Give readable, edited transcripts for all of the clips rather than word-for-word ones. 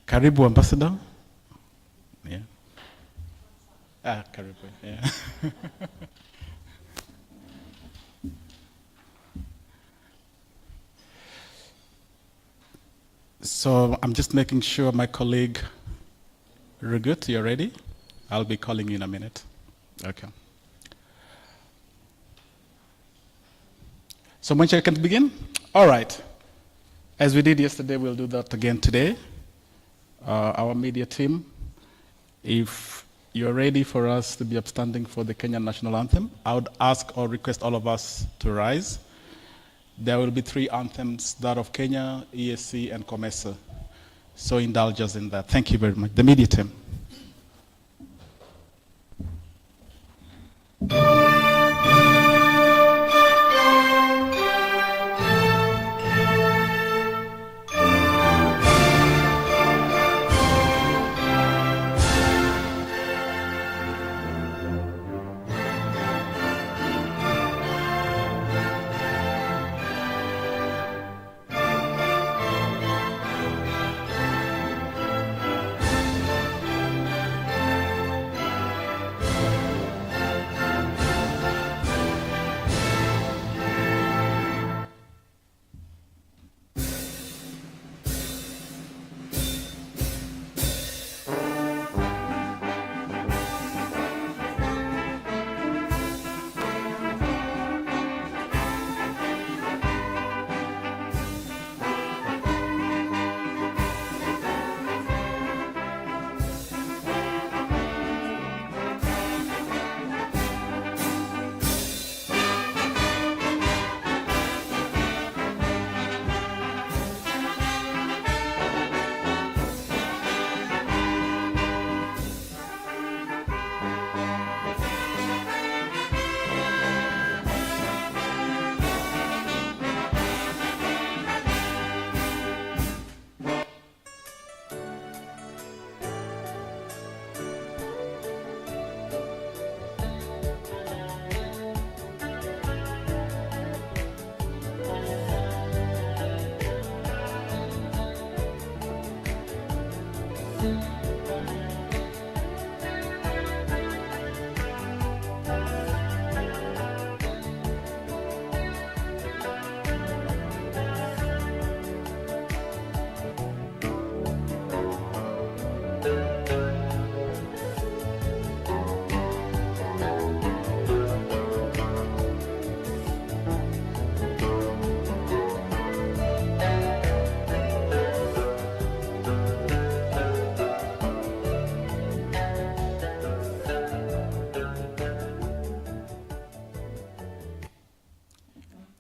Karibu Ambassador. Yeah. Karibu. Yeah. So I'm just making sure my colleague Rugut, you're ready? I'll be calling you in a minute. Okay. So Mwenche, can begin? All right. As we did yesterday, we'll do that again today. Our media team, if you're ready for us to be upstanding for the Kenyan national anthem, I would ask or request all of us to rise. There will be 3 anthems, that of Kenya, ESC, and COMESA. So indulge us in that. Thank you very much. The media team.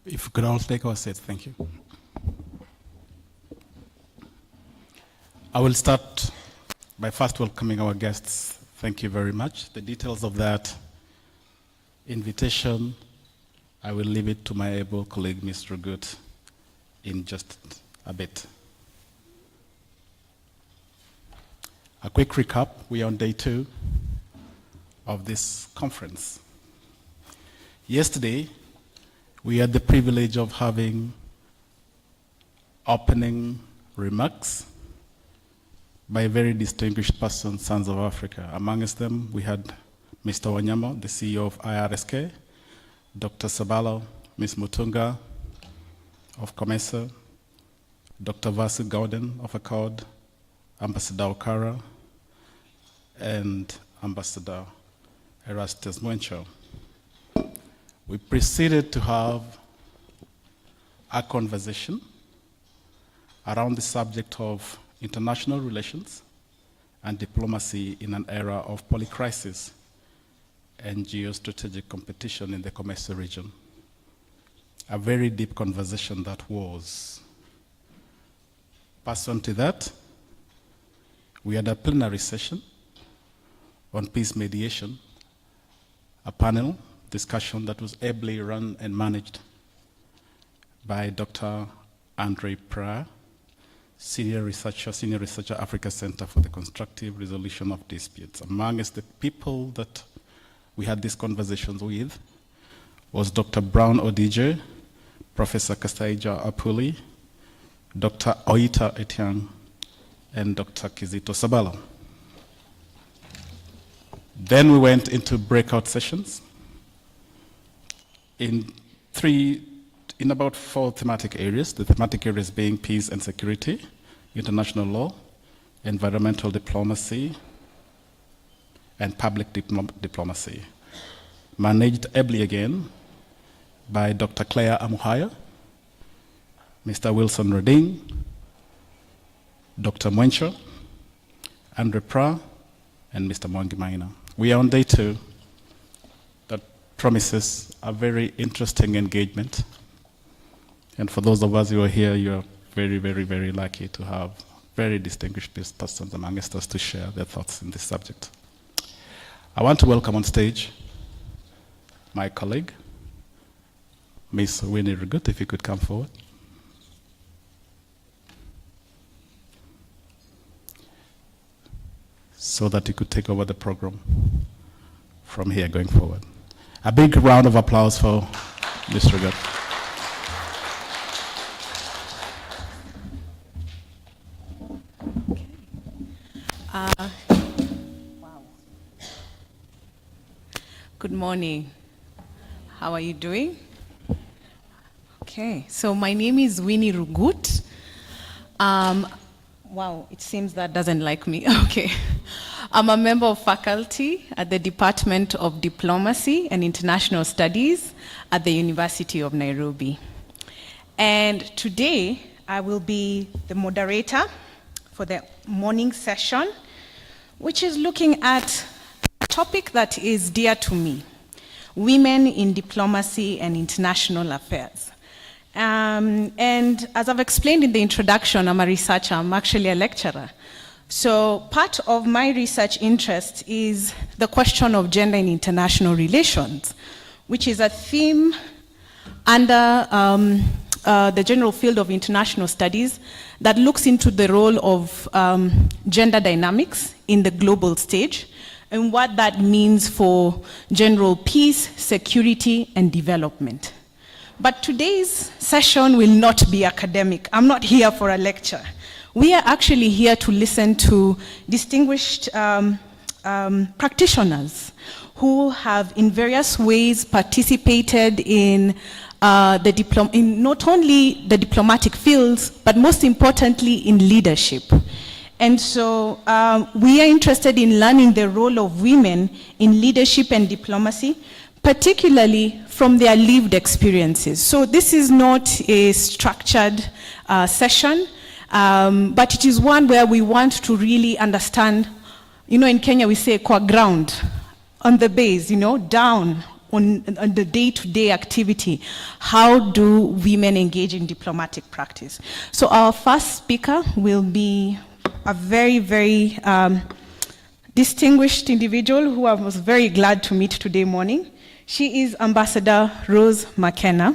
If we could all take our seats, thank you. I will start by first welcoming our guests. Thank you very much. The details of that invitation, I will leave it to my able colleague, Mr. Rugut, in just a bit. A quick recap, we are on day 2 of this conference. Yesterday, we had the privilege of having opening remarks by very distinguished persons, Sons of Africa. Amongst them, we had Mr. Wanyama, the CEO of IRSK, Dr. Sabalo, Ms. Mutunga of COMESA, Dr. Vasu Gauden of ACCORD, Ambassador Okara, and Ambassador Erastus Mwencho. We proceeded to have a conversation around the subject of international relations and diplomacy in an era of polycrisis and geostrategic competition in the COMESA region. A very deep conversation that was. Pursuant to that, we had a plenary session on peace mediation, a panel discussion that was ably run and managed by Dr. Andre Pryor, Senior Researcher, Africa Center for the Constructive Resolution of Disputes. Amongst the people that we had these conversations with was Dr. Brown Odije, Professor Kasaija Apuli, Dr. Oita Etiang, and Dr. Kizito Sabalo. Then we went into breakout sessions in about 4 thematic areas, the thematic areas being peace and security, international law, environmental diplomacy, and public diplomacy. Managed ably again by Dr. Claire Amuhaya, Mr. Wilson Reding, Dr. Mwencho, Andre Pra, and Mr. Mwangi Maina. We are on day 2 that promises a very interesting engagement. And for those of us who are here, you are very, very, very lucky to have very distinguished persons amongst us to share their thoughts in this subject. I want to welcome on stage my colleague, Ms. Winnie Rugut, if you could come forward. So that you could take over the program from here going forward. A big round of applause for Ms. Rugut. Wow. Good morning. How are you doing? Okay, so my name is Winnie Rugut. Wow, it seems that doesn't like me. Okay. I'm a member of faculty at the Department of Diplomacy and International Studies at the University of Nairobi. And today, I will be the moderator for the morning session, which is looking at a topic that is dear to me, women in diplomacy and international affairs. And as I've explained in the introduction, I'm a researcher, I'm actually a lecturer. So part of my research interest is the question of gender in international relations, which is a theme under the general field of international studies that looks into the role of gender dynamics in the global stage and what that means for general peace, security, and development. But today's session will not be academic. I'm not here for a lecture. We are actually here to listen to distinguished practitioners who have in various ways participated in not only the diplomatic fields, but most importantly in leadership. And so we are interested in learning the role of women in leadership and diplomacy, particularly from their lived experiences. So this is not a structured session, but it is one where we want to really understand, in Kenya we say kwa ground, on the base, down on the day-to-day activity. How do women engage in diplomatic practice? So our first speaker will be a very, very distinguished individual who I was very glad to meet today morning. She is Ambassador Rose McKenna.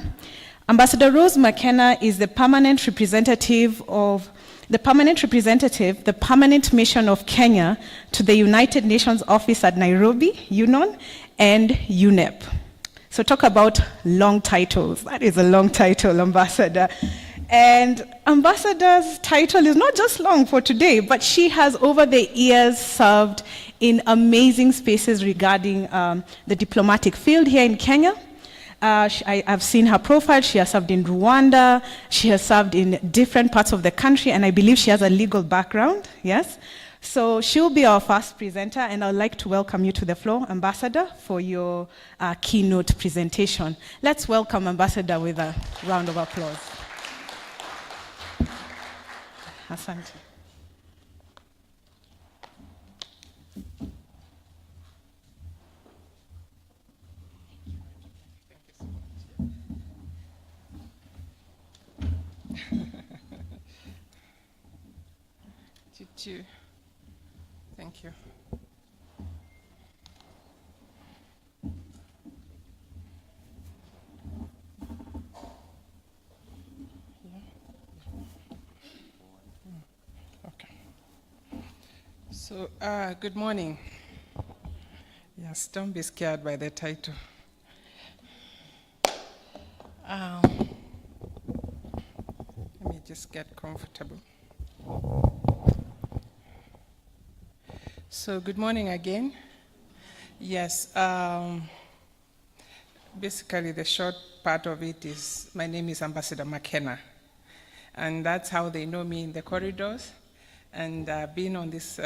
Ambassador Rose McKenna is the permanent representative, the permanent mission of Kenya to the United Nations Office at Nairobi, UNON, and UNEP. So talk about long titles. That is a long title, Ambassador. And Ambassador's title is not just long for today, but she has over the years served in amazing spaces regarding the diplomatic field here in Kenya. I've seen her profile. She has served in Rwanda. She has served in different parts of the country, and I believe she has a legal background, yes? So she'll be our first presenter, and I'd like to welcome you to the floor, Ambassador, for your keynote presentation. Let's welcome Ambassador with a round of applause. Asante. Thank you. Okay. So, good morning. Yes, don't be scared by the title. Let me just get comfortable. So good morning again. Yes, basically the short part of it is my name is Ambassador McKenna, and that's how they know me in the corridors. And I've been on this,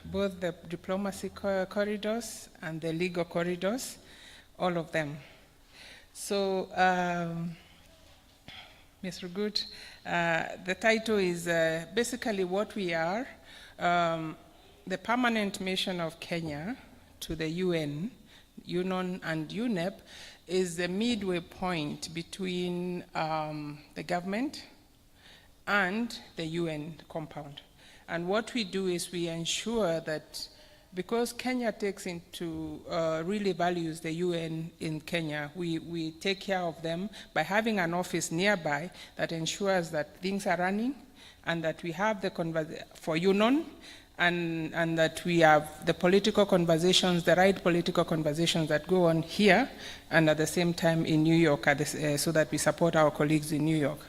both the diplomacy corridors and the legal corridors, all of them. So, Mr. Good, the title is basically what we are. The permanent mission of Kenya to the UN, UNON and UNEP is the midway point between the government and the UN compound. And what we do is we ensure that because Kenya takes into, really values the UN in Kenya, we take care of them by having an office nearby that ensures that things are running and that we have the for UNON and that we have the political conversations, the right political conversations that go on here and at the same time in New York so that we support our colleagues in New York.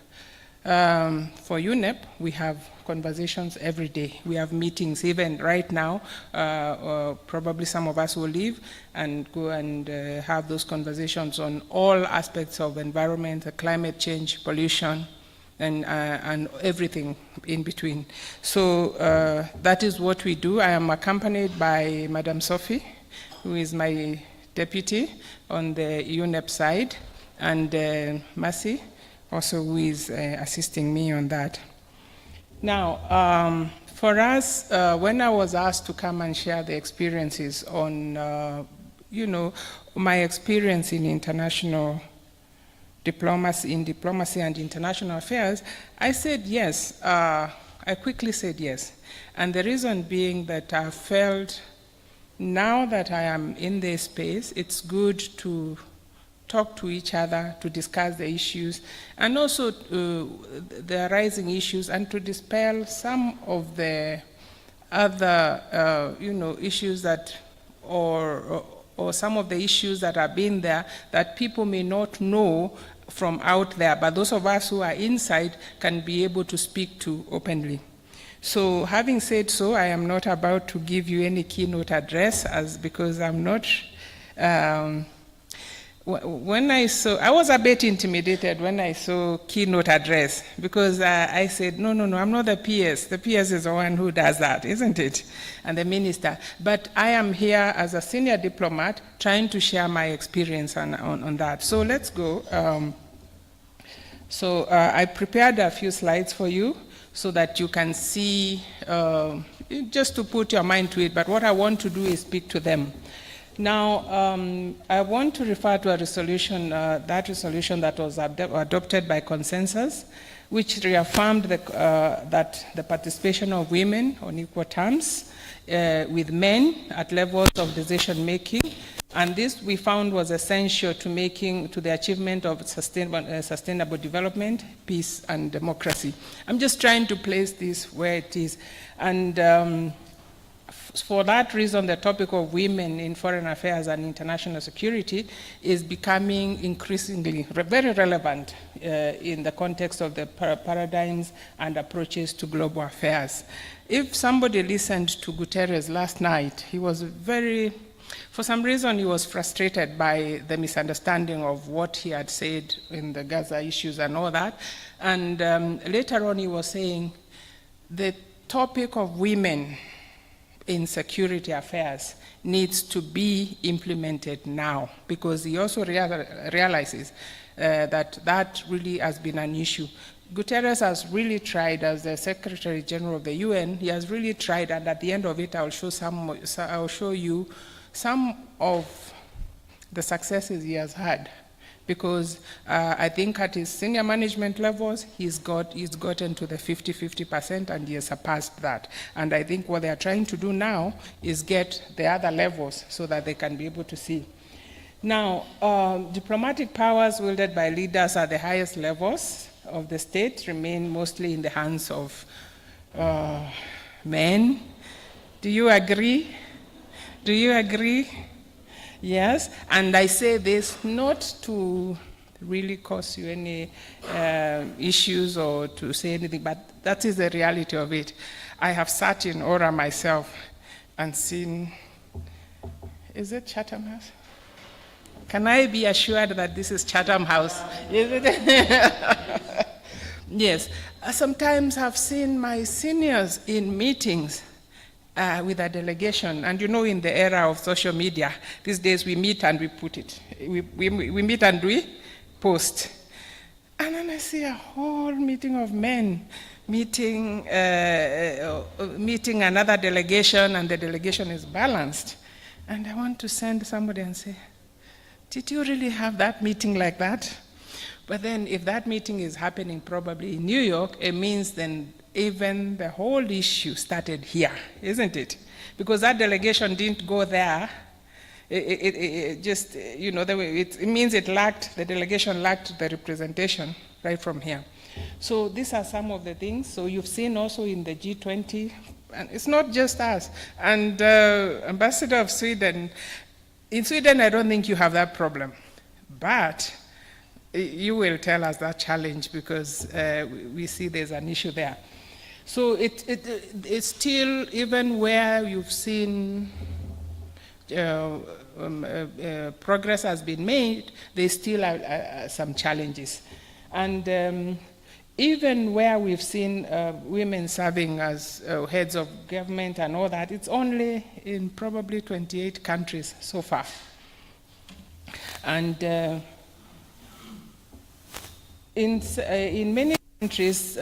For UNEP, we have conversations every day. We have meetings even right now. Probably some of us will leave and go and have those conversations on all aspects of environment, climate change, pollution, and everything in between. So that is what we do. I am accompanied by Madam Sophie, who is my deputy on the UNEP side, and Mercy, also who is assisting me on that. Now, for us, when I was asked to come and share the experiences on, my experience in international diplomacy and international affairs, I said yes. I quickly said yes. And the reason being that I felt now that I am in this space, it's good to talk to each other, to discuss the issues, and also the arising issues, and to dispel some of the other, issues that, or some of the issues that have been there that people may not know from out there, but those of us who are inside can be able to speak to openly. So having said so, I am not about to give you any keynote address because I'm not, when I was a bit intimidated when I saw keynote address because I said, no, I'm not the PS. The PS is the one who does that, isn't it? And the minister. But I am here as a senior diplomat trying to share my experience on that. So let's go. I prepared a few slides for you so that you can see, just to put your mind to it, but what I want to do is speak to them. Now, I want to refer to a resolution, that resolution that was adopted by consensus, which reaffirmed that the participation of women on equal terms with men at levels of decision making, and this we found was essential to the achievement of sustainable development, peace, and democracy. I'm just trying to place this where it is, and for that reason, the topic of women in foreign affairs and international security is becoming increasingly very relevant in the context of the paradigms and approaches to global affairs. If somebody listened to Guterres last night, he was for some reason, he was frustrated by the misunderstanding of what he had said in the Gaza issues and all that. And later on, he was saying the topic of women in security affairs needs to be implemented now, because he also realizes that really has been an issue. Guterres has really tried, as the Secretary General of the UN, he has really tried, and at the end of it, I'll show you some of the successes he has had. Because I think at his senior management levels, he's gotten to the 50% and he has surpassed that. And I think what they are trying to do now is get the other levels so that they can be able to see. Now, diplomatic powers wielded by leaders at the highest levels of the state remain mostly in the hands of men. Do you agree? Do you agree? Yes, and I say this not to really cause you any issues or to say anything, but that is the reality of it. I have sat in Aura myself and seen, is it Chatham House? Can I be assured that this is Chatham House? Is it? Yes. Sometimes I've seen my seniors in meetings with a delegation, and you know, in the era of social media, these days we meet and we put it. We meet and we post. And then I see a whole meeting of men meeting another delegation, and the delegation is balanced. And I want to send somebody and say, did you really have that meeting like that? But then if that meeting is happening probably in New York, it means then even the whole issue started here, isn't it? Because that delegation didn't go there. It just, you know, it means the delegation lacked the representation right from here. So these are some of the things. So you've seen also in the G20, and it's not just us. And Ambassador of Sweden, in Sweden, I don't think you have that problem. But you will tell us that challenge, because we see there's an issue there. So it's still, even where you've seen progress has been made, there still are some challenges. And even where we've seen women serving as heads of government and all that, it's only in probably 28 countries so far. And in many countries,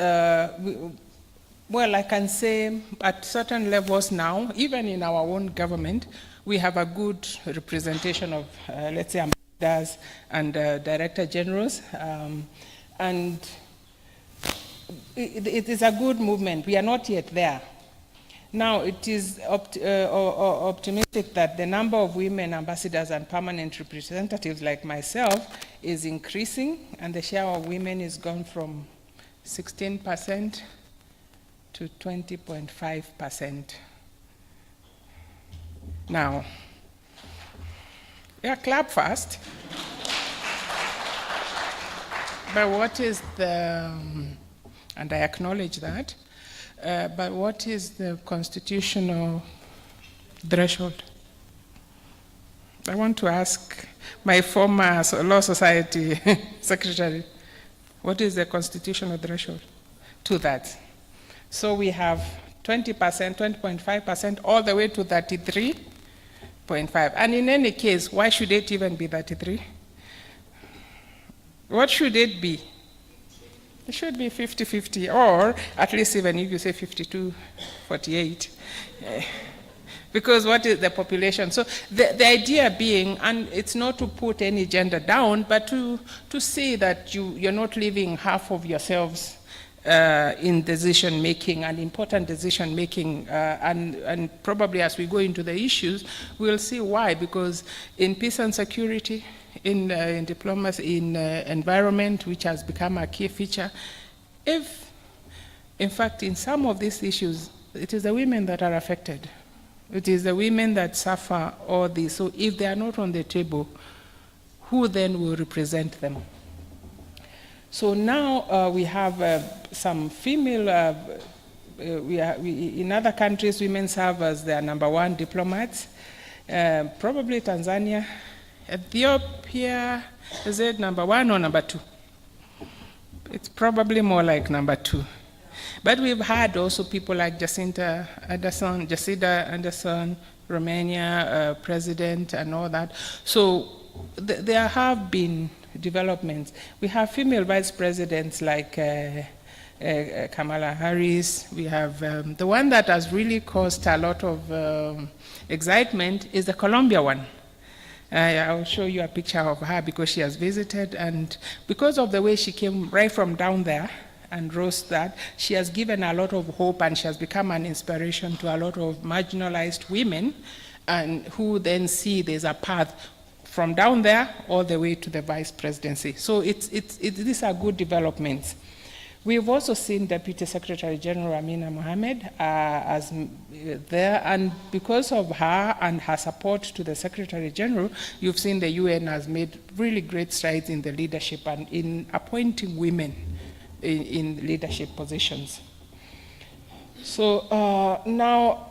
well, I can say at certain levels now, even in our own government, we have a good representation of, let's say, ambassadors and director generals. And it is a good movement. We are not yet there. Now, it is optimistic that the number of women ambassadors and permanent representatives like myself is increasing, and the share of women is gone from 16% to 20.5%. Now, yeah, clap fast. But what is the, and I acknowledge that, but what is the constitutional threshold? I want to ask my former Law Society secretary, what is the constitutional threshold to that? So we have 20%, 20.5%, all the way to 33.5. And in any case, why should it even be 33? What should it be? It should be 50-50, or at least even if you say 52-48. Because what is the population? So the idea being, and it's not to put any gender down, but to see that you're not leaving half of yourselves in decision making, and important decision making, and probably as we go into the issues, we'll see why. Because in peace and security, in diplomacy, in environment, which has become a key feature, if, in fact, in some of these issues, it is the women that are affected. It is the women that suffer all this. So if they are not on the table, who then will represent them? So now we have some female, in other countries, women serve as their #1 diplomats. Probably Tanzania. Ethiopia, is it #1 or #2? It's probably more like #2. But we've had also people like Jacinda Anderson, Romania president, and all that. So there have been developments. We have female vice presidents like Kamala Harris. We have the one that has really caused a lot of excitement is the Colombia one. I'll show you a picture of her because she has visited, and because of the way she came right from down there and rose that, she has given a lot of hope, and she has become an inspiration to a lot of marginalized women, and who then see there's a path from down there all the way to the vice presidency. So these are good developments. We've also seen Deputy Secretary General Amina Mohammed as there, and because of her and her support to the Secretary General, you've seen the UN has made really great strides in the leadership and in appointing women in leadership positions. So now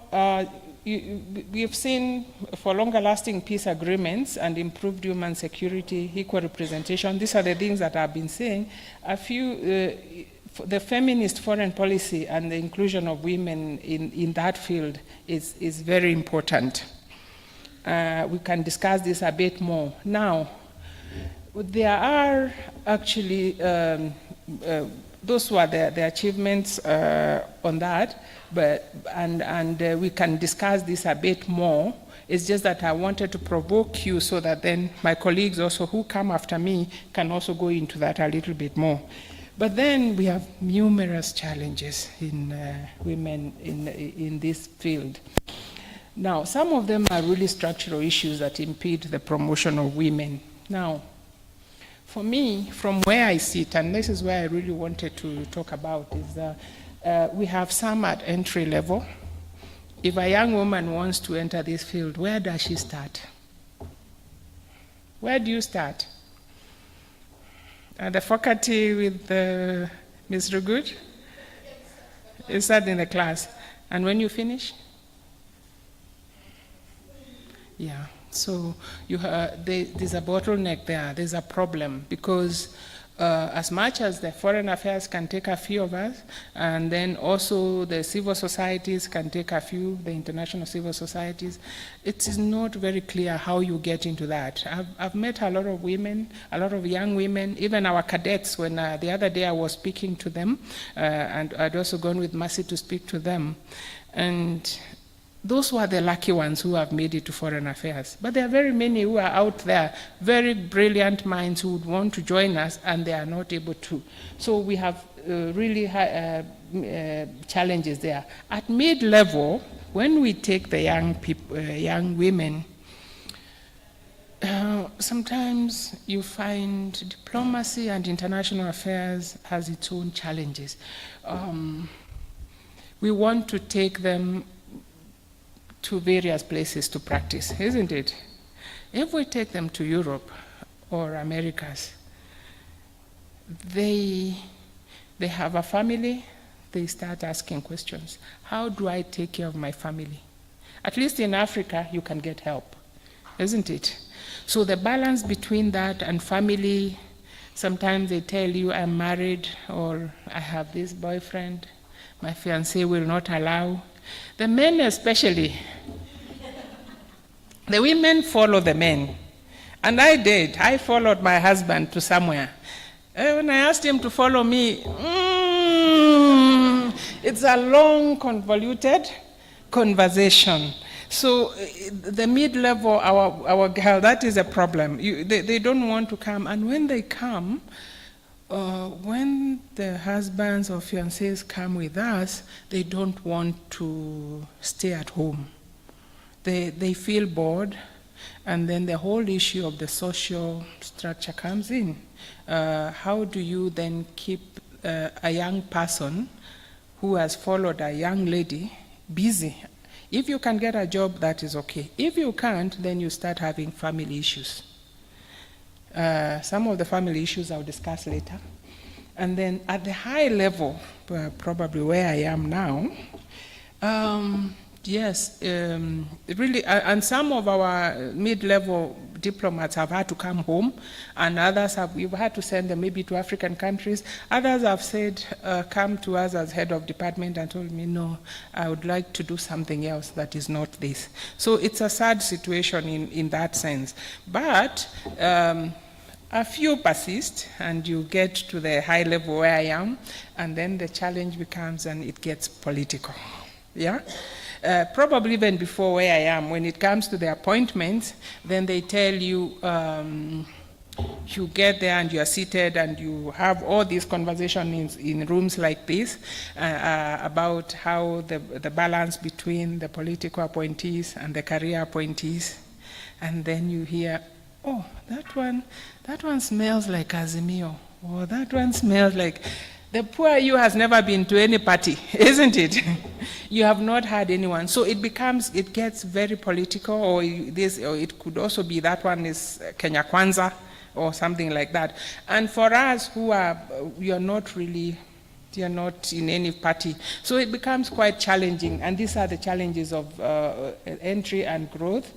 we've seen for longer lasting peace agreements and improved human security, equal representation, these are the things that I've been saying. The feminist foreign policy and the inclusion of women in that field is very important. We can discuss this a bit more. Now, there are actually, those were the achievements on that, and we can discuss this a bit more. It's just that I wanted to provoke you so that then my colleagues also who come after me can also go into that a little bit more. But then we have numerous challenges in women in this field. Now, some of them are really structural issues that impede the promotion of women. Now, for me, from where I sit, and this is where I really wanted to talk about, is we have some at entry level. If a young woman wants to enter this field, where does she start? Where do you start? At the faculty with Ms. Rugut? You start in the class. And when you finish? Yeah. So there's a bottleneck there. There's a problem because as much as the foreign affairs can take a few of us, and then also the civil societies can take a few, the international civil societies, it is not very clear how you get into that. I've met a lot of women, a lot of young women, even our cadets, when the other day I was speaking to them, and I'd also gone with Mercy to speak to them. And those were the lucky ones who have made it to foreign affairs. But there are very many who are out there, very brilliant minds who would want to join us, and they are not able to. So we have really high, challenges there. At mid-level, when we take the young people, young women, sometimes you find diplomacy and international affairs has its own challenges. We want to take them to various places to practice, isn't it? If we take them to Europe or Americas, they have a family, they start asking questions. How do I take care of my family? At least in Africa, you can get help, isn't it? So the balance between that and family, sometimes they tell you, I'm married, or I have this boyfriend, my fiancé will not allow. The men especially, the women follow the men. And I did. I followed my husband to somewhere. When I asked him to follow me, it's a long, convoluted conversation. So the mid-level, our girl, that is a problem. They don't want to come. And when they come, when the husbands or fiancés come with us, they don't want to stay at home. They feel bored, and then the whole issue of the social structure comes in. How do you then keep a young person who has followed a young lady busy? If you can get a job, that is okay. If you can't, then you start having family issues. Some of the family issues I'll discuss later. And then at the high level, probably where I am now, yes, really, and some of our mid-level diplomats have had to come home, and others we've had to send them maybe to African countries. Others have said, come to us as head of department and told me, no, I would like to do something else that is not this. So it's a sad situation in that sense. But a few persist, and you get to the high level where I am, and then the challenge becomes, and it gets political. Yeah? Probably even before where I am, when it comes to the appointments, then they tell you, you get there and you are seated and you have all these conversations in rooms like this about how the balance between the political appointees and the career appointees. And then you hear, oh, that one smells like Azimio, or that one smells like... The poor you has never been to any party, isn't it? You have not had anyone. So it gets very political, or it could also be that one is Kenya Kwanza, or something like that. And for us we are not really, you're not in any party. So it becomes quite challenging, and these are the challenges of entry and growth.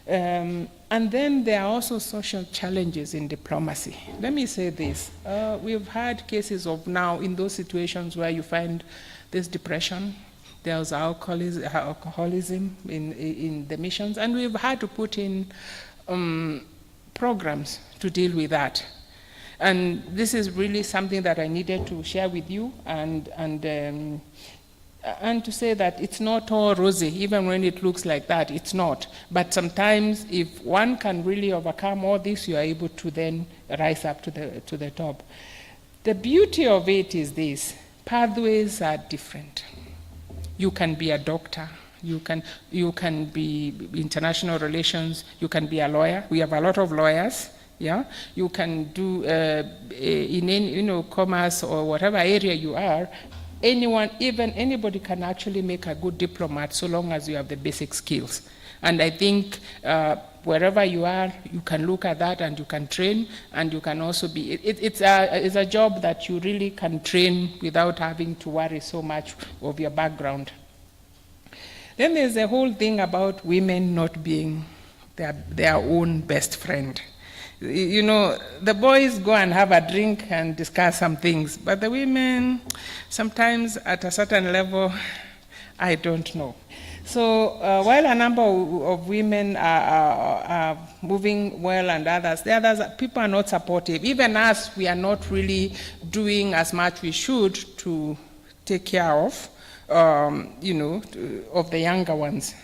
And then there are also social challenges in diplomacy. Let me say this. We've had cases of now in those situations where you find this depression, there's alcoholism in the missions, and we've had to put in programs to deal with that. And this is really something that I needed to share with you and to say that it's not all rosy, even when it looks like that, it's not. But sometimes if one can really overcome all this, you are able to then rise up to the top. The beauty of it is this: pathways are different. You can be a doctor, you can be international relations, you can be a lawyer. We have a lot of lawyers. Yeah, you can do in any, commerce or whatever area you are. Anyone, even anybody, can actually make a good diplomat so long as you have the basic skills. And I think wherever you are, you can look at that and you can train, and you can also be. It's a job that you really can train without having to worry so much of your background. Then there's the whole thing about women not being their own best friend. The boys go and have a drink and discuss some things, but the women, sometimes at a certain level, I don't know. So while a number of women are moving well, and people are not supportive. Even us, we are not really doing as much we should to take care of, of the younger ones.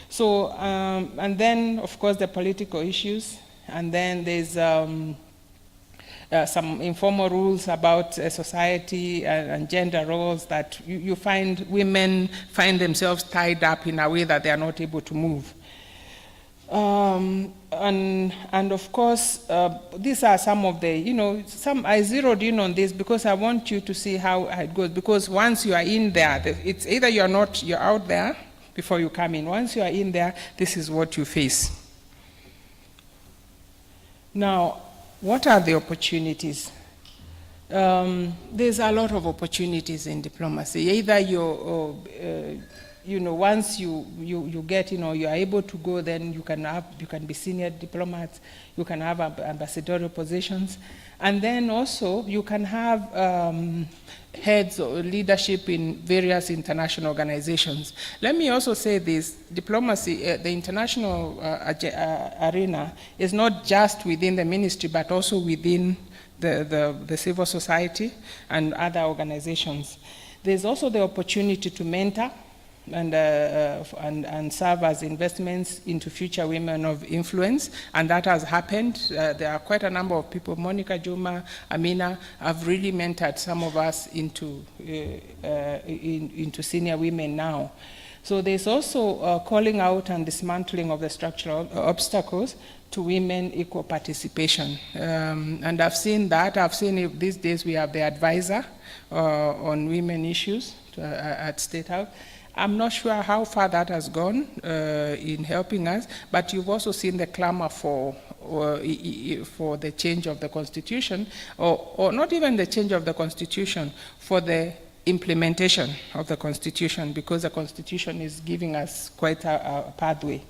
So, and then, of course, the political issues. And then there's some informal rules about society and gender roles that you find women find themselves tied up in a way that they are not able to move. And of course, these are some of the, I zeroed in on this because I want you to see how it goes. Because once you are in there, it's either you're out there before you come in. Once you are in there, this is what you face. Now, what are the opportunities? There's a lot of opportunities in diplomacy. Either once you get, you are able to go, then you can be senior diplomats, you can have ambassadorial positions, and then also you can have heads or leadership in various international organizations. Let me also say this: diplomacy, the international arena, is not just within the ministry, but also within the civil society and other organizations. There's also the opportunity to mentor and serve as investments into future women of influence, and that has happened. There are quite a number of people. Monica, Juma, Amina have really mentored some of us into senior women now. So there's also calling out and dismantling of the structural obstacles to women equal participation. And I've seen that. I've seen if these days we have the advisor on women issues at State House. I'm not sure how far that has gone in helping us, but you've also seen the clamor for the change of the Constitution, or not even the change of the Constitution, for the implementation of the Constitution, because the Constitution is giving us quite a pathway.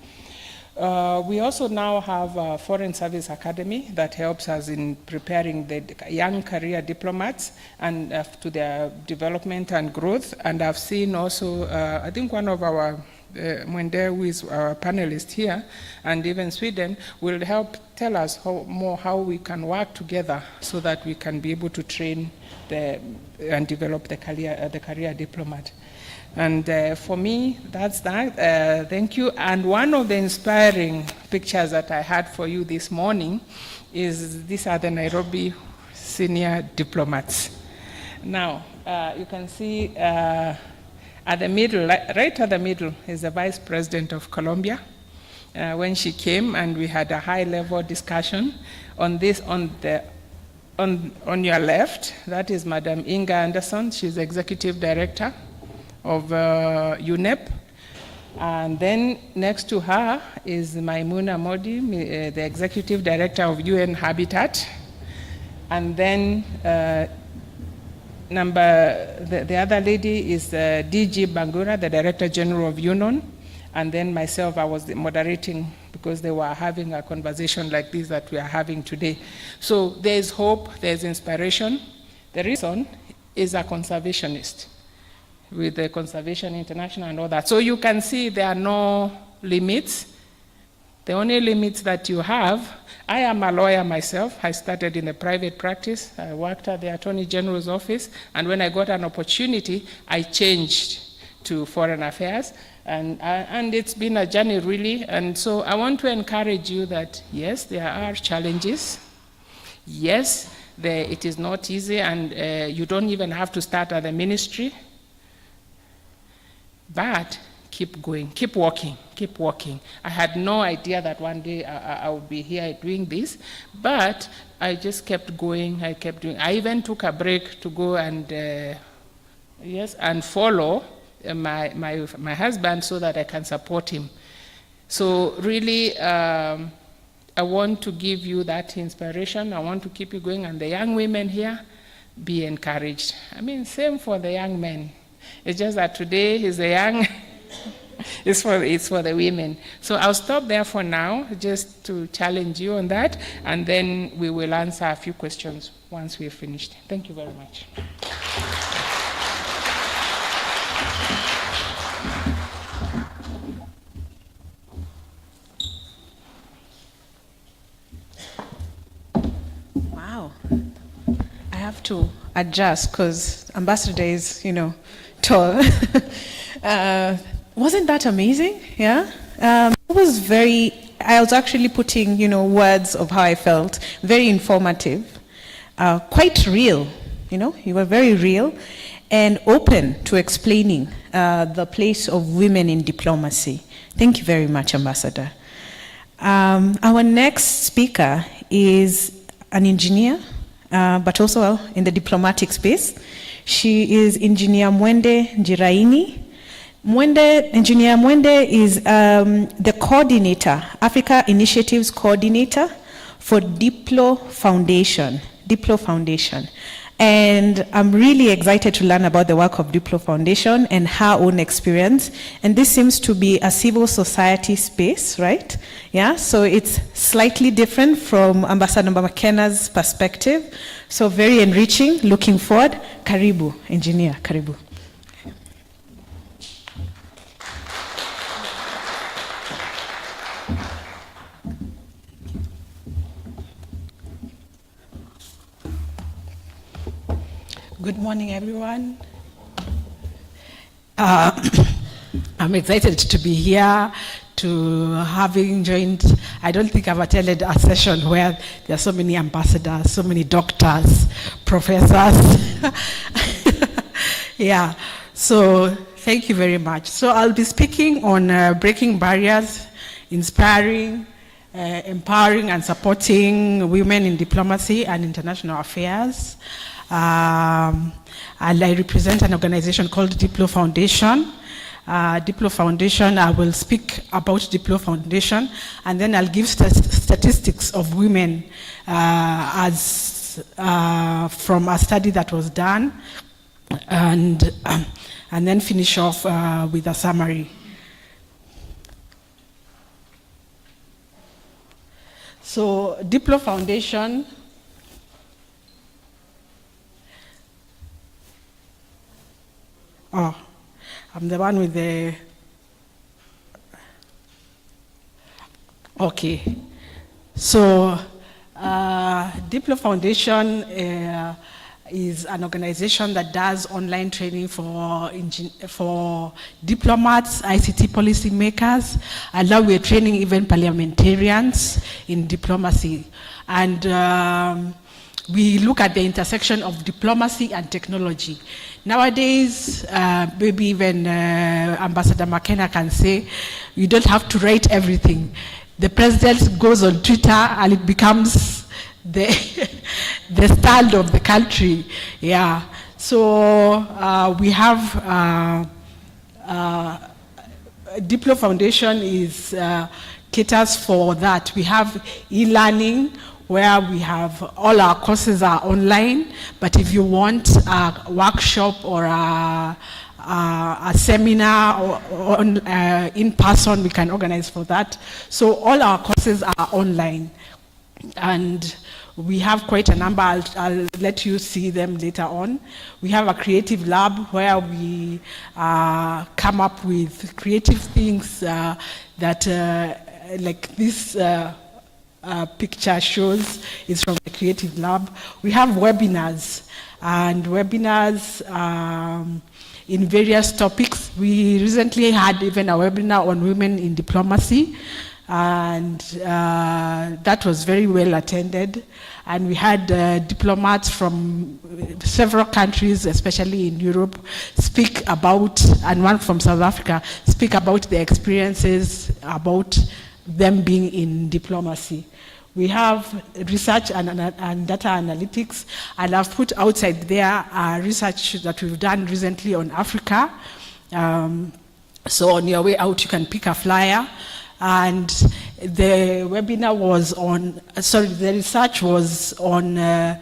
We also now have a Foreign Service Academy that helps us in preparing the young career diplomats and to their development and growth. And I've seen also, I think one of our, Mwende, who is our panelist here, and even Sweden, will help tell us how we can work together so that we can be able to train and develop the career diplomat. And for me, that's that. Thank you. And one of the inspiring pictures that I had for you this morning is these are the Nairobi senior diplomats. Now, you can see at the middle, right at the middle, is the Vice President of Colombia. When she came, and we had a high-level discussion on this. On your left, that is Madam Inga Anderson. She's Executive Director of UNEP. And then next to her is Maimuna Modi, the Executive Director of UN Habitat. And then The other lady is DG Bangura, the Director General of UNON, and then myself, I was moderating because they were having a conversation like this that we are having today. So there's hope, there's inspiration. The reason is a conservationist with the Conservation International and all that. So you can see there are no limits. The only limits that you have, I am a lawyer myself. I started in a private practice. I worked at the Attorney General's office, and when I got an opportunity, I changed to foreign affairs, and it's been a journey really. And so I want to encourage you that yes, there are challenges. Yes, it is not easy, and you don't even have to start at the ministry. But keep going, keep walking, keep walking. I had no idea that one day I would be here doing this, but I just kept going, I kept doing. I even took a break to go and, and follow my husband so that I can support him. So really, I want to give you that inspiration. I want to keep you going, and the young women here, be encouraged. I mean, same for the young men. It's just that today is the young, it's for the women. So I'll stop there for now, just to challenge you on that, and then we will answer a few questions once we're finished. Thank you very much. Wow. I have to adjust because Ambassador is, tall. Wasn't that amazing? Yeah. I was actually putting, words of how I felt. Very informative, quite real. You were very real and open to explaining the place of women in diplomacy. Thank you very much, Ambassador. Our next speaker is an engineer, but also in the diplomatic space. She is Engineer Mwende Njiraini. Engineer Mwende is the coordinator, Africa Initiatives Coordinator for Diplo Foundation. And I'm really excited to learn about the work of Diplo Foundation and her own experience. And this seems to be a civil society space, right? Yeah, so it's slightly different from Ambassador McKenna's perspective. So very enriching, looking forward. Karibu, engineer, karibu. Good morning, everyone. I'm excited to be here, to having joined. I don't think I've attended a session where there are so many ambassadors, so many doctors, professors. Yeah, so thank you very much. So I'll be speaking on breaking barriers, inspiring, empowering and supporting women in diplomacy and international affairs. And I represent an organization called Diplo Foundation. Diplo Foundation, I will speak about Diplo Foundation, and then I'll give statistics of women from a study that was done, and then finish off with a summary. So Diplo Foundation, I'm the one with the, okay. So Diplo Foundation is an organization that does online training for diplomats, ICT policy makers, and now we're training even parliamentarians in diplomacy. And we look at the intersection of diplomacy and technology. Nowadays, maybe even Ambassador McKenna can say, you don't have to write everything. The president goes on Twitter and it becomes the stand of the country. Yeah. So we have Diplo Foundation caters for that. We have e-learning, where we have all our courses are online, but if you want a workshop or a seminar or in person, we can organize for that. So all our courses are online, and we have quite a number. I'll let you see them later on. We have a creative lab where we come up with creative things that like this picture shows is from the creative lab. We have webinars, and webinars in various topics. We recently had even a webinar on women in diplomacy, and that was very well attended. And we had diplomats from several countries, especially in Europe, speak about, and one from South Africa, speak about their experiences about them being in diplomacy. We have research and data analytics, and I've put outside there research that we've done recently on Africa. So on your way out, you can pick a flyer. And the webinar was on, the research was on why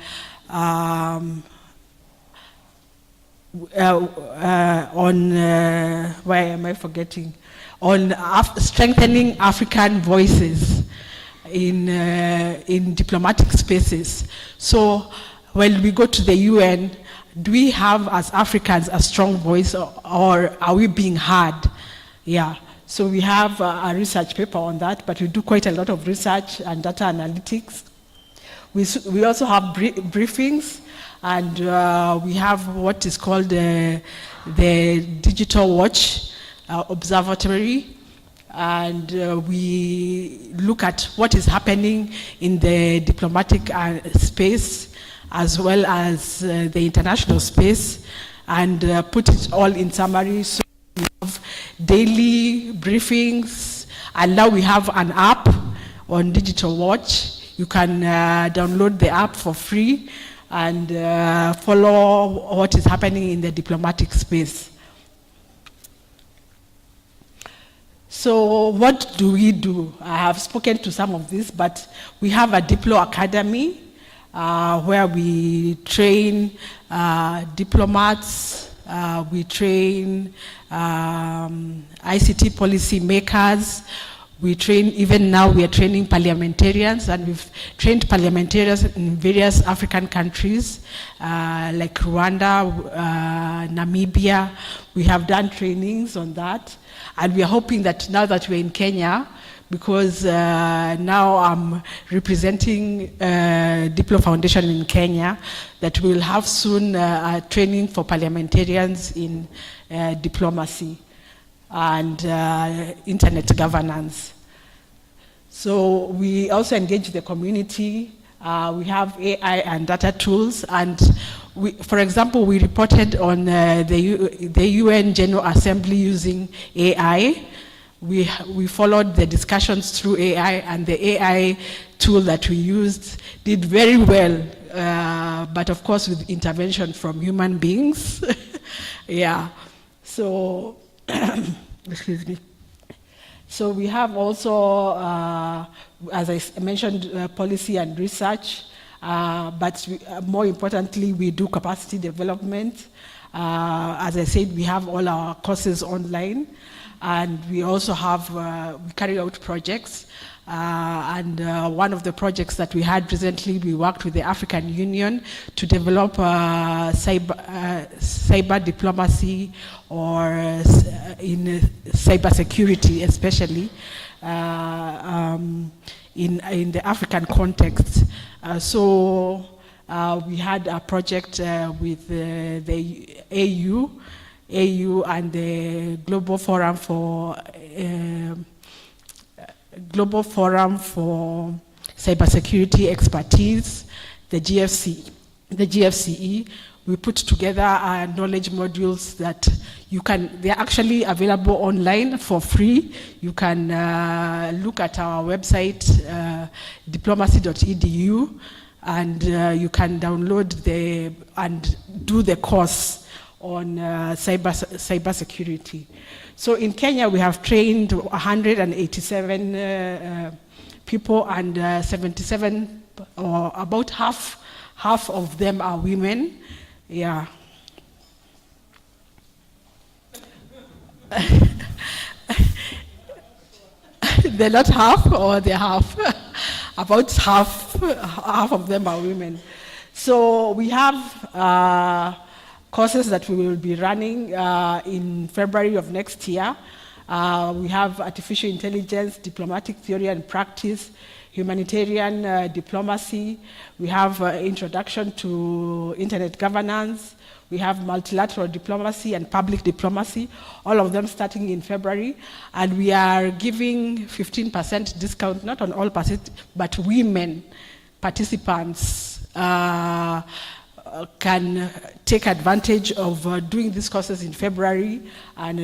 am I forgetting? On strengthening African voices in diplomatic spaces. So when we go to the UN, do we have as Africans a strong voice, or are we being heard? Yeah. So we have a research paper on that, but we do quite a lot of research and data analytics. We also have briefings, and we have what is called the Digital Watch Observatory, and we look at what is happening in the diplomatic space as well as the international space, and put it all in summary. So we have daily briefings, and now we have an app on Digital Watch. You can download the app for free and follow what is happening in the diplomatic space. So what do we do? I have spoken to some of this, but we have a Diplo Academy where we train diplomats, we train ICT policy makers, we train, even now we are training parliamentarians, and we've trained parliamentarians in various African countries like Rwanda, Namibia. We have done trainings on that, and we are hoping that now that we're in Kenya, because now I'm representing Diplo Foundation in Kenya, that we'll have soon training for parliamentarians in diplomacy and internet governance. So we also engage the community. We have AI and data tools, and for example, we reported on the UN General Assembly using AI. We followed the discussions through AI, and the AI tool that we used did very well, but of course with intervention from human beings. Yeah, so, excuse me. So we have also, as I mentioned, policy and research, but more importantly, we do capacity development. As I said, we have all our courses online. And we also have, we carry out projects. And one of the projects that we had recently, we worked with the African Union to develop cyber diplomacy, or in cyber security especially, in the African context. So we had a project with the AU and the Global Forum for Cybersecurity Expertise, the GFCE. We put together knowledge modules that they're actually available online for free. You can look at our website, diplomacy.edu, and you can download and do the course on cybersecurity. So in Kenya, we have trained 187 people, and 77 or about half of them are women. Yeah. They're not half, or they're half. About half of them are women. So we have courses that we will be running in February of next year. We have artificial intelligence, diplomatic theory and practice, humanitarian diplomacy. We have introduction to internet governance. We have multilateral diplomacy and public diplomacy, all of them starting in February. And we are giving 15% discount, not on all participants, but women participants can take advantage of doing these courses in February and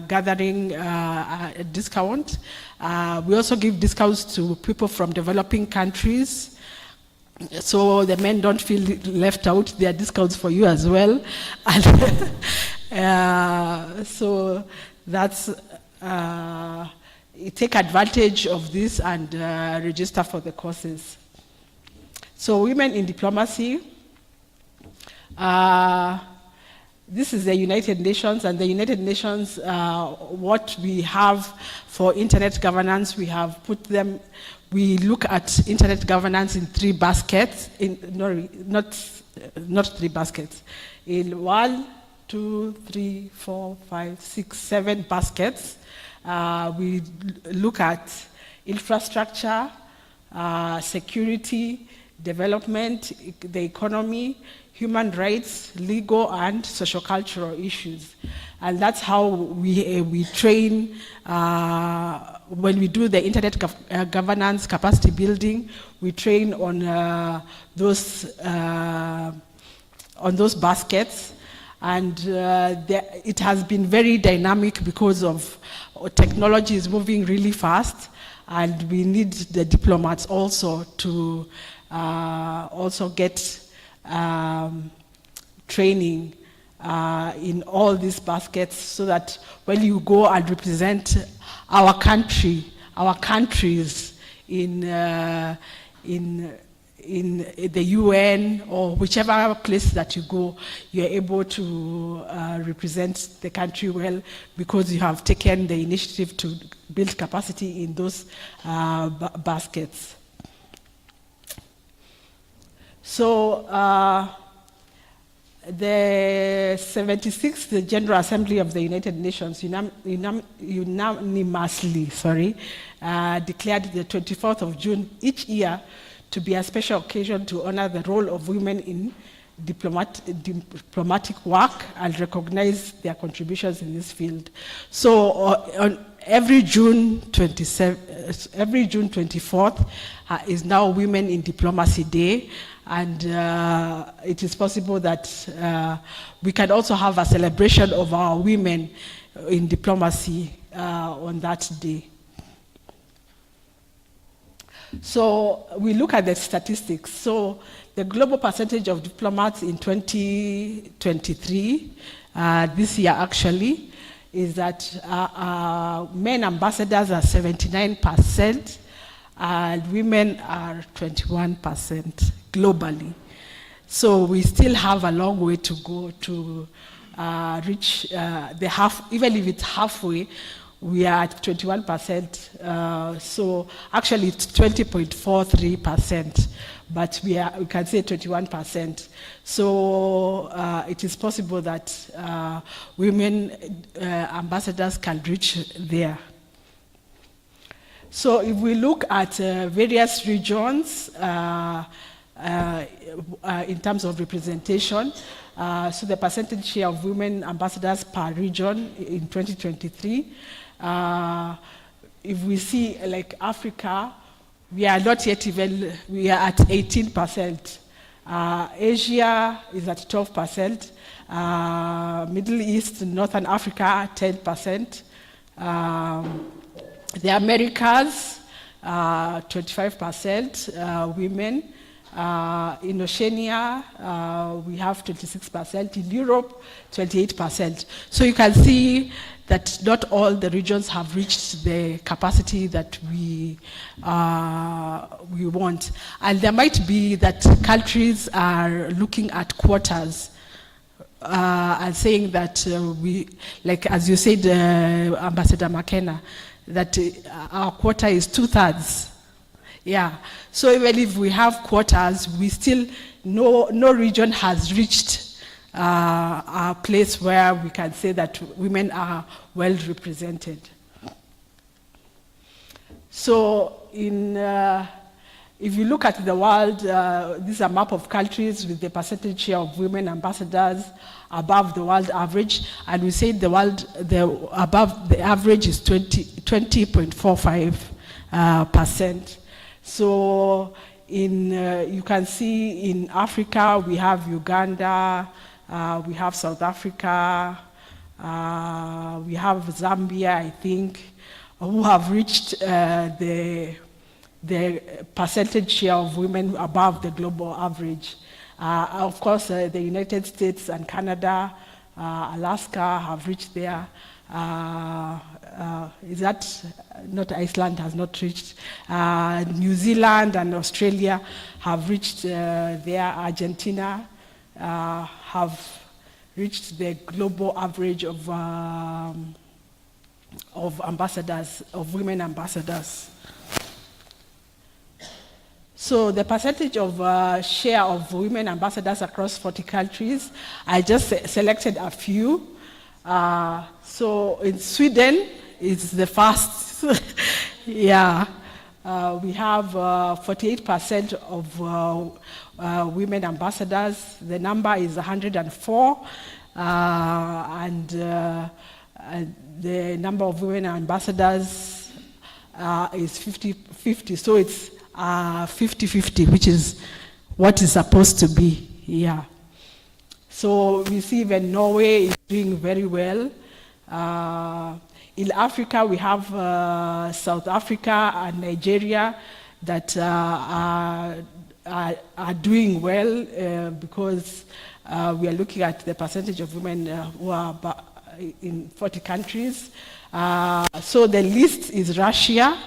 gathering a discount. We also give discounts to people from developing countries, so the men don't feel left out. There are discounts for you as well. And so that's, take advantage of this and register for the courses. So women in diplomacy, this is the United Nations, and the United Nations, what we have for internet governance, we have put them, we look at internet governance in 3 baskets, not 3 baskets, in 1, 2, 3, 4, 5, 6, 7 baskets. We look at infrastructure, security, development, the economy, human rights, legal and sociocultural issues. And that's how we train when we do the internet governance capacity building. We train on those baskets. And it has been very dynamic because of technology is moving really fast, and we need the diplomats also to also get training in all these baskets, so that when you go and represent our country, our countries in the UN or whichever place that you go, you're able to represent the country well, because you have taken the initiative to build capacity in those baskets. So the 76th General Assembly of the United Nations unanimously declared the 24th of June each year to be a special occasion to honor the role of women in diplomatic work and recognize their contributions in this field. So on every June 24th is now Women in Diplomacy Day. And it is possible that we can also have a celebration of our women in diplomacy on that day. So we look at the statistics. So the global percentage of diplomats in 2023, this year actually, is that men ambassadors are 79%, and women are 21% globally. So we still have a long way to go to reach the half, even if it's halfway, we are at 21%. So actually it's 20.43%, but we can say 21%. So it is possible that women ambassadors can reach there. So if we look at various regions in terms of representation, so the percentage share of women ambassadors per region in 2023, if we see like Africa, we are not yet even, we are at 18%. Asia is at 12%. Middle East, Northern Africa, 10%. The Americas, 25% women. In Oceania, we have 26%. In Europe, 28%. So you can see that not all the regions have reached the capacity that we want. And there might be that countries are looking at quotas and saying that we, like as you said, Ambassador McKenna, that our quota is 2/3. Yeah, so even if we have quotas, we still, no region has reached a place where we can say that women are well represented. So if you look at the world, this is a map of countries with the percentage share of women ambassadors above the world average, and we say the above the average is 20.45%. So you can see in Africa, we have Uganda, we have South Africa, we have Zambia, I think, who have reached the percentage share of women above the global average. Of course, the United States and Canada, Alaska have reached there. Is that not Iceland has not reached? New Zealand and Australia have reached there. Argentina have reached the global average of ambassadors, of women ambassadors. So the percentage of share of women ambassadors across 40 countries, I just selected a few. So in Sweden, it's the first. Yeah, we have 48% of women ambassadors. The number is 104, and the number of women ambassadors is 50. So it's 50-50, which is what is supposed to be. Yeah. So we see even Norway is doing very well. In Africa, we have South Africa and Nigeria that are doing well because we are looking at the percentage of women who are in 40 countries. So the list is Russia,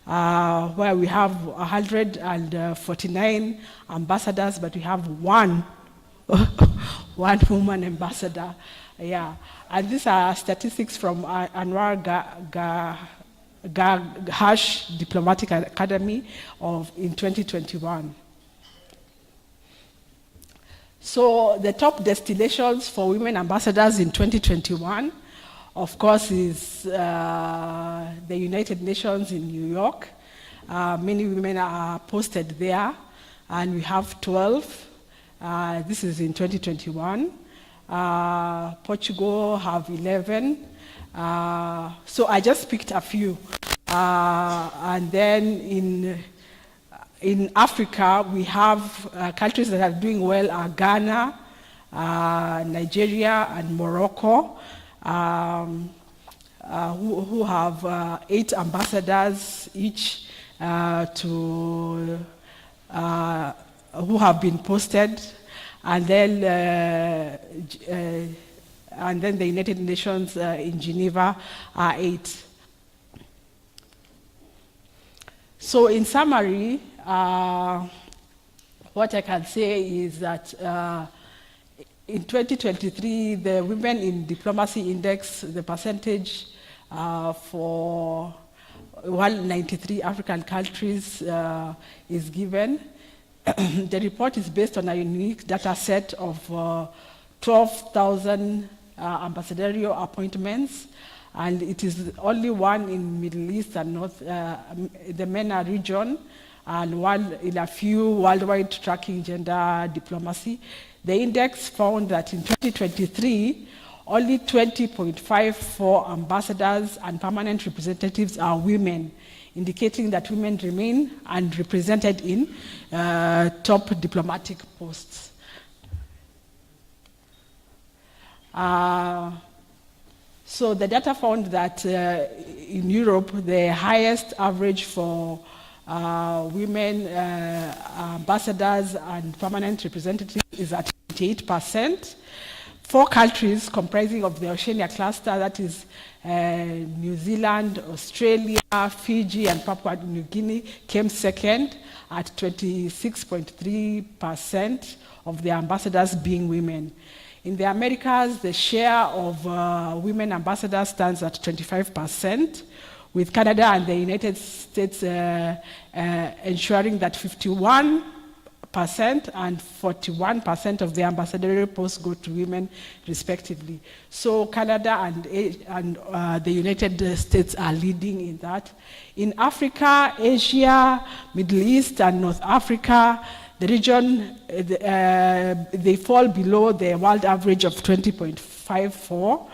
where we have 149 ambassadors, but we have one woman ambassador. Yeah, and these are statistics from Anwar Hash Diplomatic Academy in 2021. So the top destinations for women ambassadors in 2021, of course, is the United Nations in New York. Many women are posted there, and we have 12. This is in 2021. Portugal have 11. So I just picked a few. And then in Africa, we have countries that are doing well are Ghana, Nigeria, and Morocco, who have 8 ambassadors each who have been posted, and then the United Nations in Geneva are 8. So in summary, what I can say is that in 2023, the Women in Diplomacy Index, the percentage for 193 African countries is given. The report is based on a unique data set of 12,000 ambassadorial appointments, and it is only one in Middle East and North, the MENA region, and one in a few worldwide tracking gender diplomacy. The index found that in 2023, only 20.54 ambassadors and permanent representatives are women, indicating that women remain unrepresented in top diplomatic posts. So the data found that in Europe, the highest average for women ambassadors and permanent representatives is at 88%. 4 countries comprising of the Oceania cluster, that is New Zealand, Australia, Fiji, and Papua New Guinea, came second at 26.3% of the ambassadors being women. In the Americas, the share of women ambassadors stands at 25%, with Canada and the United States ensuring that 51% and 41% of the ambassadorial posts go to women, respectively. So Canada and the United States are leading in that. In Africa, Asia, Middle East, and North Africa, the region, they fall below the world average of 20.54.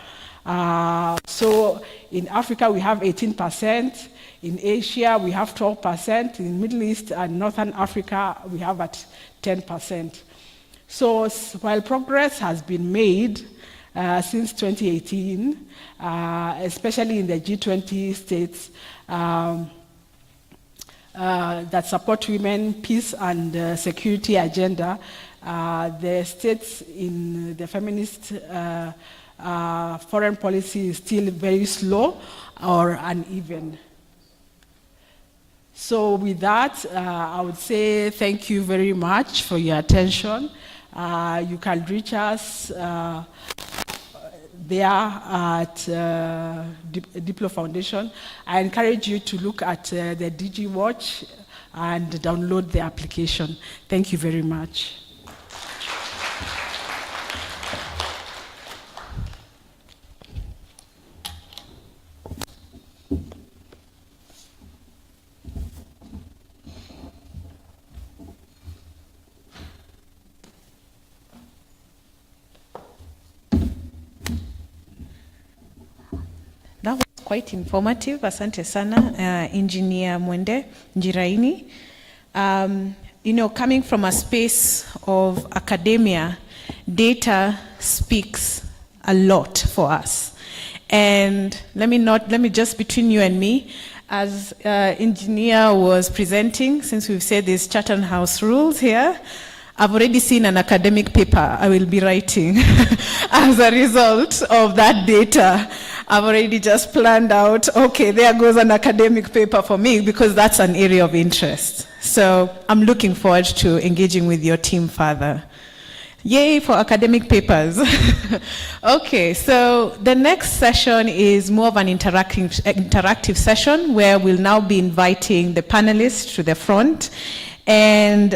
So in Africa, we have 18%. In Asia, we have 12%. In Middle East and Northern Africa, we have at 10%. So while progress has been made since 2018, especially in the G20 states, that support women, peace, and security agenda, the states in the feminist foreign policy is still very slow or uneven. So with that, I would say thank you very much for your attention. You can reach us there at Diplo Foundation. I encourage you to look at the DG Watch and download the application. Thank you very much. That was quite informative. Asante sana, Engineer Mwende Njiraini. Coming from a space of academia, data speaks a lot for us. And let me just, between you and me, as engineer was presenting, since we've said there's Chatham House rules here, I've already seen an academic paper I will be writing as a result of that data. I've already just planned out, okay, there goes an academic paper for me, because that's an area of interest. So I'm looking forward to engaging with your team further. Yay for academic papers. Okay, so the next session is more of an interactive session where we'll now be inviting the panelists to the front. And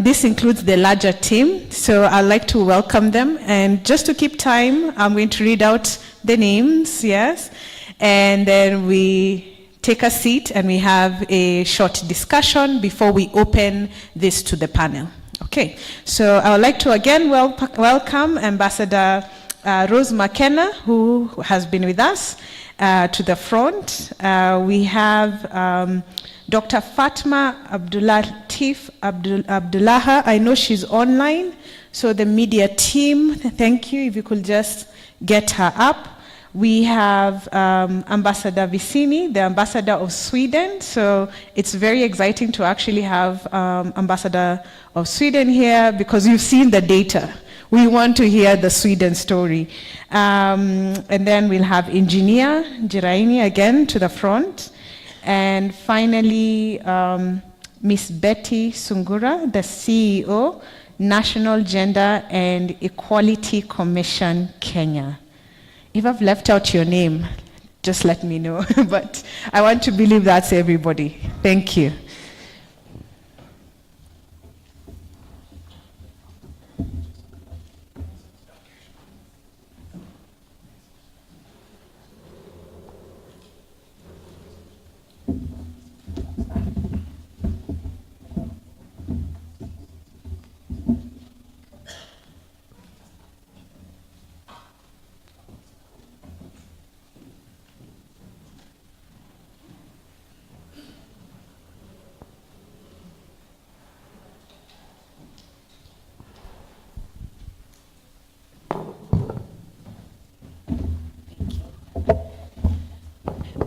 this includes the larger team, so I'd like to welcome them. And just to keep time, I'm going to read out the names, yes? And then we take a seat and we have a short discussion before we open this to the panel. Okay, so I would like to again welcome Ambassador Rose McKenna, who has been with us, to the front. We have Dr. Fatma Abdullatif Abdullaha. I know she's online, so the media team, thank you, if you could just get her up. We have Ambassador Vicini, the ambassador of Sweden, so it's very exciting to actually have Ambassador of Sweden here, because you've seen the data. We want to hear the Sweden story. And then we'll have Engineer Njiraini again to the front. And finally, Miss Betty Sungura, the CEO, National Gender and Equality Commission, Kenya. If I've left out your name, just let me know. But I want to believe that's everybody. Thank you.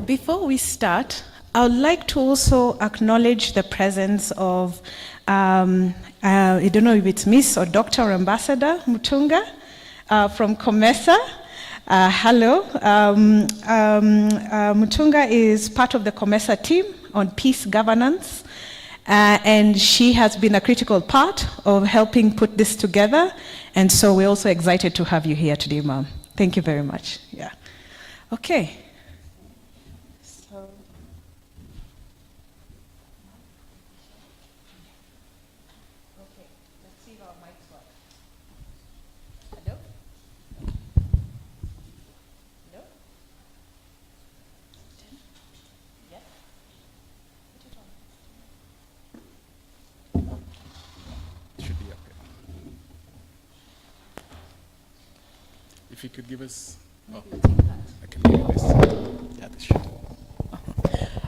Before we start, I would like to also acknowledge the presence of, I don't know if it's Miss or Dr. or Ambassador Mutunga from COMESA. Hello. Mutunga is part of the COMESA team on peace governance, and she has been a critical part of helping put this together, and so we're also excited to have you here today, ma'am. Thank you very much. Yeah. Okay. So. Okay, let's see if our mics work. Hello? Hello? Yeah? Should be okay. If you could give us. Oh, I can hear this. Yeah, this should.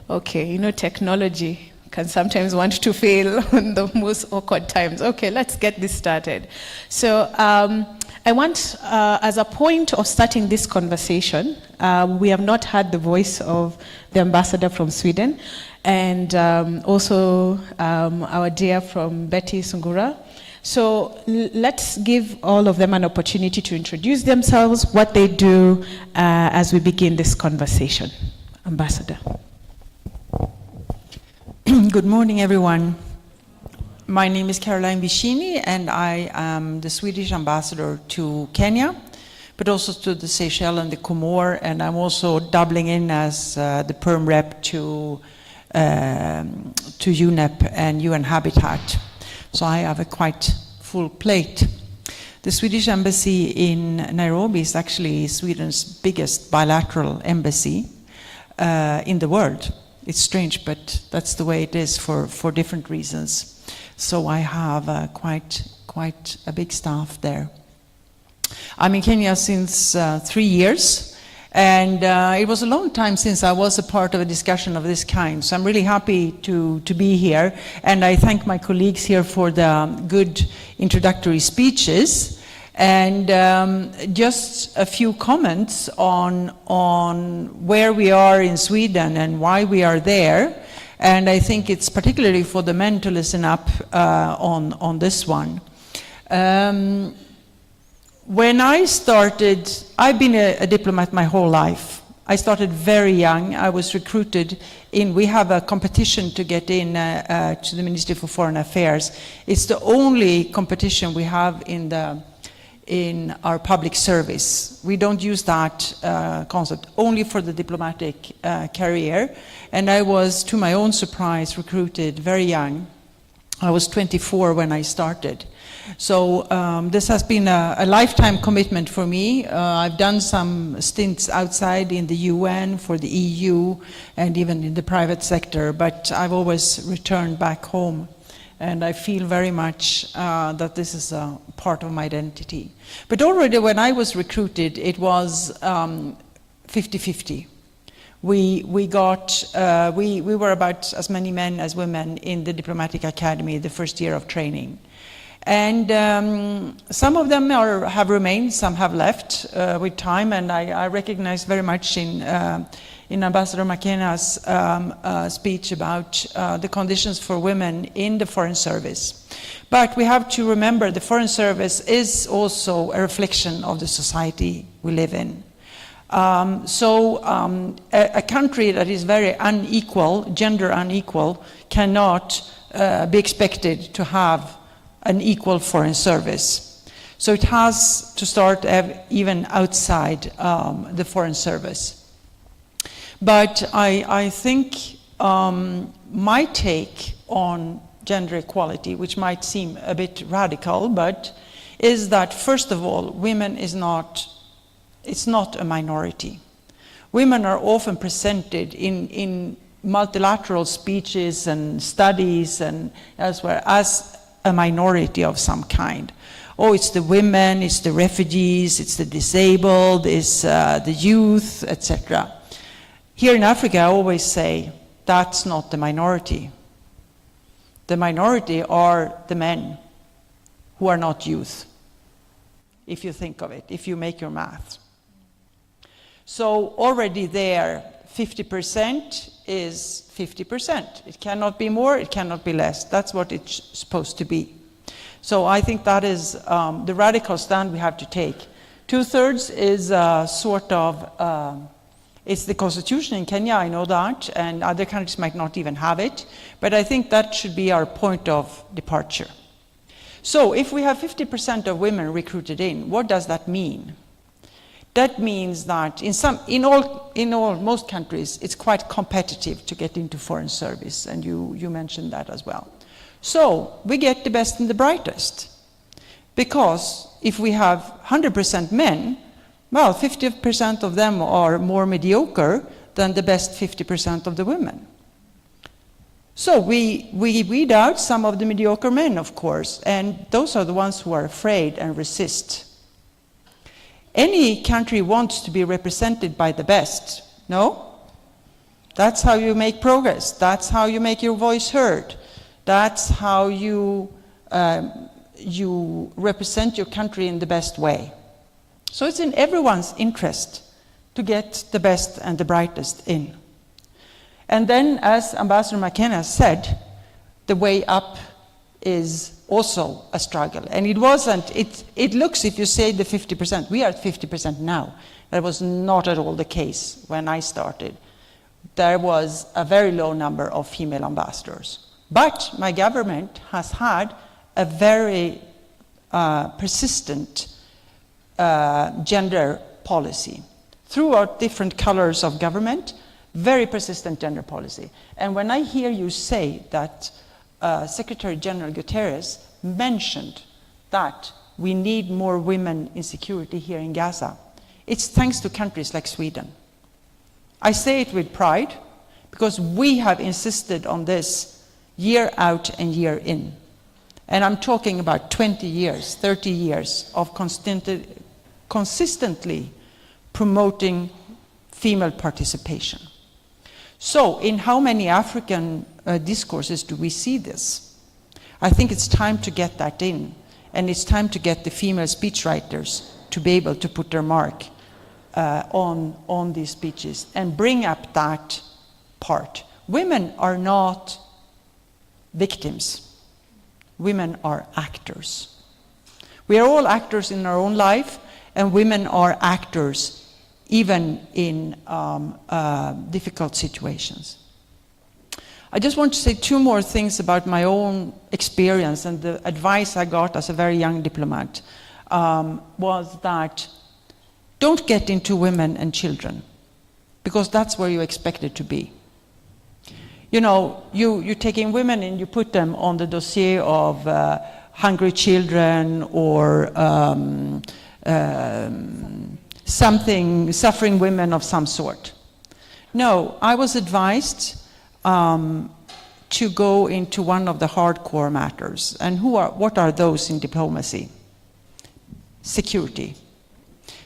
Okay, you know, technology can sometimes want to fail in the most awkward times. Okay, let's get this started. So I want, as a point of starting this conversation, we have not had the voice of the ambassador from Sweden, and also our dear from Betty Sungura. So let's give all of them an opportunity to introduce themselves, what they do, as we begin this conversation. Ambassador. Good morning, everyone. My name is Caroline Vicini, and I am the Swedish ambassador to Kenya, but also to the Seychelles and the Comores, and I'm also doubling in as the perm rep to UNEP and UN Habitat. So I have a quite full plate. The Swedish embassy in Nairobi is actually Sweden's biggest bilateral embassy in the world. It's strange, but that's the way it is for different reasons. So I have quite a big staff there. I'm in Kenya since 3 years. And it was a long time since I was a part of a discussion of this kind. So I'm really happy to be here. And I thank my colleagues here for the good introductory speeches. And just a few comments on where we are in Sweden and why we are there. And I think it's particularly for the men to listen up on this one. When I started, I've been a diplomat my whole life. I started very young. I was recruited in, we have a competition to get in to the Ministry for Foreign Affairs. It's the only competition we have in our public service. We don't use that concept, only for the diplomatic career. And I was, to my own surprise, recruited very young. I was 24 when I started. So this has been a lifetime commitment for me. I've done some stints outside in the UN, for the EU, and even in the private sector, but I've always returned back home. And I feel very much that this is a part of my identity. But already when I was recruited, it was 50-50. We were about as many men as women in the diplomatic academy the first year of training. And some of them have remained, some have left with time, and I recognize very much in Ambassador McKenna's speech about the conditions for women in the Foreign Service. But we have to remember the Foreign Service is also a reflection of the society we live in. A country that is very unequal, gender unequal, cannot be expected to have an equal Foreign Service. So it has to start even outside the Foreign Service. But I think my take on gender equality, which might seem a bit radical, but is that first of all, women it's not a minority. Women are often presented in multilateral speeches and studies and elsewhere as a minority of some kind. Oh, it's the women, it's the refugees, it's the disabled, it's the youth, etc. Here in Africa, I always say, that's not the minority. The minority are the men who are not youth, if you think of it, if you make your math. So already there, 50% is 50%. It cannot be more, it cannot be less. That's what it's supposed to be. So I think that is the radical stand we have to take. 2/3 is sort of, it's the constitution in Kenya, I know that, and other countries might not even have it, but I think that should be our point of departure. So if we have 50% of women recruited in, what does that mean? That means that most countries, it's quite competitive to get into foreign service, and you mentioned that as well. So we get the best and the brightest, because if we have 100% men, well, 50% of them are more mediocre than the best 50% of the women. So we weed out some of the mediocre men, of course, and those are the ones who are afraid and resist. Any country wants to be represented by the best, no? That's how you make progress. That's how you make your voice heard. That's how you represent your country in the best way. So it's in everyone's interest to get the best and the brightest in. And then, as Ambassador McKenna said, the way up is also a struggle. And it wasn't, it looks, if you say the 50%, we are at 50% now. That was not at all the case when I started. There was a very low number of female ambassadors. But my government has had a very persistent gender policy. Throughout different colors of government, very persistent gender policy. And when I hear you say that Secretary General Guterres mentioned that we need more women in security here in Gaza, it's thanks to countries like Sweden. I say it with pride because we have insisted on this year out and year in. And I'm talking about 20 years, 30 years of consistently promoting female participation. So in how many African discourses do we see this? I think it's time to get that in, and it's time to get the female speechwriters to be able to put their mark on these speeches and bring up that part. Women are not victims. Women are actors. We are all actors in our own life, and women are actors even in difficult situations. I just want to say two more things about my own experience and the advice I got as a very young diplomat was that don't get into women and children, because that's where you're expected to be. You know, you're taking women and you put them on the dossier of hungry children or suffering women of some sort. No, I was advised to go into one of the hardcore matters. And what are those in diplomacy? Security.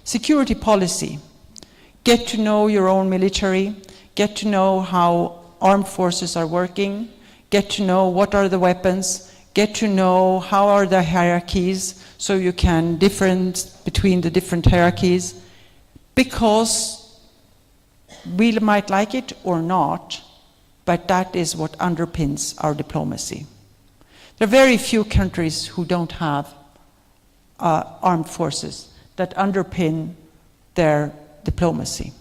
Security policy. Get to know your own military, get to know how armed forces are working, get to know what are the weapons, get to know how are the hierarchies, so you can difference between the different hierarchies, because we might like it or not, but that is what underpins our diplomacy. There are very few countries who don't have armed forces that underpin their diplomacy.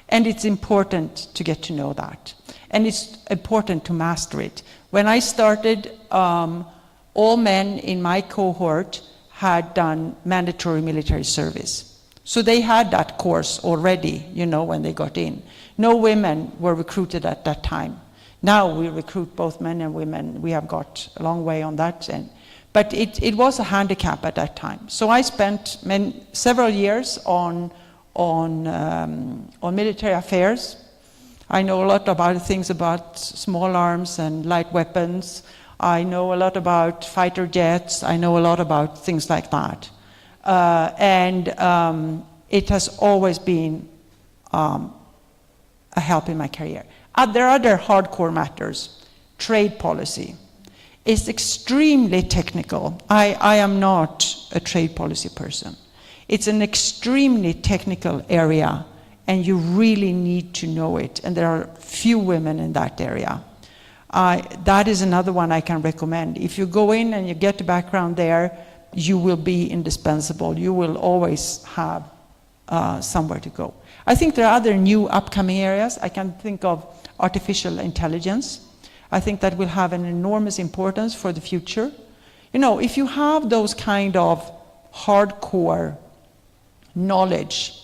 And it's important to get to know that. And it's important to master it. When I started, all men in my cohort had done mandatory military service. So they had that course already, you know, when they got in. No women were recruited at that time. Now we recruit both men and women. We have got a long way on that end. But it was a handicap at that time. So I spent several years on military affairs. I know a lot about things about small arms and light weapons. I know a lot about fighter jets. I know a lot about things like that. It has always been a help in my career. There are other hardcore matters. Trade policy is extremely technical. I am not a trade policy person. It's an extremely technical area and you really need to know it. And there are few women in that area. That is another one I can recommend. If you go in and you get the background there, you will be indispensable. You will always have somewhere to go. I think there are other new upcoming areas. I can think of artificial intelligence. I think that will have an enormous importance for the future. You know, if you have those kind of hardcore knowledge,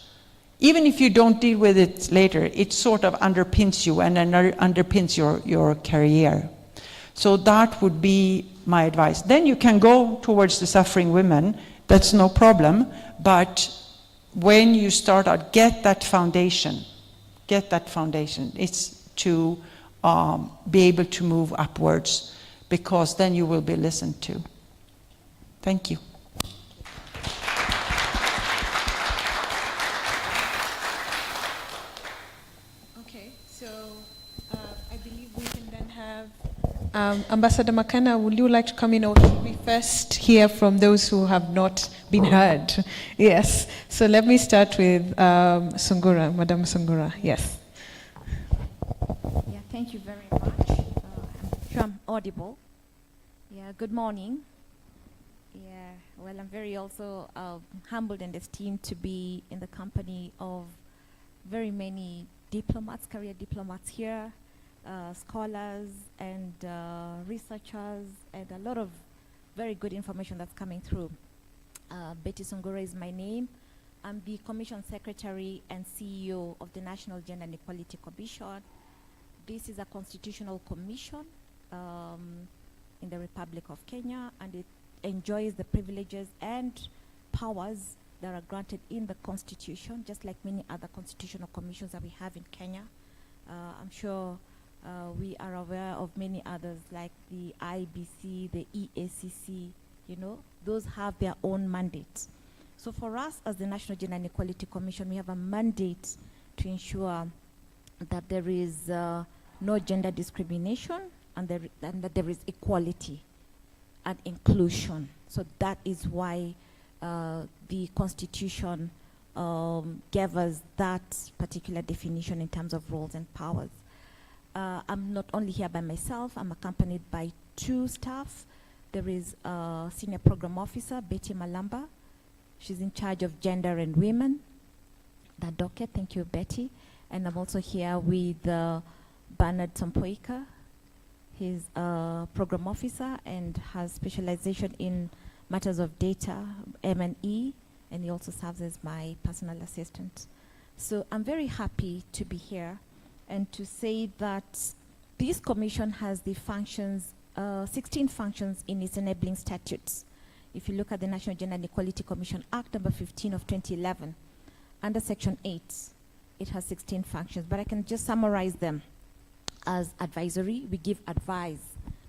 even if you don't deal with it later, it sort of underpins you and underpins your career. So that would be my advice. Then you can go towards the suffering women, that's no problem, but when you start out, get that foundation. It's to be able to move upwards, because then you will be listened to. Thank you. I believe we can then have Ambassador McKenna, would you like to come in, or should we first hear from those who have not been heard? Yes. So let me start with Sungura, Madam Sungura. Yes. Yeah, thank you very much. I'm sure I'm audible. Yeah, good morning. Yeah, well, I'm very also humbled and esteemed to be in the company of very many diplomats, career diplomats here, scholars and researchers, and a lot of very good information that's coming through. Betty Sungura is my name. I'm the Commission Secretary and CEO of the National Gender and Equality Commission. This is a constitutional commission in the Republic of Kenya, and it enjoys the privileges and powers that are granted in the Constitution, just like many other constitutional commissions that we have in Kenya. I'm sure we are aware of many others like the IBC, the EACC, you know, those have their own mandates. So for us as the National Gender and Equality Commission, we have a mandate to ensure that there is no gender discrimination and that there is equality and inclusion. So that is why the Constitution gave us that particular definition in terms of roles and powers. I'm not only here by myself, I'm accompanied by two staff. There is a Senior Program Officer, Betty Malamba. She's in charge of gender and women. That docket, thank you, Betty. And I'm also here with Bernard Sampoika. He's a program officer and has specialization in matters of data, M&E, and he also serves as my personal assistant. So I'm very happy to be here and to say that this commission has the functions, 16 functions in its enabling statutes. If you look at the National Gender and Equality Commission Act number 15 of 2011, under section 8, it has 16 functions, but I can just summarize them as advisory. We give advice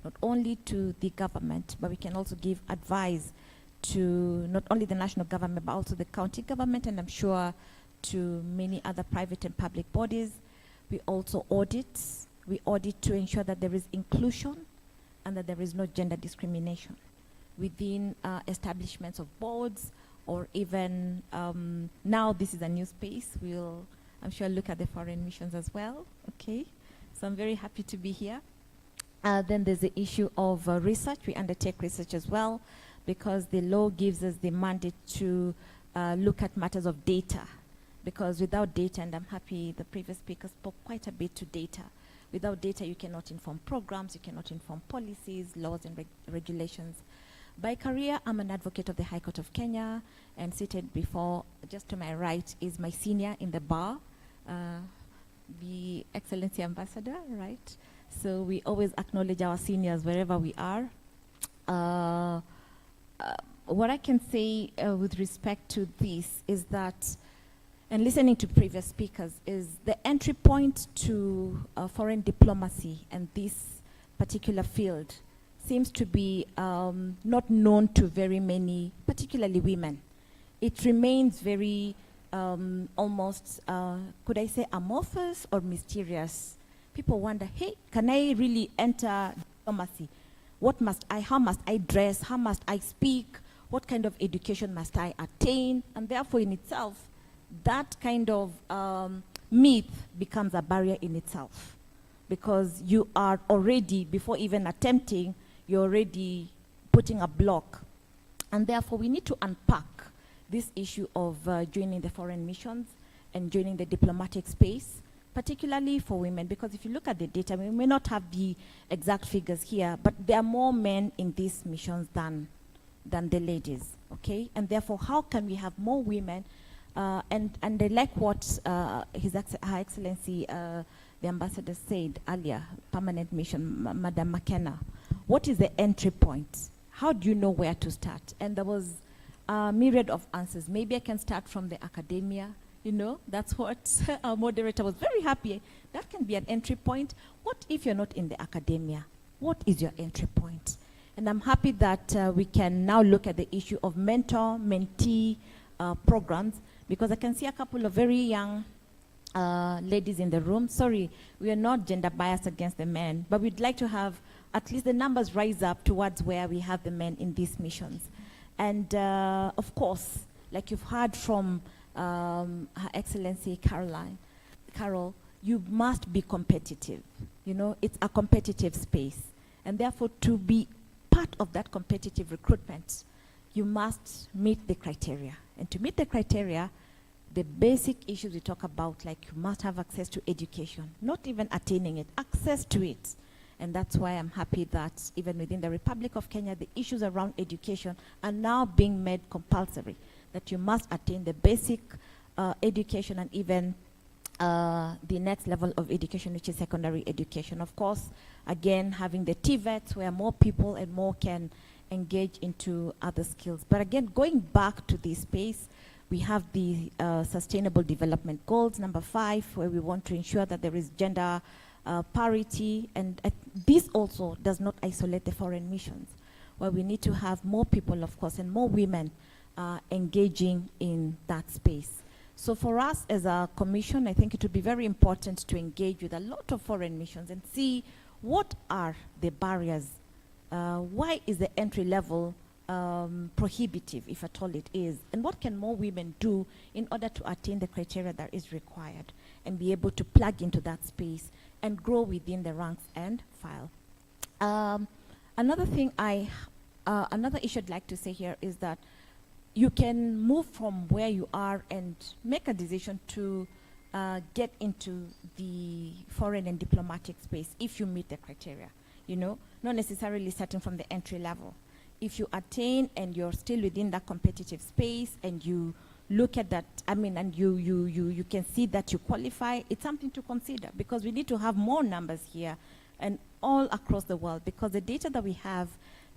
not only to the government, but we can also give advice to not only the national government, but also the county government, and I'm sure to many other private and public bodies. We also audit. We audit to ensure that there is inclusion and that there is no gender discrimination within establishments of boards, or even now this is a new space. We'll, I'm sure, look at the foreign missions as well. Okay, so I'm very happy to be here. Then there's the issue of research. We undertake research as well, because the law gives us the mandate to look at matters of data. Because without data, and I'm happy the previous speaker spoke quite a bit to data, without data you cannot inform programs, you cannot inform policies, laws and regulations. By career, I'm an advocate of the High Court of Kenya, and seated before, just to my right, is my senior in the bar, the Excellency Ambassador, right? So we always acknowledge our seniors wherever we are. What I can say with respect to this is that, and listening to previous speakers, is the entry point to foreign diplomacy and this particular field seems to be not known to very many, particularly women. It remains very almost, could I say, amorphous or mysterious. People wonder, hey, can I really enter diplomacy? What must I, how must I dress? How must I speak? What kind of education must I attain? And therefore in itself, that kind of myth becomes a barrier in itself, because you are already, before even attempting, you're already putting a block. And therefore, we need to unpack this issue of joining the foreign missions and joining the diplomatic space, particularly for women, because if you look at the data, we may not have the exact figures here, but there are more men in these missions than the ladies, okay? And therefore, how can we have more women? And I like what Her Excellency, the Ambassador said earlier, permanent mission, Madam McKenna. What is the entry point? How do you know where to start? And there was a myriad of answers. Maybe I can start from the academia. You know, that's what our moderator was very happy. That can be an entry point. What if you're not in the academia? What is your entry point? And I'm happy that we can now look at the issue of mentor-mentee programs, because I can see a couple of very young ladies in the room. Sorry, we are not gender biased against the men, but we'd like to have at least the numbers rise up towards where we have the men in these missions. And of course, like you've heard from Her Excellency Carol, you must be competitive. You know, it's a competitive space. And therefore, to be part of that competitive recruitment, you must meet the criteria. And to meet the criteria, the basic issues we talk about, like you must have access to education, not even attaining it, access to it. And that's why I'm happy that even within the Republic of Kenya, the issues around education are now being made compulsory, that you must attain the basic education and even the next level of education, which is secondary education. Of course, again, having the TVETs where more people and more can engage into other skills. But again, going back to this space, we have the Sustainable Development Goals, number 5, where we want to ensure that there is gender parity. And this also does not isolate the foreign missions, where we need to have more people, of course, and more women engaging in that space. So for us as a commission, I think it would be very important to engage with a lot of foreign missions and see what are the barriers. Why is the entry level prohibitive, if at all it is? And what can more women do in order to attain the criteria that is required and be able to plug into that space and grow within the ranks and file? Another thing another issue I'd like to say here is that you can move from where you are and make a decision to get into the foreign and diplomatic space if you meet the criteria, you know, not necessarily starting from the entry level. If you attain and you're still within that competitive space and you look at that, I mean, and you can see that you qualify, it's something to consider, because we need to have more numbers here and all across the world, because the data that we have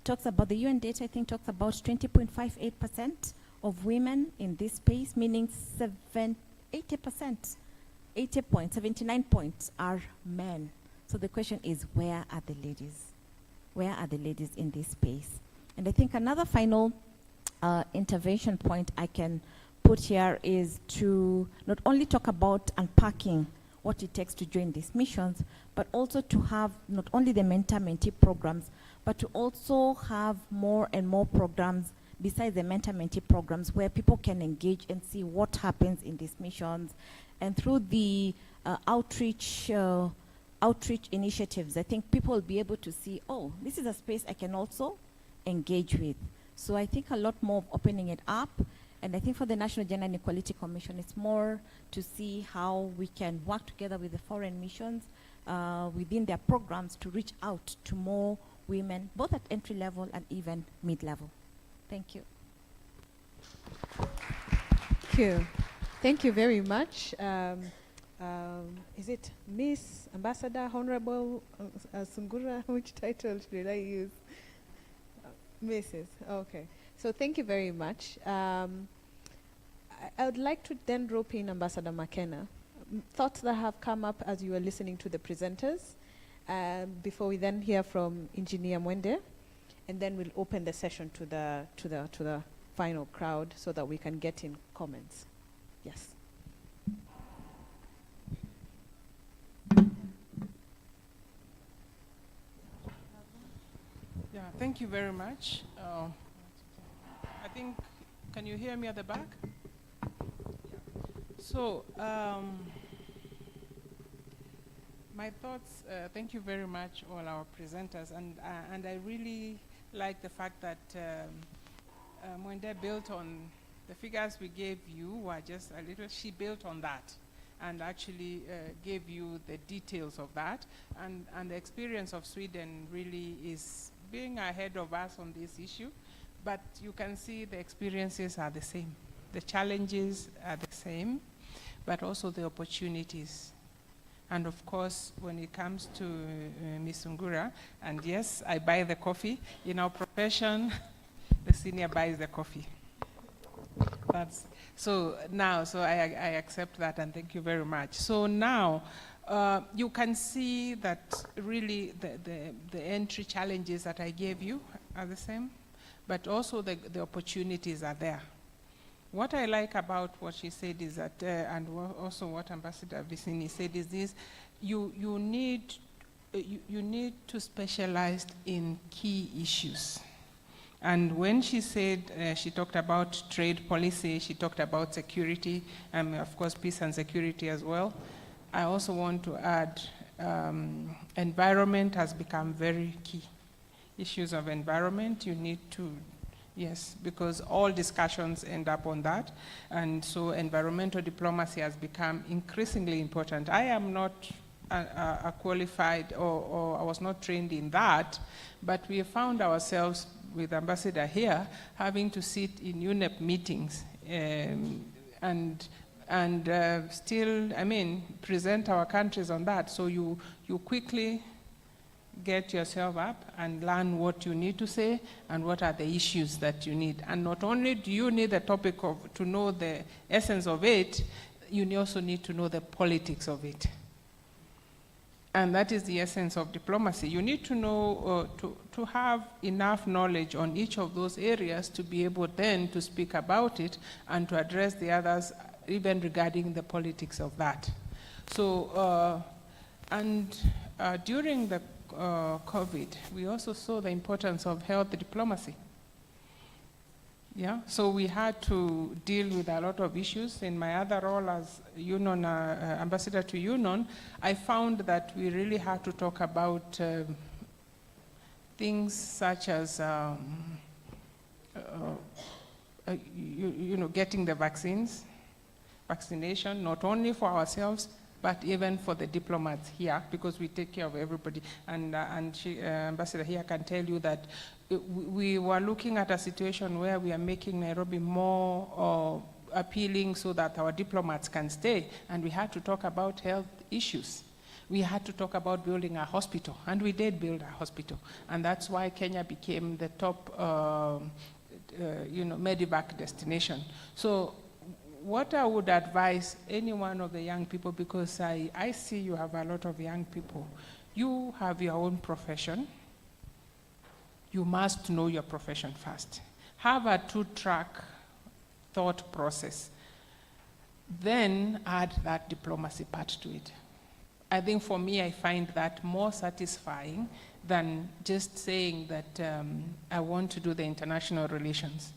talks about, the UN data, I think, talks about 20.58% of women in this space, meaning 79 points are men. So the question is, where are the ladies? Where are the ladies in this space? And I think another final intervention point I can put here is to not only talk about unpacking what it takes to join these missions, but also to have not only the mentor-mentee programs, but to also have more and more programs besides the mentor-mentee programs where people can engage and see what happens in these missions. And through the outreach initiatives, I think people will be able to see, oh, this is a space I can also engage with. So I think a lot more of opening it up. And I think for the National Gender and Equality Commission, it's more to see how we can work together with the foreign missions within their programs to reach out to more women, both at entry level and even mid-level. Thank you. Thank you. Thank you very much. Is it Miss Ambassador, Honorable Sungura? Which title should I use? Mrs. Okay. So thank you very much. I would like to then rope in Ambassador McKenna. Thoughts that have come up as you were listening to the presenters, before we then hear from Engineer Mwende, and then we'll open the session to the final crowd so that we can get in comments. Yes. Yeah, thank you very much. I think, can you hear me at the back? So, my thoughts, thank you very much, all our presenters, and I really like the fact that Mwende built on the figures we gave you were just a little, she built on that and actually gave you the details of that, and the experience of Sweden really is being ahead of us on this issue, but you can see the experiences are the same. The challenges are the same, but also the opportunities. And of course, when it comes to Ms. Ungura, and yes, I buy the coffee. In our profession, the senior buys the coffee. That's, so now, so I accept that, and thank you very much. So now, you can see that really the entry challenges that I gave you are the same, but also the opportunities are there. What I like about what she said is that, and also what Ambassador Vicini said is this, you need to specialize in key issues. And when she said, she talked about trade policy, she talked about security, and of course peace and security as well. I also want to add, environment has become very key. Issues of environment, you need to, yes, because all discussions end up on that. And so environmental diplomacy has become increasingly important. I am not a qualified, or I was not trained in that, but we found ourselves with Ambassador here having to sit in UNEP meetings and still, I mean, present our countries on that. So you quickly get yourself up and learn what you need to say and what are the issues that you need. And not only do you need the topic to know the essence of it, you also need to know the politics of it. And that is the essence of diplomacy. You need to know, to have enough knowledge on each of those areas to be able then to speak about it and to address the others, even regarding the politics of that. So, during the COVID, we also saw the importance of health diplomacy. Yeah, so we had to deal with a lot of issues. In my other role as UNON, ambassador to UNON, I found that we really had to talk about things such as getting the vaccination, not only for ourselves, but even for the diplomats here, because we take care of everybody. And Ambassador here can tell you that we were looking at a situation where we are making Nairobi more appealing so that our diplomats can stay, and we had to talk about health issues. We had to talk about building a hospital, and we did build a hospital, and that's why Kenya became the top medevac destination. So what I would advise any one of the young people, because I see you have a lot of young people, you have your own profession. You must know your profession first. Have a two-track thought process. Then add that diplomacy part to it. I think for me, I find that more satisfying than just saying that I want to do the international relations,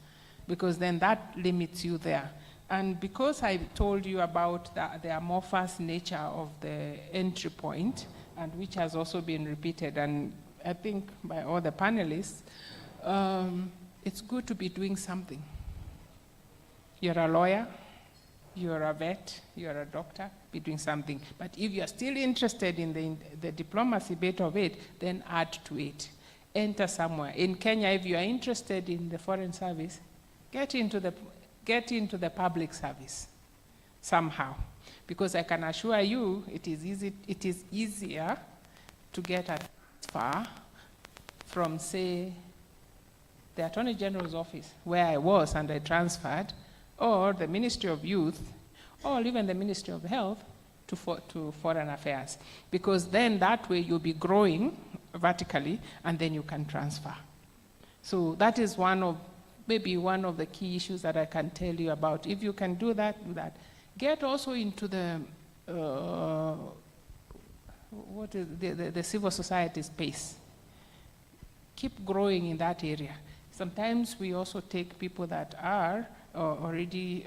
because then that limits you there. And because I told you about the amorphous nature of the entry point, and which has also been repeated, and I think by all the panelists, it's good to be doing something. You're a lawyer, you're a vet, you're a doctor, be doing something. But if you're still interested in the diplomacy bit of it, then add to it. Enter somewhere. In Kenya, if you are interested in the foreign service, get into the public service somehow. Because I can assure you, it is easier to get a transfer from, say, the Attorney General's office, where I was and I transferred, or the Ministry of Youth, or even the Ministry of Health to Foreign Affairs. Because then that way you'll be growing vertically, and then you can transfer. So that is maybe one of the key issues that I can tell you about. If you can do that, do that. Get also into the the civil society space. Keep growing in that area. Sometimes we also take people that are already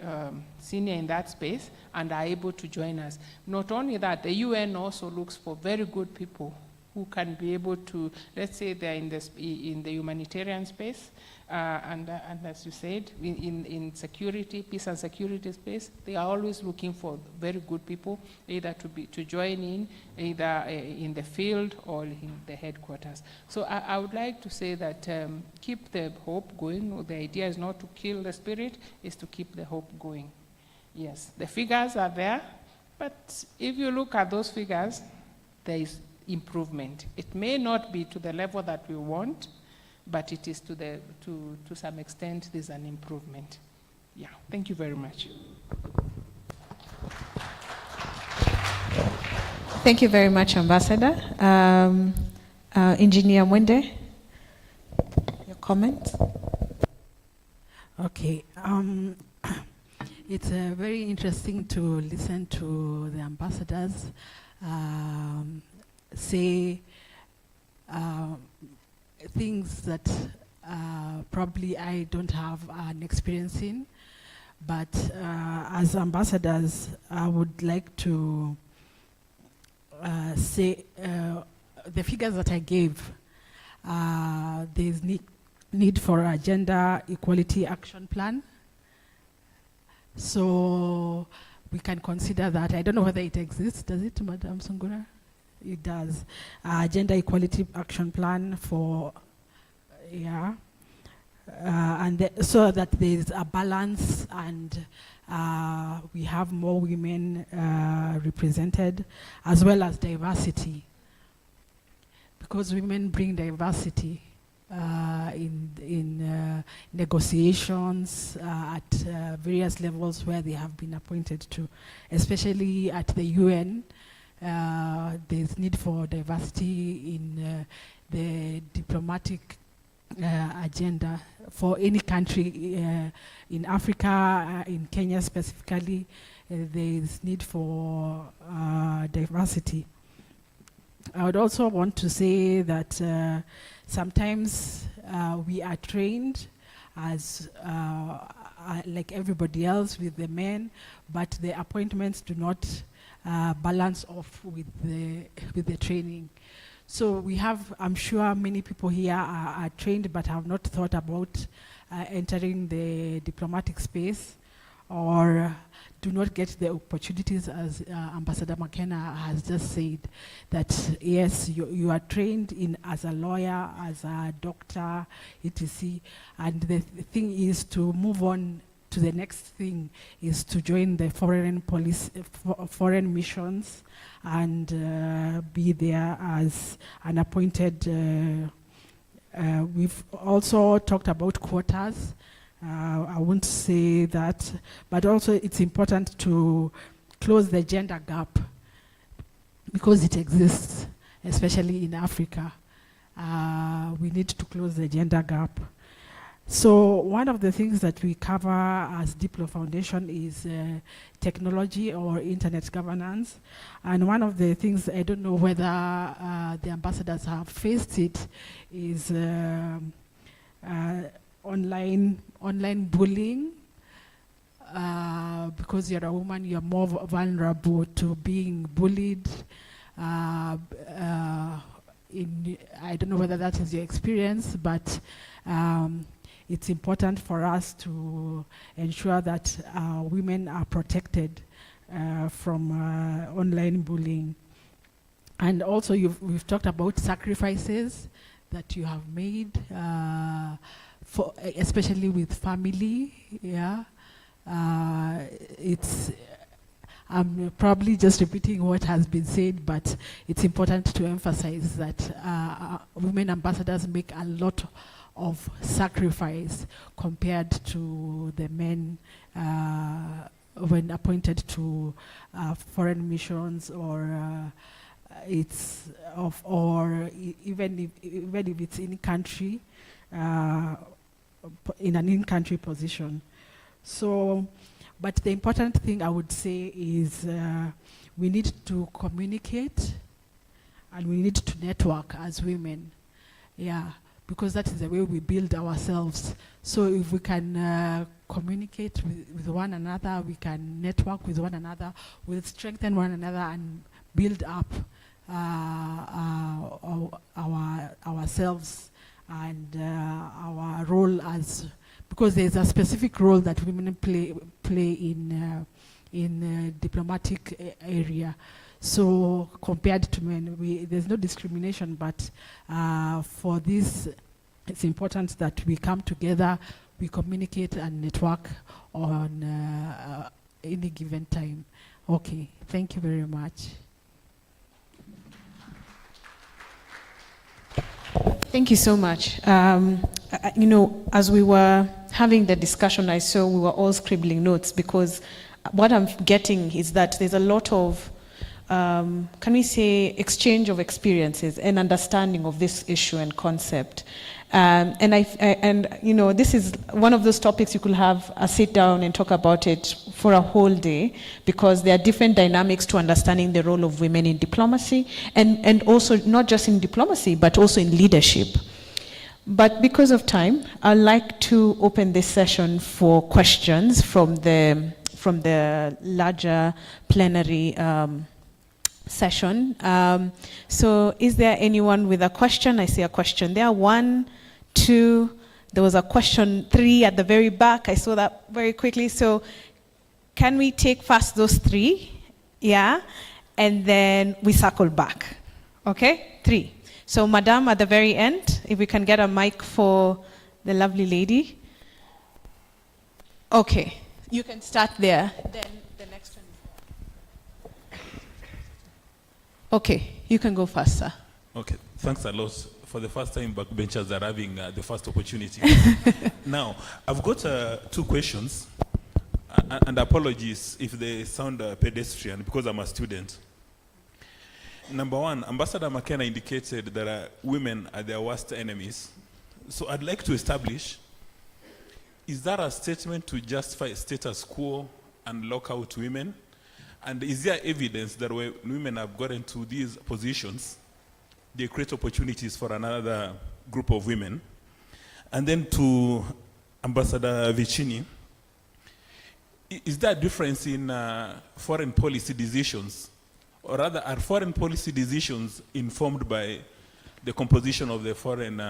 senior in that space and are able to join us. Not only that, the UN also looks for very good people who can be able to, let's say they're in the humanitarian space, and as you said, in security, peace and security space, they are always looking for very good people, either to join in, either in the field or in the headquarters. So I would like to say that keep the hope going. The idea is not to kill the spirit, is to keep the hope going. Yes, the figures are there, but if you look at those figures, there is improvement. It may not be to the level that we want, but it is to some extent there's an improvement. Yeah, thank you very much. Thank you very much, Ambassador. Engineer Mwende, your comment? Okay. It's very interesting to listen to the ambassadors say things that probably I don't have an experience in, but as ambassadors, I would like to say the figures that I gave, there's need for a gender equality action plan. So we can consider that. I don't know whether it exists. Does it, Madam Sungura? It does. Gender equality action plan for, yeah. And so that there's a balance and we have more women represented, as well as diversity. Because women bring diversity in negotiations at various levels where they have been appointed to, especially at the UN. There's need for diversity in the diplomatic agenda for any country in Africa, in Kenya specifically. There's need for diversity. I would also want to say that sometimes we are trained as like everybody else with the men, but the appointments do not balance off with the training. So we have, I'm sure many people here are trained but have not thought about entering the diplomatic space, or do not get the opportunities, as Ambassador McKenna has just said, that yes, you are trained in as a lawyer, as a doctor, etc. And the thing is to move on to the next thing, is to join the foreign missions and be there as an appointed. We've also talked about quotas. I won't say that, but also it's important to close the gender gap because it exists, especially in Africa. We need to close the gender gap. So one of the things that we cover as Diplo Foundation is technology or internet governance. And one of the things, I don't know whether the ambassadors have faced it, is online bullying. Because you're a woman, you're more vulnerable to being bullied. I don't know whether that is your experience, but it's important for us to ensure that women are protected from online bullying. And also we've talked about sacrifices that you have made, for, especially with family, yeah. I'm probably just repeating what has been said, but it's important to emphasize that women ambassadors make a lot of sacrifice compared to the men when appointed to foreign missions, or even if it's in country, in an in-country position. So, but the important thing I would say is we need to communicate and we need to network as women. Yeah, because that is the way we build ourselves. So if we can communicate with one another, we can network with one another, we'll strengthen one another and build up ourselves and our role as, because there's a specific role that women play in diplomatic area. So compared to men, there's no discrimination, but for this, it's important that we come together, we communicate and network on any given time. Okay, thank you very much. Thank you so much. You know, as we were having the discussion, I saw we were all scribbling notes, because what I'm getting is that there's a lot of, can we say, exchange of experiences and understanding of this issue and concept. And you know, this is one of those topics you could have a sit down and talk about it for a whole day, because there are different dynamics to understanding the role of women in diplomacy, and also not just in diplomacy, but also in leadership. But because of time, I'd like to open this session for questions from the larger plenary session. So is there anyone with a question? I see a question there. 1, 2, there was a question 3 at the very back. I saw that very quickly. So can we take first those 3? Yeah. And then we circle back. Okay? 3. So Madam, at the very end, if we can get a mic for the lovely lady. Okay. You can start there. Then the next one is there. Okay. You can go first, sir. Okay. Thanks a lot. For the first time, backbenchers are having the first opportunity. Now, I've got 2 questions, and apologies if they sound pedestrian, because I'm a student. Number 1, Ambassador McKenna indicated that women are their worst enemies. So I'd like to establish, is that a statement to justify status quo and lock out women? And is there evidence that when women have gotten to these positions, they create opportunities for another group of women? And then to Ambassador Vicini, is there a difference in foreign policy decisions? Or rather, are foreign policy decisions informed by the composition of the foreign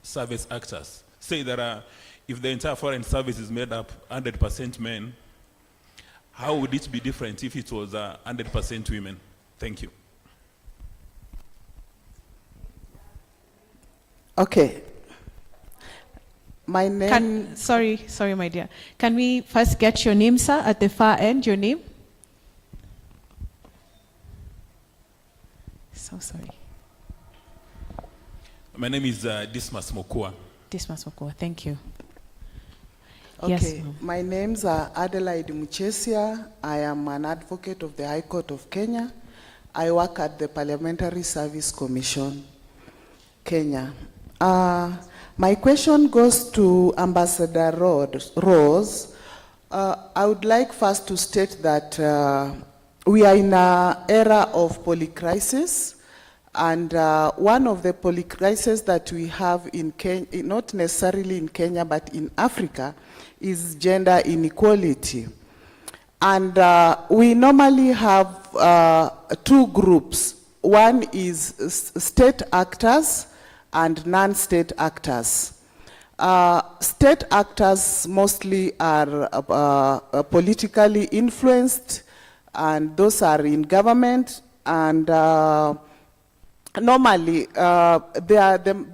service actors? Say that if the entire foreign service is made up 100% men, how would it be different if it was 100% women? Thank you. Okay. My name... Sorry, my dear. Can we first get your name, sir, at the far end, your name? So sorry. My name is Dismas Mokua. Dismas Mokua, thank you. Okay, Yes, my name's Adelaide Muchesia. I am an advocate of the High Court of Kenya. I work at the Parliamentary Service Commission, Kenya. My question goes to Ambassador Rose. I would like first to state that we are in an era of polycrisis, and one of the polycrises that we have in Kenya, not necessarily in Kenya, but in Africa, is gender inequality. And we normally have 2 groups. One is state actors and non-state actors. State actors mostly are politically influenced, and those are in government, and normally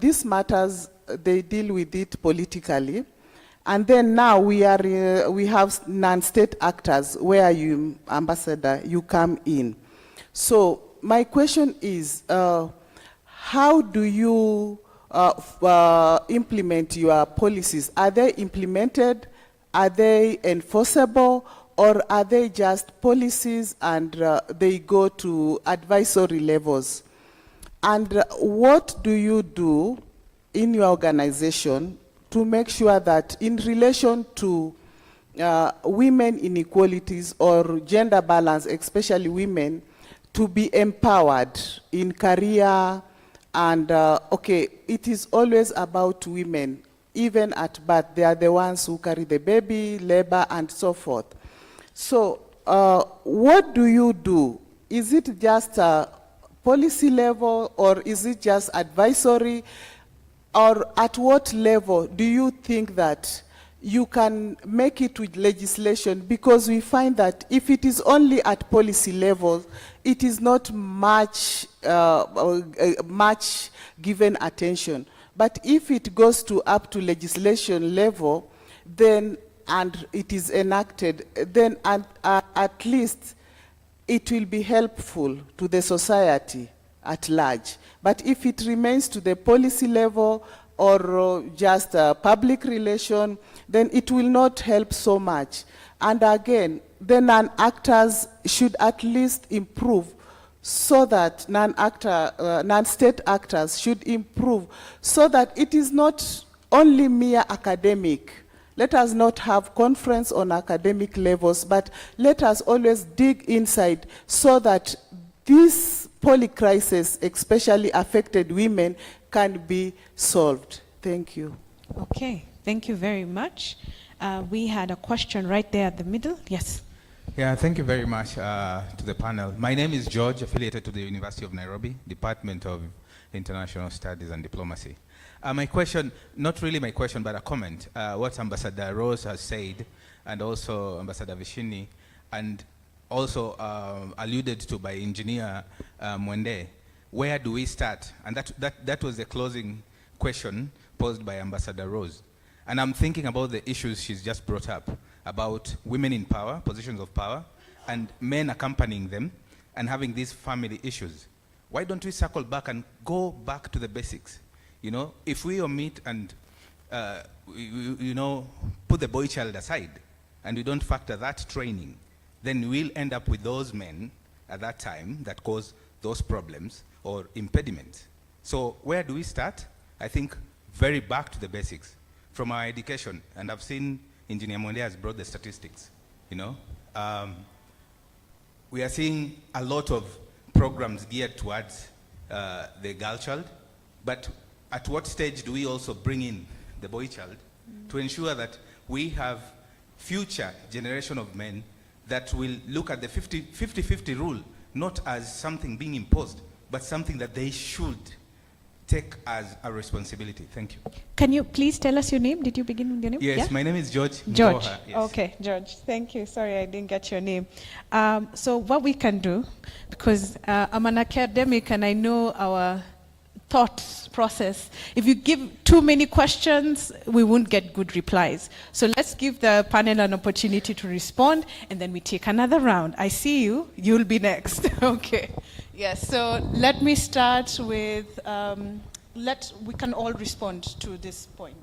these matters, they deal with it politically. And then now we have non-state actors where you, Ambassador, you come in. So my question is, how do you implement your policies? Are they implemented? Are they enforceable? Or are they just policies and they go to advisory levels? And what do you do in your organization to make sure that in relation to women inequalities or gender balance, especially women, to be empowered in career And okay, it is always about women. Even at birth, they are the ones who carry the baby, labor, and so forth. So what do you do? Is it just a policy level, or is it just advisory? Or at what level do you think that you can make it with legislation? Because we find that if it is only at policy level, it is not much, much given attention. But if it goes to up to legislation level, then, and it is enacted, then at least it will be helpful to the society at large. But if it remains to the policy level or just public relation, then it will not help so much. And again, the non-actors should at least improve so that non-state actors should improve so that it is not only mere academic. Let us not have conference on academic levels, but let us always dig inside so that this polycrisis, especially affected women, can be solved. Thank you. Okay, thank you very much. We had a question right there at the middle. Yes. Yeah, thank you very much to the panel. My name is George, affiliated to the University of Nairobi, Department of International Studies and Diplomacy. My question, not really my question, but a comment, what Ambassador Rose has said, and also Ambassador Vishini, and also alluded to by Engineer Mwende. Where do we start? And that was the closing question posed by Ambassador Rose. And I'm thinking about the issues she's just brought up, about women in power, positions of power, and men accompanying them, and having these family issues. Why don't we circle back and go back to the basics? You know, if we omit and, you know, put the boy child aside, and we don't factor that training, then we'll end up with those men at that time that cause those problems or impediments. So where do we start? I think very back to the basics. From our education, and I've seen Engineer Monde has brought the statistics, you know. We are seeing a lot of programs geared towards the girl child, but at what stage do we also bring in the boy child to ensure that we have future generation of men that will look at the 50-50 rule not as something being imposed, but something that they should take as a responsibility. Thank you. Can you please tell us your name? Did you begin with your name? Yes, Yeah? my name is George. George. Mboha, yes. Okay, George. Thank you. Sorry, I didn't get your name. So what we can do, because I'm an academic and I know our thought process, if you give too many questions, we won't get good replies. So let's give the panel an opportunity to respond, and then we take another round. I see you. You'll be next. Okay. Yes, so let me start with, we can all respond to this point.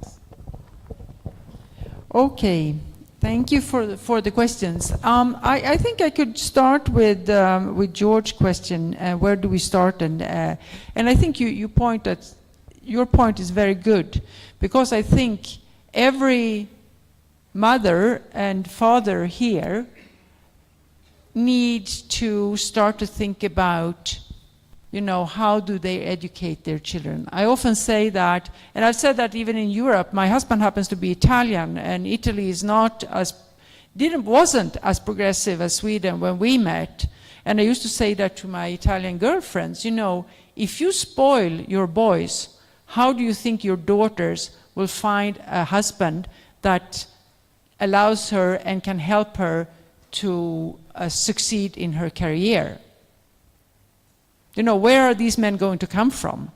Okay, thank you for the questions. I think I could start with George's question. Where do we start? And I think your point is very good, because I think every mother and father here need to start to think about, you know, how do they educate their children. I often say that, and I've said that even in Europe. My husband happens to be Italian, and Italy is wasn't as progressive as Sweden when we met. And I used to say that to my Italian girlfriends, you know, if you spoil your boys, how do you think your daughters will find a husband that allows her and can help her to succeed in her career? You know, where are these men going to come from?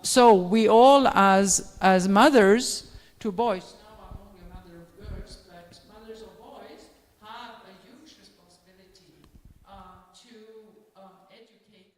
So we all, as mothers to boys, now I'm only a mother of girls, but mothers of boys have a huge responsibility to educate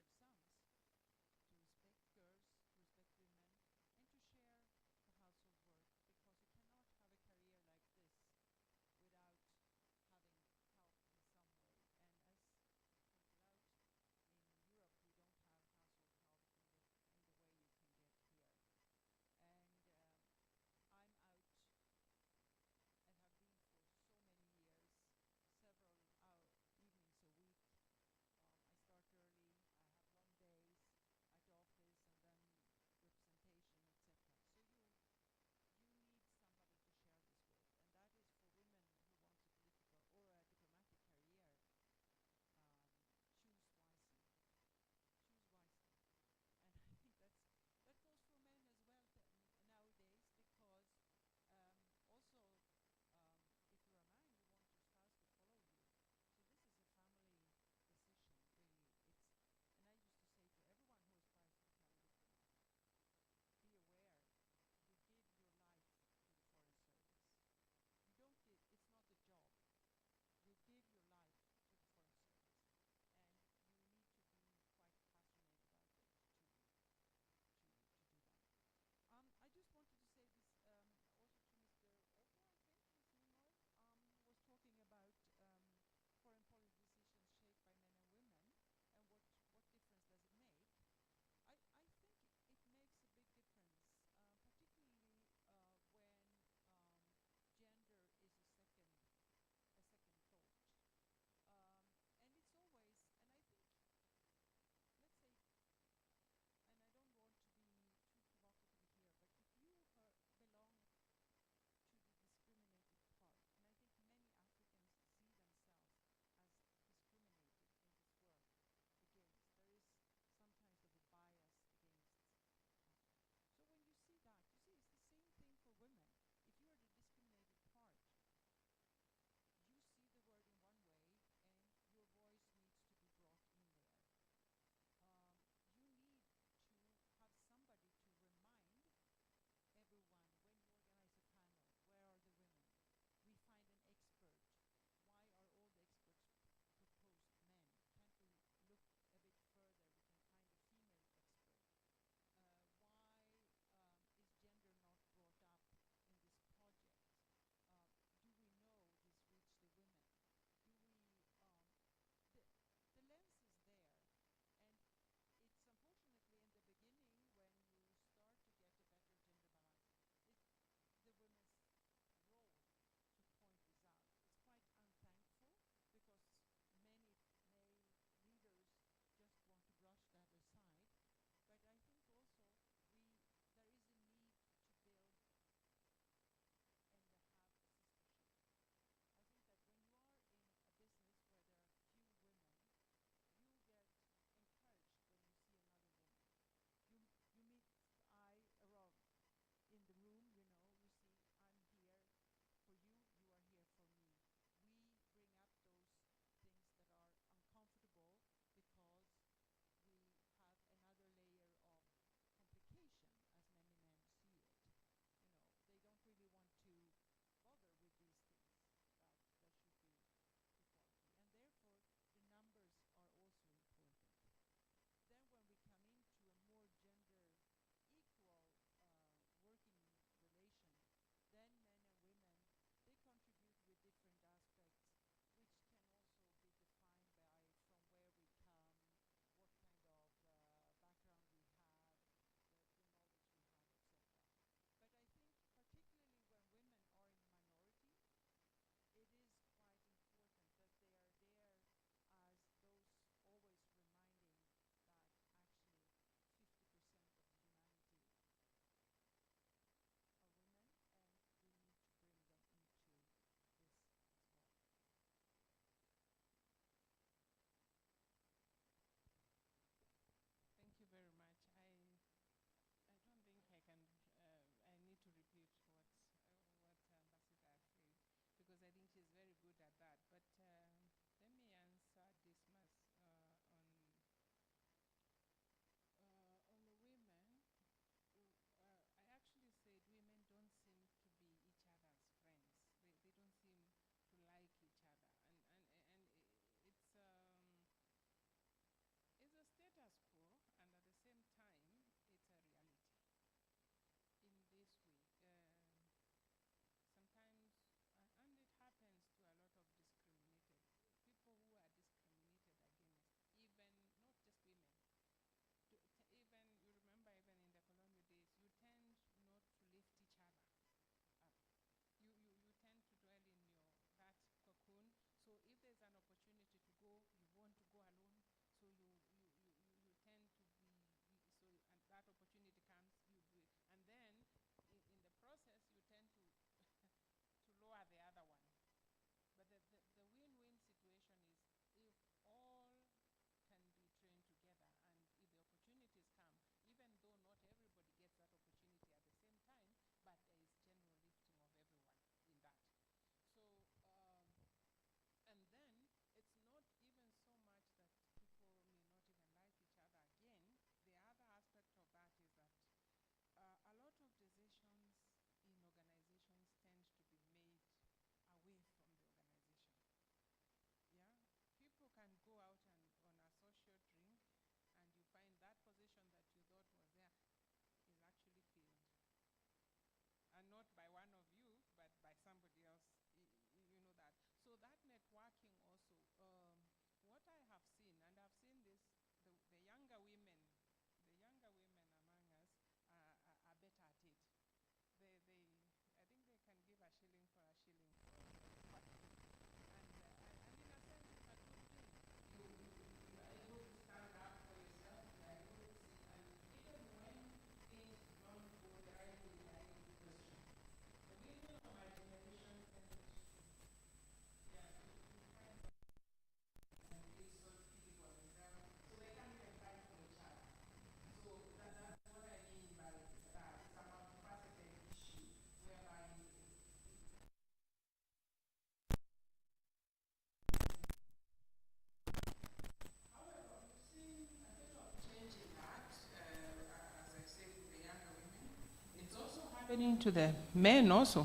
happening to the men also.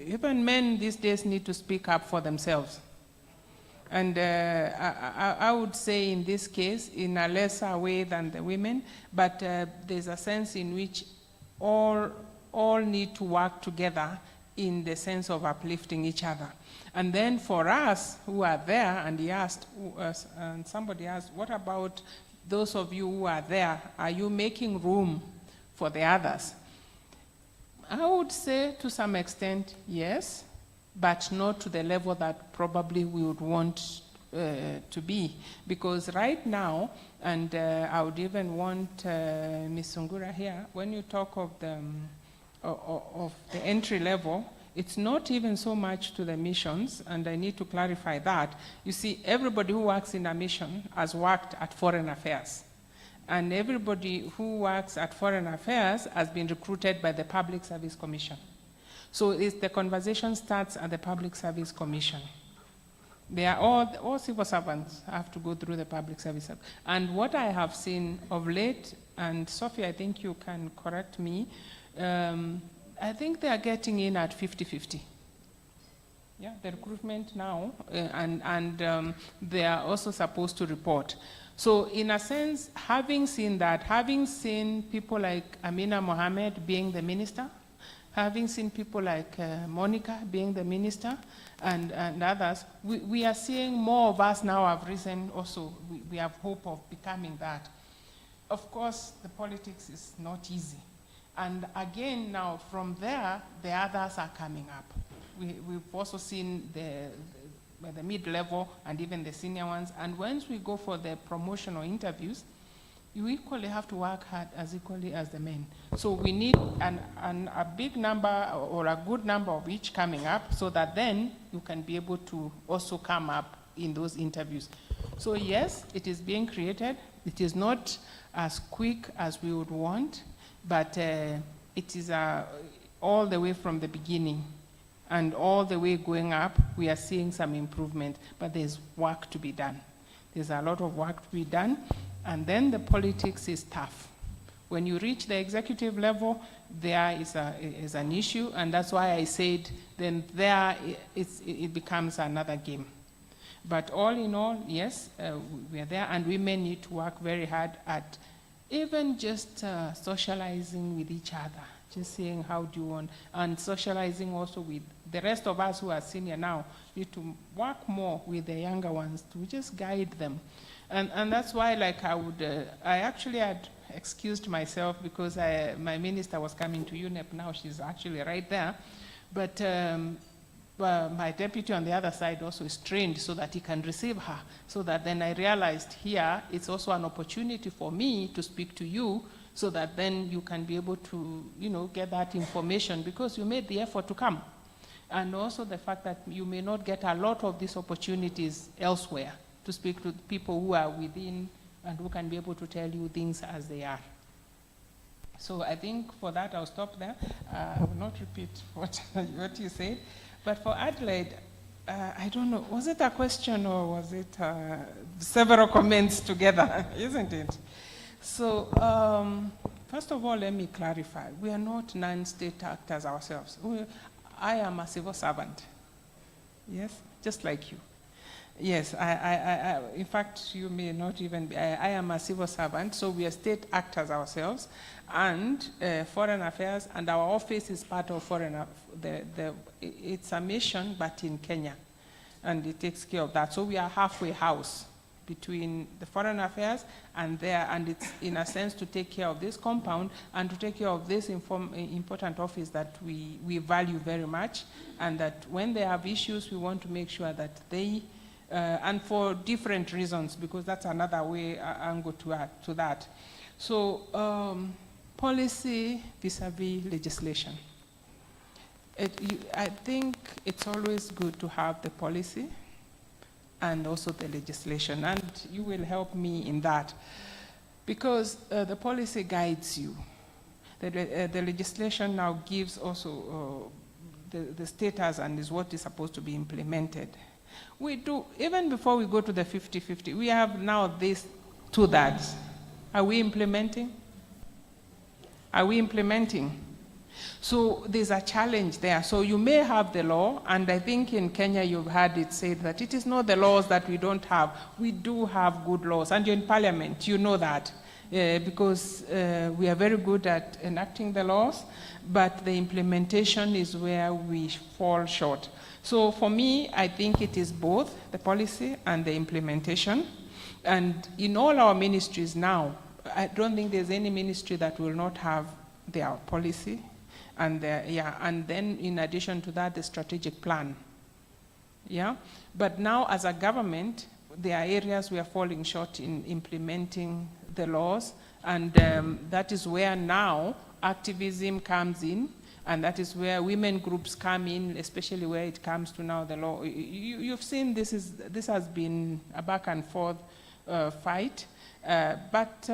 Even men these days need to speak up for themselves. And I would say in this case, in a lesser way than the women, but there's a sense in which all need to work together in the sense of uplifting each other. And then for us who are there, and he asked, and somebody asked, what about those of you who are there? Are you making room for the others? I would say to some extent, yes, but not to the level that probably we would want to be. Because right now, and I would even want Ms. Sungura here, when you talk of the entry level, it's not even so much to the missions, and I need to clarify that. You see, everybody who works in a mission has worked at Foreign Affairs. And everybody who works at Foreign Affairs has been recruited by the Public Service Commission. So the conversation starts at the Public Service Commission. They are all civil servants have to go through the Public Service. And what I have seen of late, and Sophie, I think you can correct me, I think they are getting in at 50-50. Yeah, the recruitment now, and they are also supposed to report. So in a sense, having seen that, having seen people like Amina Mohammed being the minister, having seen people like Monica being the minister, and others, we are seeing more of us now have risen also. We have hope of becoming that. Of course, the politics is not easy. And again, now from there, the others are coming up. We've also seen the mid-level and even the senior ones. And once we go for the promotional interviews, you equally have to work hard as equally as the men. So we need a big number or a good number of each coming up so that then you can be able to also come up in those interviews. So yes, it is being created. It is not as quick as we would want, but it is all the way from the beginning and all the way going up, we are seeing some improvement, but there's work to be done. There's a lot of work to be done, and then the politics is tough. When you reach the executive level, there is an issue, and that's why I said then there it becomes another game. But all in all, yes, we are there, and women need to work very hard at even just socializing with each other, just saying how do you want, and socializing also with the rest of us who are senior now, need to work more with the younger ones to just guide them. And that's why, like, I actually had excused myself because my minister was coming to UNEP now, she's actually right there. But my deputy on the other side also is trained so that he can receive her. So that then I realized here, it's also an opportunity for me to speak to you so that then you can be able to, get that information because you made the effort to come. And also the fact that you may not get a lot of these opportunities elsewhere to speak to people who are within and who can be able to tell you things as they are. So I think for that, I'll stop there. I will not repeat what you said. But for Adelaide, I don't know, was it a question or was it several comments together, isn't it? So first of all, let me clarify. We are not non-state actors ourselves. I am a civil servant, yes, just like you. Yes, in fact, you may not even be, I am a civil servant, so we are state actors ourselves, and Foreign Affairs, and our office is part of it's a mission, but in Kenya, and it takes care of that. So we are halfway house between the Foreign Affairs and there, and it's in a sense to take care of this compound and to take care of this important office that we value very much, and that when they have issues, we want to make sure that they, and for different reasons, because that's another way angle to that. So policy vis-a-vis legislation. I think it's always good to have the policy and also the legislation, and you will help me in that, because the policy guides you. The legislation now gives also the status and is what is supposed to be implemented. We do, even before we go to the 50-50, we have now this 2/3. Are we implementing? Are we implementing? So there's a challenge there. So you may have the law, and I think in Kenya you've heard it said that it is not the laws that we don't have. We do have good laws, and you're in parliament, you know that. Because we are very good at enacting the laws, but the implementation is where we fall short. So for me, I think it is both the policy and the implementation. And in all our ministries now, I don't think there's any ministry that will not have their policy and and then in addition to that, the strategic plan. Yeah, but now as a government, there are areas we are falling short in implementing the laws, and that is where now activism comes in, and that is where women groups come in, especially where it comes to now the law. You've seen this has been a back and forth fight, but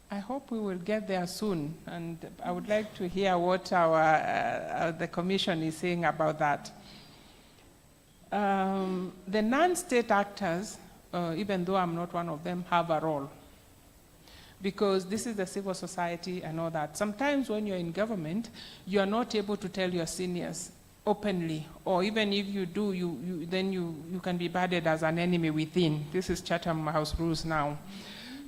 I hope we will get there soon, and I would like to hear what the Commission is saying about that. The non-state actors, even though I'm not one of them, have a role. Because this is the civil society and all that. Sometimes when you're in government, you're not able to tell your seniors openly, or even if you do, then you can be badged as an enemy within. This is Chatham House rules now.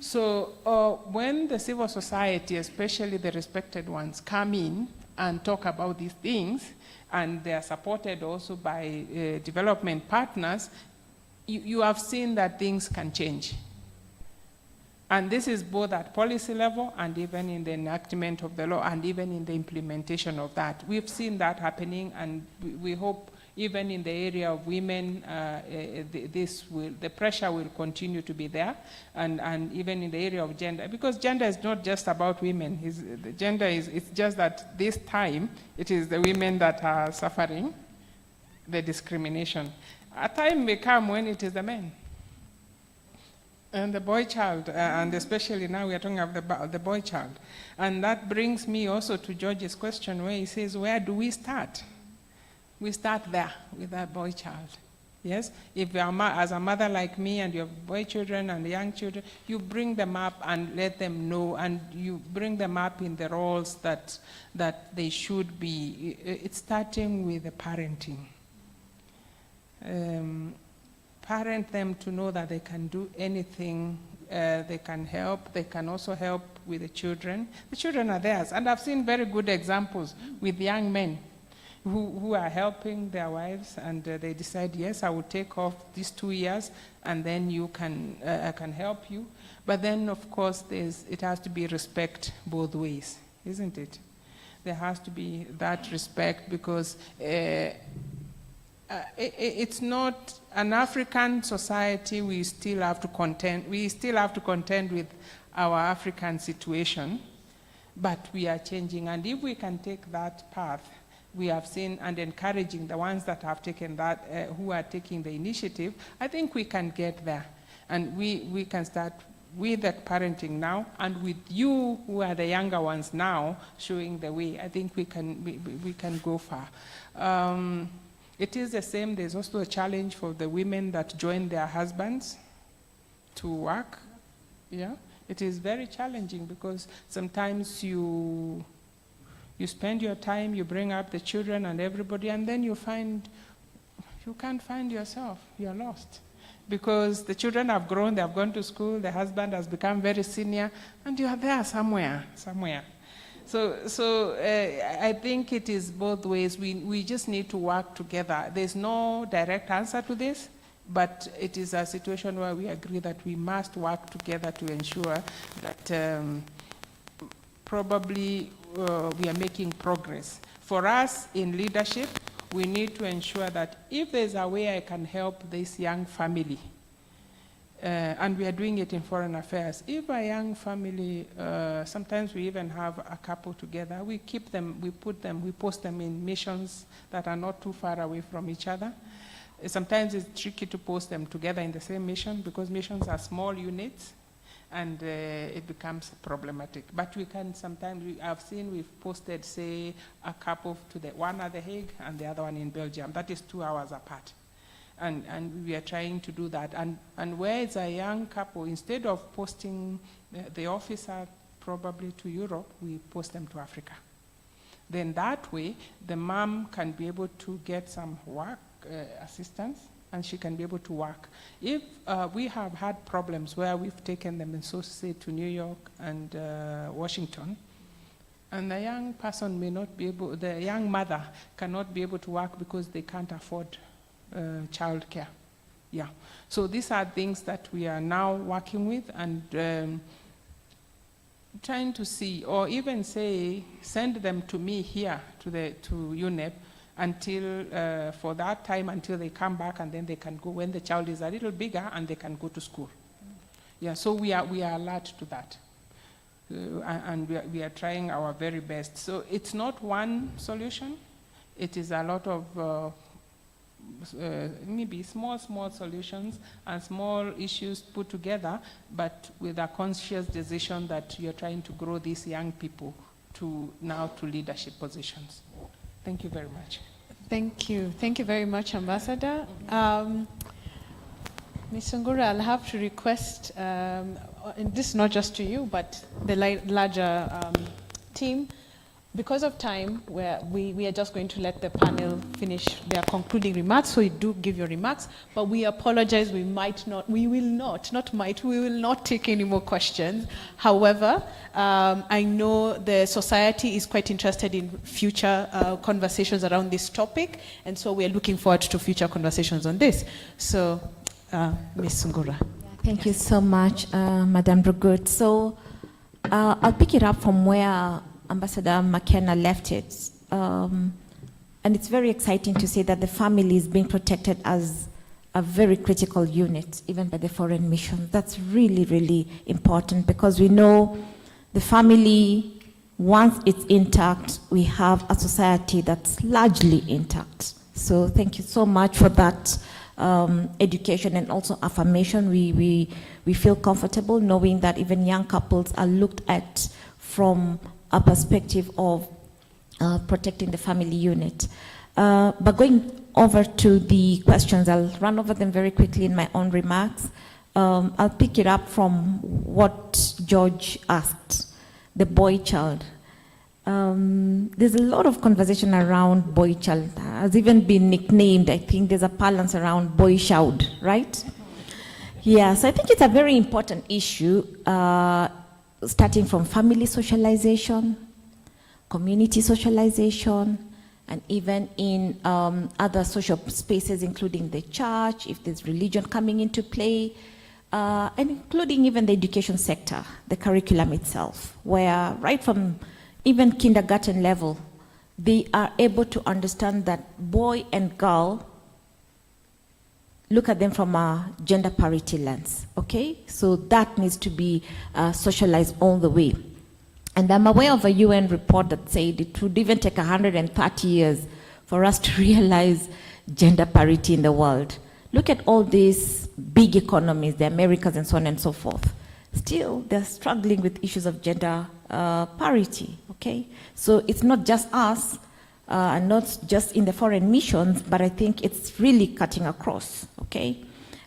So when the civil society, especially the respected ones, come in and talk about these things, and they are supported also by development partners, you have seen that things can change. And this is both at policy level and even in the enactment of the law and even in the implementation of that. We've seen that happening, and we hope even in the area of women, the pressure will continue to be there, and even in the area of gender, because gender is not just about women. It's just that this time, it is the women that are suffering the discrimination. A time may come when it is the men. And the boy child, and especially now we are talking about the boy child. And that brings me also to George's question where he says, where do we start? We start there with that boy child. Yes? If you are as a mother like me and you have boy children and young children, you bring them up and let them know, and you bring them up in the roles that they should be. It's starting with the parenting. Parent them to know that they can do anything, they can help, they can also help with the children. The children are theirs, and I've seen very good examples with young men who are helping their wives, and they decide, yes, I will take off these 2 years, and then I can help you. But then, of course, it has to be respect both ways, isn't it? There has to be that respect, because it's not an African society. We still have to contend with our African situation, but we are changing. And if we can take that path, we have seen, and encouraging the ones that have taken that, who are taking the initiative, I think we can get there. And we can start with the parenting now, and with you who are the younger ones now showing the way. I think we can go far. It is the same. There's also a challenge for the women that join their husbands to work. Yeah, it is very challenging, because sometimes you spend your time, you bring up the children and everybody, and then you can't find yourself. You're lost. Because the children have grown, they have gone to school, the husband has become very senior, and you are there somewhere. So I think it is both ways. We just need to work together. There's no direct answer to this, but it is a situation where we agree that we must work together to ensure that probably we are making progress. For us in leadership, we need to ensure that if there's a way I can help this young family, and we are doing it in foreign affairs. If a young family, sometimes we even have a couple together, we keep them, we post them in missions that are not too far away from each other. Sometimes it's tricky to post them together in the same mission, because missions are small units, and it becomes problematic. But we can sometimes, we've posted, say, a couple to one at The Hague and the other one in Belgium. That is 2 hours apart. And we are trying to do that. And where it's a young couple, instead of posting the officer probably to Europe, we post them to Africa. Then that way, the mom can be able to get some work assistance, and she can be able to work. If we have had problems where we've taken them and so say to New York and Washington, and the young person may not be able, the young mother cannot be able to work because they can't afford child care. Yeah. So these are things that we are now working with and trying to see, or even say, send them to me here to UNEP until, for that time until they come back, and then they can go when the child is a little bigger and they can go to school. Yeah, so we are alert to that. And we are trying our very best. So it's not one solution. It is a lot of maybe small solutions and small issues put together, but with a conscious decision that you're trying to grow these young people to leadership positions. Thank you very much. Thank you. Thank you very much, Ambassador. Ms. Sungura, I'll have to request, and this is not just to you, but the larger team, because of time, we are just going to let the panel finish their concluding remarks, so you do give your remarks, but we apologize, we will not take any more questions. However, I know the society is quite interested in future conversations around this topic, and so we are looking forward to future conversations on this. So, Ms. Sungura. Thank you so much, Madam Brugut. So I'll pick it up from where Ambassador McKenna left it. And it's very exciting to see that the family is being protected as a very critical unit, even by the foreign mission. That's really, really important, because we know the family, once it's intact, we have a society that's largely intact. So thank you so much for that. Education and also affirmation. We feel comfortable knowing that even young couples are looked at from a perspective of protecting the family unit. But going over to the questions, I'll run over them very quickly in my own remarks. I'll pick it up from what George asked, the boy child. There's a lot of conversation around boy child. Has even been nicknamed, I think there's a balance around boy child, right? Yeah, so I think it's a very important issue, starting from family socialization, community socialization, and even in other social spaces, including the church, if there's religion coming into play, and including even the education sector, the curriculum itself, where right from even kindergarten level, they are able to understand that boy and girl, look at them from a gender parity lens, okay? So that needs to be socialized all the way. And I'm aware of a UN report that said it would even take 130 years for us to realize gender parity in the world. Look at all these big economies, the Americas and so on and so forth. Still, they're struggling with issues of gender parity, okay? So it's not just us, and not just in the foreign missions, but I think it's really cutting across, okay?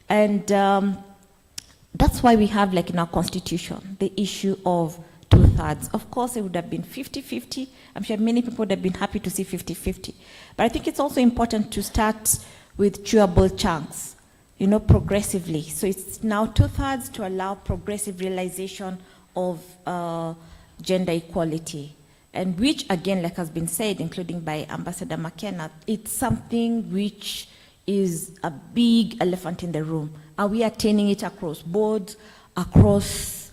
And that's why we have, like in our constitution, the issue of 2/3. Of course, it would have been 50-50. I'm sure many people would have been happy to see 50-50. But I think it's also important to start with chewable chunks, you know, progressively. So it's now 2/3 to allow progressive realization of gender equality. And which, again, like has been said, including by Ambassador McKenna, it's something which is a big elephant in the room. Are we attaining it across boards, across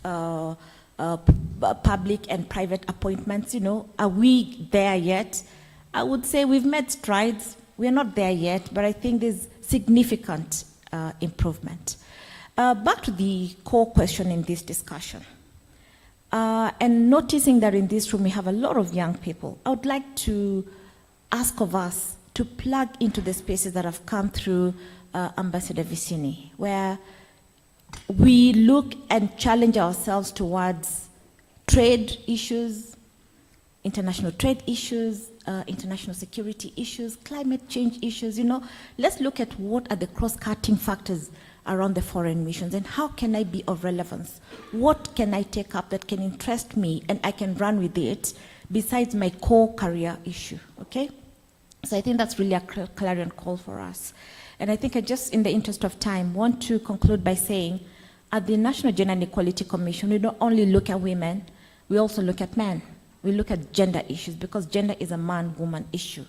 public and private appointments? You know, are we there yet? I would say we've made strides. We're not there yet, but I think there's significant improvement. Back to the core question in this discussion. And noticing that in this room we have a lot of young people, I would like to ask of us to plug into the spaces that have come through Ambassador Vicini, where we look and challenge ourselves towards trade issues, international trade issues, international security issues, climate change issues. You know, let's look at what are the cross-cutting factors around the foreign missions and how can I be of relevance? What can I take up that can interest me and I can run with it besides my core career issue, okay? So I think that's really a clarion call for us. And I think I just, in the interest of time, want to conclude by saying, at the National Gender and Equality Commission, we don't only look at women, we also look at men. We look at gender issues because gender is a man-woman issue.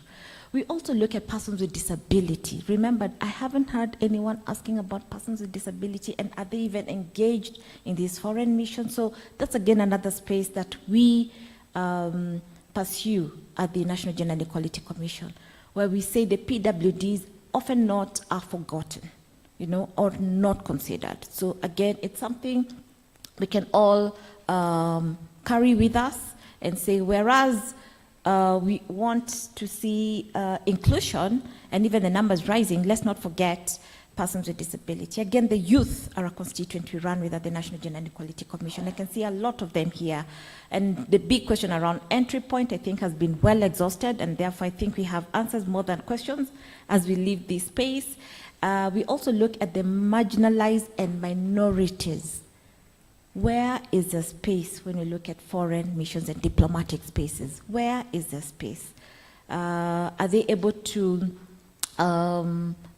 We also look at persons with disability. Remember, I haven't heard anyone asking about persons with disability and are they even engaged in these foreign missions? So that's again another space that we pursue at the National Gender and Equality Commission, where we say the PWDs often not are forgotten, you know, or not considered. So again, it's something we can all carry with us and say, whereas we want to see inclusion and even the numbers rising, let's not forget persons with disability. Again, the youth are a constituent we run with at the National Gender and Equality Commission. I can see a lot of them here. And the big question around entry point, I think, has been well exhausted, and therefore I think we have answers more than questions as we leave this space. We also look at the marginalized and minorities. Where is the space when we look at foreign missions and diplomatic spaces? Where is the space? Are they able to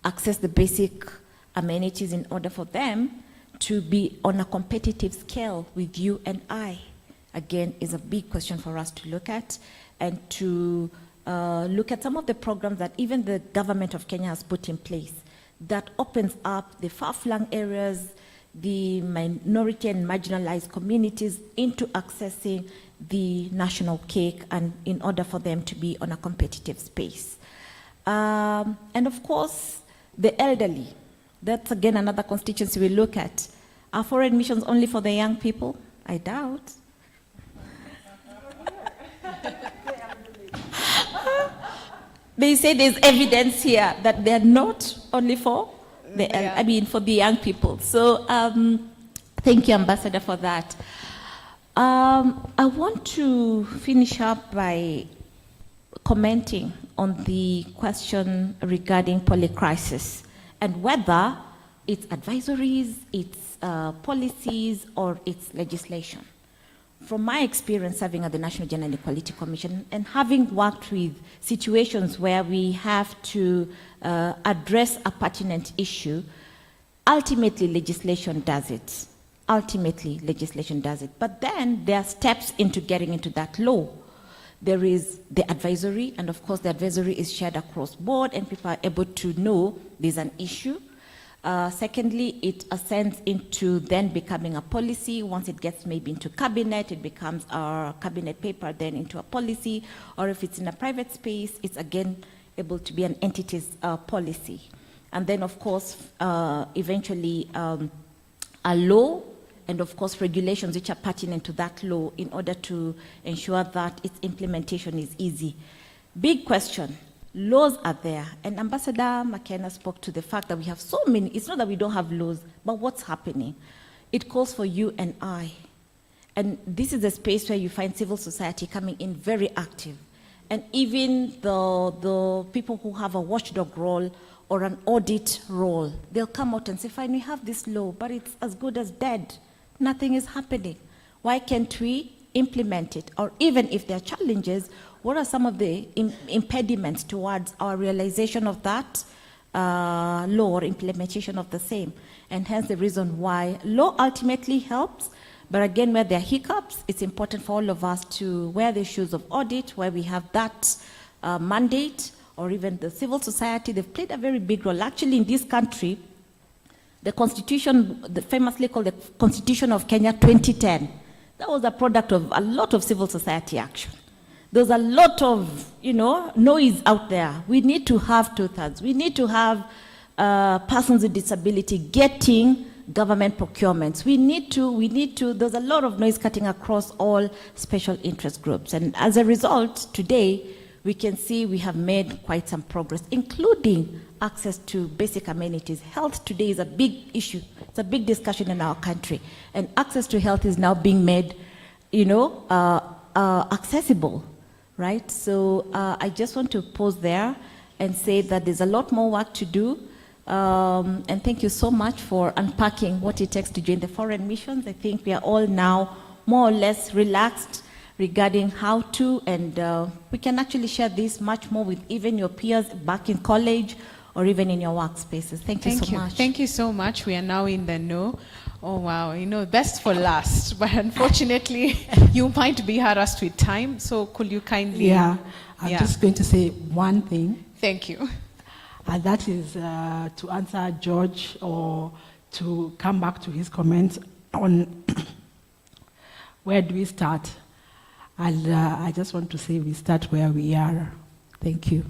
access the basic amenities in order for them to be on a competitive scale with you and I? Again, is a big question for us to look at, and to look at some of the programs that even the government of Kenya has put in place that opens up the far-flung areas, the minority and marginalized communities into accessing the national cake, and in order for them to be on a competitive space. And of course, the elderly. That's again another constituency we look at. Are foreign missions only for the young people? I doubt. They say there's evidence here that they're not only for the, for the young people. So thank you, Ambassador, for that. I want to finish up by commenting on the question regarding polycrisis and whether it's advisories, it's policies, or it's legislation. From my experience serving at the National Gender and Equality Commission and having worked with situations where we have to address a pertinent issue, ultimately legislation does it. Ultimately legislation does it. But then there are steps into getting into that law. There is the advisory, and of course the advisory is shared across board and people are able to know there's an issue. Secondly, it ascends into then becoming a policy. Once it gets maybe into cabinet, it becomes a cabinet paper, then into a policy. Or if it's in a private space, it's again able to be an entity's policy. And then, of course, eventually a law, and of course regulations which are pertinent to that law in order to ensure that its implementation is easy. Big question. Laws are there, and Ambassador McKenna spoke to the fact that we have so many. It's not that we don't have laws, but what's happening? It calls for you and I. And this is a space where you find civil society coming in very active. And even the people who have a watchdog role or an audit role, they'll come out and say, fine, we have this law, but it's as good as dead. Nothing is happening. Why can't we implement it? Or even if there are challenges, what are some of the impediments towards our realization of that law or implementation of the same? And hence the reason why law ultimately helps, but again, where there are hiccups, it's important for all of us to wear the shoes of audit, where we have that mandate, or even the civil society. They've played a very big role. Actually, in this country, the Constitution, famously called the Constitution of Kenya 2010, that was a product of a lot of civil society action. There's a lot of, noise out there. We need to have two-thirds. We need to have persons with disability getting government procurements. We need to, there's a lot of noise cutting across all special interest groups. And as a result, today, we can see we have made quite some progress, including access to basic amenities. Health today is a big issue. It's a big discussion in our country. And access to health is now being made, accessible. Right? So I just want to pause there and say that there's a lot more work to do. And thank you so much for unpacking what it takes to join the foreign missions. I think we are all now more or less relaxed, regarding how to, and we can actually share this much more with even your peers back in college or even in your workspaces. Thank you so much. Thank you so much. We are now in the know. Oh, wow. You know, best for last. But unfortunately, you might be harassed with time. So could you kindly... Yeah, I'm just going to say one thing. Thank you. And that is to answer George, or to come back to his comments on where do we start. And I just want to say we start where we are. Thank you.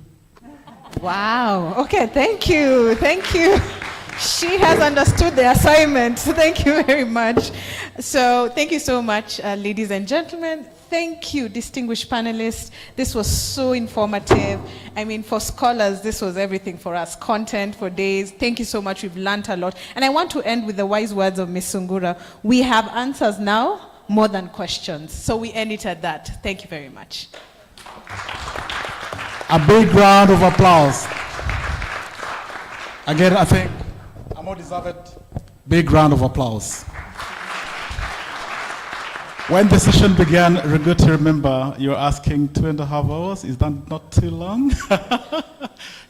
Wow. Okay, thank you. Thank you. She has understood the assignment. Thank you very much. So thank you so much, ladies and gentlemen. Thank you, distinguished panelists. This was so informative. I mean, for scholars, this was everything for us. Content for days. Thank you so much. We've learned a lot. And I want to end with the wise words of Ms. Sungura. We have answers now more than questions. So we end it at that. Thank you very much. A big round of applause. Again, I think a more deserved big round of applause. When the session began, good to remember, you're asking 2.5 hours. Is that not too long?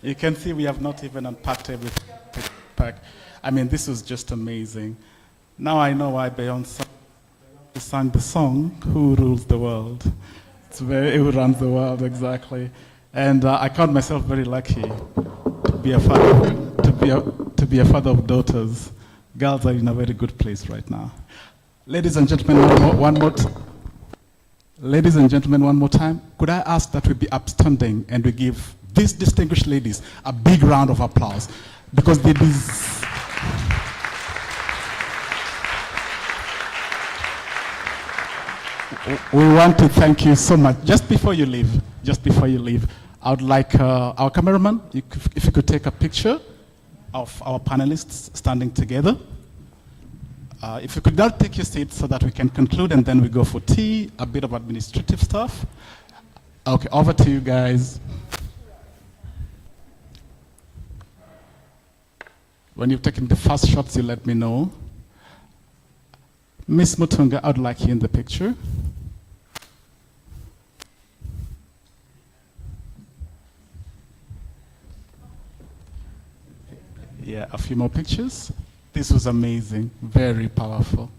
You can see we have not even unpacked everything. I mean, this was just amazing. Now I know why Beyonce sang the song, Who Rules the World? It's who runs the world, exactly. And I count myself very lucky to be a father, to be a father of daughters. Girls are in a very good place right now. Ladies and gentlemen, ladies and gentlemen, one more time. Could I ask that we be upstanding and we give these distinguished ladies a big round of applause, because they deserve. We want to thank you so much. Just before you leave, I would like our cameraman, if you could take a picture of our panelists standing together. If you could now take your seats so that we can conclude, and then we go for tea, a bit of administrative stuff. Okay, over to you guys. When you've taken the first shots, you let me know. Miss Mutunga, I'd like you in the picture. Yeah, a few more pictures. This was amazing, very powerful.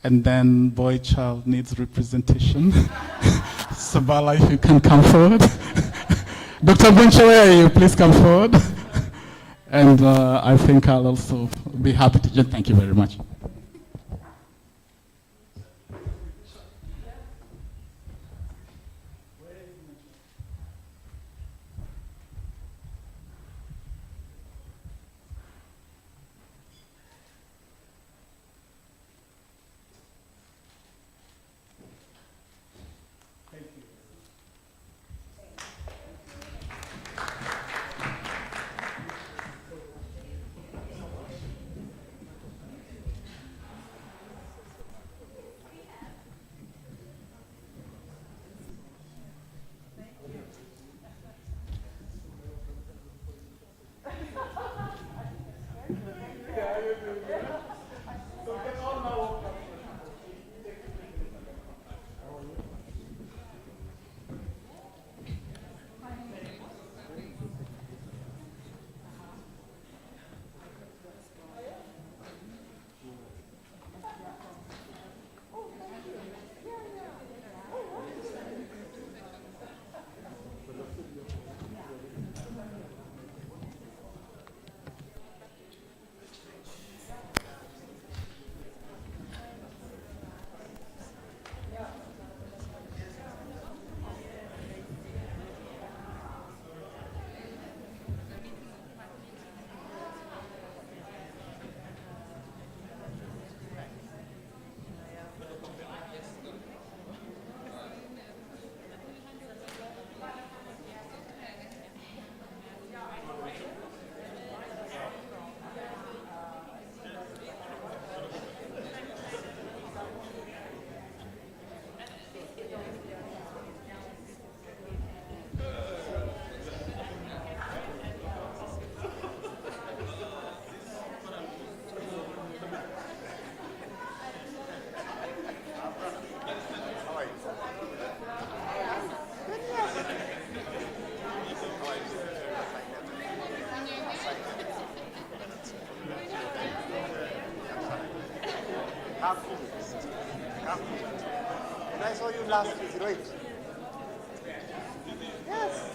And then boy child needs representation. Sabala, if you can come forward. Dr. Bunche, where are you? Please come forward. And I think I'll also be happy to thank you very much. When I saw you last, 08. Yes.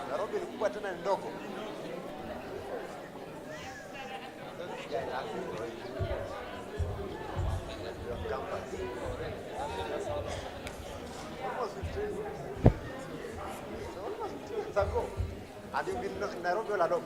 Nairobi ni kubwa tena ni ndogo. Have you been in Nairobi or Ladom?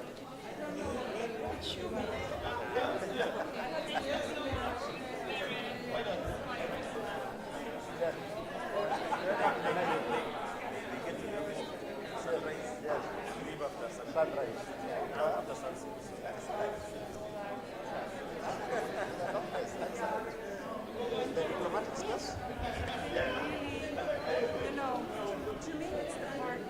The diplomatic skills? You know, to me it's the part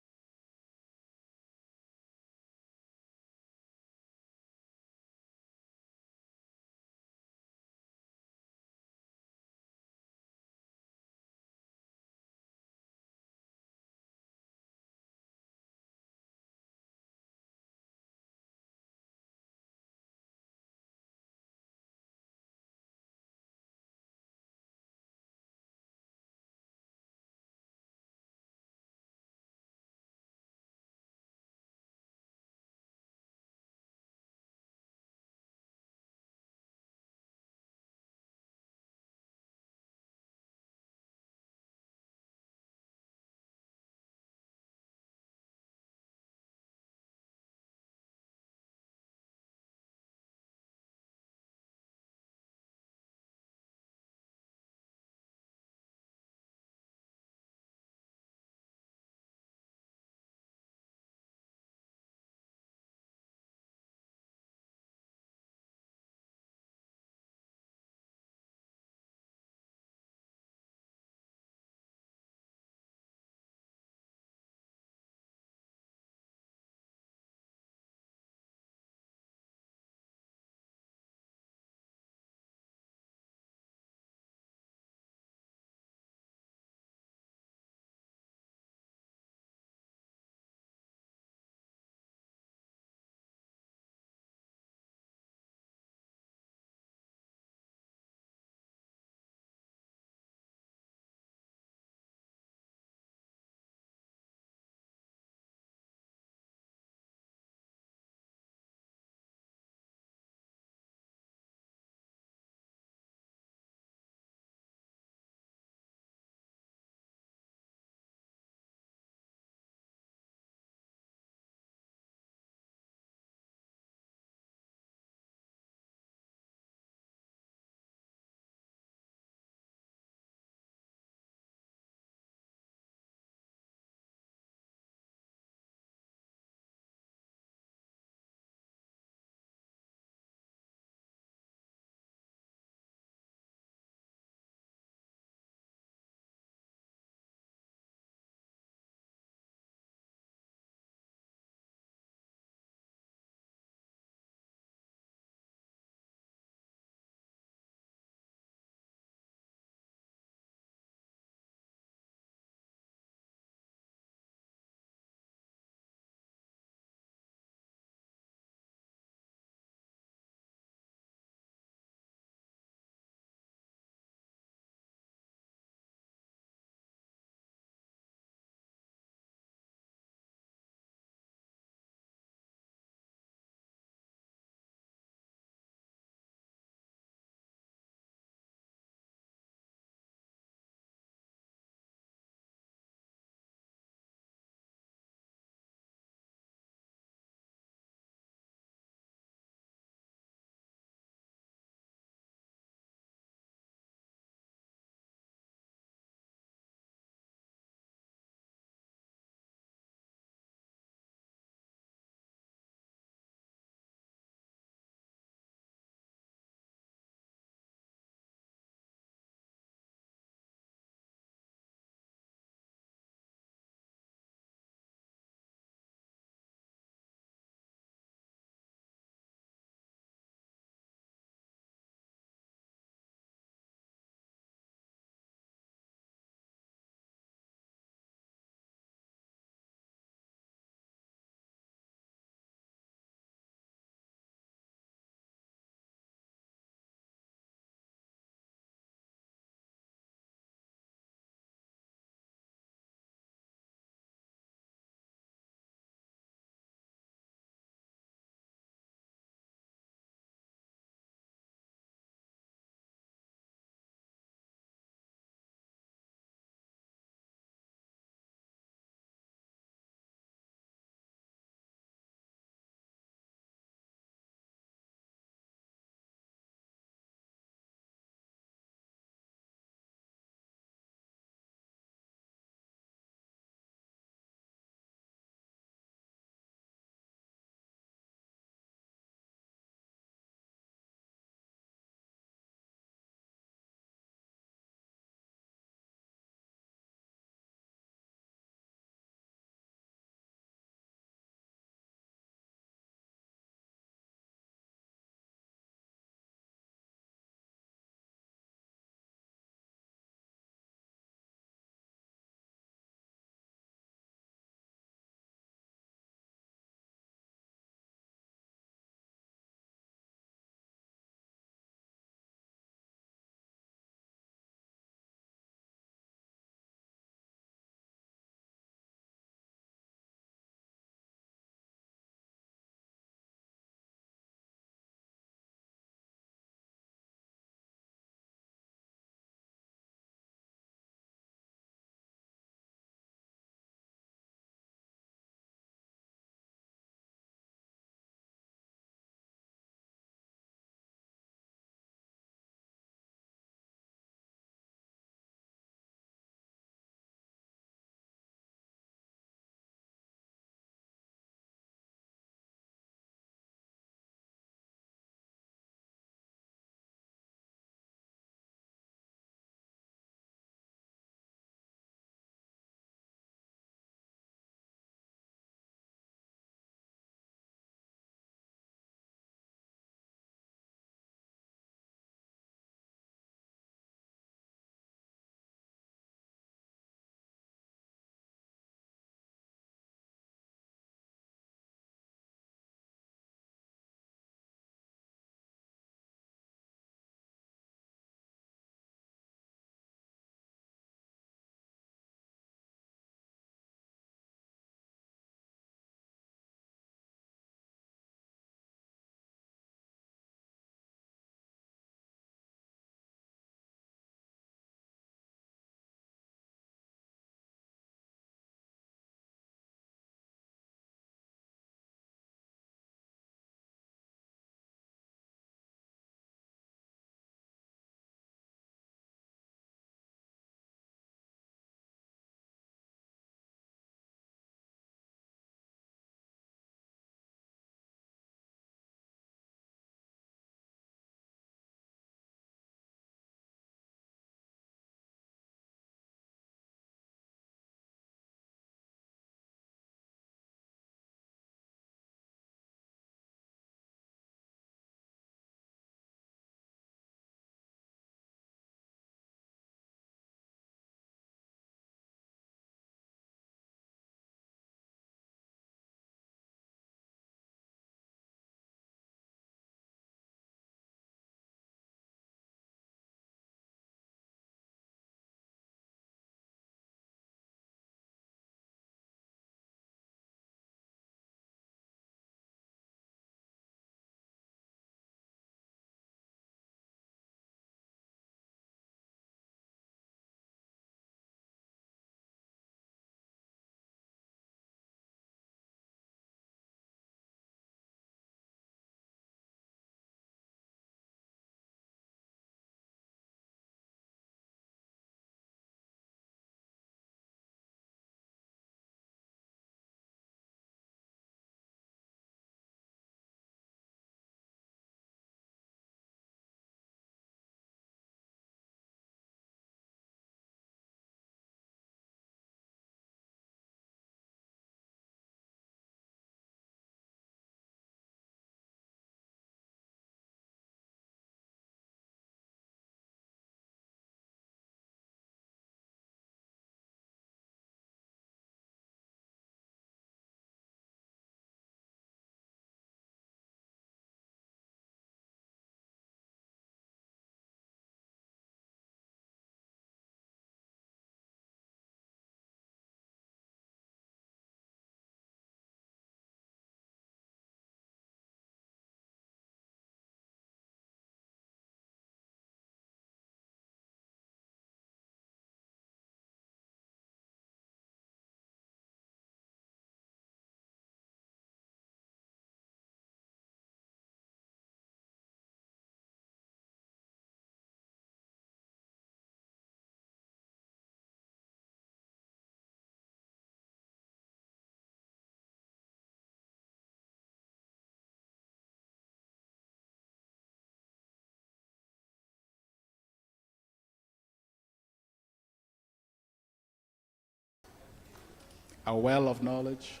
a well of knowledge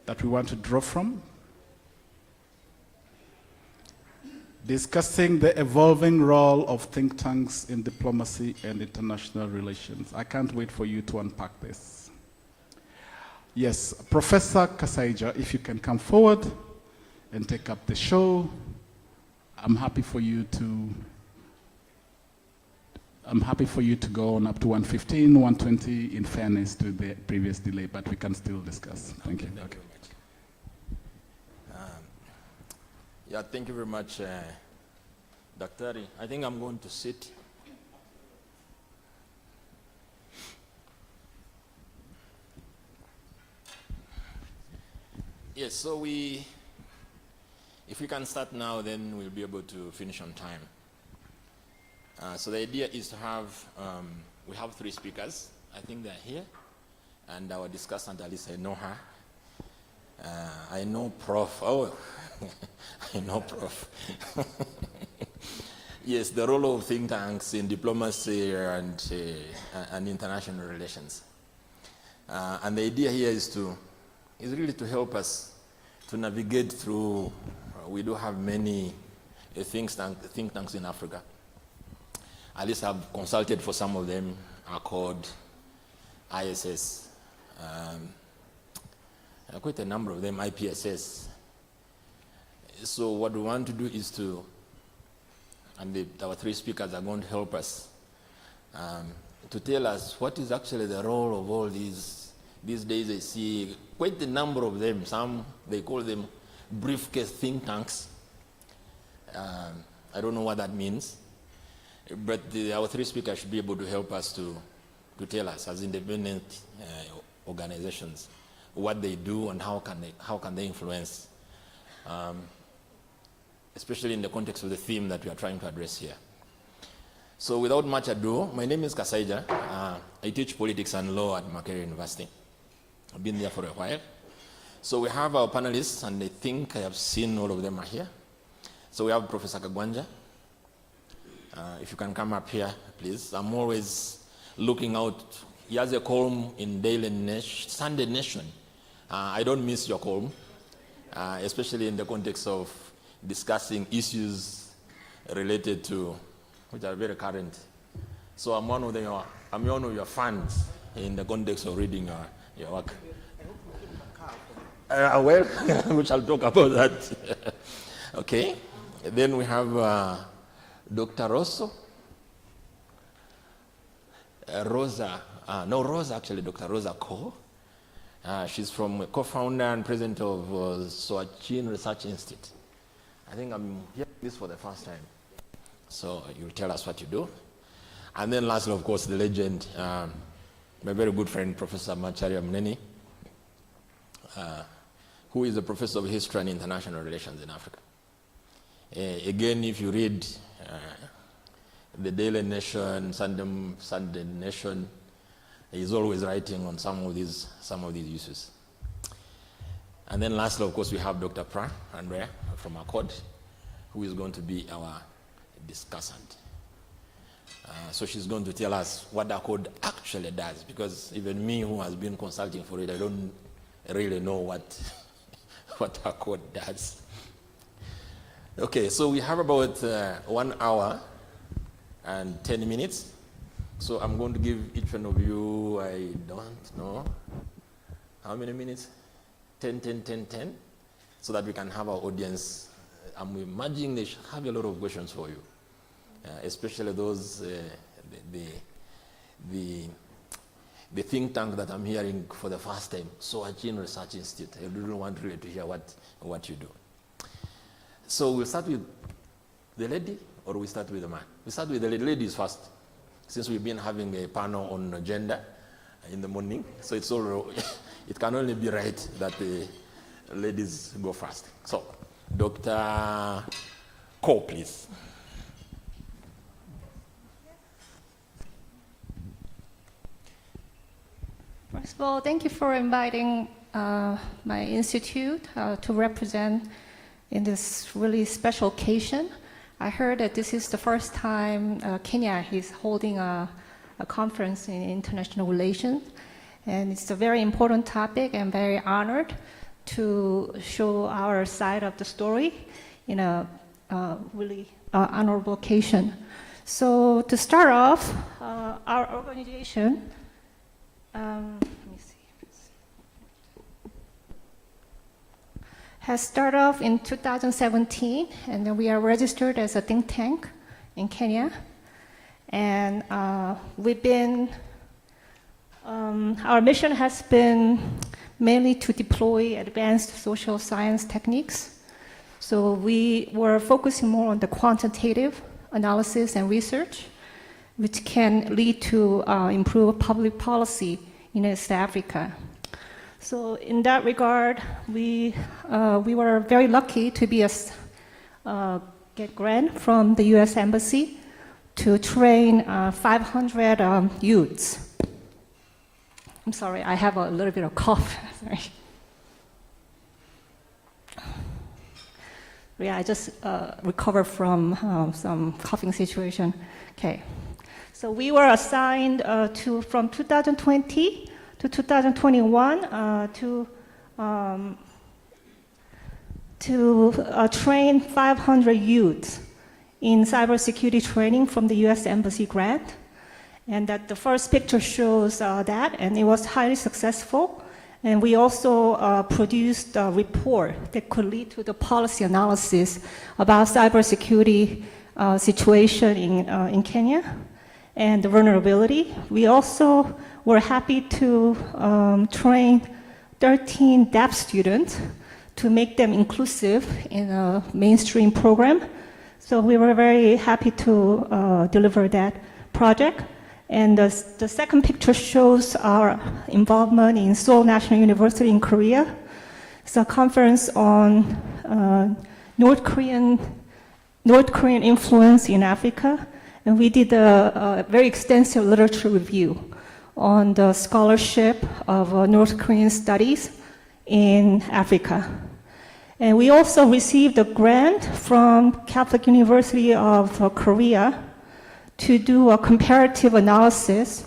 that we want to draw from, discussing the evolving role of think tanks in diplomacy and international relations. I can't wait for you to unpack this. Yes, Professor Kasaija, if you can come forward and take up the show, I'm happy for you to go on up to 115, 120 in fairness to the previous delay, but we can still discuss. Thank you. Thank you very much. Thank you very much, Dr. I think I'm going to sit. Yes, so if we can start now, then we'll be able to finish on time. So the idea is to have, we have 3 speakers. I think they're here. And our discussant, at least I know her. I know Prof. Oh, I know Prof. Yes, the role of think tanks in diplomacy and international relations. And the idea here is really to help us to navigate through. We do have many think tanks in Africa. At least I've consulted for some of them, are called ISS, quite a number of them, IPSS. So what we want to do is our 3 speakers are going to help us to tell us what is actually the role of all these. These days I see quite a number of them. Some, they call them briefcase think tanks. I don't know what that means. But our 3 speakers should be able to help us to tell us, as independent organizations, what they do and how can they influence, especially in the context of the theme that we are trying to address here. So without much ado, my name is Kasaija. I teach politics and law at Makerere University. I've been there for a while. So we have our panelists, and I think I have seen all of them are here. So we have Professor Kagwanja. If you can come up here, please. I'm always looking out. He has a column in Sunday Nation. I don't miss your column, especially in the context of discussing issues related to, which are very current. So I'm one of your fans in the context of reading your work. Well, we shall talk about that. Okay. And then we have Dr. Rosa, Dr. Rosa Ko. She's from co-founder and president of Soachin Research Institute. I think I'm hearing this for the first time. So you'll tell us what you do. And then lastly, of course, the legend, my very good friend, Professor Macharia Mneni, who is a professor of history and international relations in Africa. Again, if you read the Daily Nation, Sunday Nation, he's always writing on some of these issues. And then lastly, of course, we have Dr. Pra Andrea from Accord, who is going to be our discussant. So she's going to tell us what Accord actually does, because even me, who has been consulting for it, I don't really know what Accord does. Okay, so we have about 1 hour and 10 minutes. So I'm going to give each one of you, I don't know, how many minutes? 10, so that we can have our audience. I'm imagining they should have a lot of questions for you, especially those, the think tank that I'm hearing for the first time, Soachin Research Institute. I really want really to hear what you do. So we'll start with the lady, or we start with the man? We start with the ladies first, since we've been having a panel on gender in the morning. So it can only be right that the ladies go first. So, Dr. Ko, please. First of all, thank you for inviting my institute to represent in this really special occasion. I heard that this is the first time Kenya is holding a conference in international relations. And it's a very important topic and very honored to show our side of the story in a really honorable occasion. So to start off, our organization, let me see, has started off in 2017, and then we are registered as a think tank in Kenya. And we've been, our mission has been mainly to deploy advanced social science techniques. So we were focusing more on the quantitative analysis and research, which can lead to improved public policy in East Africa. So in that regard, we were very lucky to be get grant from the U.S. Embassy to train 500 youths. I'm sorry, I have a little bit of cough. Sorry. Yeah, I just recovered from some coughing situation. Okay, so we were assigned from 2020 to 2021 to train 500 youths in cybersecurity training from the U.S. Embassy grant. And that the first picture shows that, and it was highly successful. And we also produced a report that could lead to the policy analysis about cybersecurity situation in Kenya and the vulnerability. We also were happy to train 13 deaf students to make them inclusive in a mainstream program. So we were very happy to deliver that project. And the second picture shows our involvement in Seoul National University in Korea. It's a conference on North Korean influence in Africa. And we did a very extensive literature review on the scholarship of North Korean studies in Africa. And we also received a grant from Catholic University of Korea to do a comparative analysis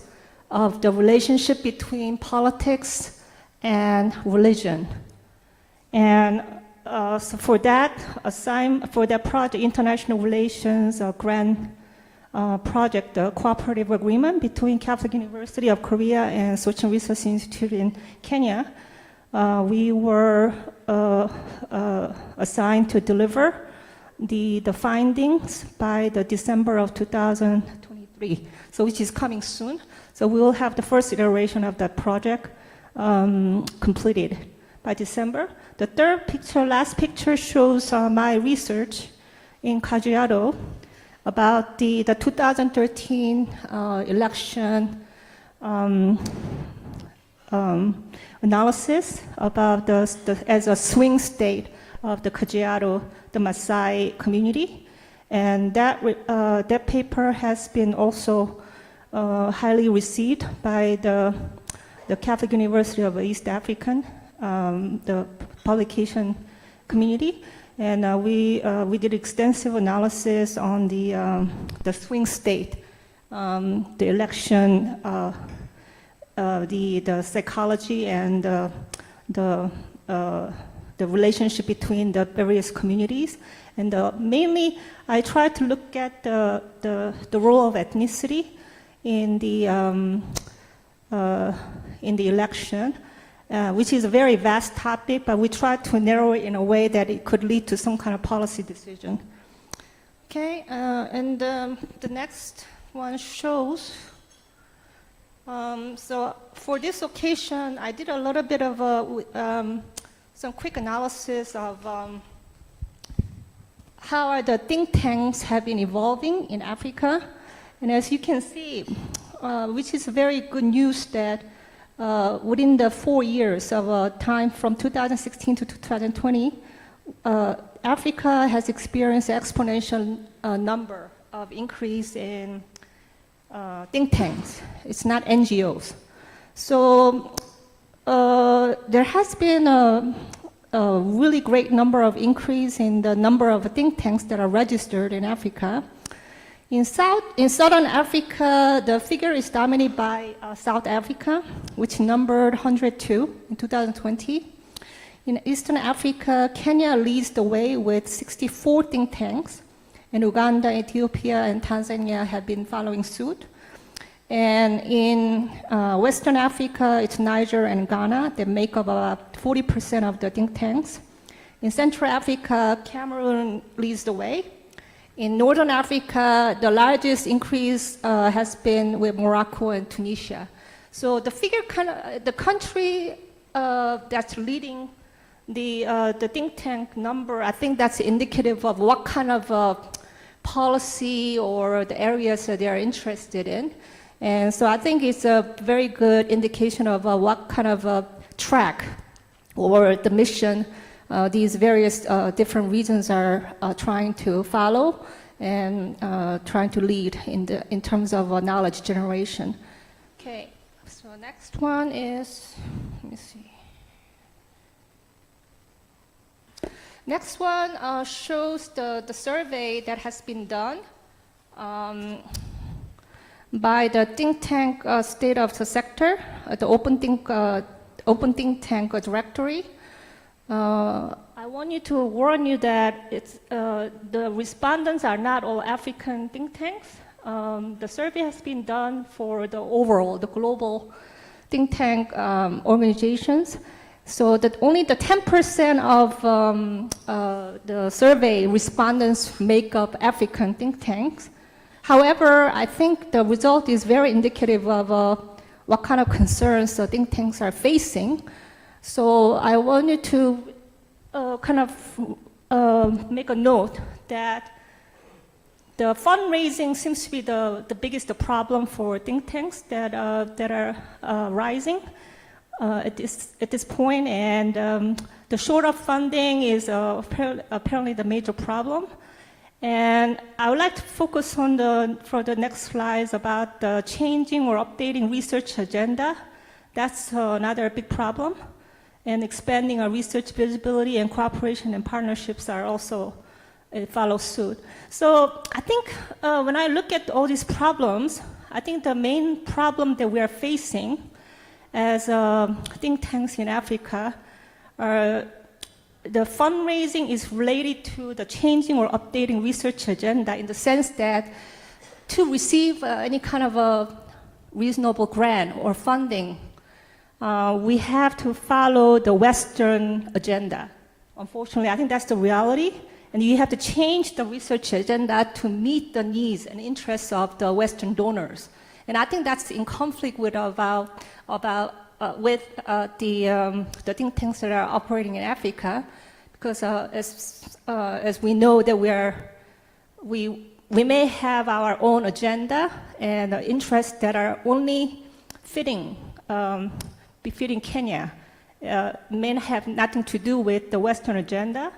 of the relationship between politics and religion. And so for that project, international relations grant project, the cooperative agreement between Catholic University of Korea and Sochon Research Institute in Kenya, we were assigned to deliver the findings by the December of 2023, so which is coming soon. So we will have the first iteration of that project completed by December. The third picture, last picture, shows my research in Kajiado about the 2013 election analysis about as a swing state of the Kajiado, the Maasai community. And that paper has been also highly received by the Catholic University of East African, the publication community. And we did extensive analysis on the swing state, the election, the psychology and the relationship between the various communities. And mainly, I tried to look at the role of ethnicity in the election, which is a very vast topic, but we tried to narrow it in a way that it could lead to some kind of policy decision. Okay, and the next one shows, so for this occasion, I did a little bit of some quick analysis of how the think tanks have been evolving in Africa. And as you can see, which is very good news that within the 4 years of time from 2016 to 2020, Africa has experienced exponential number of increase in think tanks. It's not NGOs. So there has been a really great number of increase in the number of think tanks that are registered in Africa. In Southern Africa, the figure is dominated by South Africa, which numbered 102 in 2020. In Eastern Africa, Kenya leads the way with 64 think tanks, and Uganda, Ethiopia, and Tanzania have been following suit. And in Western Africa, it's Niger and Ghana that make up about 40% of the think tanks. In Central Africa, Cameroon leads the way. In Northern Africa, the largest increase has been with Morocco and Tunisia. So the figure the country that's leading the think tank number, I think that's indicative of what kind of policy or the areas that they are interested in. And so I think it's a very good indication of what kind of track or the mission these various different regions are trying to follow and trying to lead in terms of knowledge generation. Okay, so next one is, let me see. Next one shows the survey that has been done by the think tank State of the Sector, the Open Think Tank Directory. I want to warn you that the respondents are not all African think tanks. The survey has been done for the overall, the global think tank organizations. So that only the 10% of the survey respondents make up African think tanks. However, I think the result is very indicative of what kind of concerns the think tanks are facing. So I wanted to make a note that the fundraising seems to be the biggest problem for think tanks that are rising at this point, and the short of funding is apparently the major problem. And I would like to focus on for the next slides about the changing or updating research agenda. That's another big problem. And expanding our research visibility and cooperation and partnerships are also follow suit. So I think when I look at all these problems, I think the main problem that we are facing as think tanks in Africa are the fundraising is related to the changing or updating research agenda in the sense that to receive any kind of a reasonable grant or funding, we have to follow the Western agenda. Unfortunately, I think that's the reality. And you have to change the research agenda to meet the needs and interests of the Western donors. And I think that's in conflict with the think tanks that are operating in Africa, because as we know that we may have our own agenda and interests that are only befitting Kenya, may have nothing to do with the Western agenda.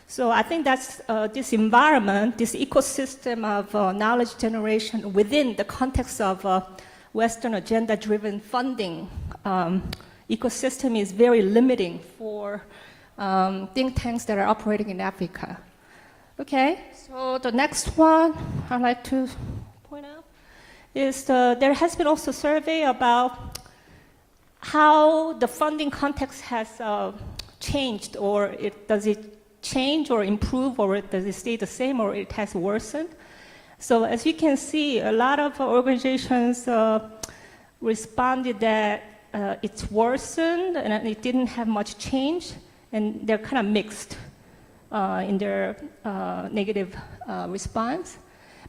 So I think that's this environment, this ecosystem of knowledge generation within the context of Western agenda-driven funding ecosystem is very limiting for think tanks that are operating in Africa. Okay, so the next one I'd like to point out is there has been also a survey about how the funding context has changed, or does it change or improve, or does it stay the same, or it has worsened? So as you can see, a lot of organizations responded that it's worsened and it didn't have much change, and they're kind of mixed in their negative response.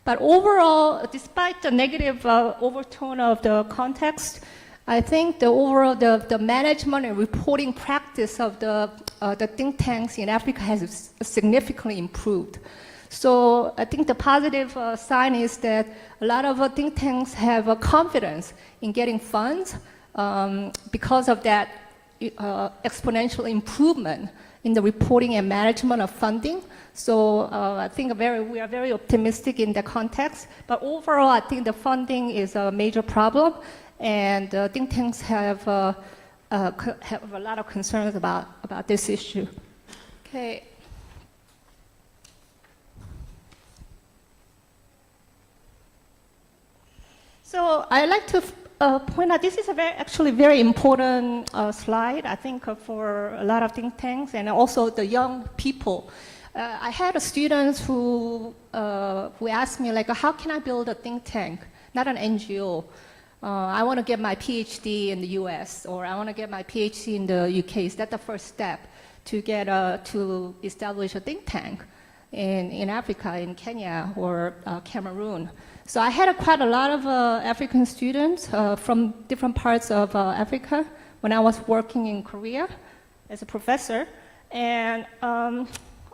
But overall, despite the negative overtone of the context, I think the overall the management and reporting practice of the think tanks in Africa has significantly improved. So I think the positive sign is that a lot of think tanks have confidence in getting funds because of that exponential improvement in the reporting and management of funding. So I think we are very optimistic in that context. But overall, I think the funding is a major problem, and think tanks have a lot of concerns about this issue. Okay. So I like to point out this is actually very important slide, I think, for a lot of think tanks and also the young people. I had students who asked me, like, how can I build a think tank, not an NGO? I want to get my PhD in the US, or I want to get my PhD in the UK. Is that the first step to get to establish a think tank in Africa, in Kenya or Cameroon? So I had quite a lot of African students from different parts of Africa when I was working in Korea as a professor. And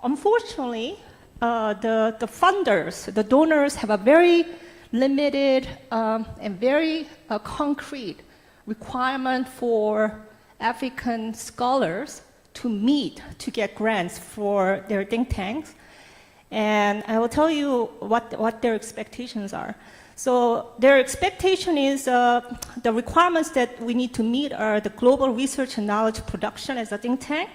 unfortunately, the funders, the donors have a very limited and very concrete requirement for African scholars to meet to get grants for their think tanks. And I will tell you what their expectations are. So their expectation is the requirements that we need to meet are the global research and knowledge production as a think tank.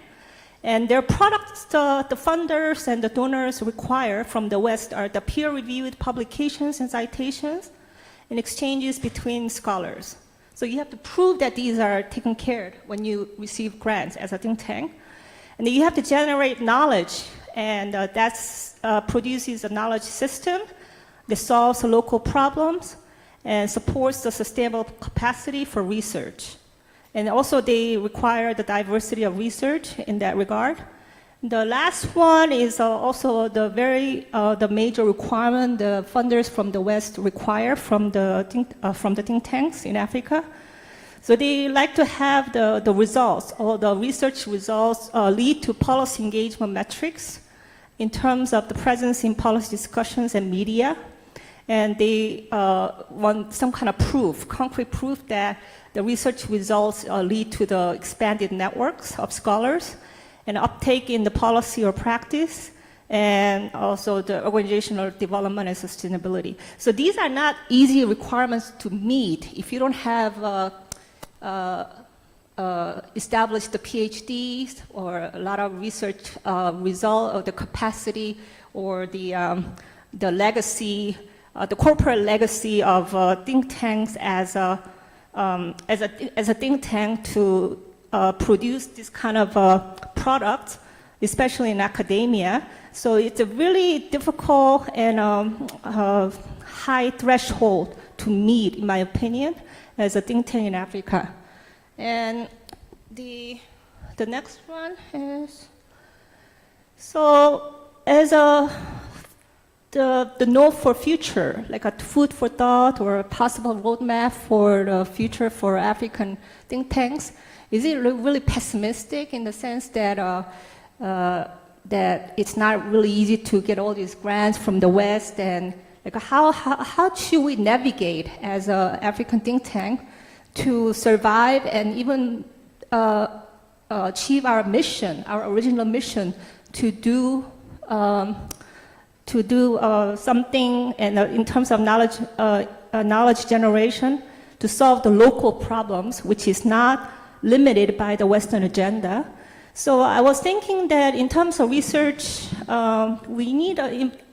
And their products, the funders and the donors require from the West are the peer-reviewed publications and citations and exchanges between scholars. So you have to prove that these are taken care of when you receive grants as a think tank. And then you have to generate knowledge, and that produces a knowledge system that solves local problems and supports the sustainable capacity for research. And also they require the diversity of research in that regard. The last one is also the major requirement the funders from the West require from the think tanks in Africa. So they like to have the results, or the research results lead to policy engagement metrics in terms of the presence in policy discussions and media. And they want some kind of proof, concrete proof that the research results lead to the expanded networks of scholars and uptake in the policy or practice, and also the organizational development and sustainability. So these are not easy requirements to meet if you don't have established the PhDs or a lot of research result, or the capacity, or the legacy, the corporate legacy of think tanks as a think tank to produce this kind of product, especially in academia. So it's a really difficult and high threshold to meet, in my opinion, as a think tank in Africa. And the next one is, so as the note for future, like a food for thought or a possible roadmap for the future for African think tanks, is it really pessimistic in the sense that that it's not really easy to get all these grants from the West, and like how should we navigate as an African think tank to survive and even achieve our mission, our original mission, to do something in terms of knowledge generation to solve the local problems, which is not limited by the Western agenda. So I was thinking that in terms of research, we need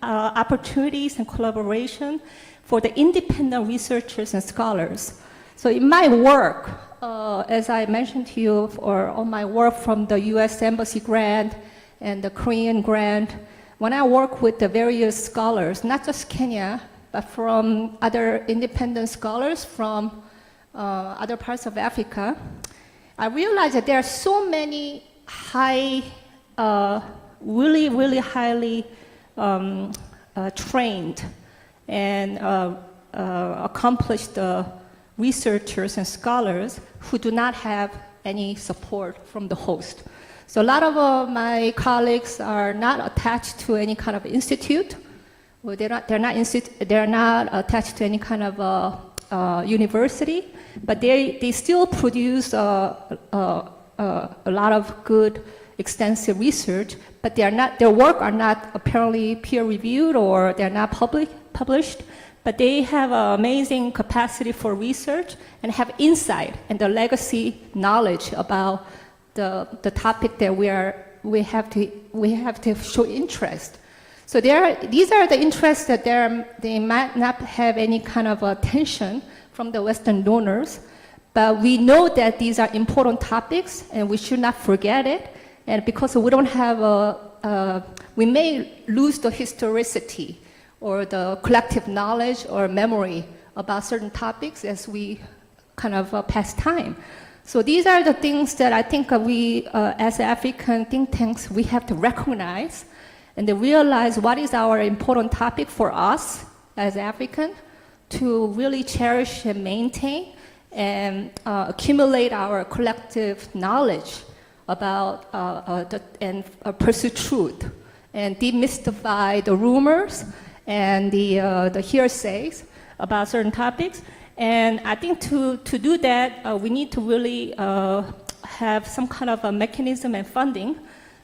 opportunities and collaboration for the independent researchers and scholars. So in my work, as I mentioned to you, or on my work from the US Embassy grant and the Korean grant, when I work with the various scholars, not just Kenya, but from other independent scholars from other parts of Africa, I realized that there are so many really highly trained and accomplished researchers and scholars who do not have any support from the host. So a lot of my colleagues are not attached to any kind of institute. Well, they're not attached to any kind of university, but they still produce a lot of good, extensive research. But their work are not apparently peer-reviewed, or they're not published. But they have amazing capacity for research and have insight and the legacy knowledge about the topic that we have to show interest. So these are the interests that they might not have any kind of attention from the Western donors. But we know that these are important topics and we should not forget it. And because we don't have we may lose the historicity or the collective knowledge or memory about certain topics as we kind of pass time. So these are the things that I think we, as African think tanks, we have to recognize and to realize what is our important topic for us as African to really cherish and maintain and accumulate our collective knowledge about and pursue truth and demystify the rumors and the hearsays about certain topics. And I think to do that, we need to really have some kind of a mechanism and funding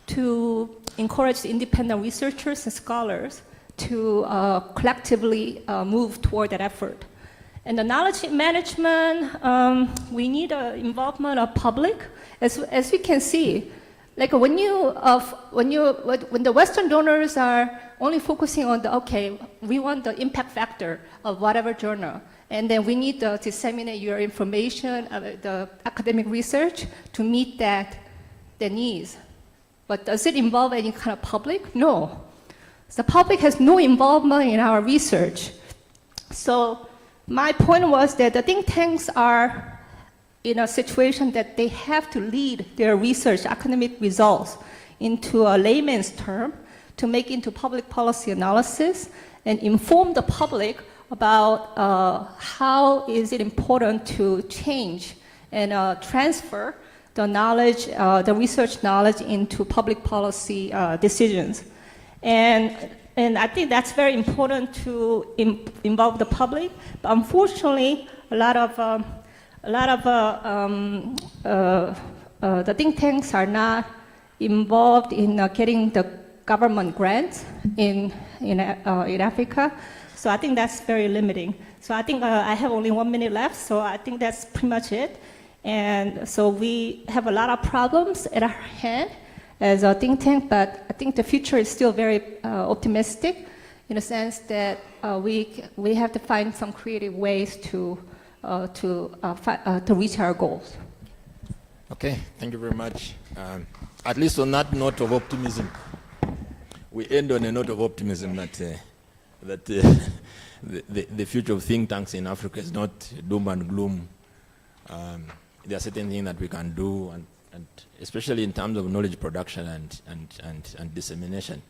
to encourage independent researchers and scholars to collectively move toward that effort. And the knowledge management, we need involvement of public. As you can see, like when the Western donors are only focusing on we want the impact factor of whatever journal, and then we need to disseminate your information, the academic research to meet the needs. But does it involve any kind of public? No. The public has no involvement in our research. So my point was that the think tanks are in a situation that they have to lead their research academic results into a layman's term to make into public policy analysis and inform the public about how is it important to change and transfer the knowledge, the research knowledge into public policy decisions. And I think that's very important to involve the public. But unfortunately, a lot of the think tanks are not involved in getting the government grants in Africa. So I think that's very limiting. So I think I have only 1 minute left, so I think that's pretty much it. And so we have a lot of problems at our hand as a think tank, but I think the future is still very optimistic in the sense that we have to find some creative ways to reach our goals. Okay, thank you very much. At least on that note of optimism, we end on a note of optimism that the future of think tanks in Africa is not doom and gloom. There are certain things that we can do, and especially in terms of knowledge production and dissemination.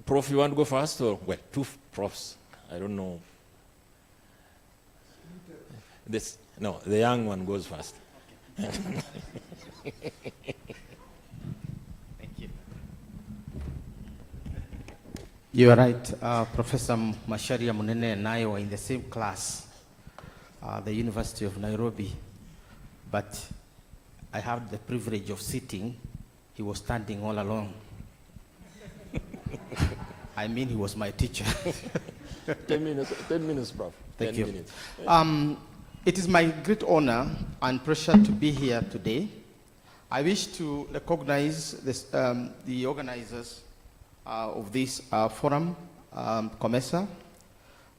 Prof, you want to go first? Or, well, two profs. I don't know. No, the young one goes first. Thank you. You are right. Professor Macharia Munene and I were in the same class, the University of Nairobi, but I had the privilege of sitting. He was standing all along. I mean, he was my teacher. 10 minutes, Prof. Thank you. 10 minutes. It is my great honor and pleasure to be here today. I wish to recognize this, the organizers of this forum, COMESA,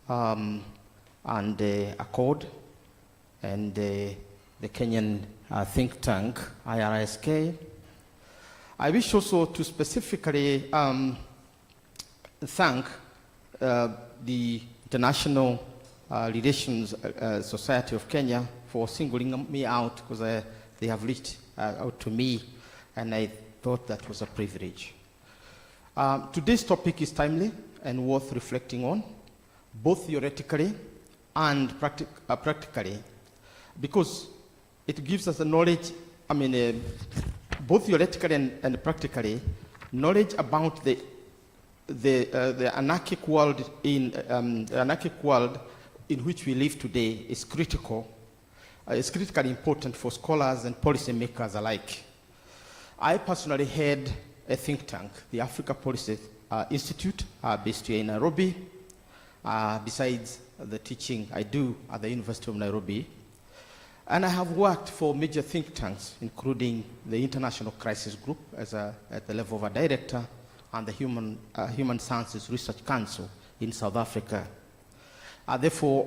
and Accord, and the Kenyan think tank, IRSK. I wish also to specifically thank the International Relations Society of Kenya for singling me out, because they have reached out to me, and I thought that was a privilege. Today's topic is timely and worth reflecting on, both theoretically and practically, because it gives us the knowledge, both theoretically and practically, knowledge about the anarchic world in which we live today is critical. It's critically important for scholars and policymakers alike. I personally head a think tank, the Africa Policy Institute, based here in Nairobi, besides the teaching I do at the University of Nairobi. And I have worked for major think tanks, including the International Crisis Group at the level of a director, and the Human Sciences Research Council in South Africa. Therefore,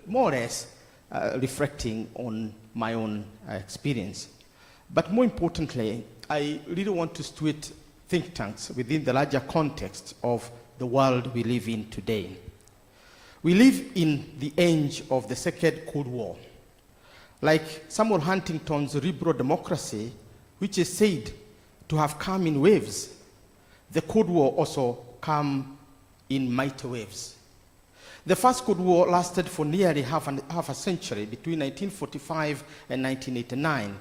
more or less reflecting on my own experience. But more importantly, I really want to situate think tanks within the larger context of the world we live in today. We live in the age of the Second Cold War. Like Samuel Huntington's liberal democracy, which is said to have come in waves, the Cold War also came in mighty waves. The First Cold War lasted for nearly half a century, between 1945 and 1989,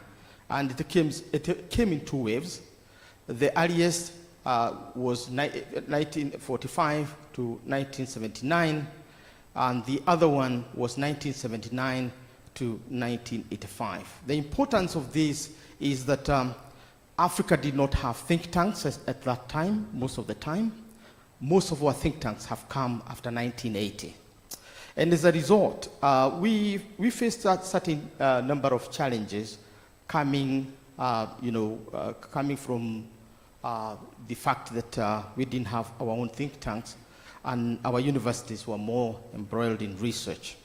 and it came in two waves. The earliest was 1945 to 1979, and the other one was 1979 to 1985. The importance of this is that Africa did not have think tanks at that time, most of the time. Most of our think tanks have come after 1980. And as a result, we faced a certain number of challenges coming, coming from the fact that we didn't have our own think tanks, and our universities were more embroiled in research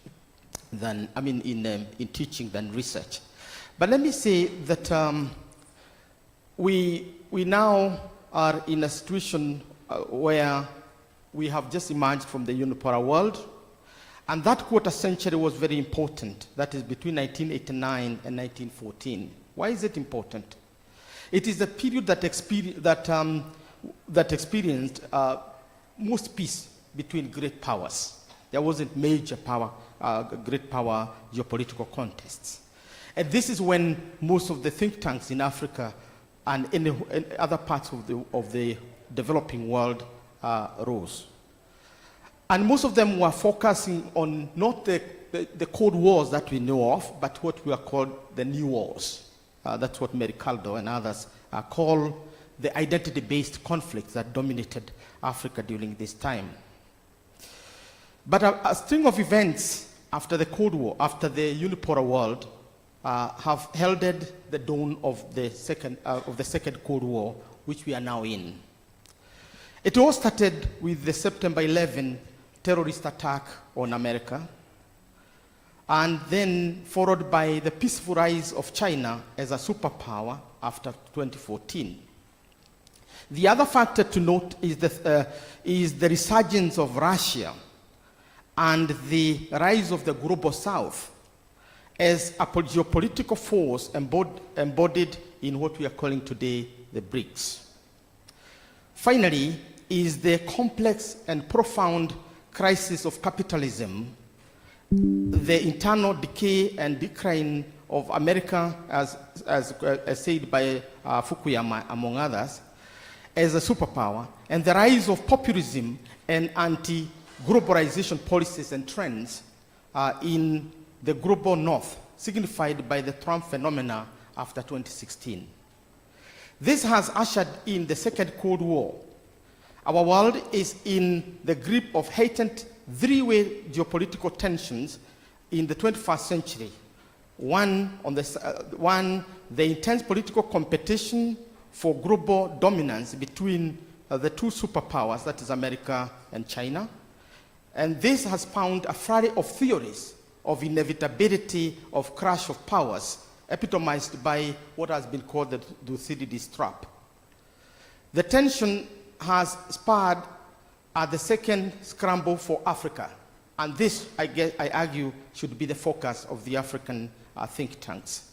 than, in teaching than research. But let me say that we now are in a situation where we have just emerged from the unipolar world, and that quarter century was very important. That is between 1989 and 1914. Why is it important? It is the period that experienced most peace between great powers. There wasn't major power, great power geopolitical contests. And this is when most of the think tanks in Africa and in other parts of the developing world rose. And most of them were focusing on not the Cold Wars that we know of, but what we are called the New Wars. That's what Mary Caldo and others call the identity-based conflicts that dominated Africa during this time. But a string of events after the Cold War, after the unipolar world, have heralded the dawn of the second Cold War, which we are now in. It all started with the September 11 terrorist attack on America, and then followed by the peaceful rise of China as a superpower after 2014. The other factor to note is the resurgence of Russia and the rise of the global South as a geopolitical force embodied in what we are calling today the BRICS. Finally, is the complex and profound crisis of capitalism, the internal decay and decline of America, as said by Fukuyama, among others, as a superpower, and the rise of populism and anti-globalization policies and trends in the global north, signified by the Trump phenomena after 2016. This has ushered in the Second Cold War. Our world is in the grip of heightened three-way geopolitical tensions in the 21st century. One, the intense political competition for global dominance between the two superpowers, that is America and China. And this has spawned a flurry of theories of inevitability of clash of powers, epitomized by what has been called the Thucydides trap. The tension has spurred the second scramble for Africa, and this, I argue, should be the focus of the African think tanks.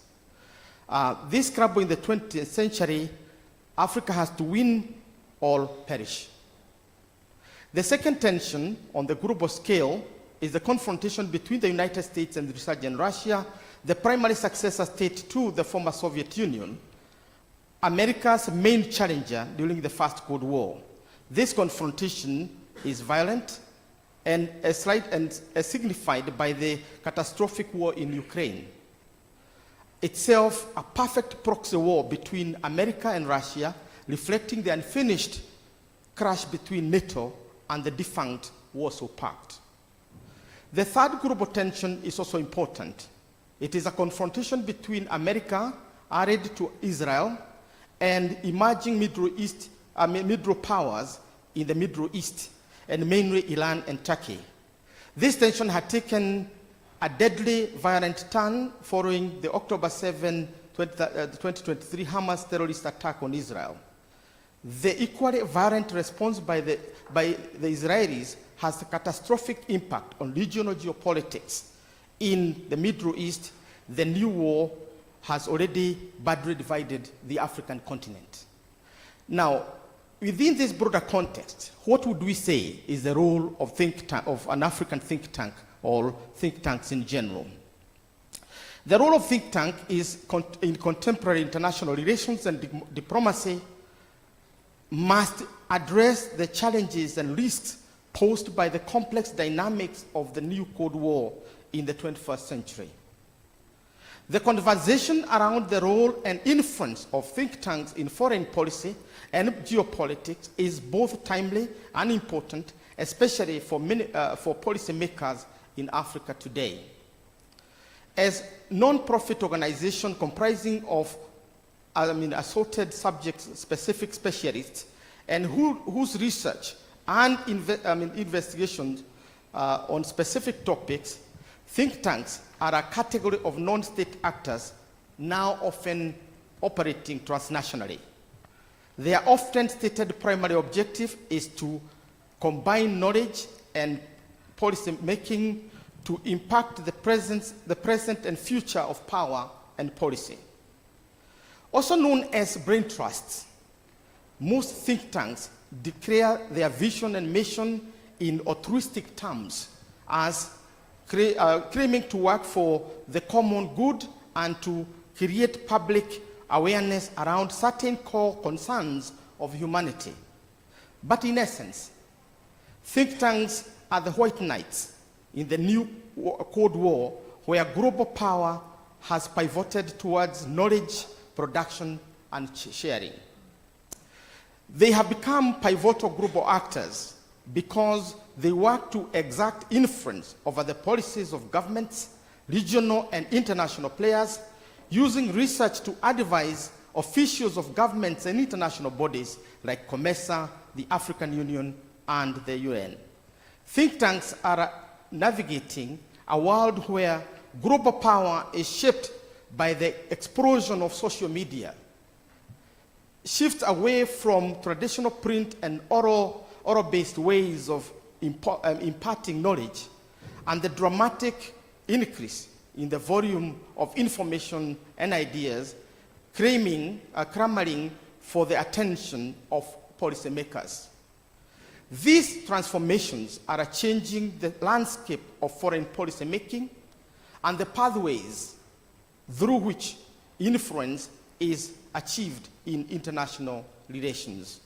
This scramble in the 20th century, Africa has to win or perish. The second tension on the global scale is the confrontation between the United States and the resurgent Russia, the primary successor state to the former Soviet Union, America's main challenger during the First Cold War. This confrontation is violent and signified by the catastrophic war in Ukraine. Itself a perfect proxy war between America and Russia, reflecting the unfinished crash between NATO and the defunct Warsaw Pact. The third global tension is also important. It is a confrontation between America, allied to Israel, and emerging Middle powers in the Middle East, and mainly Iran and Turkey. This tension had taken a deadly violent turn following the October 7, 2023 Hamas terrorist attack on Israel. The equally violent response by the Israelis has a catastrophic impact on regional geopolitics. In the Middle East, the new war has already badly divided the African continent. Now, within this broader context, what would we say is the role of an African think tank or think tanks in general? The role of think tank is in contemporary international relations and diplomacy must address the challenges and risks posed by the complex dynamics of the new Cold War in the 21st century. The conversation around the role and influence of think tanks in foreign policy and geopolitics is both timely and important, especially for policymakers in Africa today. As non-profit organization comprising of assorted subject-specific specialists and whose research and investigations on specific topics, think tanks are a category of non-state actors now often operating transnationally. Their often stated primary objective is to combine knowledge and policy making to impact the present and future of power and policy. Also known as brain trusts, most think tanks declare their vision and mission in altruistic terms as claiming to work for the common good and to create public awareness around certain core concerns of humanity. But in essence, think tanks are the white knights in the new Cold War, where global power has pivoted towards knowledge, production, and sharing. They have become pivotal global actors because they work to exert influence over the policies of governments, regional and international players, using research to advise officials of governments and international bodies like COMESA, the African Union, and the UN. Think tanks are navigating a world where global power is shaped by the explosion of social media, shift away from traditional print and oral-based ways of imparting knowledge, and the dramatic increase in the volume of information and ideas clamoring for the attention of policymakers. These transformations are changing the landscape of foreign policy making and the pathways through which influence is achieved in international relations.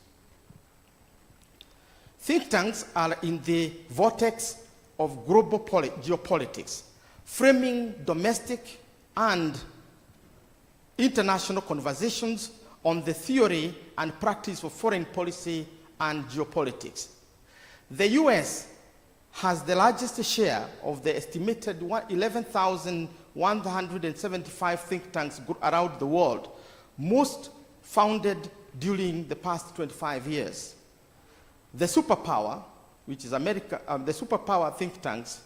Think tanks are in the vortex of global geopolitics, framing domestic and international conversations on the theory and practice of foreign policy and geopolitics. The US has the largest share of the estimated 11,175 think tanks around the world, most founded during the past 25 years. The superpower, which is America, the superpower think tanks,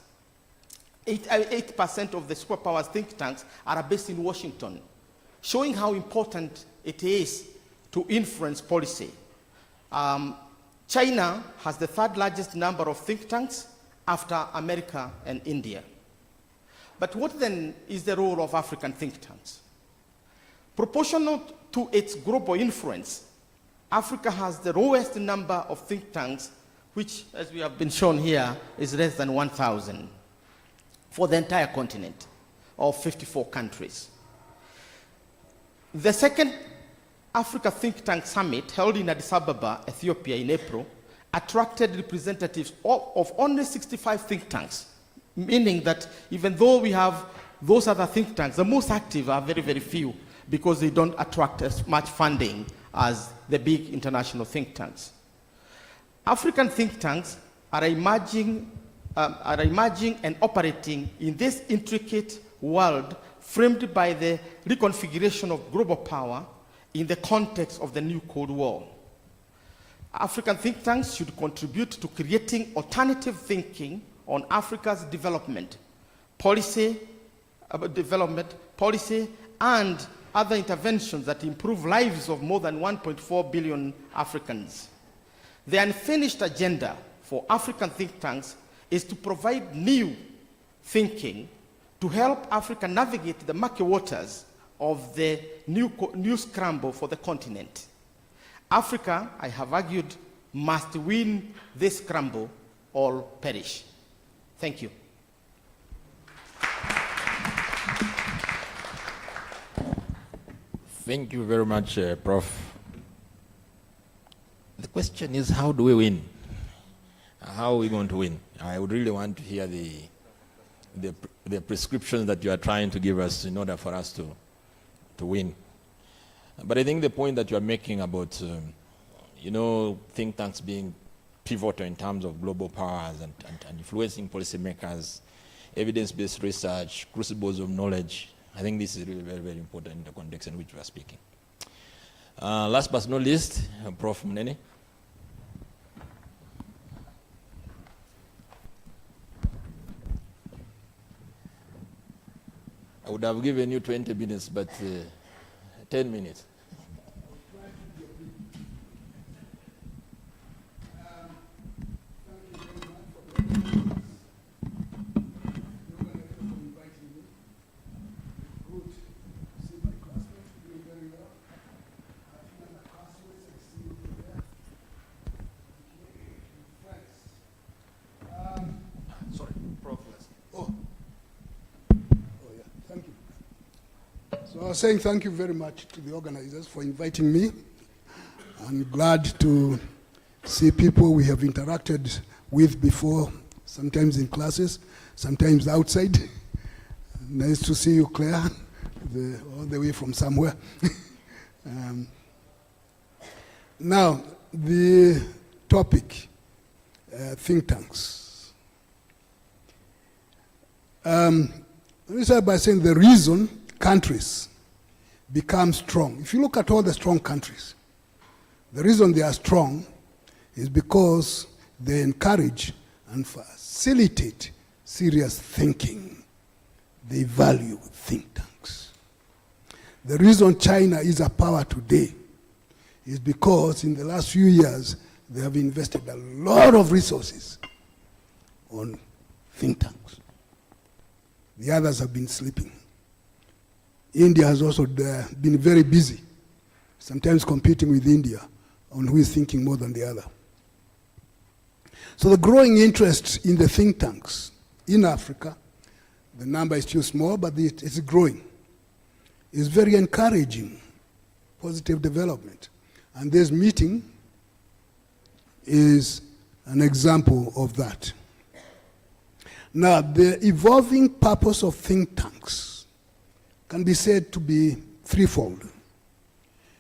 8% of the superpower think tanks are based in Washington, showing how important it is to influence policy. China has the third largest number of think tanks after America and India. But what then is the role of African think tanks? Proportional to its global influence, Africa has the lowest number of think tanks, which, as we have been shown here, is less than 1,000 for the entire continent of 54 countries. The second Africa Think Tank Summit, held in Addis Ababa, Ethiopia, in April, attracted representatives of only 65 think tanks, meaning that even though we have those other think tanks, the most active are very, very few because they don't attract as much funding as the big international think tanks. African think tanks are emerging and operating in this intricate world framed by the reconfiguration of global power in the context of the new Cold War. African think tanks should contribute to creating alternative thinking on Africa's development policy, and other interventions that improve lives of more than 1.4 billion Africans. The unfinished agenda for African think tanks is to provide new thinking to help Africa navigate the murky waters of the new scramble for the continent. Africa, I have argued, must win this scramble or perish. Thank you. Thank you very much, Prof. The question is, how do we win? How are we going to win? I would really want to hear the prescriptions that you are trying to give us in order for us to win. But I think the point that you are making about, think tanks being pivotal in terms of global powers and influencing policymakers, evidence-based research, crucibles of knowledge, I think this is really very, very important in the context in which we are speaking. Last but not least, Prof. Munene. I would have given you 20 minutes, but 10 minutes. So I was saying thank you very much to the organizers for inviting me. I'm glad to see people we have interacted with before, sometimes in classes, sometimes outside. Nice to see you, Claire, all the way from somewhere. Now, the topic, think tanks. Let me start by saying the reason countries become strong. If you look at all the strong countries, the reason they are strong is because they encourage and facilitate serious thinking. They value think tanks. The reason China is a power today is because in the last few years they have invested a lot of resources on think tanks. The others have been sleeping. India has also been very busy, sometimes competing with India on who is thinking more than the other. So the growing interest in the think tanks in Africa, the number is too small, but it's growing, is very encouraging, positive development. And this meeting is an example of that. Now, the evolving purpose of think tanks can be said to be threefold,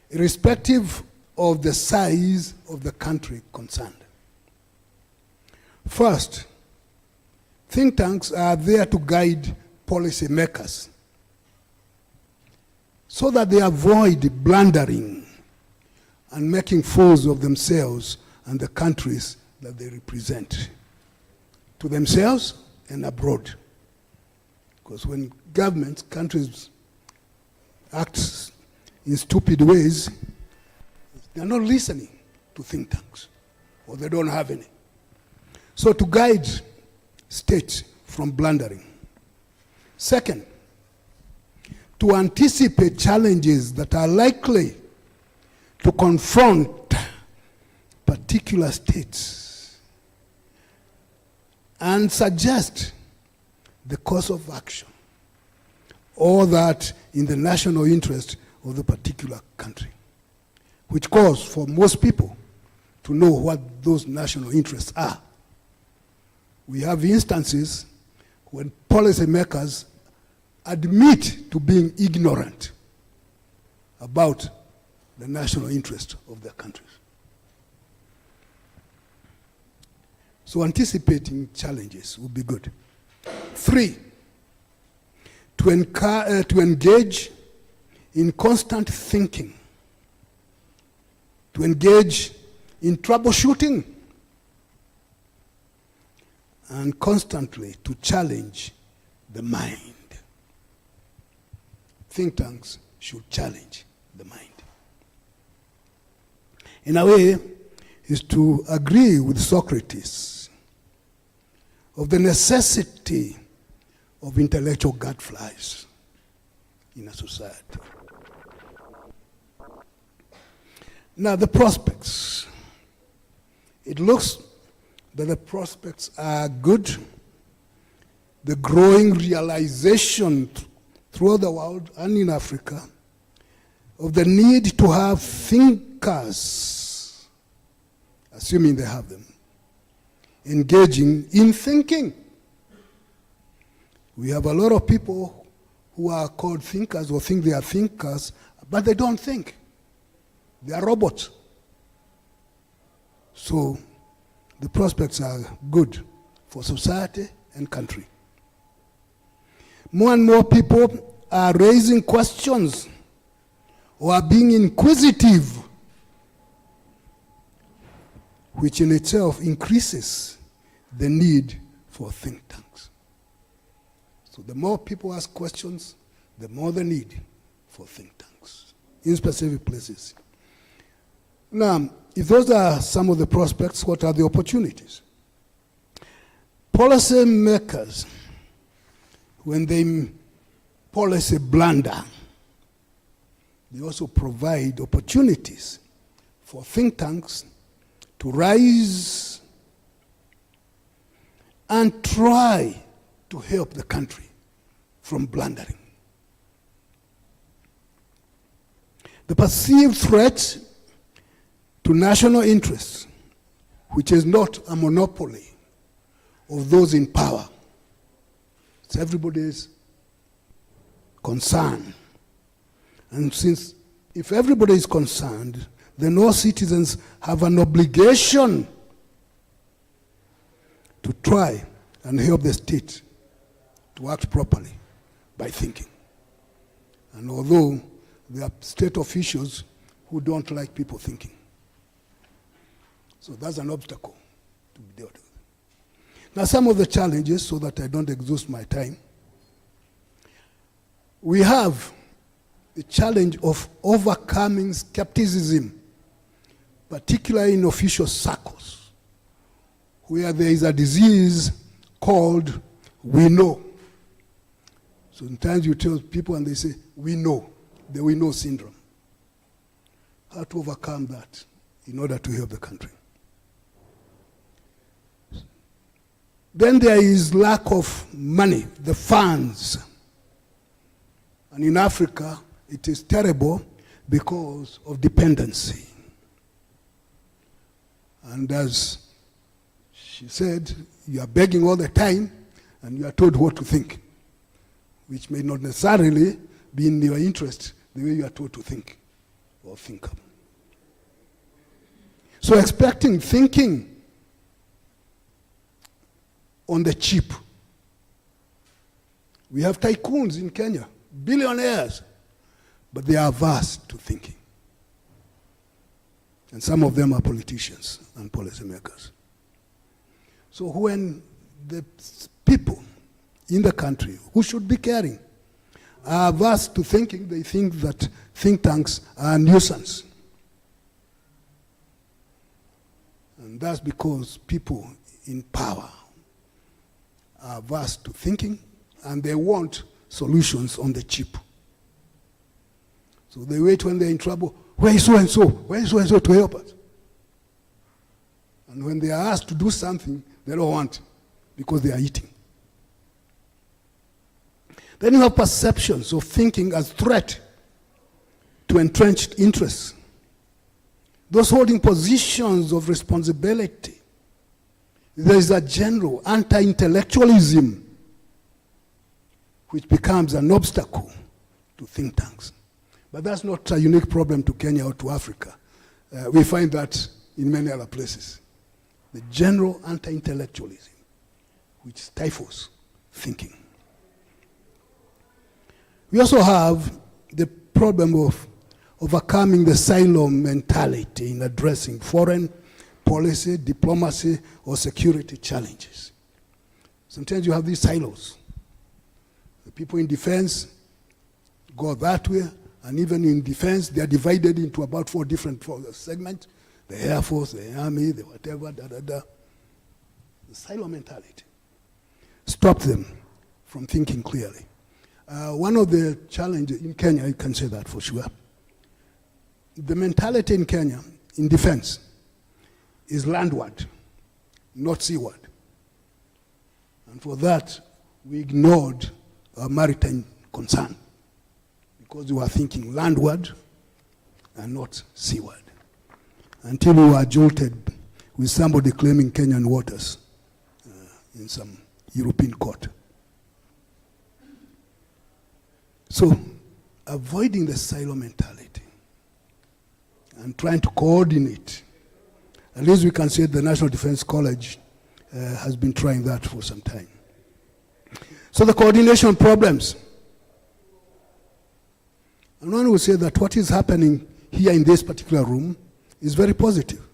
irrespective of the size of the country concerned. First, think tanks are there to guide policymakers so that they avoid blundering and making fools of themselves and the countries that they represent, to themselves and abroad. Because when governments, countries act in stupid ways, they're not listening to think tanks, or they don't have any. So to guide states from blundering. Second, to anticipate challenges that are likely to confront particular states and suggest the course of action, or that in the national interest of the particular country, which calls for most people to know what those national interests are. We have instances when policymakers admit to being ignorant about the national interest of their countries. So anticipating challenges would be good. 3, to engage in constant thinking, to engage in troubleshooting, and constantly to challenge the mind. Think tanks should challenge the mind. In a way, is to agree with Socrates of the necessity of intellectual gadflies in a society. Now, the prospects. It looks that the prospects are good. The growing realization throughout the world and in Africa of the need to have thinkers, assuming they have them, engaging in thinking. We have a lot of people who are called thinkers or think they are thinkers, but they don't think. They are robots. So the prospects are good for society and country. More and more people are raising questions or are being inquisitive, which in itself increases the need for think tanks. So the more people ask questions, the more the need for think tanks in specific places. Now, if those are some of the prospects, what are the opportunities? Policy makers, when they policy blunder, they also provide opportunities for think tanks to rise and try to help the country from blundering. The perceived threat to national interests, which is not a monopoly of those in power. It's everybody's concern. And since if everybody is concerned, then all citizens have an obligation to try and help the state to act properly by thinking. And although there are state officials who don't like people thinking. So that's an obstacle to be dealt with. Now, some of the challenges, so that I don't exhaust my time. We have the challenge of overcoming skepticism, particularly in official circles, where there is a disease called we know. Sometimes you tell people and they say, we know, the we know syndrome. How to overcome that in order to help the country. Then there is lack of money, the funds. And in Africa, it is terrible because of dependency. And as she said, you are begging all the time, and you are told what to think, which may not necessarily be in your interest the way you are told to think or think. So expecting thinking on the cheap. We have tycoons in Kenya, billionaires, but they are averse to thinking. And some of them are politicians and policymakers. So when the people in the country who should be caring are averse to thinking, they think that think tanks are a nuisance. And that's because people in power are averse to thinking, and they want solutions on the cheap. So they wait when they're in trouble. Where is so-and-so? Where is so-and-so to help us? And when they are asked to do something, they don't want, because they are eating. Then you have perceptions of thinking as threat to entrenched interests. Those holding positions of responsibility. There is a general anti-intellectualism which becomes an obstacle to think tanks. But that's not a unique problem to Kenya or to Africa. We find that in many other places. The general anti-intellectualism which stifles thinking. We also have the problem of overcoming the silo mentality in addressing foreign policy, diplomacy, or security challenges. Sometimes you have these silos. The people in defense go that way, and even in defense, they are divided into about 4 different segments: the Air Force, the Army, the whatever, The silo mentality stops them from thinking clearly. One of the challenges in Kenya, you can say that for sure, the mentality in Kenya, in defense, is landward, not seaward. And for that, we ignored our maritime concern, because we were thinking landward and not seaward, until we were jolted with somebody claiming Kenyan waters in some European court. So, avoiding the silo mentality and trying to coordinate, at least we can say the National Defense College has been trying that for some time. So the coordination problems. And one will say that what is happening here in this particular room is very positive.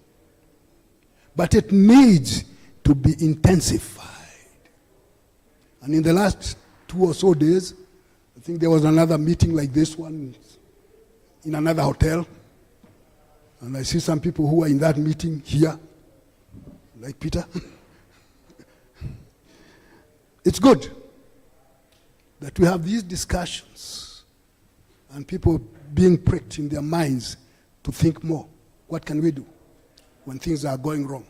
But it needs to be intensified. And in the last 2 or so days, I think there was another meeting like this one in another hotel. And I see some people who are in that meeting here, like Peter. It's good that we have these discussions and people being pricked in their minds to think more. What can we do when things are going wrong?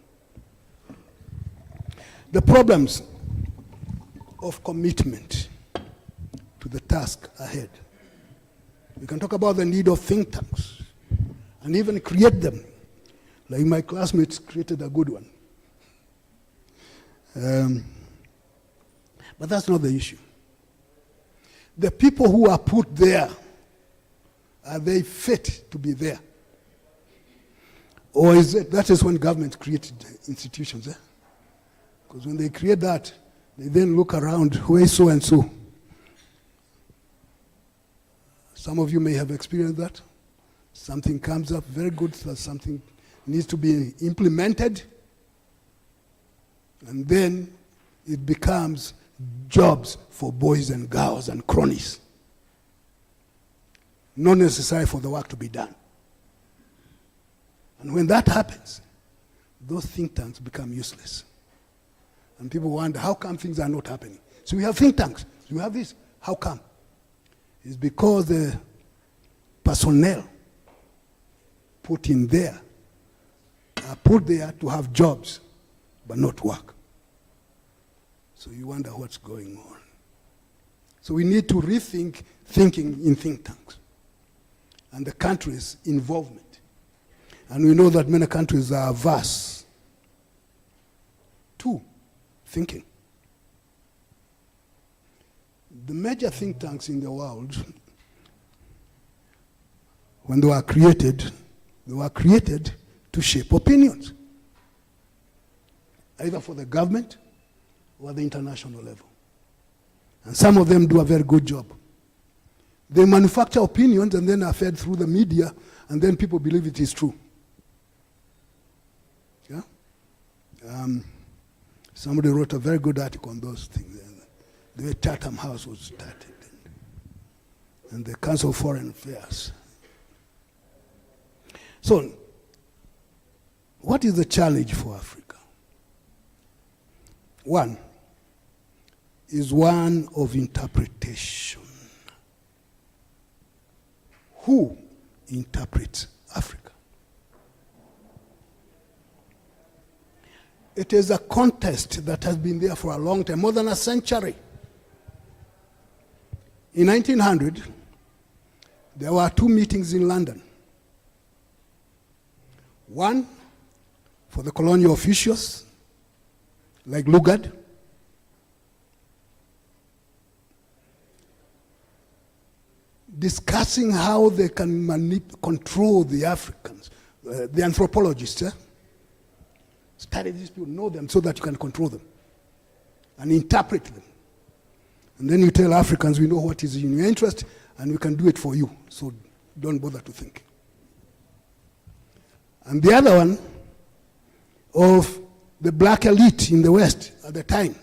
The problems of commitment to the task ahead. We can talk about the need of think tanks and even create them. Like my classmates created a good one. But that's not the issue. The people who are put there, are they fit to be there? Or is it, that is when government created institutions, eh? Because when they create that, they then look around, who is so and so? Some of you may have experienced that. Something comes up very good, so something needs to be implemented, and then it becomes jobs for boys and girls and cronies. Not necessary for the work to be done. And when that happens, those think tanks become useless. And people wonder, how come things are not happening? So we have think tanks, we have this, how come? It's because the personnel put in there are put there to have jobs, but not work. So you wonder what's going on. So we need to rethink thinking in think tanks and the country's involvement. And we know that many countries are averse to thinking. The major think tanks in the world, when they were created to shape opinions, either for the government or the international level. And some of them do a very good job. They manufacture opinions and then are fed through the media, and then people believe it is true. Yeah? Somebody wrote a very good article on those things. The way Chatham House was started, and the Council of Foreign Affairs. So, what is the challenge for Africa? One is one of interpretation. Who interprets Africa? It is a contest that has been there for a long time, more than a century. In 1900, there were 2 meetings in London. One for the colonial officials, like Lugard, discussing how they can control the Africans, the anthropologists, study these people, know them so that you can control them and interpret them. And then you tell Africans, we know what is in your interest and we can do it for you, so don't bother to think. And the other one of the black elite in the West at the time,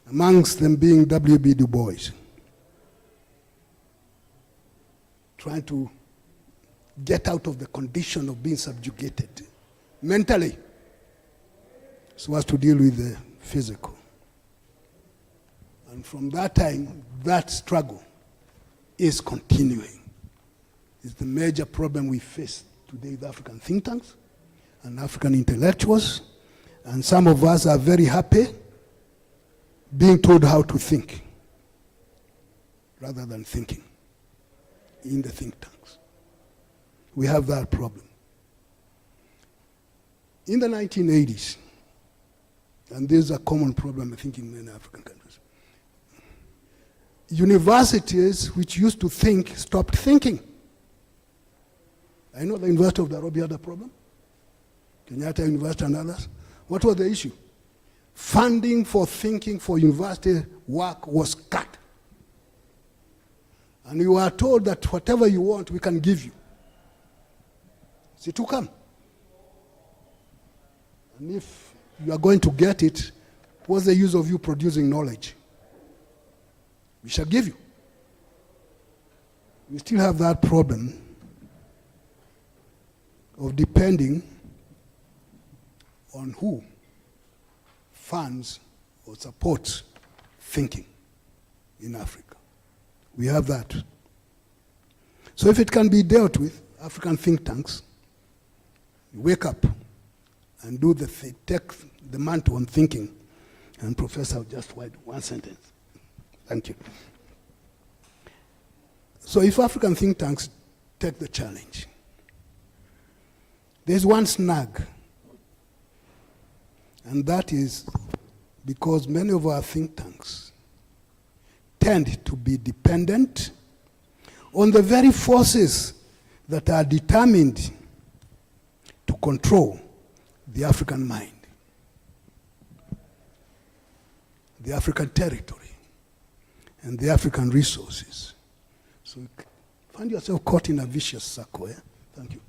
amongst them being W.B. Du Bois, trying to get out of the condition of being subjugated mentally so as to deal with the physical. And from that time, that struggle is continuing. It's the major problem we face today with African think tanks and African intellectuals, and some of us are very happy being told how to think rather than thinking in the think tanks. We have that problem. In the 1980s, and this is a common problem I think in many African countries, universities which used to think stopped thinking. I know the University of Nairobi had a problem, Kenyatta University and others. What was the issue? Funding for thinking for university work was cut. And you are told that whatever you want, we can give you. See, to come. And if you are going to get it, what's the use of you producing knowledge? We shall give you. We still have that problem of depending on who funds or supports thinking in Africa. We have that. So if it can be dealt with, African think tanks wake up and do take the mantle on thinking. And Professor, just one sentence. Thank you. So if African think tanks take the challenge, there's one snag, and that is because many of our think tanks tend to be dependent on the very forces that are determined to control the African mind, the African territory, and the African resources. So you find yourself caught in a vicious circle. Thank you.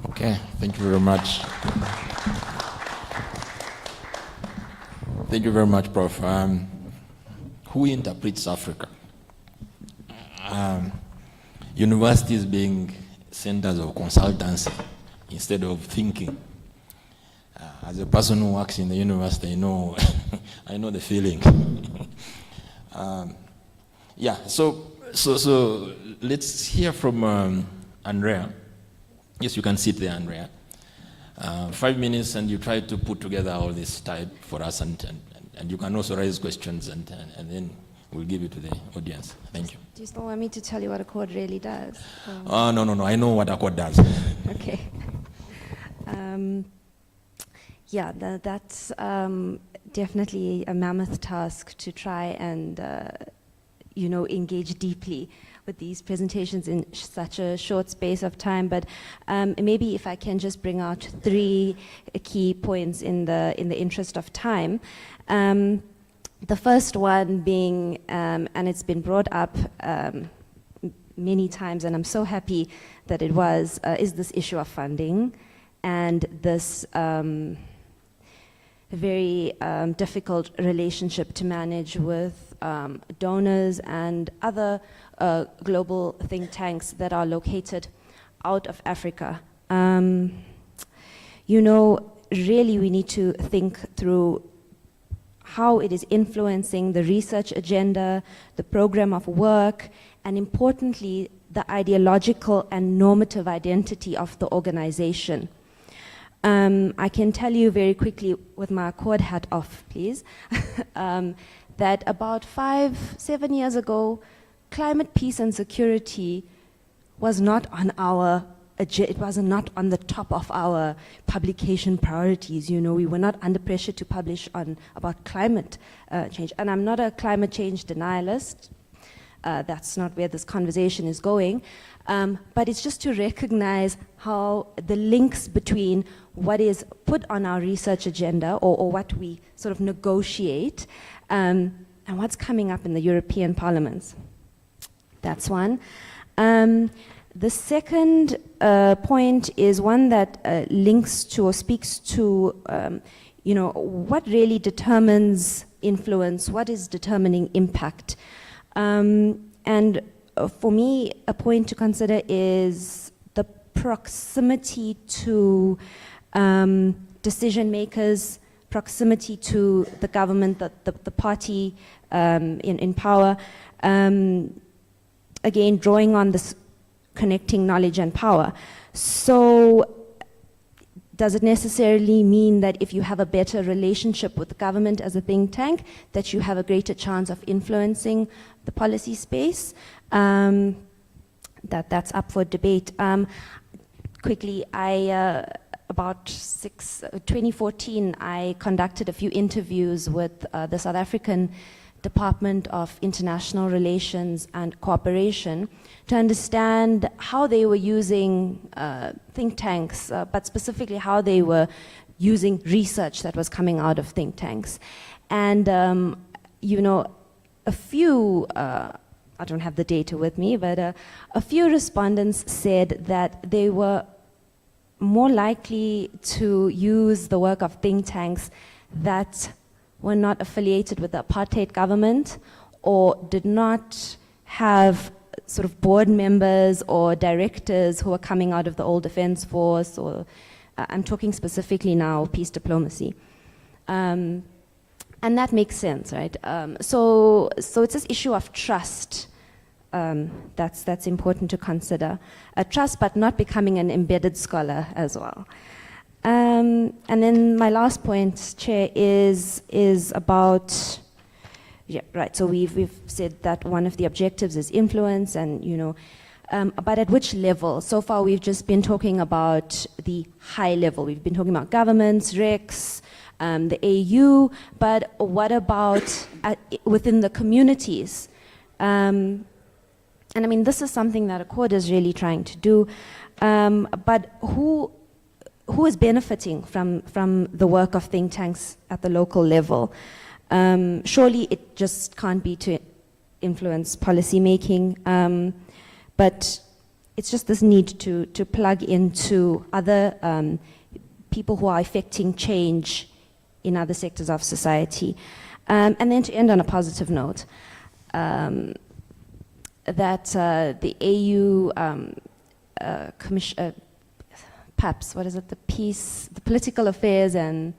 Okay, thank you very much. Thank you very much, Prof. Who interprets Africa? Universities being centers of consultancy instead of thinking. As a person who works in the university, I know, I know the feeling. Yeah, so let's hear from Andrea. Yes, you can sit there, Andrea. 5 minutes, and you try to put together all this type for us, and you can also raise questions, and then we'll give it to the audience. Thank you. Do you still want me to tell you what a chord really does? No. I know what a chord does. Okay. Yeah, that's definitely a mammoth task to try and engage deeply with these presentations in such a short space of time. But maybe if I can just bring out 3 key points in the interest of time. The first one being, and it's been brought up many times, and I'm so happy that it was, is this issue of funding and this very difficult relationship to manage with donors and other global think tanks that are located out of Africa. Really we need to think through how it is influencing the research agenda, the program of work, and importantly, the ideological and normative identity of the organization. I can tell you very quickly, with my Accord hat off, please, that about 5-7 years ago, climate, peace, and security was not on our agenda. It was not on the top of our publication priorities. We were not under pressure to publish about climate change. And I'm not a climate change denialist. That's not where this conversation is going. But it's just to recognize how the links between what is put on our research agenda or what we sort of negotiate and what's coming up in the European parliaments. That's one. The second point is one that links to or speaks to what really determines influence? What is determining impact? And for me, a point to consider is the proximity to decision makers, proximity to the government, the party in power. Again, drawing on this connecting knowledge and power. So does it necessarily mean that if you have a better relationship with the government as a think tank, that you have a greater chance of influencing the policy space? That's up for debate. Quickly, about 2014, I conducted a few interviews with the South African Department of International Relations and Cooperation to understand how they were using think tanks, but specifically how they were using research that was coming out of think tanks. And, you know, a few, I don't have the data with me, but a few respondents said that they were more likely to use the work of think tanks that were not affiliated with the apartheid government or did not have sort of board members or directors who are coming out of the old defense force, or I'm talking specifically now peace diplomacy. And that makes sense, right? So it's this issue of trust that's important to consider. Trust, but not becoming an embedded scholar as well. And then my last point, Chair, is about, yeah, right, so we've said that one of the objectives is influence and, you know, but at which level? So far we've just been talking about the high level. We've been talking about governments, RECs, the AU, but what about within the communities? And I mean, this is something that Accord is really trying to do, but who is benefiting from the work of think tanks at the local level? Surely it just can't be to influence policy making, but it's just this need to plug into other people who are affecting change in other sectors of society. And then to end on a positive note, that the AU PAPS, what is it, the political affairs and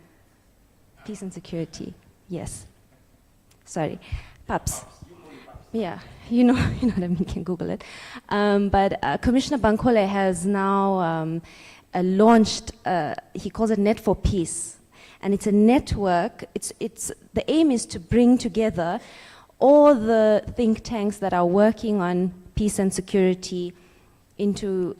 peace and security, yes, sorry, PAPS. Yeah, you know what I mean, you can Google it. But Commissioner Bankole has now launched, he calls it Net for Peace. And it's a network, the aim is to bring together all the think tanks that are working on peace and security into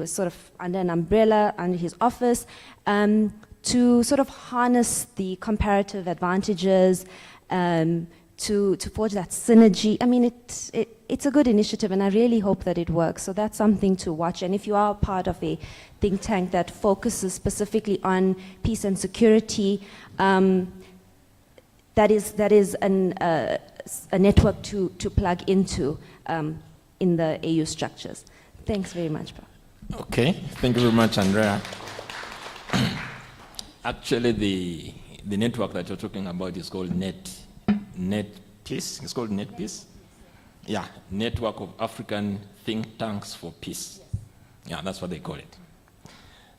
sort of under an umbrella, under his office, to sort of harness the comparative advantages, to forge that synergy. I mean, it's a good initiative, and I really hope that it works. So that's something to watch. And if you are part of a think tank that focuses specifically on peace and security, that is a network to plug into in the AU structures. Thanks very much, Bob. Okay, thank you very much, Andrea. Actually, the network that you're talking about is called Net Peace. It's called Net Peace. Yeah, Network of African Think Tanks for Peace. Yeah, that's what they call it.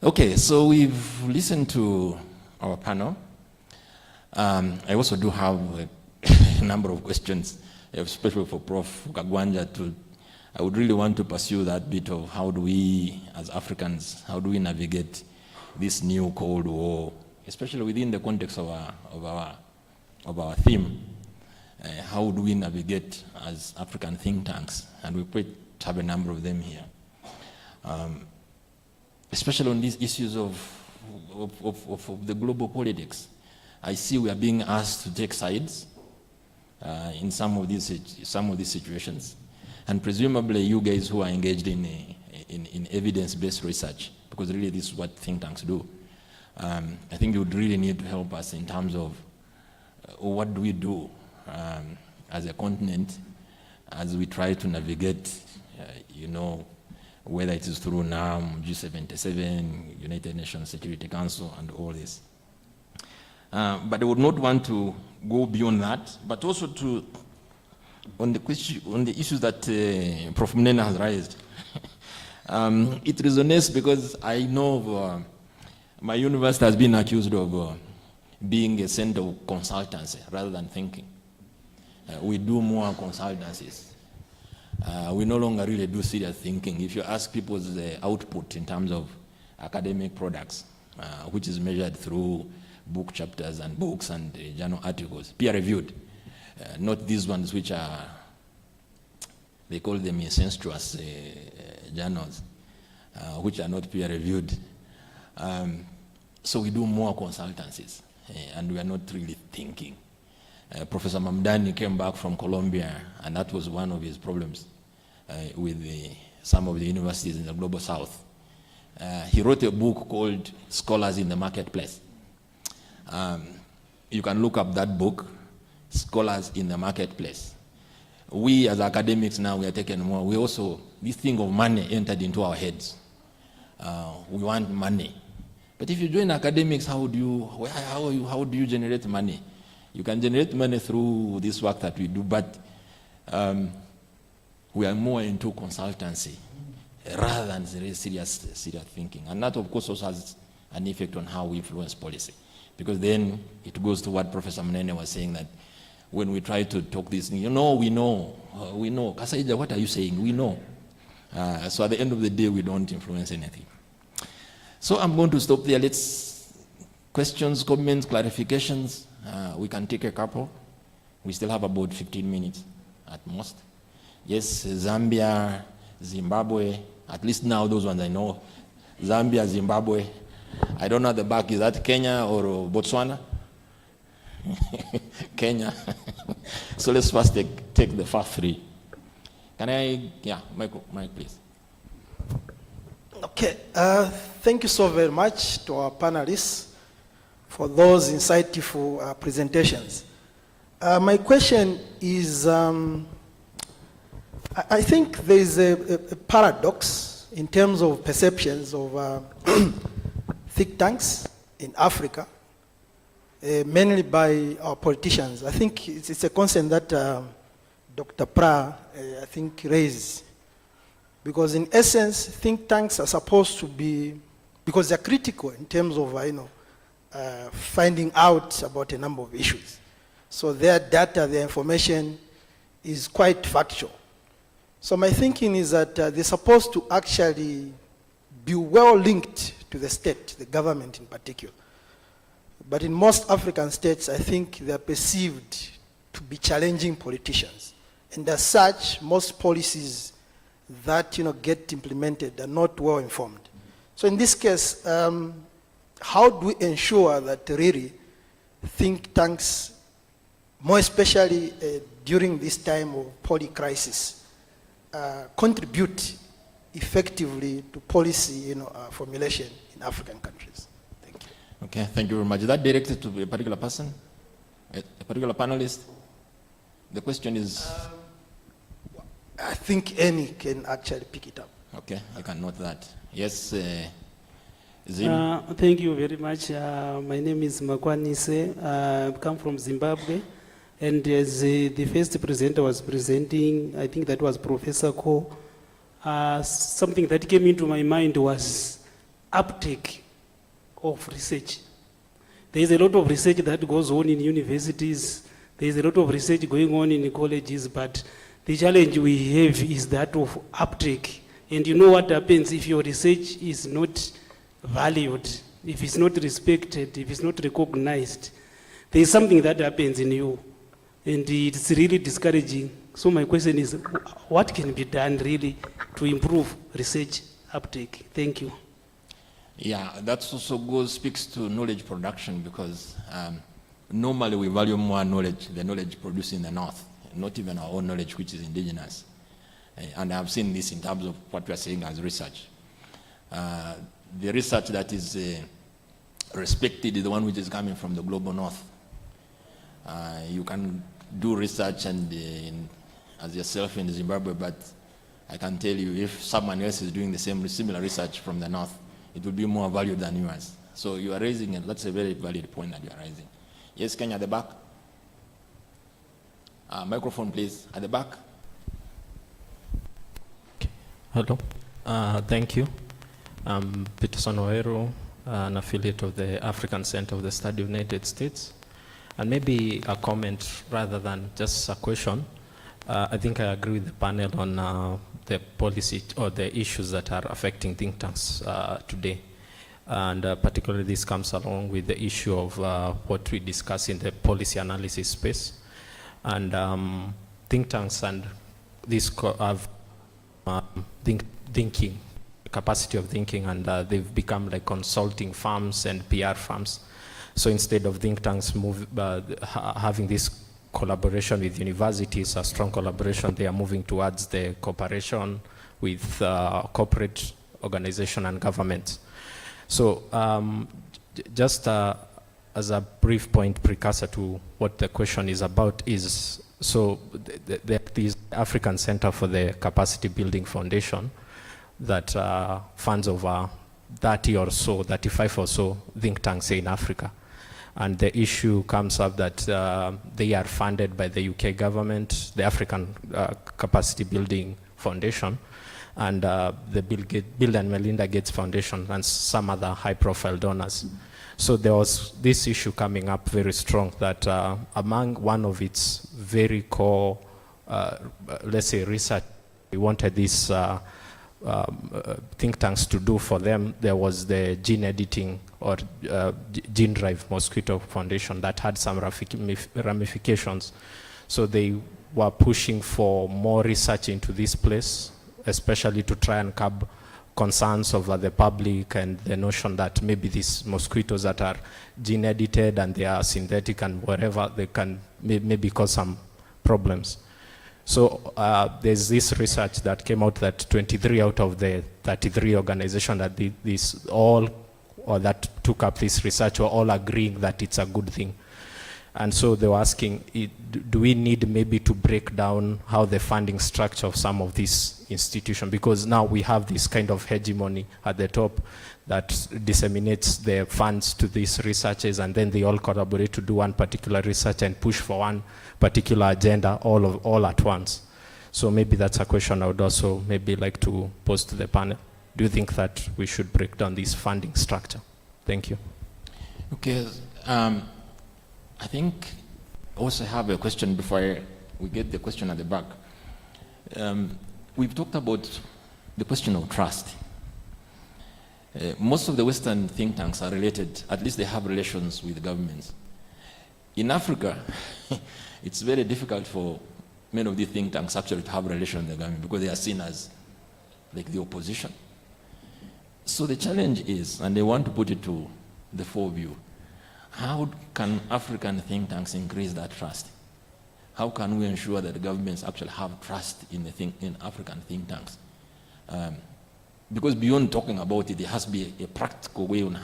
Okay, so we've listened to our panel. I also do have a number of questions, especially for Prof. Kagwanja. I would really want to pursue that bit of how do we, as Africans, how do we navigate this new Cold War, especially within the context of our theme. How do we navigate as African think tanks? And we have a number of them here. Especially on these issues of the global politics. I see we are being asked to take sides in some of these situations. And presumably you guys who are engaged in evidence-based research, because really this is what think tanks do, I think you would really need to help us in terms of what do we do as a continent as we try to navigate, whether it is through NAM, G77, United Nations Security Council, and all this. But I would not want to go beyond that, but also to, on the issues that Prof. Mnene has raised. It resonates because I know of, my university has been accused of being a center of consultancy rather than thinking. We do more consultancies. We no longer really do serious thinking. If you ask people's output in terms of academic products, which is measured through book chapters and books and journal articles, peer-reviewed, not these ones which are, they call them incestuous journals, which are not peer-reviewed. So we do more consultancies, and we are not really thinking. Professor Mamdani came back from Colombia, and that was one of his problems with some of the universities in the Global South. He wrote a book called Scholars in the Marketplace. You can look up that book, Scholars in the Marketplace. We as academics now, we are taking more. We also, this thing of money entered into our heads. We want money. But if you join academics, how do you generate money? You can generate money through this work that we do, but we are more into consultancy rather than serious thinking. And that, of course, also has an effect on how we influence policy. Because then it goes to what Professor Mnene was saying, that when we try to talk this, we know. Kasaija, what are you saying? We know. So at the end of the day, we don't influence anything. So I'm going to stop there. Questions, comments, clarifications. We can take a couple. We still have about 15 minutes at most. Yes, Zambia, Zimbabwe, at least now those ones I know. Zambia, Zimbabwe. I don't know at the back, is that Kenya or Botswana? Kenya. So let's first take the first three. Can I, Mike, please. Okay, thank you so very much to our panelists for those insightful presentations. My question is, I think there is a paradox in terms of perceptions of think tanks in Africa, mainly by our politicians. I think it's a concern that Dr. Pra, I think, raised. Because in essence, think tanks are supposed to be, because they're critical in terms of, finding out about a number of issues. So their data, their information is quite factual. So my thinking is that they're supposed to actually be well linked to the state, the government in particular. But in most African states, I think they're perceived to be challenging politicians. And as such, most policies that get implemented are not well informed. So in this case, how do we ensure that really think tanks, more especially during this time of poly-crisis, contribute effectively to policy formulation in African countries? Thank you. Okay, thank you very much. Is that directed to a particular person? A particular panelist? The question is... I think any can actually pick it up. Okay, I can note that. Yes, Zim. Thank you very much. My name is Makwanise. I come from Zimbabwe. And as the first presenter was presenting, I think that was Professor Ko, something that came into my mind was uptake of research. There is a lot of research that goes on in universities. There is a lot of research going on in colleges, but the challenge we have is that of uptake. And you know what happens if your research is not valued, if it's not respected, if it's not recognized. There is something that happens in you, and it's really discouraging. So my question is, what can be done really to improve research uptake? Thank you. Yeah, that also speaks to knowledge production, because normally we value more knowledge, the knowledge produced in the north, not even our own knowledge, which is indigenous. And I've seen this in terms of what we are saying as research. The research that is respected is the one which is coming from the global north. You can do research and as yourself in Zimbabwe, but I can tell you, if someone else is doing the similar research from the north, it will be more valued than yours. So you are raising it. That's a very valid point that you are raising. Yes, Kenya at the back. Microphone, please, at the back. Hello, thank you. I'm Peterson Oero, an affiliate of the African Center of the Study of United States. And maybe a comment rather than just a question. I think I agree with the panel on the policy or the issues that are affecting think tanks today. And particularly this comes along with the issue of what we discuss in the policy analysis space. And think tanks and this have thinking, capacity of thinking, and they've become like consulting firms and PR firms. So instead of think tanks having this collaboration with universities, a strong collaboration, they are moving towards the cooperation with corporate organization and government. So just as a brief point precursor to what the question is about is, so the African Center for the Capacity Building Foundation that funds over 30 or so, 35 or so think tanks in Africa. And the issue comes up that they are funded by the UK government, the African Capacity Building Foundation, and the Bill and Melinda Gates Foundation, and some other high-profile donors. So there was this issue coming up very strong that among one of its very core, let's say, research, we wanted these think tanks to do for them. There was the gene editing or gene drive mosquito foundation that had some ramifications. So they were pushing for more research into this place, especially to try and curb concerns of the public and the notion that maybe these mosquitoes that are gene edited and they are synthetic and whatever, they can maybe cause some problems. So there's this research that came out that 23 out of the 33 organizations that did this or that took up this research were all agreeing that it's a good thing. And so they were asking, do we need maybe to break down how the funding structure of some of these institutions, because now we have this kind of hegemony at the top that disseminates the funds to these researchers, and then they all collaborate to do one particular research and push for one particular agenda all at once. So maybe that's a question I would also maybe like to pose to the panel. Do you think that we should break down this funding structure? Thank you. Okay. I think I also have a question before we get the question at the back. We've talked about the question of trust. Most of the Western think tanks are related, at least they have relations with governments. In Africa, it's very difficult for many of these think tanks actually to have a relation with the government because they are seen as like the opposition. So the challenge is, and they want to put it to the four of you, how can African think tanks increase that trust? How can we ensure that the governments actually have trust in African think tanks? Because beyond talking about it, there has to be a practical way on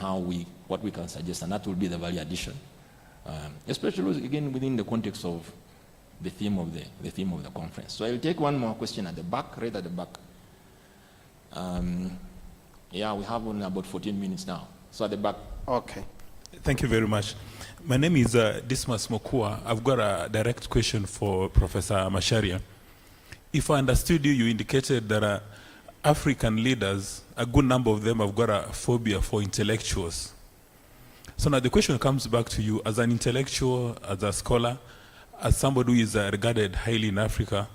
what we can suggest, and that will be the value addition, especially again within the context of the theme of the conference. So I'll take one more question at the back, right at the back. Yeah, we have only about 14 minutes now. So at the back. Okay. Thank you very much. My name is Dismas Mokua. I've got a direct question for Professor Macharia. If I understood you, you indicated that African leaders, a good number of them have got a phobia for intellectuals. So now the question comes back to you as an intellectual, as a scholar, as somebody who is regarded highly in Africa,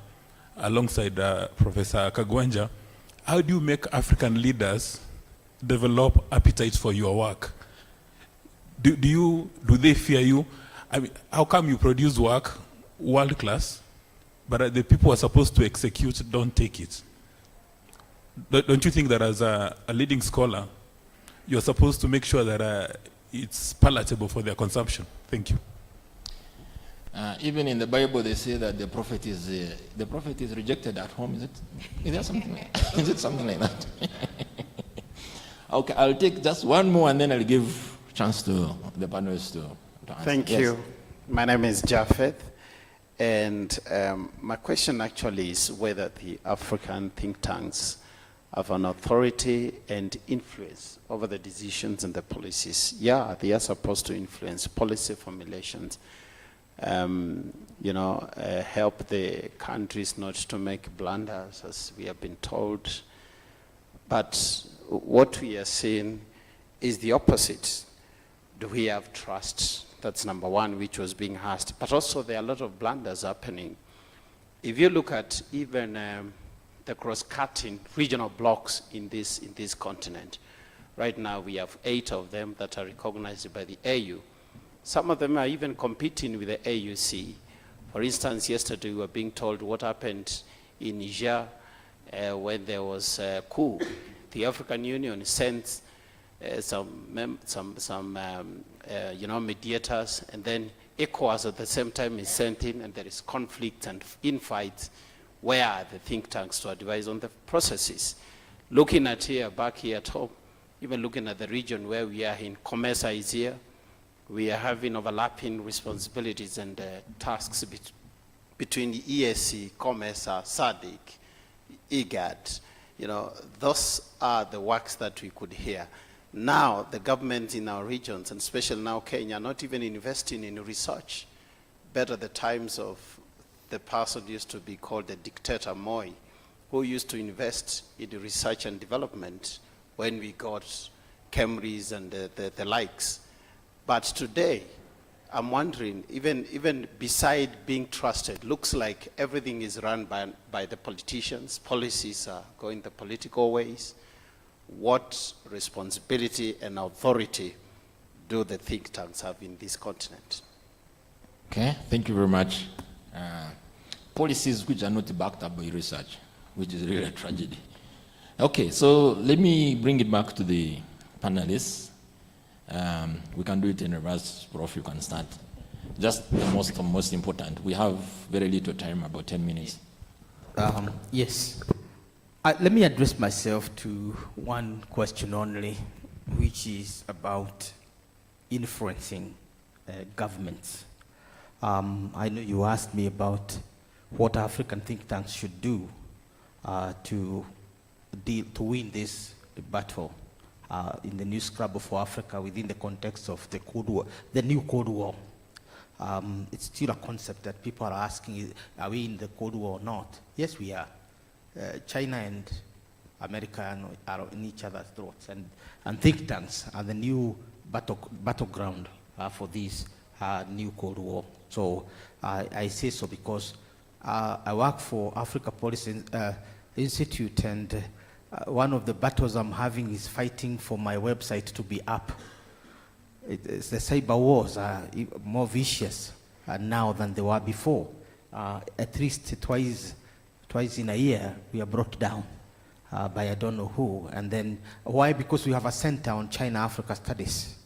alongside Professor Kagwanja. How do you make African leaders develop appetite for your work? Do they fear you? I mean, how come you produce work world class, but the people who are supposed to execute don't take it? Don't you think that as a leading scholar, you're supposed to make sure that it's palatable for their consumption? Thank you. Even in the Bible, they say that the prophet is rejected at home. Is there something? Is it something like that? Okay, I'll take just one more, and then I'll give chance to the panelists to answer. Thank you. My name is Japheth, and my question actually is whether the African think tanks have an authority and influence over the decisions and the policies. Yeah, they are supposed to influence policy formulations, help the countries not to make blunders, as we have been told. But what we are seeing is the opposite. Do we have trust? That's number one, which was being asked. But also there are a lot of blunders happening. If you look at even the cross-cutting regional blocks in this continent, right now we have 8 of them that are recognized by the AU. Some of them are even competing with the AUC. For instance, yesterday we were being told what happened in Niger when there was a coup. The African Union sent some mediators, and then ECOWAS at the same time is sent in, and there is conflict and infights. Where are the think tanks to advise on the processes? Looking at back here at home, even looking at the region where we are in, COMESA is here. We are having overlapping responsibilities and tasks between the ESC, COMESA, SADC, IGAD. Those are the works that we could hear. Now, the government in our regions, and especially now Kenya, are not even investing in research. Better the times of the person used to be called the dictator Moi, who used to invest in research and development when we got Camrys and the likes. But today, I'm wondering, even beside being trusted, looks like everything is run by the politicians. Policies are going the political ways. What responsibility and authority do the think tanks have in this continent? Okay, thank you very much. Policies which are not backed up by research, which is really a tragedy. Okay, so let me bring it back to the panelists. We can do it in reverse, Prof, you can start. Just the most important. We have very little time, about 10 minutes. Yes. Let me address myself to one question only, which is about influencing governments. I know you asked me about what African think tanks should do to win this battle in the new scrabble for Africa within the context of the Cold War, the new Cold War. It's still a concept that people are asking, are we in the Cold War or not? Yes, we are. China and America are in each other's throats, and think tanks are the new battleground for this new Cold War. So I say so because I work for Africa Policy Institute, and one of the battles I'm having is fighting for my website to be up. The cyber wars are more vicious now than they were before. At least twice in a year, we are brought down by I don't know who. And then, why? Because we have a center on China-Africa studies.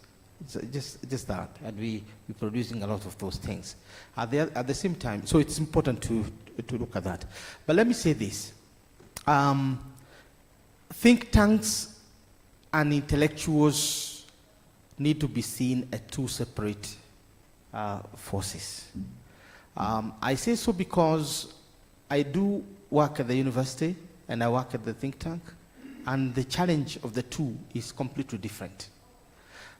It's just that. And we're producing a lot of those things. At the same time, so it's important to look at that. But let me say this. Think tanks and intellectuals need to be seen as two separate forces. I say so because I do work at the university and I work at the think tank, and the challenge of the two is completely different.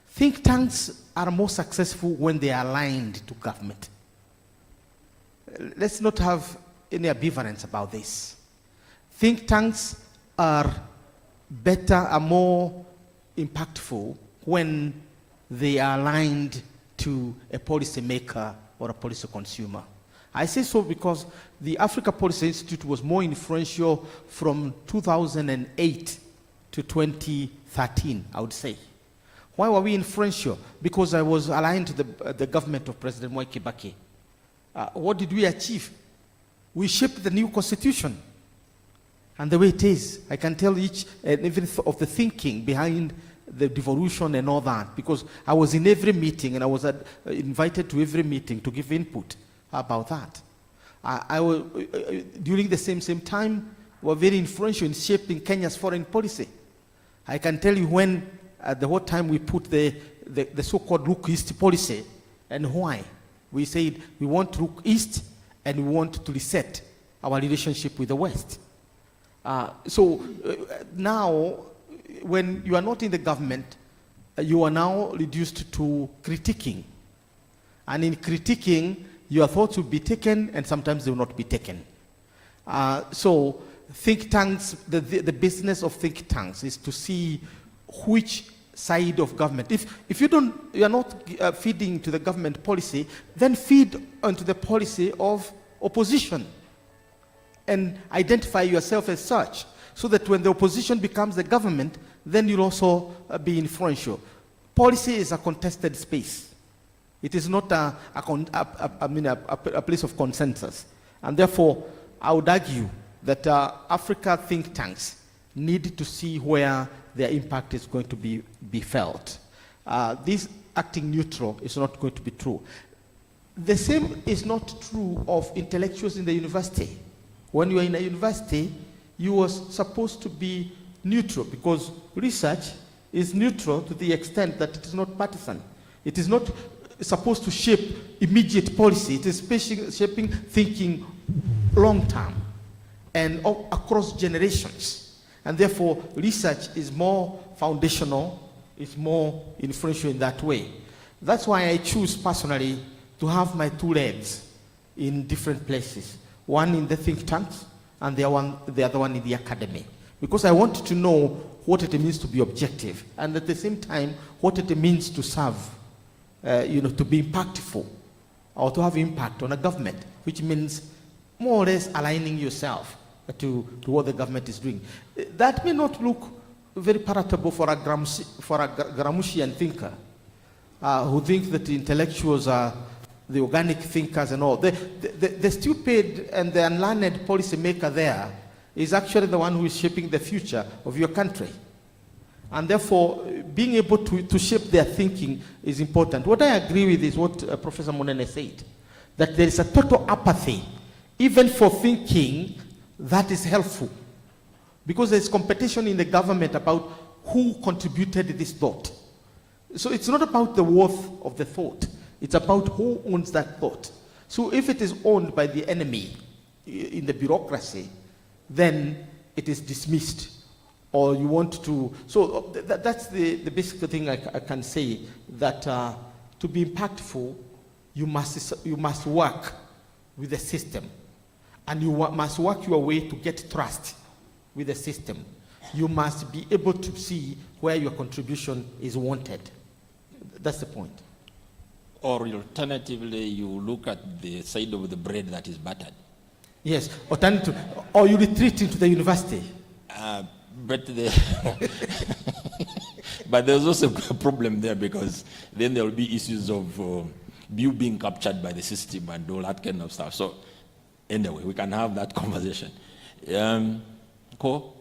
Think tanks are more successful when they are aligned to government. Let's not have any ambivalence about this. Think tanks are better and more impactful when they are aligned to a policy maker or a policy consumer. I say so because the Africa Policy Institute was more influential from 2008 to 2013, I would say. Why were we influential? Because I was aligned to the government of President Mwai Kibaki. What did we achieve? We shaped the new constitution. And the way it is, I can tell each and every of the thinking behind the devolution and all that, because I was in every meeting and I was invited to every meeting to give input about that. I was, during the same time, were very influential in shaping Kenya's foreign policy. I can tell you when, at the whole time we put the so-called Look East policy, and why. We said we want to look east and we want to reset our relationship with the West. Now, when you are not in the government, you are now reduced to critiquing. And in critiquing, your thoughts will be taken and sometimes they will not be taken. So think tanks, the business of think tanks is to see which side of government. If you are not feeding to the government policy, then feed onto the policy of opposition and identify yourself as such, so that when the opposition becomes the government, then you'll also be influential. Policy is a contested space. It is not a place of consensus. And therefore, I would argue that Africa think tanks need to see where their impact is going to be felt. This acting neutral is not going to be true. The same is not true of intellectuals in the university. When you are in a university, you are supposed to be neutral, because research is neutral to the extent that it is not partisan. It is not supposed to shape immediate policy. It is shaping thinking long term and across generations. And therefore, research is more foundational, it's more influential in that way. That's why I choose personally to have my two legs in different places. One in the think tanks and the other one in the academy. Because I want to know what it means to be objective, and at the same time, what it means to serve, to be impactful, or to have impact on a government, which means more or less aligning yourself to what the government is doing. That may not look very palatable for a Gramscian thinker, who thinks that the intellectuals are the organic thinkers and all. The stupid and the unlearned policymaker there is actually the one who is shaping the future of your country. And therefore, being able to shape their thinking is important. What I agree with is what Professor Monene said, that there is a total apathy, even for thinking that is helpful. Because there's competition in the government about who contributed this thought. So it's not about the worth of the thought. It's about who owns that thought. So if it is owned by the enemy in the bureaucracy, then it is dismissed. Or you want to, so that's the basic thing I can say, that to be impactful, you must work with the system. And you must work your way to get trust with the system. You must be able to see where your contribution is wanted. That's the point. Or alternatively, you look at the side of the bread that is buttered. Yes, alternative, or you retreat into the university. But there's also a problem there, because then there will be issues of you being captured by the system and all that kind of stuff. So anyway, we can have that conversation. Ko?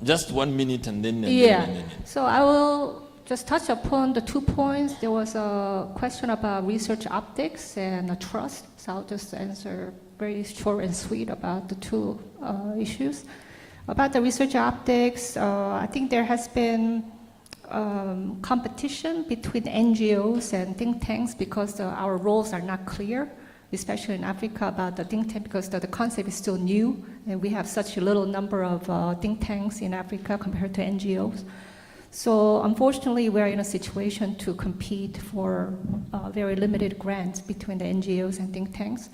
Just 1 minute and then... So I will just touch upon the 2 points. There was a question about research optics and trust. So I'll just answer very short and sweet about the two issues. About the research optics, I think there has been competition between NGOs and think tanks, because our roles are not clear, especially in Africa, about the think tank, because the concept is still new, and we have such a little number of think tanks in Africa compared to NGOs. So unfortunately, we're in a situation to compete for very limited grants between the NGOs and think tanks.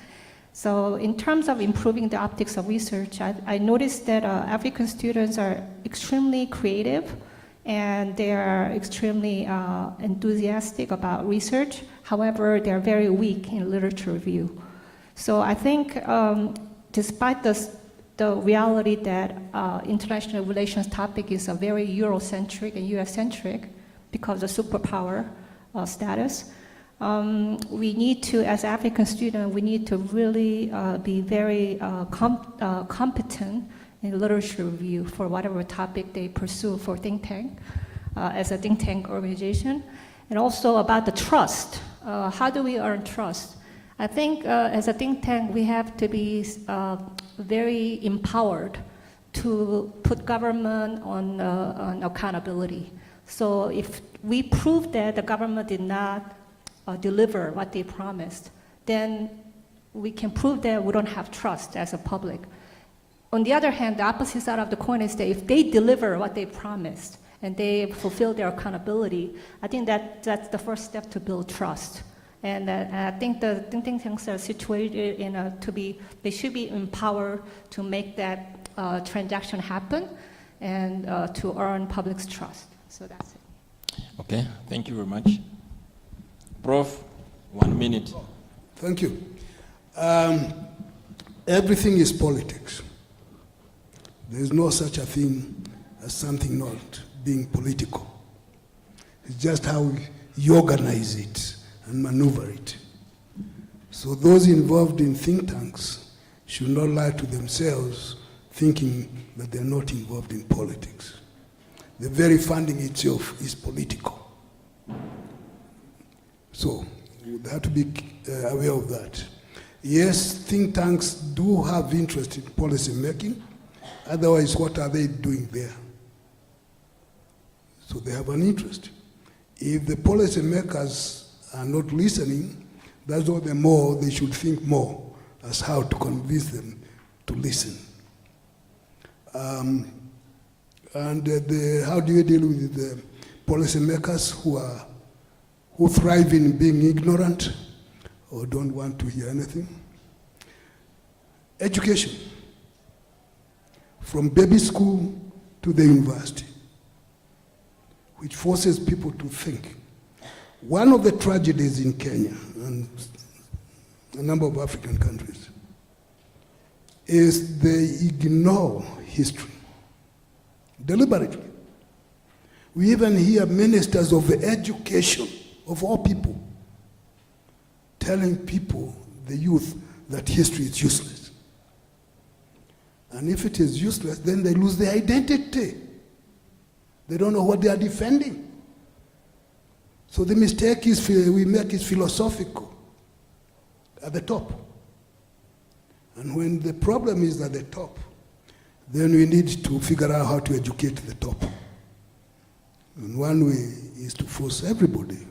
So in terms of improving the optics of research, I noticed that African students are extremely creative, and they are extremely enthusiastic about research. However, they're very weak in literature review. So I think despite the reality that international relations topic is a very Eurocentric and US-centric because of superpower status, we need to, as African students, we need to really be very competent in literature review for whatever topic they pursue for think tank, as a think tank organization. And also about the trust. How do we earn trust? I think as a think tank, we have to be very empowered to put government on accountability. So if we prove that the government did not deliver what they promised, then we can prove that we don't have trust as a public. On the other hand, the opposite side of the coin is that if they deliver what they promised and they fulfill their accountability, I think that's the first step to build trust. And I think the think tanks are situated they should be empowered to make that transaction happen and to earn public's trust. So that's it. Okay, thank you very much. Prof, 1 minute. Thank you. Everything is politics. There is no such a thing as something not being political. It's just how you organize it and maneuver it. So those involved in think tanks should not lie to themselves thinking that they're not involved in politics. The very funding itself is political. So we have to be aware of that. Yes, think tanks do have interest in policy making. Otherwise, what are they doing there? So they have an interest. If the policy makers are not listening, that's all the more they should think more as how to convince them to listen. And how do you deal with the policy makers who thrive in being ignorant or don't want to hear anything? Education, from baby school to the university, which forces people to think. One of the tragedies in Kenya and a number of African countries is they ignore history deliberately. We even hear ministers of education, of all people, telling people, the youth, that history is useless. And if it is useless, then they lose their identity. They don't know what they are defending. So the mistake we make is philosophical at the top. And when the problem is at the top, then we need to figure out how to educate the top. And one way is to force everybody,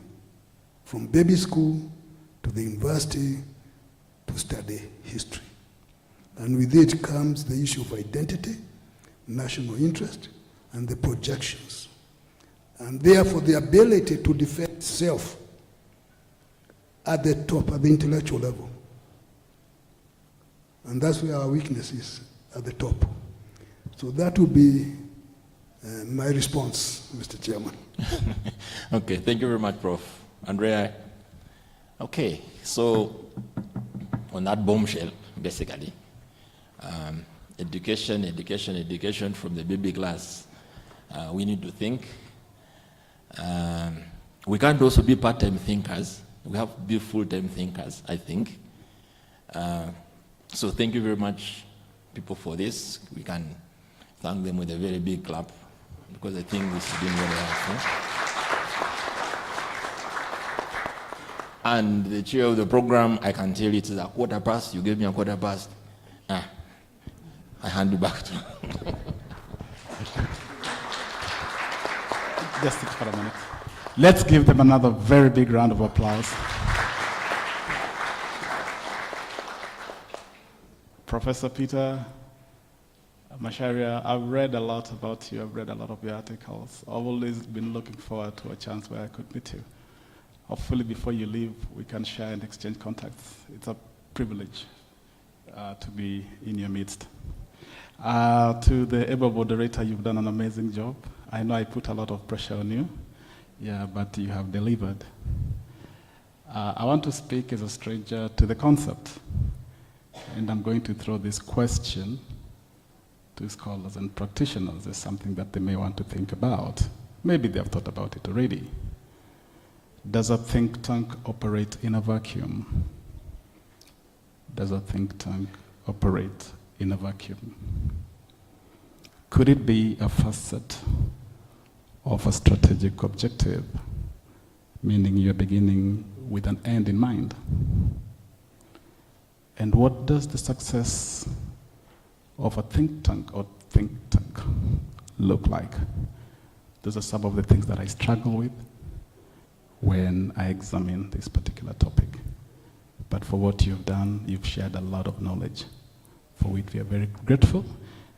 from baby school to the university, to study history. And with it comes the issue of identity, national interest, and the projections. And therefore the ability to defend self at the top, at the intellectual level. And that's where our weakness is, at the top. So that would be my response, Mr. Chairman. Okay, thank you very much, Prof. Andrea. Okay, so on that bombshell, basically, education from the baby class. We need to think. We can't also be part-time thinkers. We have to be full-time thinkers, I think. So thank you very much, people, for this. We can thank them with a very big clap, because I think this has been very helpful. And the chair of the program, I can tell it is a quarter past. You gave me a quarter past. I hand you back to you. Just for a minute. Let's give them another very big round of applause. Professor Peter Macharia, I've read a lot about you. I've read a lot of your articles. I've always been looking forward to a chance where I could meet you. Hopefully before you leave, we can share and exchange contacts. It's a privilege to be in your midst. To the able moderator, you've done an amazing job. I know I put a lot of pressure on you, but you have delivered. I want to speak as a stranger to the concept, and I'm going to throw this question to scholars and practitioners as something that they may want to think about. Maybe they have thought about it already. Does a think tank operate in a vacuum? Does a think tank operate in a vacuum? Could it be a facet of a strategic objective, meaning you're beginning with an end in mind? And what does the success of a think tank look like? Those are some of the things that I struggle with when I examine this particular topic. but for what you've done, you've shared a lot of knowledge, for which we are very grateful.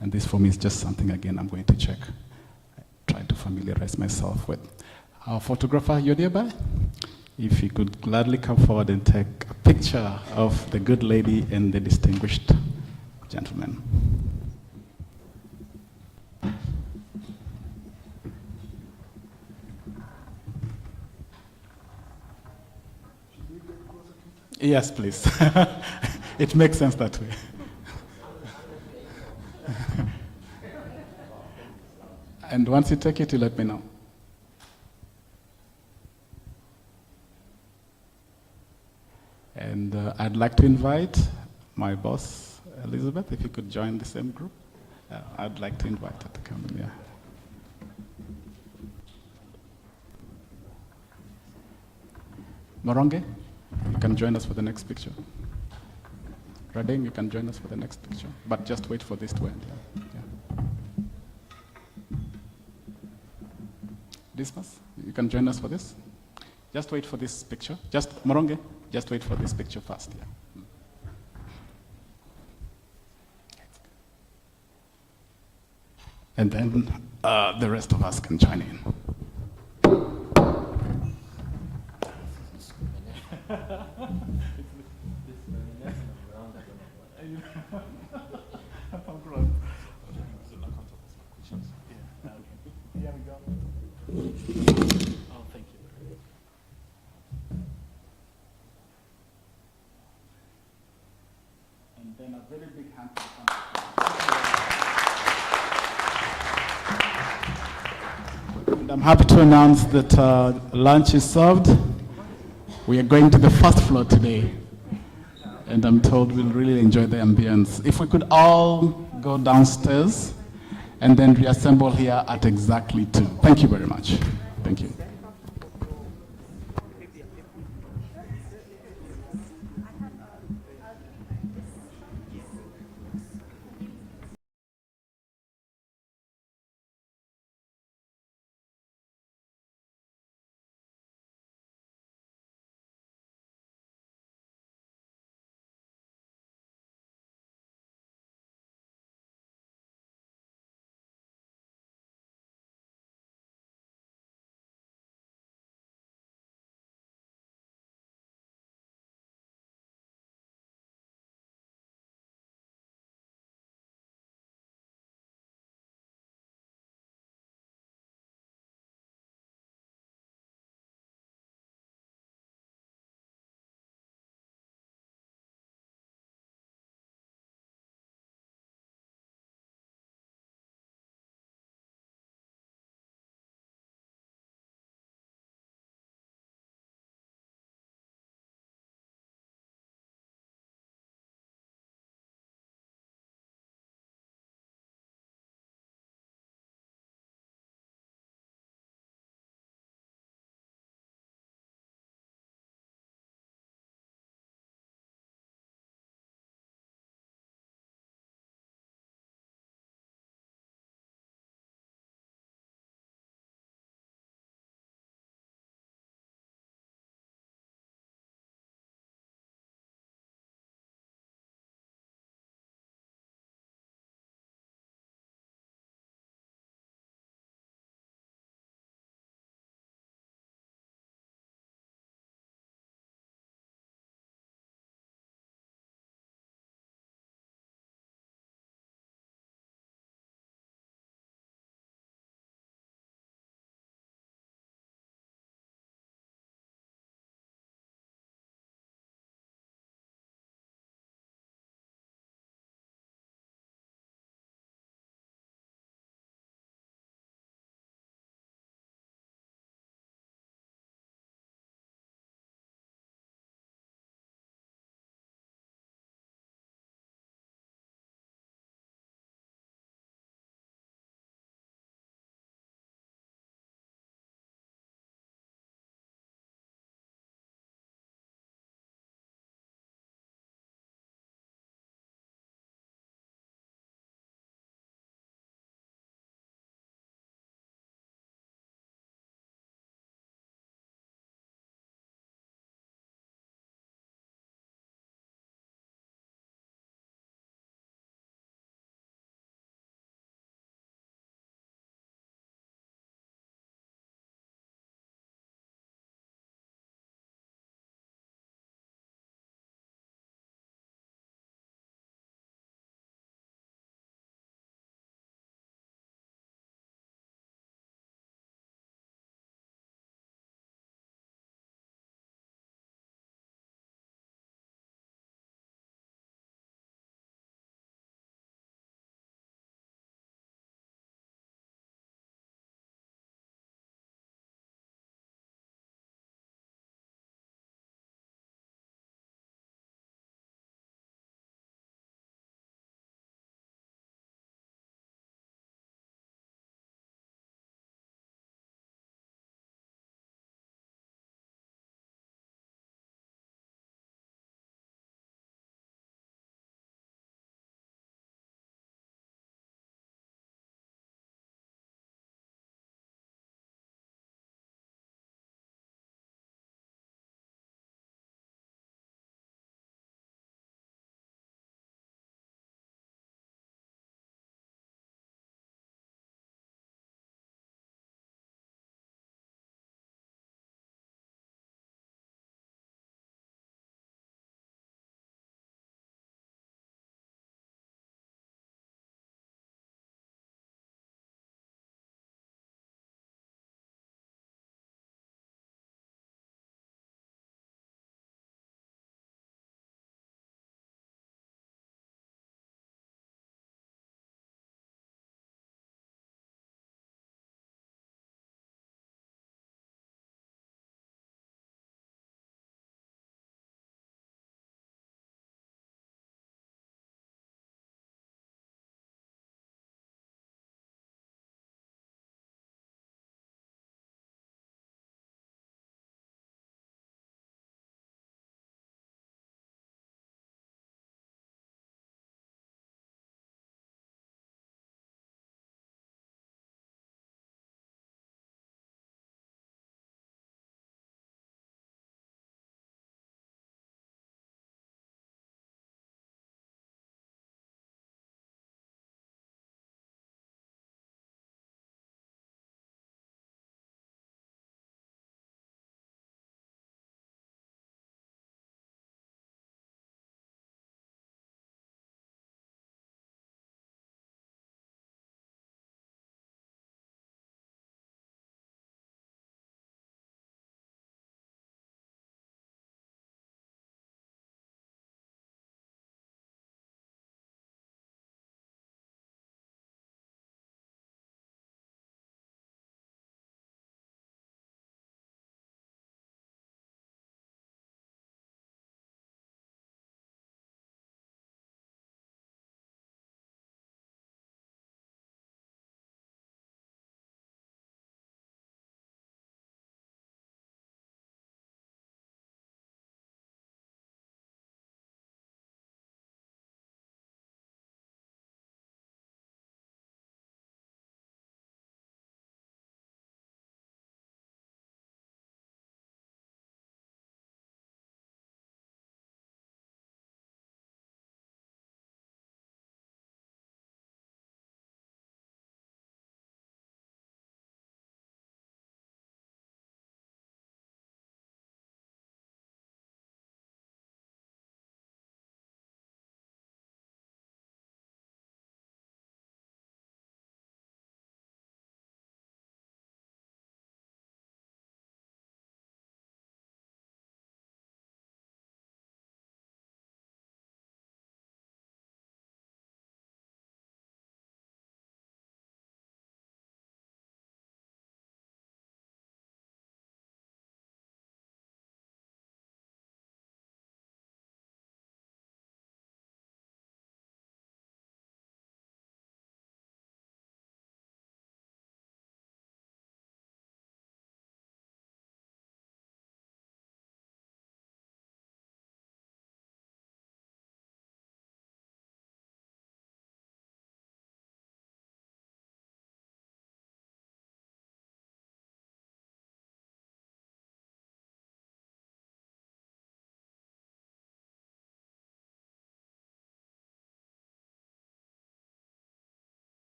And this for me is just something, again, I'm going to check, try to familiarize myself with. Our photographer, you're nearby? If you could gladly come forward and take a picture of the good lady and the distinguished gentleman. Yes, please. It makes sense that way. And once you take it, you let me know. And I'd like to invite my boss, Elizabeth, if you could join the same group. I'd like to invite her to come in here. Moronge, you can join us for the next picture. Rading, you can join us for the next picture, but just wait for this to end. Yeah. Dismas, you can join us for this. Just wait for this picture. Just Moronge, just wait for this picture first. Yeah. And then the rest of us can join in. And then a very big hand to the And I'm happy to announce that lunch is served. We are going to the first floor today. And I'm told we'll really enjoy the ambience. If we could all go downstairs and then reassemble here at exactly 2. Thank you very much. Thank you.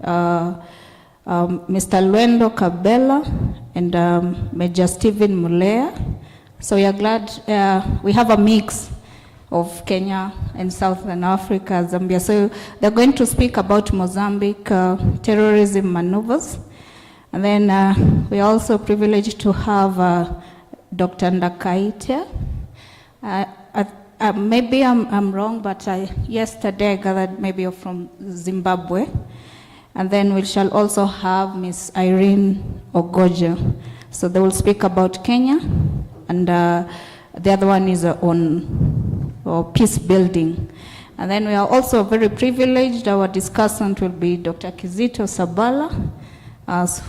Mr. Luendo Cabela, and Major Stephen Mulea. So we are glad we have a mix of Kenya and Southern Africa, Zambia. So they're going to speak about Mozambique terrorism maneuvers. And then we're also privileged to have Dr. Ndakaite. Maybe I'm wrong, but yesterday I gathered maybe you're from Zimbabwe. And then we shall also have Miss Irene Ogojo. So they will speak about Kenya, and the other one is on peace building. And then we are also very privileged. Our discussant will be Dr. Kizito Sabala,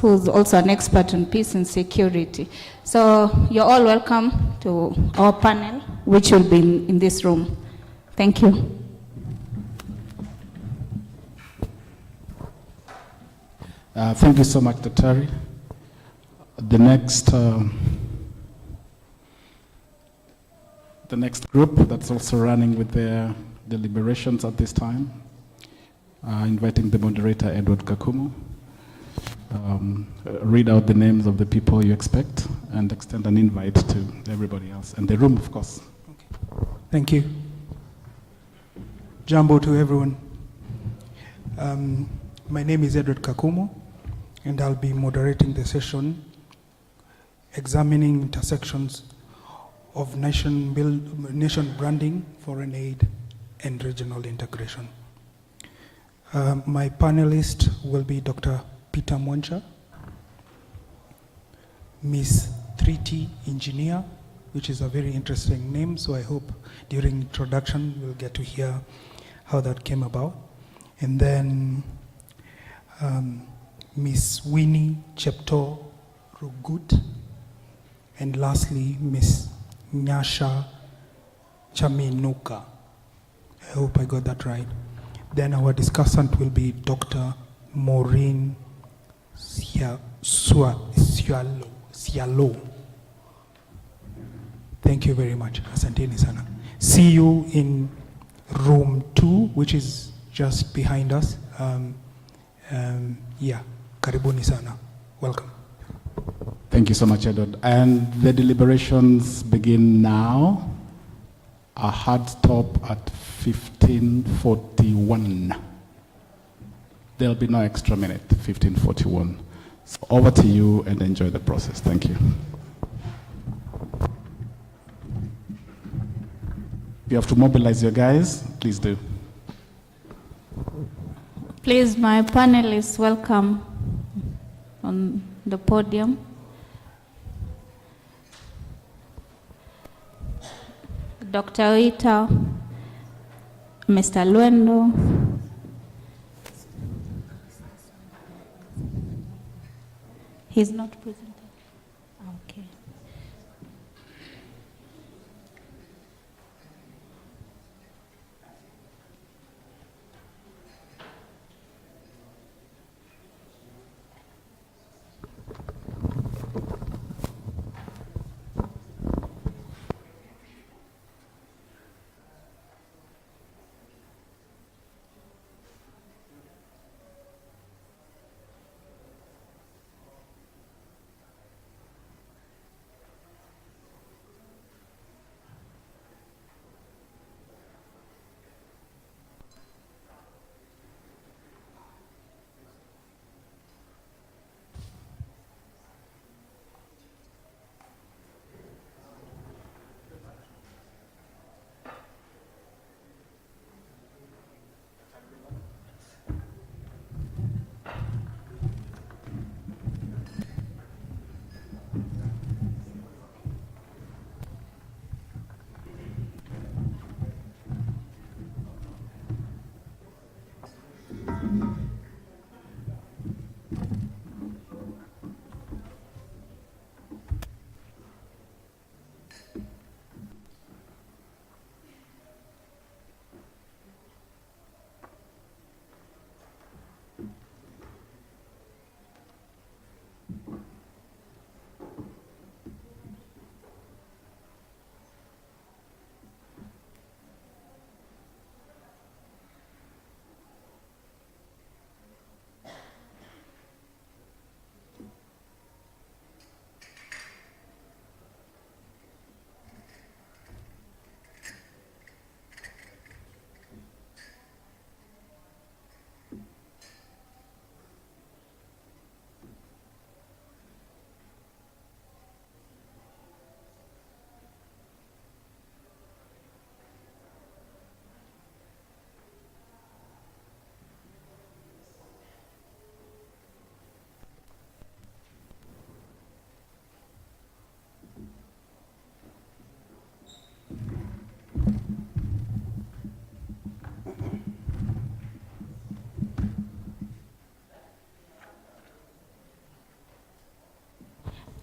who's also an expert on peace and security. So you're all welcome to our panel, which will be in this room. Thank you. Thank you so much, Dr. The next group that's also running with their deliberations at this time, inviting the moderator, Edward Kakumu, read out the names of the people you expect and extend an invite to everybody else, and the room, of course. Okay. Thank you. Jambo to everyone. My name is Edward Kakumu, and I'll be moderating the session examining intersections of nation branding, foreign aid, and regional integration. My panelist will be Dr. Peter Mwancha, Miss 3T Engineer, which is a very interesting name, so I hope during introduction we'll get to hear how that came about. And then Miss Winnie Chepto Rugut, and lastly, Miss Nyasha Chaminuka. I hope I got that right. Then our discussant will be Dr. Maureen Sialo. Thank you very much. Asanteni sana. See you in room 2, which is just behind us. Yeah, karibuni sana. Welcome. Thank you so much, Edward. And the deliberations begin now. A hard stop at 15:41. There'll be no extra minute, 15:41. So over to you, and enjoy the process. Thank you. If you have to mobilize your guys, please do. Please, my panelists, welcome on the podium. Dr. Oita, Mr. Luendo, he's not present. Okay.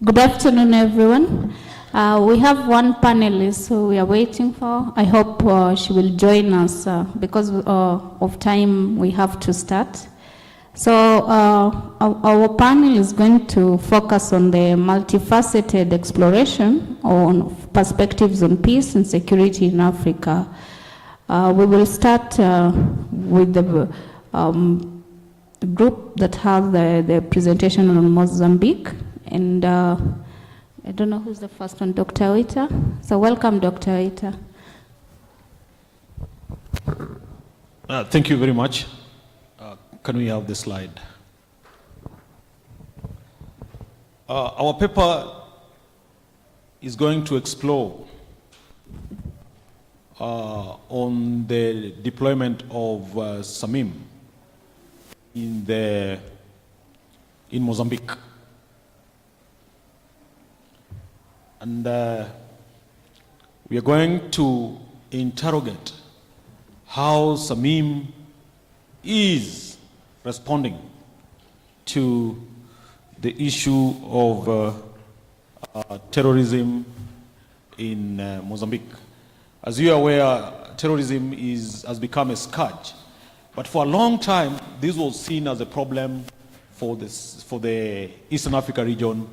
Good afternoon, everyone. We have one panelist who we are waiting for. I hope she will join us because of time we have to start. So our panel is going to focus on the multifaceted exploration on perspectives on peace and security in Africa. We will start with the group that has the presentation on Mozambique. And I don't know who's the first one, Dr. Oita. So welcome, Dr. Oita. Thank you very much. Can we have the slide? Our paper is going to explore on the deployment of SAMIM in Mozambique. And we are going to interrogate how SAMIM is responding to the issue of terrorism in Mozambique. As you are aware, terrorism has become a scourge. But for a long time, this was seen as a problem for the Eastern Africa region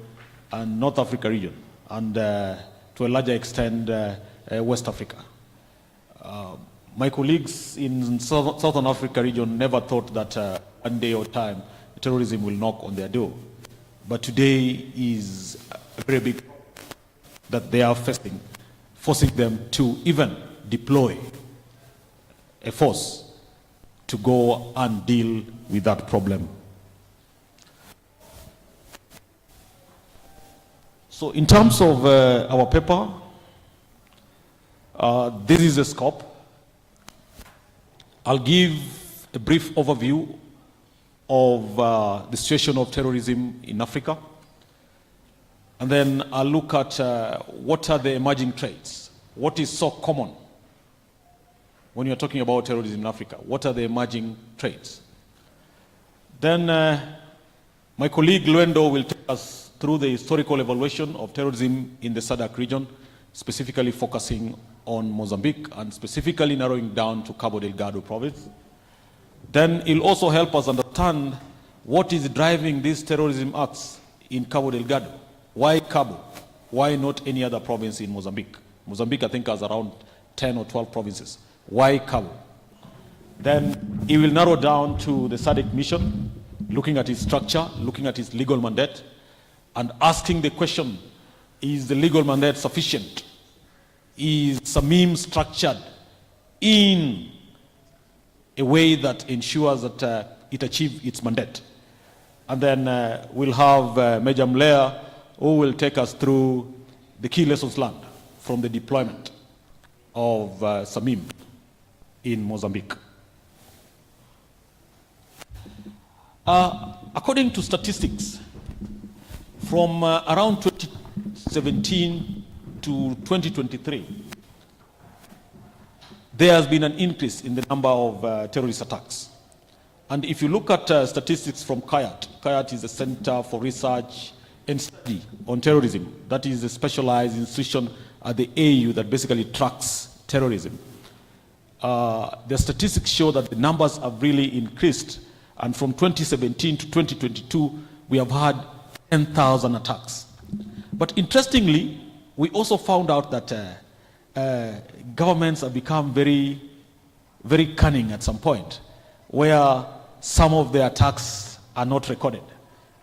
and North Africa region, and to a larger extent, West Africa. My colleagues in Southern Africa region never thought that one day or time terrorism will knock on their door. But today is a very big problem that they are facing, forcing them to even deploy a force to go and deal with that problem. So in terms of our paper, this is the scope. I'll give a brief overview of the situation of terrorism in Africa. And then I'll look at what are the emerging traits. What is so common when you're talking about terrorism in Africa? What are the emerging traits? Then my colleague Luendo will take us through the historical evaluation of terrorism in the SADC region, specifically focusing on Mozambique and specifically narrowing down to Cabo Delgado province. Then he'll also help us understand what is driving these terrorism acts in Cabo Delgado. Why Cabo? Why not any other province in Mozambique? Mozambique, I think, has around 10 or 12 provinces. Why Cabo? Then he will narrow down to the SADC mission, looking at its structure, looking at its legal mandate, and asking the question, is the legal mandate sufficient? Is SAMIM structured in a way that ensures that it achieves its mandate? And then we'll have Major Mlea, who will take us through the key lessons learned from the deployment of SAMIM in Mozambique. According to statistics, from around 2017 to 2023, there has been an increase in the number of terrorist attacks. And if you look at statistics from CAYAT is the Center for Research and Study on Terrorism. That is a specialized institution at the AU that basically tracks terrorism. The statistics show that the numbers have really increased. And from 2017 to 2022, we have had 10,000 attacks. But interestingly, we also found out that governments have become very, very cunning at some point, where some of the attacks are not recorded.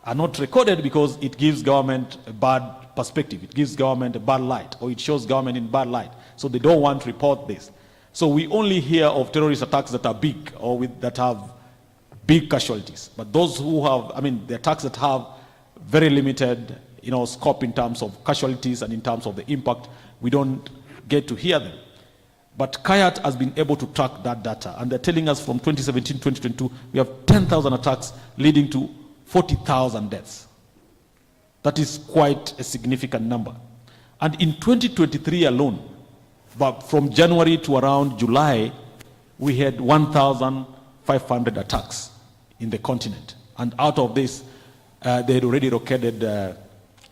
Are not recorded because it gives government a bad perspective. It gives government a bad light, or it shows government in bad light. So they don't want to report this. So we only hear of terrorist attacks that are big or that have big casualties. But those who have, the attacks that have very limited, scope in terms of casualties and in terms of the impact, we don't get to hear them. But CAYAT has been able to track that data, and they're telling us from 2017 to 2022, we have 10,000 attacks leading to 40,000 deaths. That is quite a significant number. And in 2023 alone, but from January to around July, we had 1,500 attacks in the continent. And out of this, they had already recorded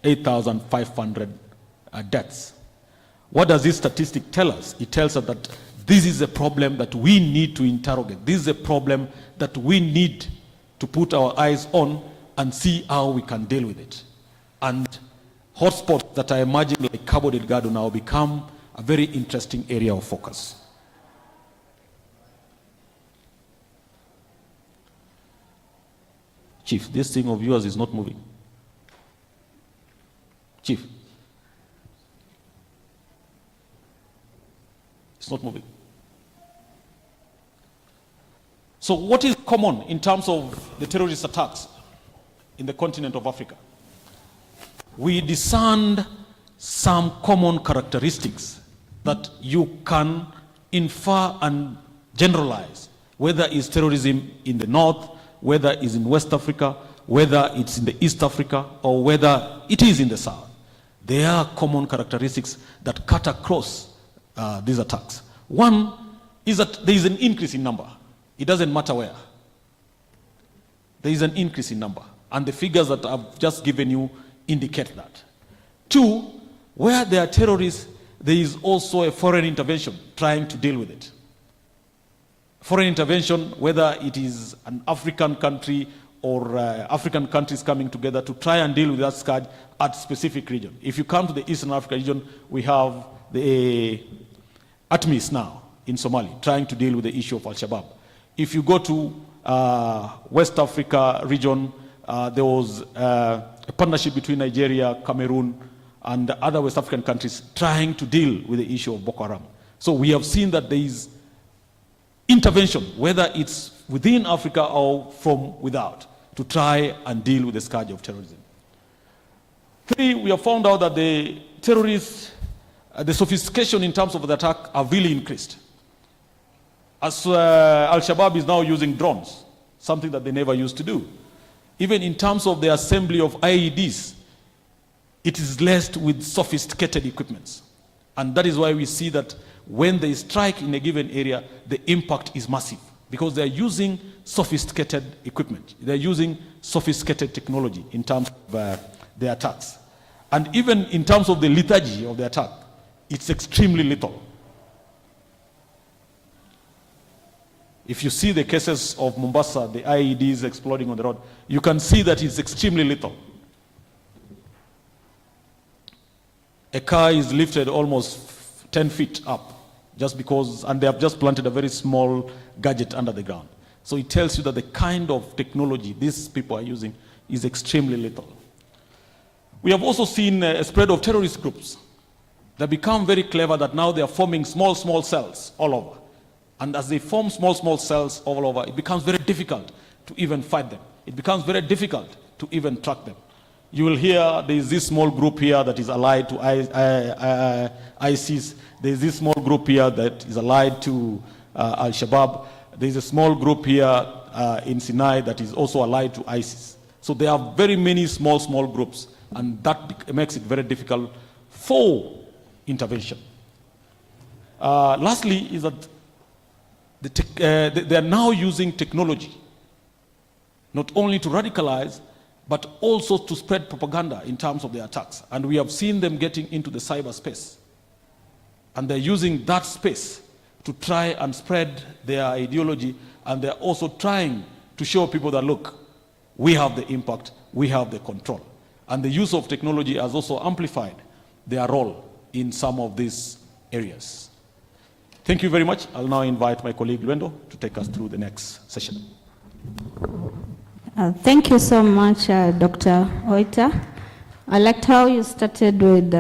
8,500 deaths. What does this statistic tell us? It tells us that this is a problem that we need to interrogate. This is a problem that we need to put our eyes on and see how we can deal with it. And hotspots that are emerging like Cabo Delgado now become a very interesting area of focus. Chief, this thing of yours is not moving. Chief. It's not moving. So what is common in terms of the terrorist attacks in the continent of Africa? We discerned some common characteristics that you can infer and generalize, whether it's terrorism in the north, whether it's in West Africa, whether it's in the East Africa, or whether it is in the south. There are common characteristics that cut across these attacks. One is that there is an increase in number. It doesn't matter where. There is an increase in number. And the figures that I've just given you indicate that. Two, where there are terrorists, there is also a foreign intervention trying to deal with it. Foreign intervention, whether it is an African country or African countries coming together to try and deal with that scourge at specific region. If you come to the Eastern Africa region, we have the ATMIS now in Somalia trying to deal with the issue of Al-Shabaab. If you go to West Africa region, there was a partnership between Nigeria, Cameroon, and other West African countries trying to deal with the issue of Boko Haram. So we have seen that there is intervention, whether it's within Africa or from without, to try and deal with the scourge of terrorism. Three, we have found out that the terrorists, the sophistication in terms of the attack are really increased. As Al-Shabaab is now using drones, something that they never used to do. Even in terms of the assembly of IEDs, it is laced with sophisticated equipments. And that is why we see that when they strike in a given area, the impact is massive because they're using sophisticated equipment. They're using sophisticated technology in terms of the attacks. And even in terms of the lethargy of the attack, it's extremely little. If you see the cases of Mombasa, the IEDs exploding on the road, you can see that it's extremely little. A car is lifted almost 10 feet up just because, and they have just planted a very small gadget under the ground. So it tells you that the kind of technology these people are using is extremely little. We have also seen a spread of terrorist groups. They become very clever that now they are forming small cells all over. And as they form small cells all over, it becomes very difficult to even fight them. It becomes very difficult to even track them. You will hear there is this small group here that is allied to ISIS. There is this small group here that is allied to Al-Shabaab. There is a small group here in Sinai that is also allied to ISIS. So there are very many small groups, and that makes it very difficult for intervention. Lastly is that they are now using technology not only to radicalize, but also to spread propaganda in terms of their attacks. And we have seen them getting into the cyberspace. And they're using that space to try and spread their ideology, and they're also trying to show people that, look, we have the impact, we have the control. And the use of technology has also amplified their role in some of these areas. Thank you very much. I'll now invite my colleague Luendo to take us through the next session. Thank you so much, Dr. Oita. I liked how you started with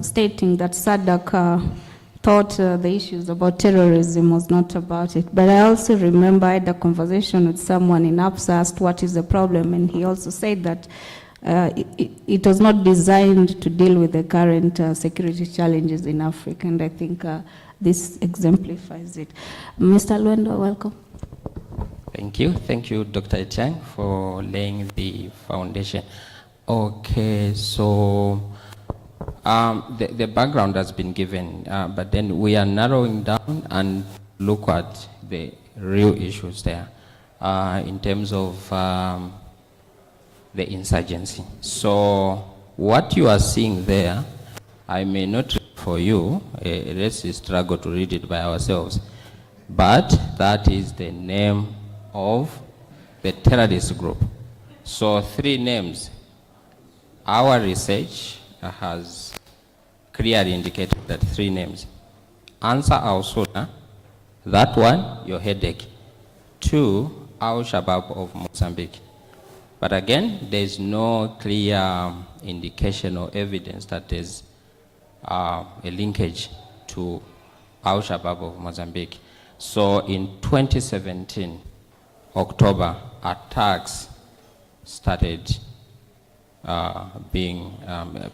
stating that SADC thought the issues about terrorism was not about it. But I also remember I had a conversation with someone in APSA, asked what is the problem, and he also said that it was not designed to deal with the current security challenges in Africa, and I think this exemplifies it. Mr. Luendo, welcome. Thank you, Dr. Etiang, for laying the foundation. Okay, so the background has been given, but then we are narrowing down and look at the real issues there in terms of the insurgency. So what you are seeing there, I may not read for you, let's struggle to read it by ourselves, but that is the name of the terrorist group. So 3 names. Our research has clearly indicated that 3 names. Answer Al-Sunnah, that one, your headache. 2, Al-Shabaab of Mozambique. But again, there is no clear indication or evidence that there's a linkage to Al-Shabaab of Mozambique. So in 2017, October, attacks started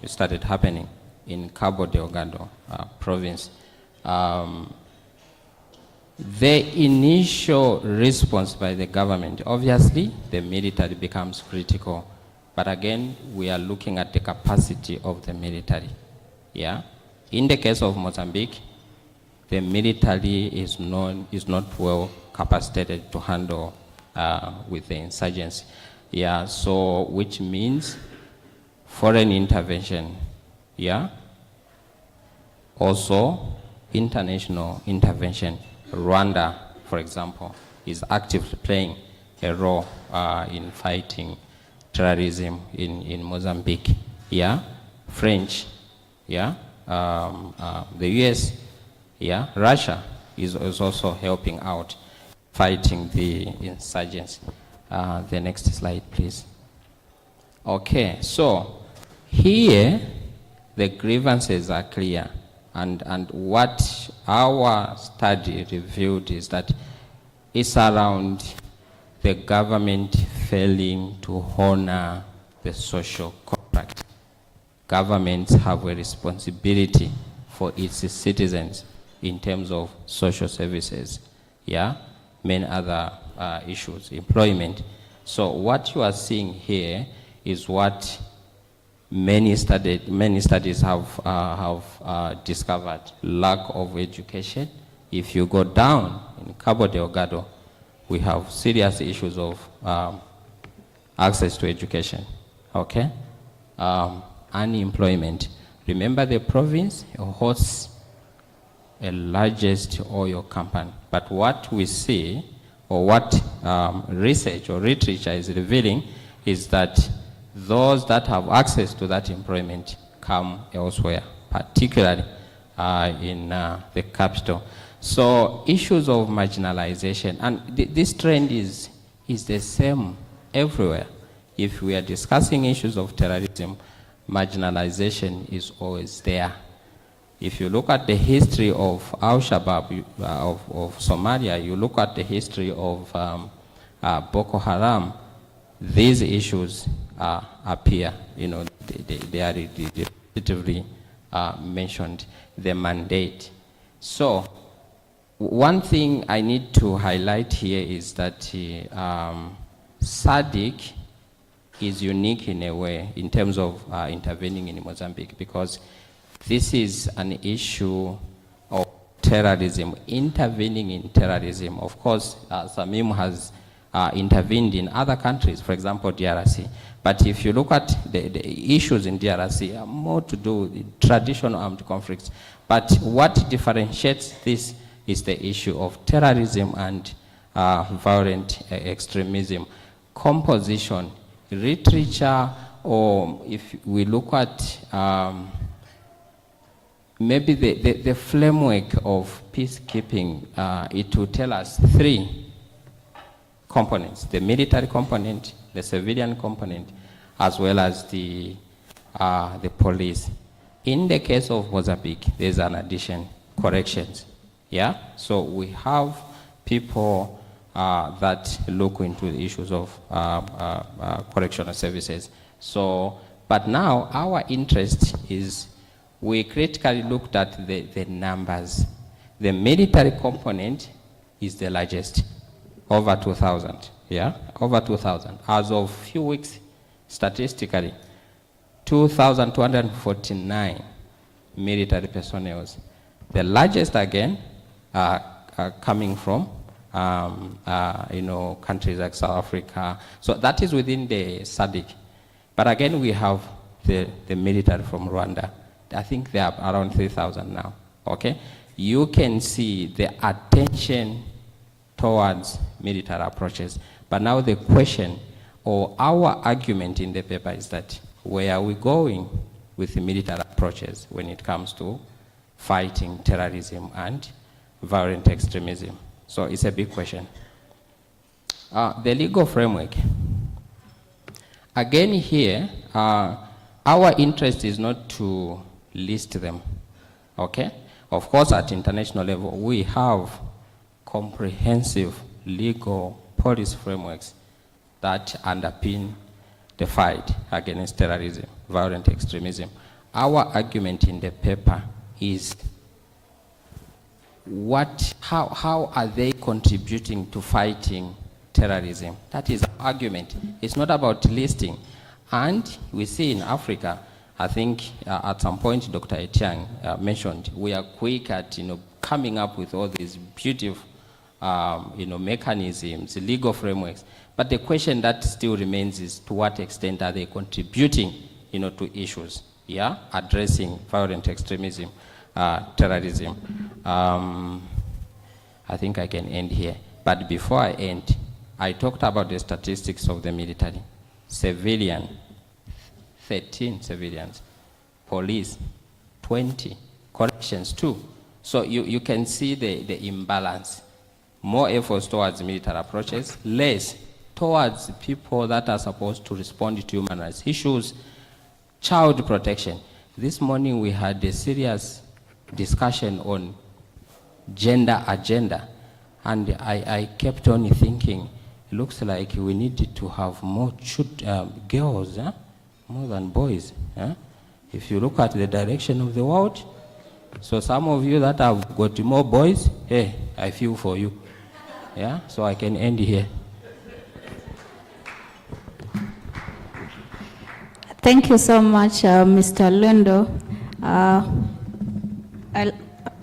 started happening in Cabo Delgado province. The initial response by the government, obviously, the military becomes critical. But again, we are looking at the capacity of the military. Yeah. In the case of Mozambique, the military is not well capacitated to handle with the insurgency. Yeah. So, which means foreign intervention. Yeah. Also, international intervention. Rwanda, for example, is actively playing a role in fighting terrorism in Mozambique. Yeah, French. Yeah, the U.S. Yeah, Russia is also helping out fighting the insurgents. The next slide, please. Okay, so here the grievances are clear. And what our study revealed is that it's around the government failing to honor the social contract. Governments have a responsibility for its citizens in terms of social services, yeah, many other issues, employment. So what you are seeing here is what many studies have discovered: lack of education. If you go down in Cabo Delgado, we have serious issues of access to education. Okay, unemployment. Remember, the province hosts a largest oil company, but what we see, or what research or literature is revealing, is that those that have access to that employment come elsewhere, particularly in the capital. So issues of marginalization, and this trend is the same everywhere. If we are discussing issues of terrorism, marginalization is always there. If you look at the history of Al-Shabaab of Somalia, you look at the history of Boko Haram, these issues appear, you know, they are repetitively mentioned, the mandate. So one thing I need to highlight here is that SADC is unique in a way in terms of intervening in Mozambique, because this is an issue of terrorism, intervening in terrorism. Of course, Samim has intervened in other countries, for example, DRC. But if you look at the issues in DRC, are more to do with traditional armed conflicts. But what differentiates this is the issue of terrorism and violent extremism. Composition, literature, or if we look at maybe the framework of peacekeeping, it will tell us 3 components: the military component, the civilian component, as well as the police. In the case of Mozambique, there's an addition: corrections. Yeah, so we have people that look into the issues of correctional services. So, but now our interest is, we critically looked at the numbers. The military component is the largest, over 2,000, yeah, over 2,000. As of few weeks, statistically, 2,249 military personnel. The largest, again, are coming from, you know, countries like South Africa. So that is within the SADC. But again, we have the military from Rwanda. I think they are around 3,000 now, okay? You can see the attention towards military approaches. But now the question, or our argument in the paper is that where are we going with the military approaches when it comes to fighting terrorism and violent extremism? So it's a big question. The legal framework. Again here, our interest is not to list them, okay? Of course, at international level, we have comprehensive legal policy frameworks that underpin the fight against terrorism, violent extremism. Our argument in the paper is how are they contributing to fighting terrorism? That is our argument. It's not about listing. And we see in Africa, I think at some point Dr. Etiang mentioned, we are quick at coming up with all these beautiful mechanisms, legal frameworks. But the question that still remains is to what extent are they contributing to issues, addressing violent extremism, terrorism. I think I can end here. But before I end, I talked about the statistics of the military. Civilian, 13 civilians. Police, 20. Corrections, 2. So you can see the imbalance. More efforts towards military approaches, less towards people that are supposed to respond to human rights issues. Child protection. This morning we had a serious discussion on gender agenda, and I kept on thinking, it looks like we needed to have more girls, more than boys. If you look at the direction of the world, so some of you that have got more boys, hey, I feel for you. So I can end here. Thank you so much, Mr. Lendo.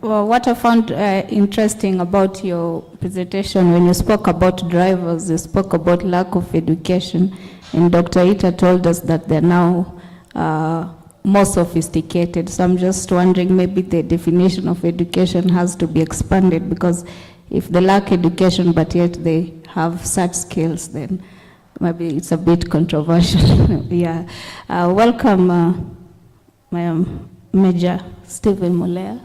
What I found interesting about your presentation, when you spoke about drivers, you spoke about lack of education, and Dr. Ita told us that they're now more sophisticated. So I'm just wondering, maybe the definition of education has to be expanded, because if they lack education but yet they have such skills, then maybe it's a bit controversial. Welcome, Major Stephen Mulea.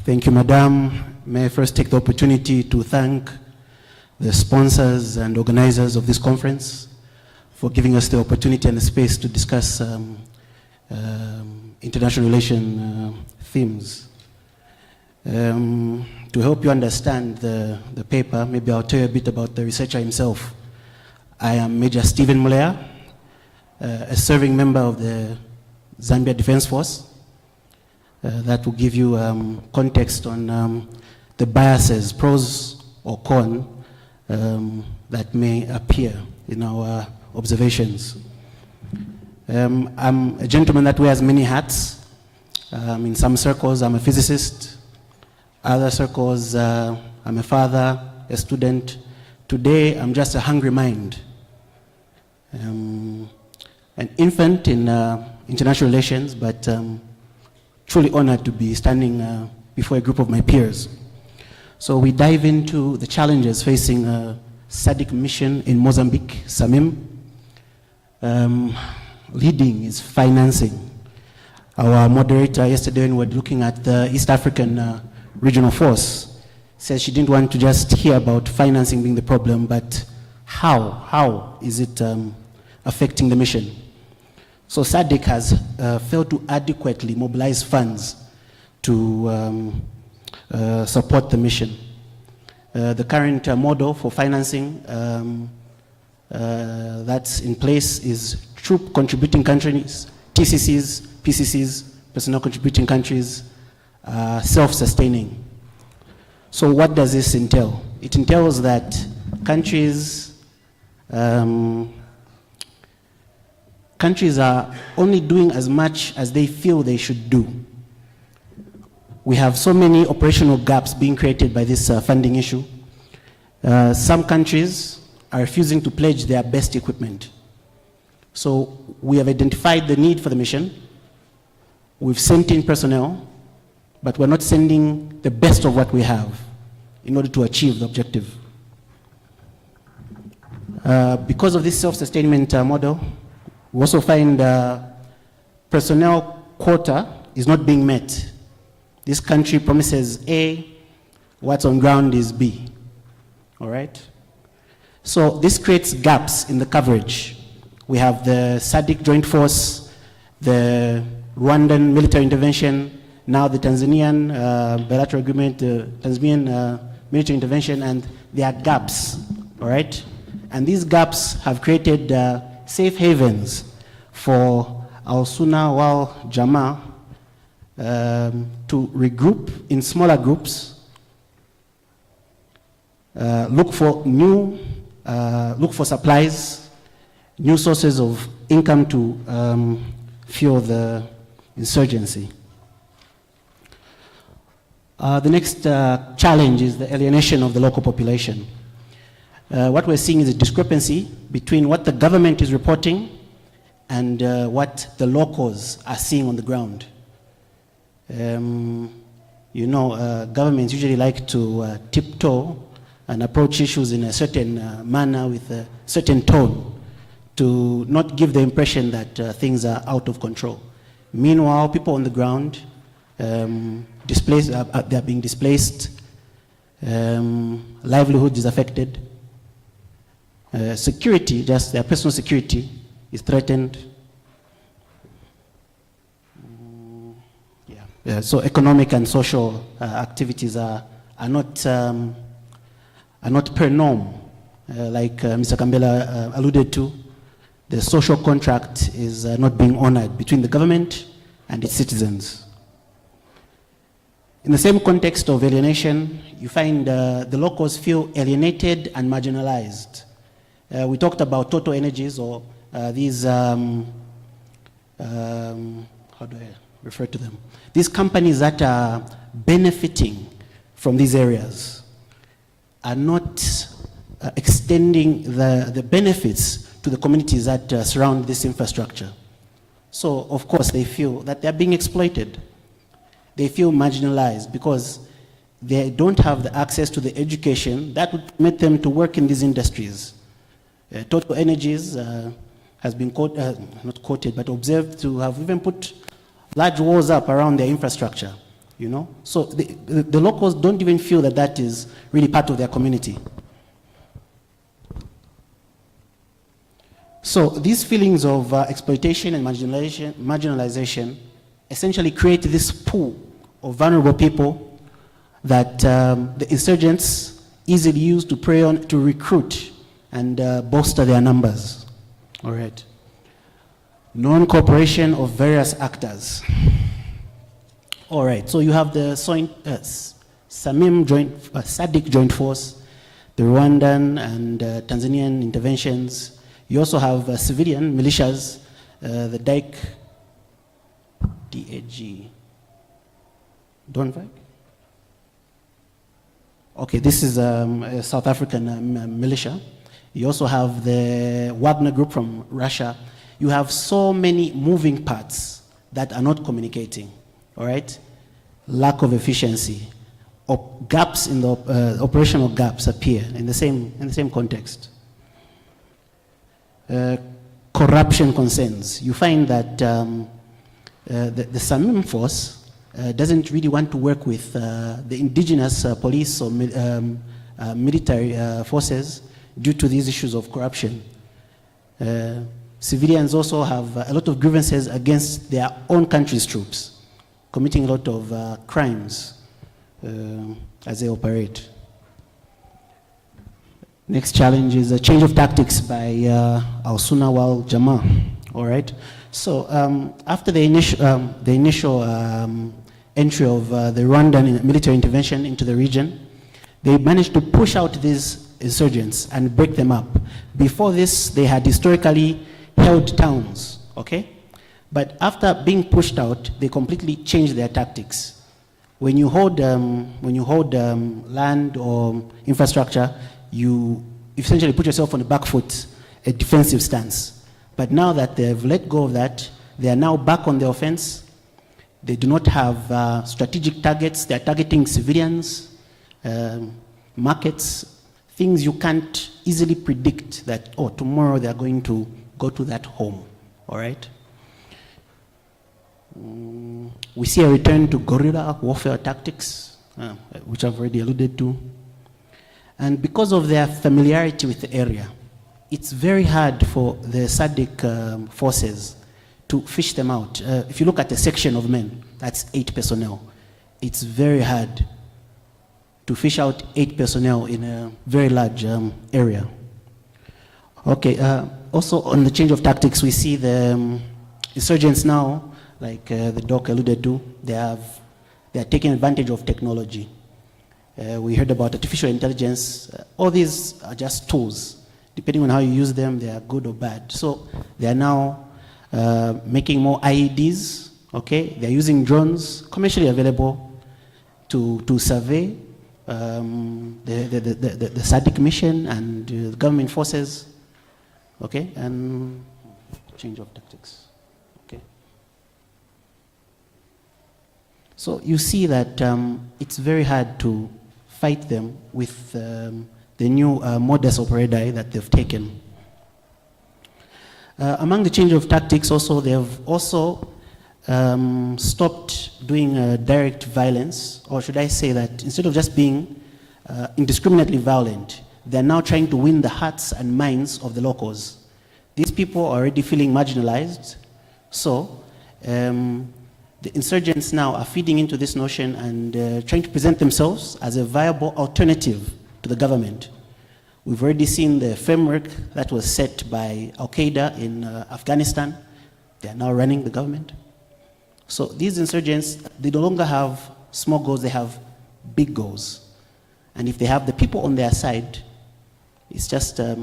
Thank you, Madam. May I first take the opportunity to thank the sponsors and organizers of this conference for giving us the opportunity and the space to discuss international relation themes. To help you understand the paper, maybe I'll tell you a bit about the researcher himself. I am Major Stephen Mulea, a serving member of the Zambia Defense Force. That will give you context on the biases, pros or cons, that may appear in our observations. I'm a gentleman that wears many hats. In some circles, I'm a physicist. Other circles, I'm a father, a student. Today, I'm just a hungry mind. An infant in international relations, but truly honored to be standing before a group of my peers. So we dive into the challenges facing SADC mission in Mozambique, Samim. Leading is financing. Our moderator yesterday, when we were looking at the East African regional force, says she didn't want to just hear about financing being the problem, but how is it affecting the mission? So SADC has failed to adequately mobilize funds to support the mission. The current model for financing that's in place is troop contributing countries, TCCs, PCCs, personnel contributing countries, self-sustaining. So what does this entail? It entails that countries are only doing as much as they feel they should do. We have so many operational gaps being created by this funding issue. Some countries are refusing to pledge their best equipment. So we have identified the need for the mission. We've sent in personnel, but we're not sending the best of what we have in order to achieve the objective. Because of this self-sustainment model, we also find personnel quota is not being met. This country promises A, what's on ground is B, all right? So this creates gaps in the coverage. We have the SADC joint force, the Rwandan military intervention, now the Tanzanian bilateral agreement, the Tanzanian military intervention, and there are gaps, all right? And these gaps have created safe havens for our Suna Wal Jama to regroup in smaller groups, look for supplies, new sources of income to fuel the insurgency. The next challenge is the alienation of the local population. What we're seeing is a discrepancy between what the government is reporting and what the locals are seeing on the ground. You know, governments usually like to tiptoe and approach issues in a certain manner with a certain tone to not give the impression that things are out of control. Meanwhile, people on the ground, displaced, they're being displaced, livelihood is affected, security, just their personal security is threatened. So economic and social activities are not per norm, like Mr. Kambela alluded to. The social contract is not being honored between the government and its citizens. In the same context of alienation, you find the locals feel alienated and marginalized. We talked about Total Energies, or these, how do I refer to them? These companies that are benefiting from these areas are not extending the benefits to the communities that surround this infrastructure. So, of course, they feel that they're being exploited. They feel marginalized because they don't have the access to the education that would permit them to work in these industries. Total Energies has been not quoted, but observed to have even put large walls up around their infrastructure, you know? So the locals don't even feel that that is really part of their community. So these feelings of exploitation and marginalization essentially create this pool of vulnerable people that the insurgents easily use to prey on, to recruit and bolster their numbers. All right. Non-cooperation of various actors. All right, so you have the SAMIM SADC joint force, the Rwandan and Tanzanian interventions. You also have civilian militias, the DAG, Donvag? Okay, this is a South African militia. You also have the Wagner group from Russia. You have so many moving parts that are not communicating, all right? Lack of efficiency, gaps in the operational gaps appear in the same context. Corruption concerns. You find that the SAMIM force doesn't really want to work with the indigenous police or military forces due to these issues of corruption. Civilians also have a lot of grievances against their own country's troops, committing a lot of crimes as they operate. Next challenge is a change of tactics by our Suna Wal Jama. All right. So after the initial entry of the Rwandan military intervention into the region, they managed to push out these insurgents and break them up. Before this, they had historically held towns. Okay. But after being pushed out, they completely changed their tactics. When you hold land or infrastructure, you essentially put yourself on the back foot, a defensive stance. But now that they've let go of that, they are now back on the offense. They do not have strategic targets. They're targeting civilians, markets, things you can't easily predict that, oh, tomorrow they're going to go to that home, all right? We see a return to guerrilla warfare tactics, which I've already alluded to. And because of their familiarity with the area, it's very hard for the SADC forces to fish them out. If you look at a section of men, that's 8 personnel. It's very hard to fish out 8 personnel in a very large area. Okay, also on the change of tactics, we see the insurgents now, like the doc alluded to, they are taking advantage of technology. We heard about artificial intelligence. All these are just tools. Depending on how you use them, they are good or bad. So they are now making more IEDs, okay? They're using drones, commercially available, to survey the SADC mission and the government forces, okay? And change of tactics, okay? So you see that it's very hard to fight them with the new modus operandi that they've taken. Among the change of tactics also, they have also stopped doing direct violence, or should I say that instead of just being indiscriminately violent, they're now trying to win the hearts and minds of the locals. These people are already feeling marginalized, so the insurgents now are feeding into this notion and trying to present themselves as a viable alternative to the government. We've already seen the framework that was set by Al-Qaeda in Afghanistan. They are now running the government. So these insurgents, they no longer have small goals, they have big goals. And if they have the people on their side, it's just a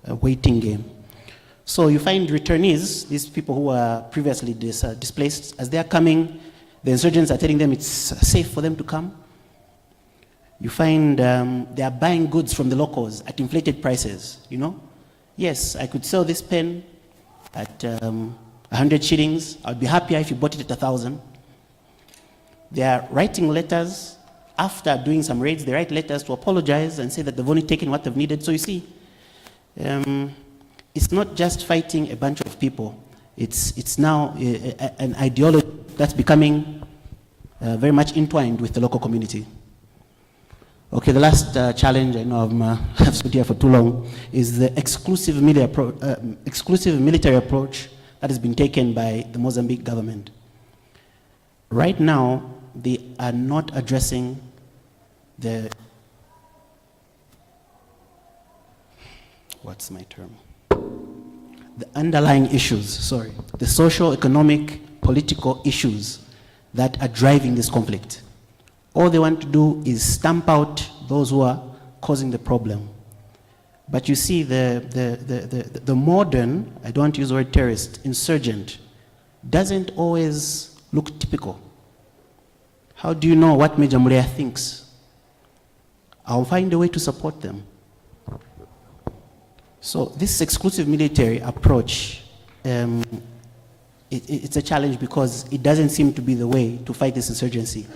waiting game. So you find returnees, these people who were previously displaced, as they are coming, the insurgents are telling them it's safe for them to come. You find they are buying goods from the locals at inflated prices, you know? Yes, I could sell this pen at 100 shillings. I'd be happier if you bought it at 1,000. They are writing letters. After doing some raids, they write letters to apologize and say that they've only taken what they've needed. So you see, it's not just fighting a bunch of people. It's now an ideology that's becoming very much entwined with the local community. Okay, the last challenge, I know I've stood here for too long, is the exclusive military approach that has been taken by the Mozambique government. Right now, they are not addressing the, what's my term? The underlying issues, sorry, the social, economic, political issues that are driving this conflict. All they want to do is stamp out those who are causing the problem. But you see, the modern, I don't want to use the word terrorist, insurgent, doesn't always look typical. How do you know what Major Murea thinks? I'll find a way to support them. So this exclusive military approach, it's a challenge because it doesn't seem to be the way to fight this insurgency.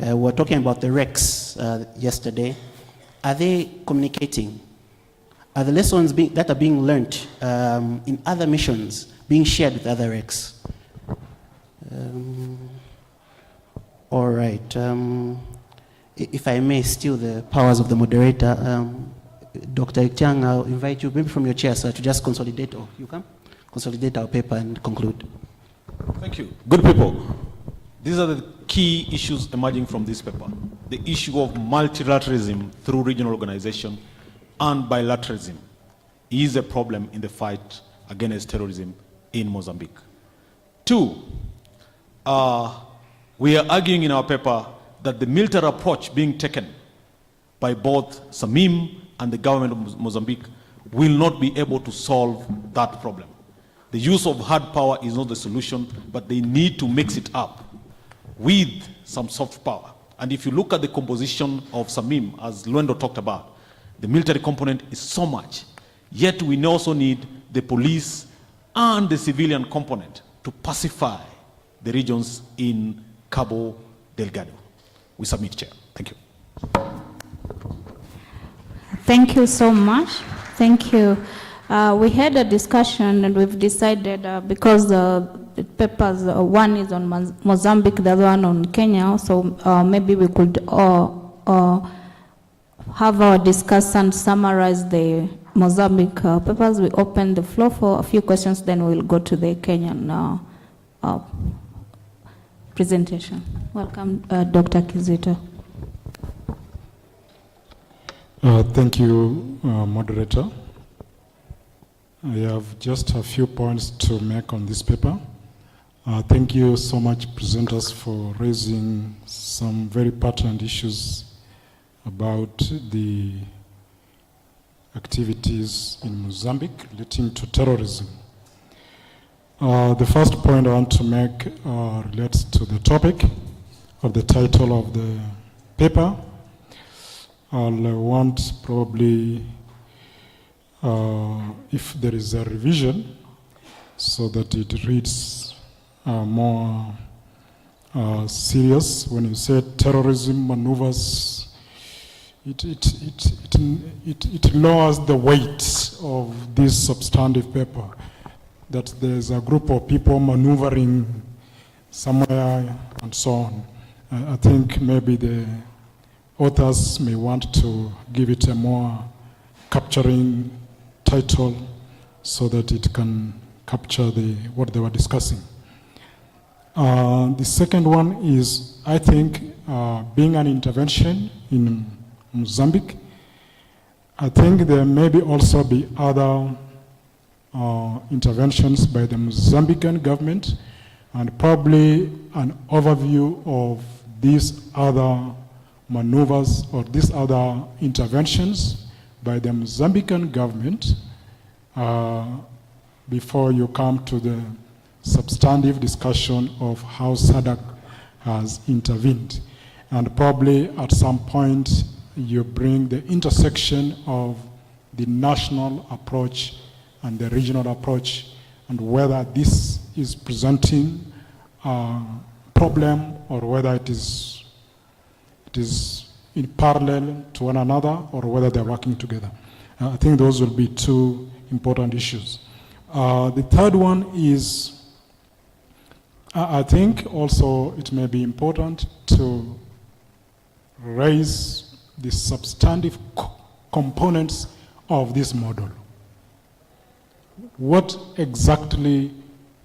We were talking about the IRSK yesterday. Are they communicating? Are the lessons that are being learned in other missions being shared with other IRSK? All right. If I may steal the powers of the moderator, Dr. Ichang, I'll invite you maybe from your chair, sir, to just consolidate, or you come? Consolidate our paper and conclude. Thank you. Good people. These are the key issues emerging from this paper. The issue of multilateralism through regional organization and bilateralism is a problem in the fight against terrorism in Mozambique. 2, we are arguing in our paper that the military approach being taken by both SAMIM and the government of Mozambique will not be able to solve that problem. The use of hard power is not the solution, but they need to mix it up with some soft power. And if you look at the composition of SAMIM, as Luendo talked about, the military component is so much. Yet we also need the police and the civilian component to pacify the regions in Cabo Delgado. We submit, Chair. Thank you. Thank you so much. Thank you. We had a discussion and we've decided because the papers, one is on Mozambique, the other one on Kenya, so maybe we could have our discuss and summarize the Mozambique papers. We open the floor for a few questions, then we'll go to the Kenyan presentation. Welcome, Dr. Kizito. Thank you, moderator. I have just a few points to make on this paper. Thank you so much, presenters, for raising some very pertinent issues about the activities in Mozambique relating to terrorism. The first point I want to make relates to the topic of the title of the paper. I'll want probably if there is a revision so that it reads more serious. When you say terrorism maneuvers, it lowers the weight of this substantive paper, that there's a group of people maneuvering somewhere and so on. I think maybe the authors may want to give it a more capturing title so that it can capture what they were discussing. The second one is, I think, being an intervention in Mozambique, I think there may also be other interventions by the Mozambican government, and probably an overview of these other maneuvers or these other interventions by the Mozambican government before you come to the substantive discussion of how SADC has intervened. And probably at some point you bring the intersection of the national approach and the regional approach, and whether this is presenting a problem or whether it is in parallel to one another or whether they're working together. I think those will be two important issues. The third one is, I think also it may be important to raise the substantive components of this model. What exactly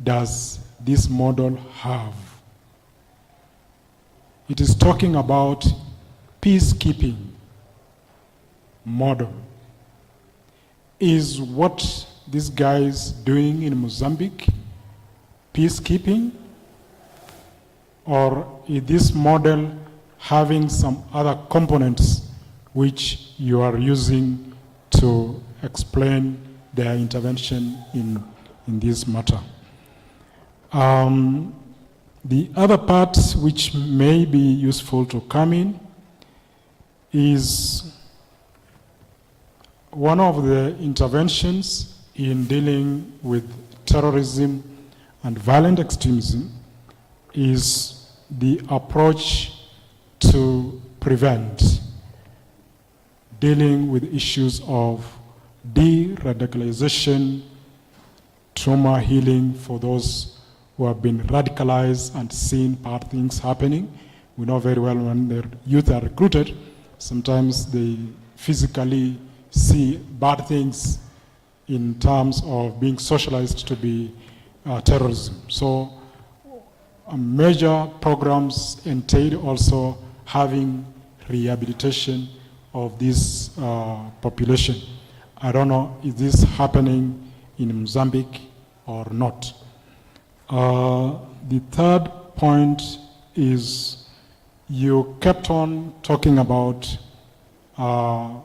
does this model have? It is talking about peacekeeping model. Is what this guy is doing in Mozambique peacekeeping? Or is this model having some other components which you are using to explain their intervention in this matter? The other part which may be useful to come in is one of the interventions in dealing with terrorism and violent extremism is the approach to prevent, dealing with issues of de-radicalization, trauma healing for those who have been radicalized and seen bad things happening. We know very well when the youth are recruited, sometimes they physically see bad things in terms of being socialized to be terrorism. So major programs entail also having rehabilitation of this population. I don't know if this is happening in Mozambique or not. The third point is you kept on talking about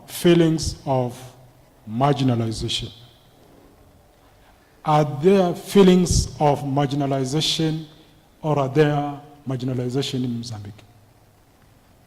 feelings of marginalization. Are there feelings of marginalization or are there marginalization in Mozambique?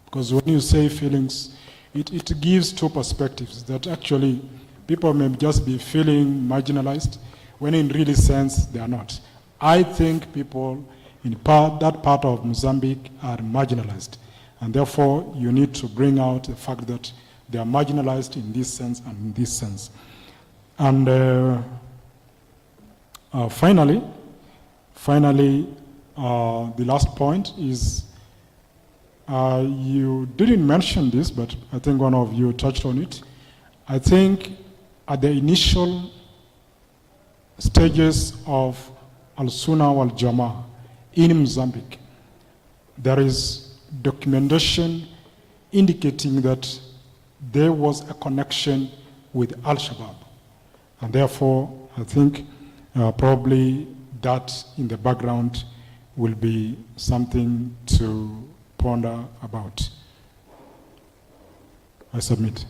Because when you say feelings, it gives two perspectives, that actually people may just be feeling marginalized, when in really sense they are not. I think people in that part of Mozambique are marginalized, and therefore you need to bring out the fact that they are marginalized in this sense and in this sense. And finally, the last point is, you didn't mention this, but I think one of you touched on it. I think at the initial stages of Al-Sunnah wal-Jama'ah in Mozambique, there is documentation indicating that there was a connection with Al-Shabaab. And therefore, I think probably that in the background will be something to ponder about. I submit.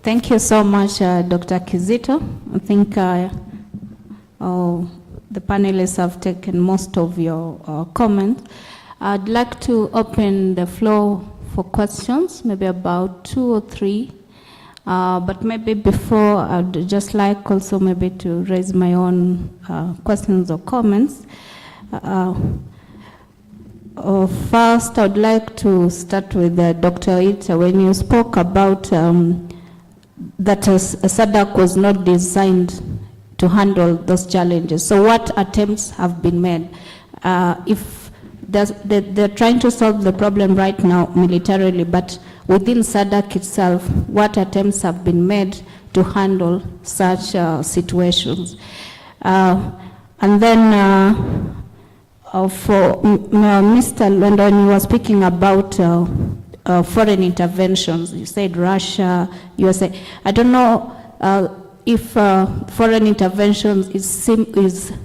Thank you so much, Dr. Kizito. I think the panelists have taken most of your comments. I'd like to open the floor for questions, maybe about 2 or 3. But maybe before, I'd just like also maybe to raise my own questions or comments. First, I'd like to start with Dr. Ita. When you spoke about that SADC was not designed to handle those challenges, so what attempts have been made? If they're trying to solve the problem right now militarily, but within SADC itself, what attempts have been made to handle such situations? And then for Mr. London, you were speaking about foreign interventions. You said Russia, USA. I don't know if foreign interventions is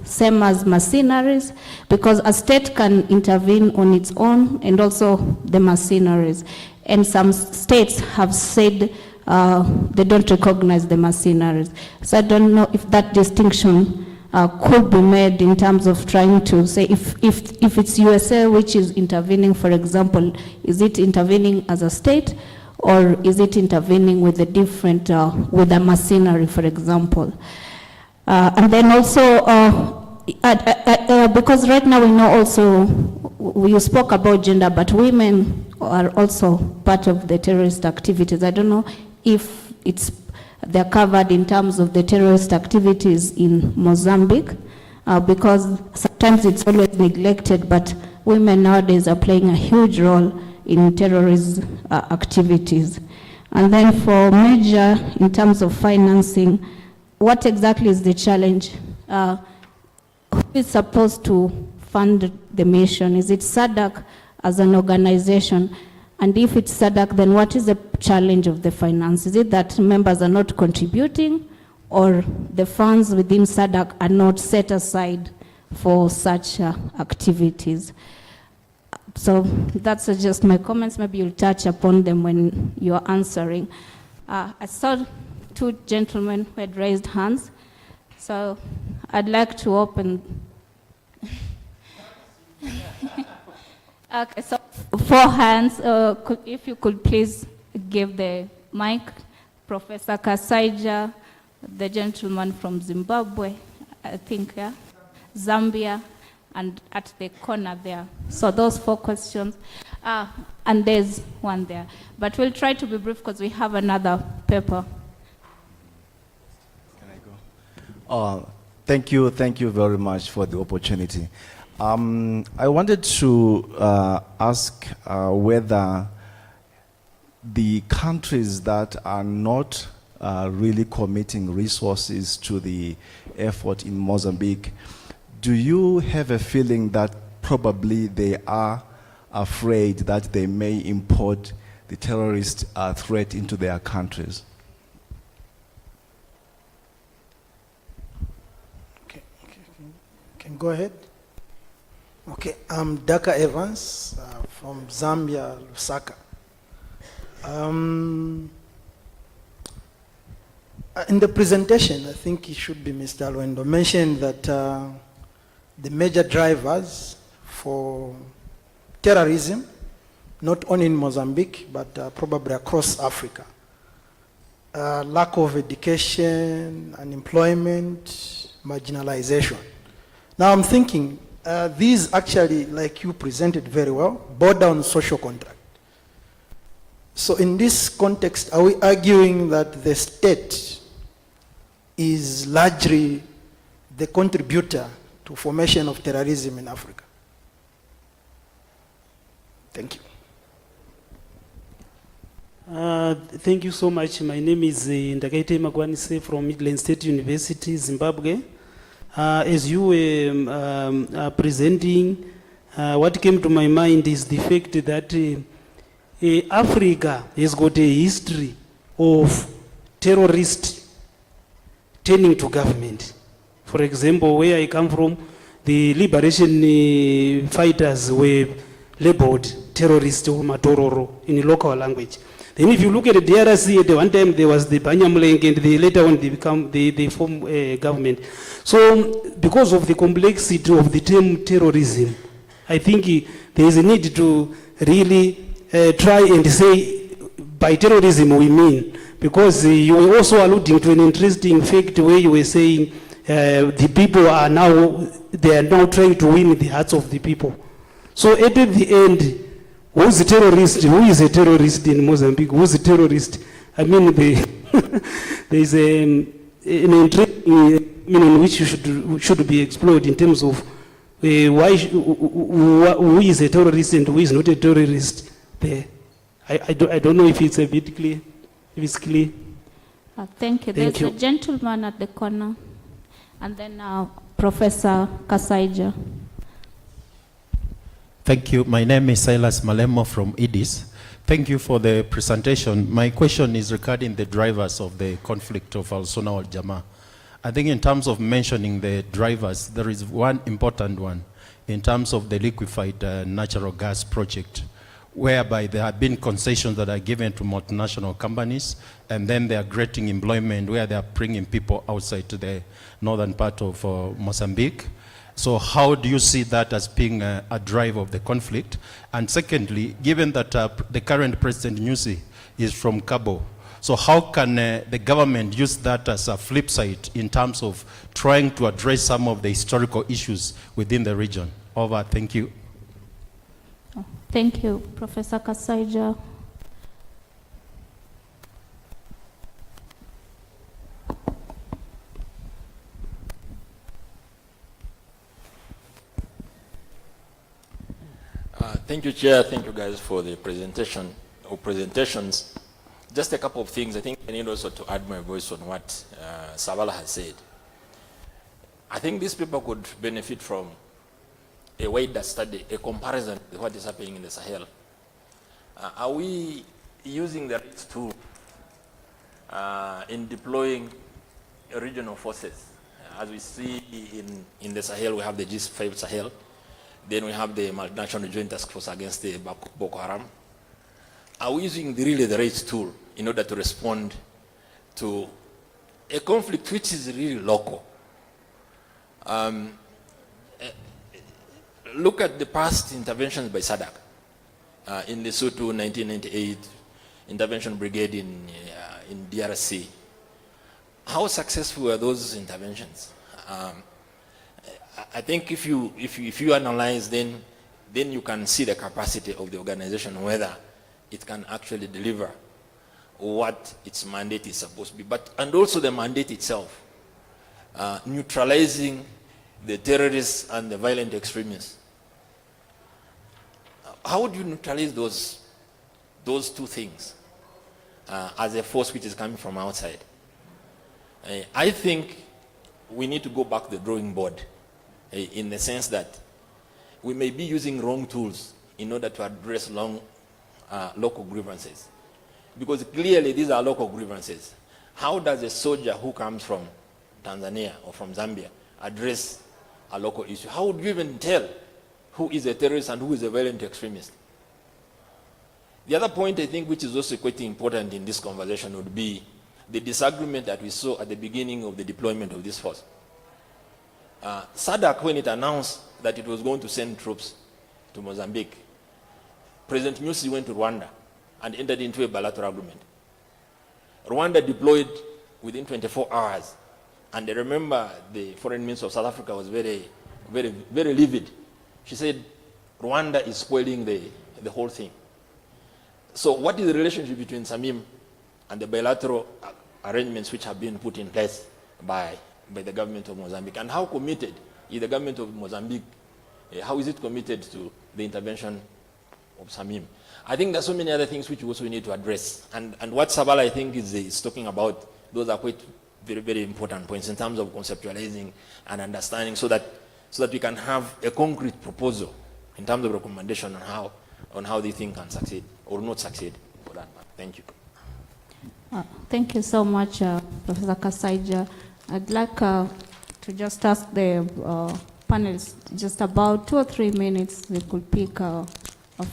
same as mercenaries, because a state can intervene on its own and also the mercenaries. And some states have said they don't recognize the mercenaries. So I don't know if that distinction could be made in terms of trying to say if it's USA which is intervening, for example, is it intervening as a state, or is it intervening with a different, with a mercenary, for example? And then also, because right now we know also, you spoke about gender, but women are also part of the terrorist activities. I don't know if they're covered in terms of the terrorist activities in Mozambique, because sometimes it's always neglected, but women nowadays are playing a huge role in terrorist activities. And then for Major, in terms of financing, what exactly is the challenge? Who is supposed to fund the mission? Is it SADC as an organization? And if it's SADC, then what is the challenge of the finance? Is it that members are not contributing, or the funds within SADC are not set aside for such activities? So that's just my comments. Maybe you'll touch upon them when you're answering. I saw 2 gentlemen who had raised hands. So I'd like to open. Okay, so 4 hands. If you could please give the mic. Professor Kasaija, the gentleman from Zimbabwe, I think, yeah? Zambia, and at the corner there. So those 4 questions. And there's one there. But we'll try to be brief because we have another paper. Can I go? Thank you very much for the opportunity. I wanted to ask whether the countries that are not really committing resources to the effort in Mozambique, do you have a feeling that probably they are afraid that they may import the terrorist threat into their countries? Okay. Can go ahead. Okay, I'm Daka Evans from Zambia, Lusaka. In the presentation, I think it should be Mr. Alwendo mentioned that the major drivers for terrorism, not only in Mozambique, but probably across Africa, lack of education, unemployment, marginalization. Now I'm thinking, these actually, like you presented very well, border on social contract. So in this context, are we arguing that the state is largely the contributor to formation of terrorism in Africa? Thank you. Thank you so much. My name is Ndakaite Magwanise from Midland State University, Zimbabwe. As you were presenting, what came to my mind is the fact that Africa has got a history of terrorists turning to government. For example, where I come from, the liberation fighters were labeled terrorists or matororo in the local language. Then if you look at the DRC, at the one time there was the Banyamulenge, and later on they form government. So because of the complexity of the term terrorism, I think there is a need to really try and say by terrorism we mean, because you were also alluding to an interesting fact where you were saying the people are now trying to win the hearts of the people. So at the end, who's a terrorist? Who is a terrorist in Mozambique? Who's a terrorist? I mean, there is an interesting meaning which should be explored in terms of who is a terrorist and who is not a terrorist there. I don't know if it's a bit clear. If it's clear. Thank you. Thank There's you. a gentleman at the corner. And then Professor Kasaija. Thank you. My name is Silas Malemo from IDIS. Thank you for the presentation. My question is regarding the drivers of the conflict of Al-Sunnah wal-Jamaa. I think in terms of mentioning the drivers, there is one important one in terms of the liquefied natural gas project, whereby there have been concessions that are given to multinational companies, and then they are creating employment where they are bringing people outside to the northern part of Mozambique. So how do you see that as being a drive of the conflict? And secondly, given that the current President Nyusi is from Cabo, so how can the government use that as a flip side in terms of trying to address some of the historical issues within the region? Over. Thank you. Thank you, Professor Kasaija. Thank you, Chair. Thank you guys for the presentation or presentations. Just a couple of things. I think I need also to add my voice on what Sabala has said. I think these people could benefit from a wider study, a comparison with what is happening in the Sahel. Are we using the right tool in deploying regional forces? As we see in the Sahel, we have the G5 Sahel. Then we have the multinational joint task force against the Boko Haram. Are we using really the right tool in order to respond to a conflict which is really local? Look at the past interventions by SADC. In Lesotho, 1998, intervention brigade in DRC. How successful were those interventions? I think if you analyze, then you can see the capacity of the organization, whether it can actually deliver what its mandate is supposed to be, and also the mandate itself, neutralizing the terrorists and the violent extremists. How would you neutralize those two things as a force which is coming from outside? I think we need to go back to the drawing board, in the sense that we may be using wrong tools in order to address local grievances. Because clearly these are local grievances. How does a soldier who comes from Tanzania or from Zambia address a local issue? How would you even tell who is a terrorist and who is a violent extremist? The other point I think which is also quite important in this conversation would be the disagreement that we saw at the beginning of the deployment of this force. SADC, when it announced that it was going to send troops to Mozambique, President Nyusi went to Rwanda and entered into a bilateral agreement. Rwanda deployed within 24 hours. And I remember the foreign minister of South Africa was very, very, very livid. She said, Rwanda is spoiling the whole thing. So what is the relationship between Samim and the bilateral arrangements which have been put in place by the government of Mozambique? And how committed is the government of Mozambique, how is it committed to the intervention of Samim? I think there's so many other things which we also need to address. And what Sabala, I think, is talking about, those are quite very, very important points in terms of conceptualizing and understanding so that we can have a concrete proposal in terms of recommendation on how this thing can succeed or not succeed for that matter. Thank you. Thank you so much, Professor Kasaija. I'd like to just ask the panelists just about 2 or 3 minutes. They could pick a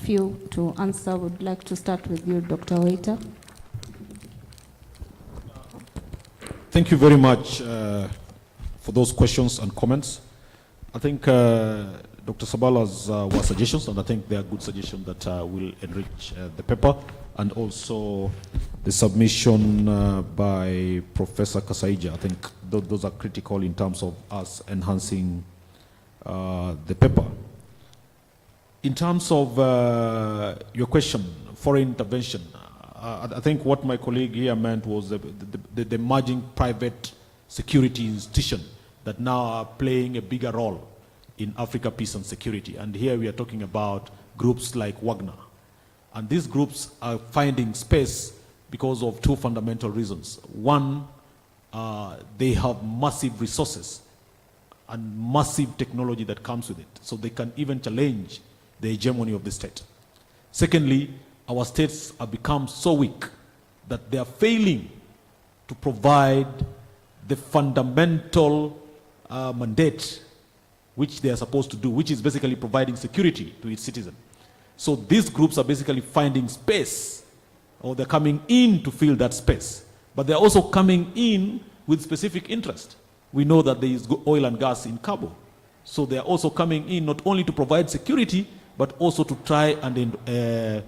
few to answer. Would like to start with you, Dr. Waiter. Thank you very much for those questions and comments. I think Dr. Sabala's were suggestions, and I think they are good suggestions that will enrich the paper, and also the submission by Professor Kasaija. I think those are critical in terms of us enhancing the paper. In terms of your question, foreign intervention, I think what my colleague here meant was the emerging private security institution that now are playing a bigger role in Africa peace and security. And here we are talking about groups like Wagner. And these groups are finding space because of 2 fundamental reasons. One, they have massive resources and massive technology that comes with it, so they can even challenge the hegemony of the state. Secondly, our states have become so weak that they are failing to provide the fundamental mandate which they are supposed to do, which is basically providing security to its citizens. So these groups are basically finding space, or they're coming in to fill that space. But they're also coming in with specific interest. We know that there is oil and gas in Cabo. So they're also coming in not only to provide security, but also to try and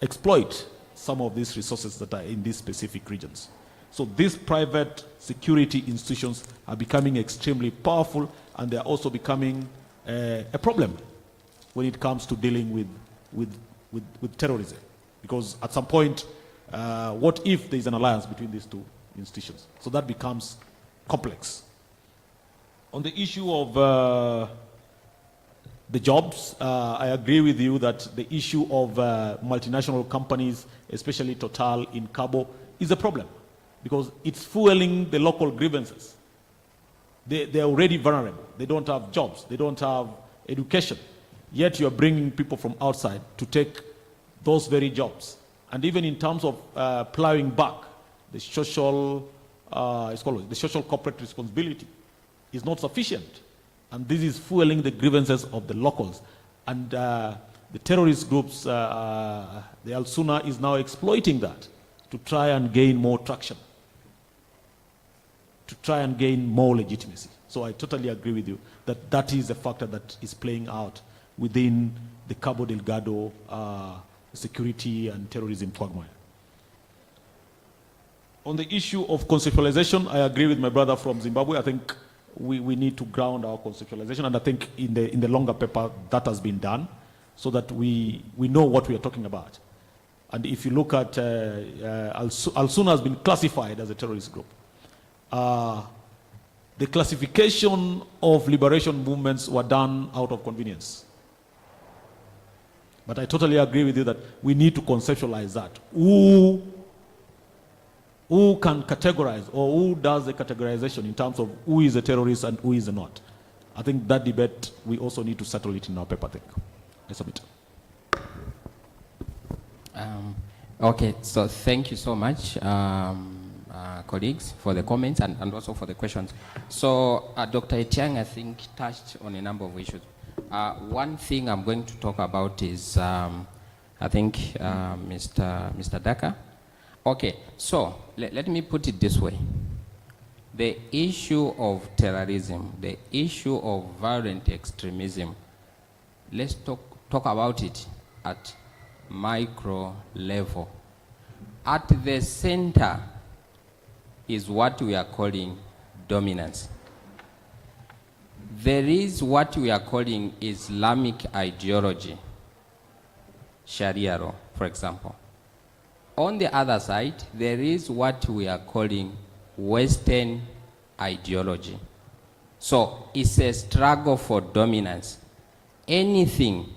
exploit some of these resources that are in these specific regions. So these private security institutions are becoming extremely powerful, and they are also becoming a problem when it comes to dealing with terrorism. Because at some point, what if there is an alliance between these 2 institutions? So that becomes complex. On the issue of the jobs, I agree with you that the issue of multinational companies, especially Total in Cabo, is a problem because it's fueling the local grievances. They're already vulnerable. They don't have jobs. They don't have education. Yet you're bringing people from outside to take those very jobs. And even in terms of plowing back the social, the social corporate responsibility is not sufficient. And this is fueling the grievances of the locals. And the terrorist groups, the Al-Suna is now exploiting that to try and gain more traction, to try and gain more legitimacy. So I totally agree with you that that is a factor that is playing out within the Cabo Delgado security and terrorism quagmire. On the issue of conceptualization, I agree with my brother from Zimbabwe. I think we need to ground our conceptualization, and I think in the longer paper that has been done so that we know what we are talking about. And if you look at Al-Suna has been classified as a terrorist group. The classification of liberation movements were done out of convenience. But I totally agree with you that we need to conceptualize that. Who can categorize, or who does the categorization in terms of who is a terrorist and who is not? I think that debate, we also need to settle it in our paper. I submit. Okay, so thank you so much, colleagues, for the comments and also for the questions. So Dr. Etiang, I think, touched on a number of issues. One thing I'm going to talk about is, I think, Mr. Daka. Okay, so let me put it this way. The issue of terrorism, the issue of violent extremism, let's talk about it at micro level. At the center is what we are calling dominance. There is what we are calling Islamic ideology, Sharia law, for example. On the other side, there is what we are calling Western ideology. So it's a struggle for dominance. Anything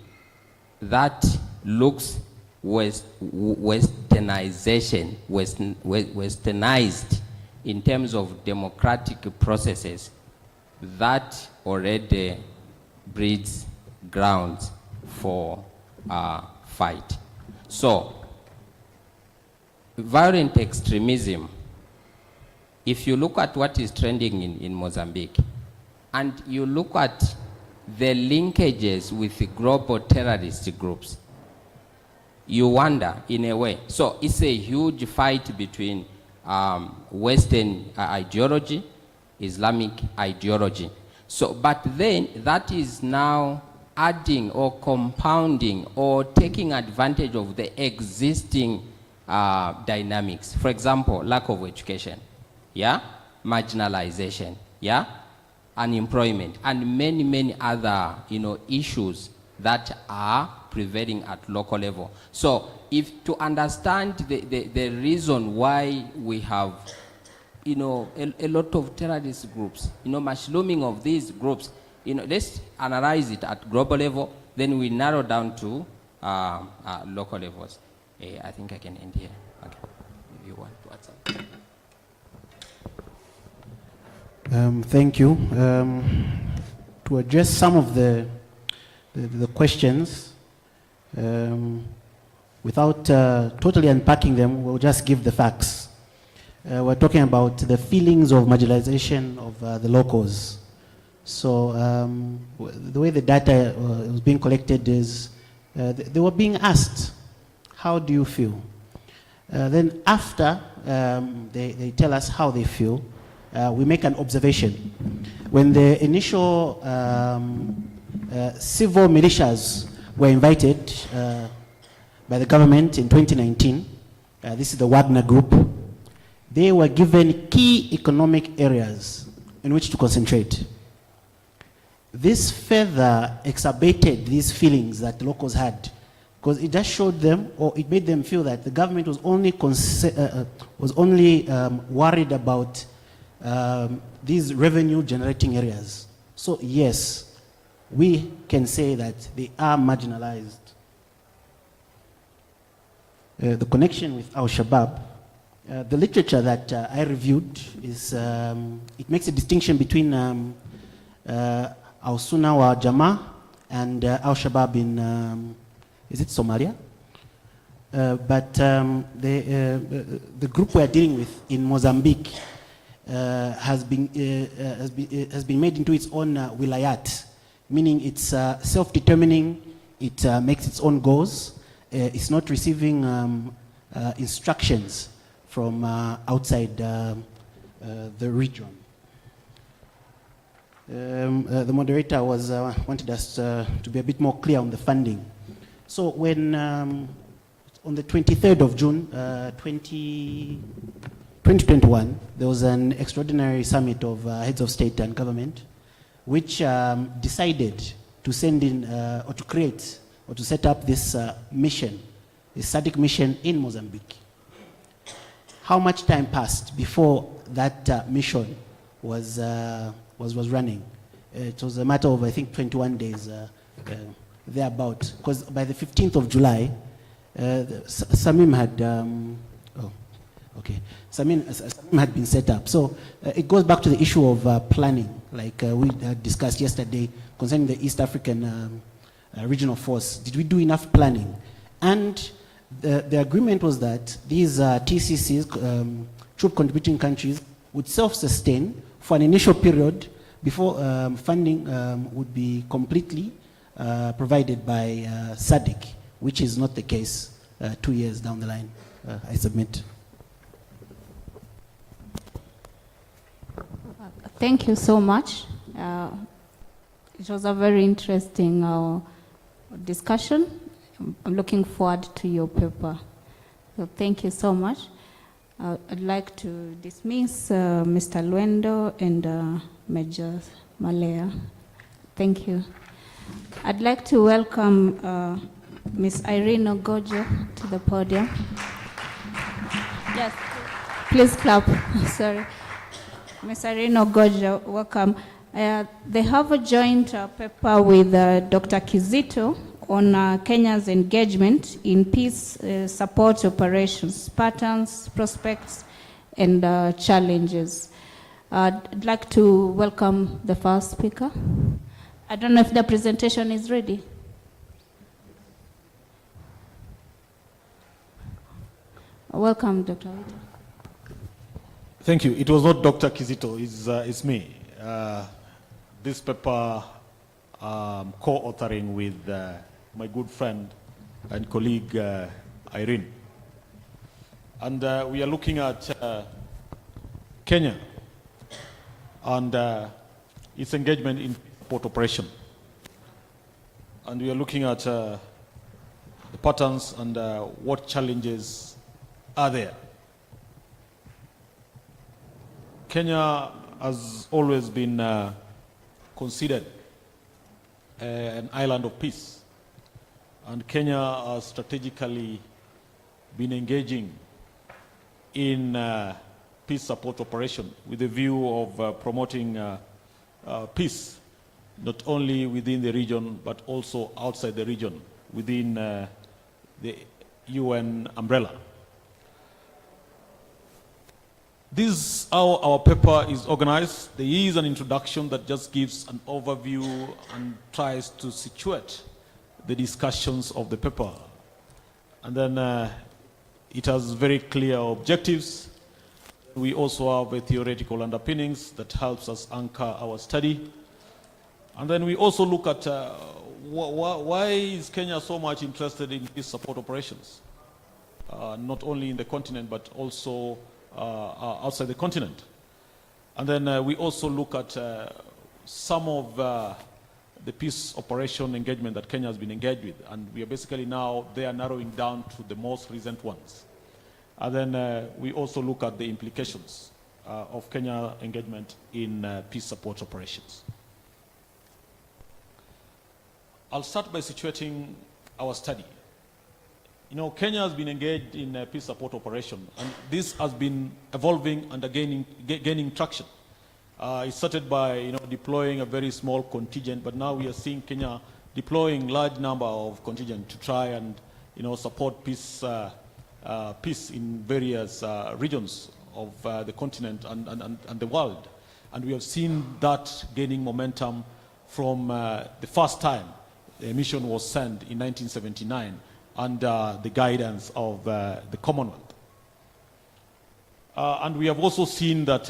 that looks westernized in terms of democratic processes, that already breeds grounds for fight. So, violent extremism, if you look at what is trending in Mozambique, and you look at the linkages with the global terrorist groups, you wonder in a way. So it's a huge fight between Western ideology, Islamic ideology. So, but then that is now adding or compounding or taking advantage of the existing dynamics. For example, lack of education, yeah, marginalization, yeah, unemployment, and many, many other, issues that are prevailing at local level. So, if to understand the reason why we have, a lot of terrorist groups, mushrooming of these groups, let's analyze it at global level, then we narrow down to local levels. I think I can end here. Okay. If you want to add something. Thank you. To address some of the questions, without totally unpacking them, we'll just give the facts. We're talking about the feelings of marginalization of the locals. So the way the data was being collected is they were being asked, how do you feel? Then after they tell us how they feel, we make an observation. When the initial civil militias were invited by the government in 2019, this is the Wagner Group, they were given key economic areas in which to concentrate. This further exacerbated these feelings that the locals had, because it just showed them, or it made them feel that the government was only worried about these revenue-generating areas. So yes, we can say that they are marginalized. The connection with Al-Shabaab, the literature that I reviewed is, it makes a distinction between Al-Sunnah wa Jamaa and Al-Shabaab in, is it Somalia? But the group we are dealing with in Mozambique has been made into its own wilayat, meaning it's self-determining, it makes its own goals, it's not receiving instructions from outside the region. The moderator wanted us to be a bit more clear on the funding. So when, on the 23rd of June, 2021, there was an extraordinary summit of heads of state and government, which decided to send in, or to create, or to set up this mission, this SADC mission in Mozambique. How much time passed before that mission was running? It was a matter of, I think, 21 days, thereabout. Because by the 15th of July, Samim had, Samim had been set up. So it goes back to the issue of planning, like we had discussed yesterday concerning the East African regional force. Did we do enough planning? And the agreement was that these TCCs, troop contributing countries, would self-sustain for an initial period before funding would be completely provided by SADC, which is not the case 2 years down the line. I submit. Thank you so much. It was a very interesting discussion. I'm looking forward to your paper. So thank you so much. I'd like to dismiss Mr. Luendo and Major Malaya. Thank you. I'd like to welcome Ms. Irene Ogojo to the podium. Yes, please clap. Sorry. Ms. Irene Ogojo, welcome. They have a joint paper with Dr. Kizito on Kenya's engagement in peace support operations, patterns, prospects, and challenges. I'd like to welcome the first speaker. I don't know if the presentation is ready. Welcome, Dr. Wita. Thank you. It was not Dr. Kizito, it's me. This paper co-authoring with my good friend and colleague Irene. And we are looking at Kenya and its engagement in support operation. And we are looking at the patterns and what challenges are there. Kenya has always been considered an island of peace. And Kenya has strategically been engaging in peace support operation with a view of promoting peace, not only within the region, but also outside the region, within the UN umbrella. This is how our paper is organized. There is an introduction that just gives an overview and tries to situate the discussions of the paper. And then it has very clear objectives. We also have a theoretical underpinnings that helps us anchor our study. And then we also look at why is Kenya so much interested in peace support operations, not only in the continent, but also outside the continent. And then we also look at some of the peace operation engagement that Kenya has been engaged with. And we are basically now, they are narrowing down to the most recent ones. And then we also look at the implications of Kenya engagement in peace support operations. I'll start by situating our study. You know, Kenya has been engaged in a peace support operation, and this has been evolving and gaining traction. It started by deploying a very small contingent, but now we are seeing Kenya deploying large number of contingent to try and support peace in various regions of the continent and the world. And we have seen that gaining momentum from the first time the mission was sent in 1979 under the guidance of the Commonwealth. And we have also seen that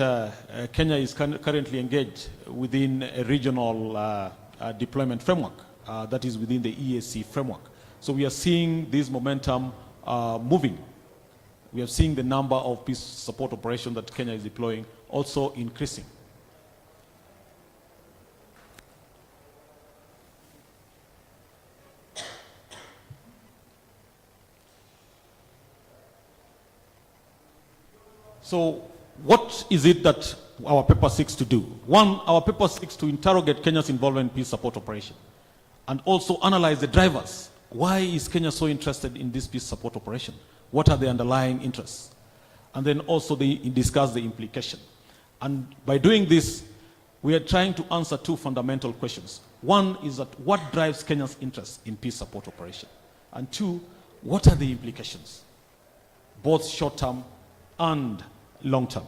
Kenya is currently engaged within a regional deployment framework that is within the EAC framework. So we are seeing this momentum moving. We are seeing the number of peace support operations that Kenya is deploying also increasing. So what is it that our paper seeks to do? One, our paper seeks to interrogate Kenya's involvement in peace support operation and also analyze the drivers. Why is Kenya so interested in this peace support operation? What are the underlying interests? And then also discuss the implication. And by doing this, we are trying to answer two fundamental questions. One is that what drives Kenya's interest in peace support operation? And two, what are the implications, both short-term and long-term?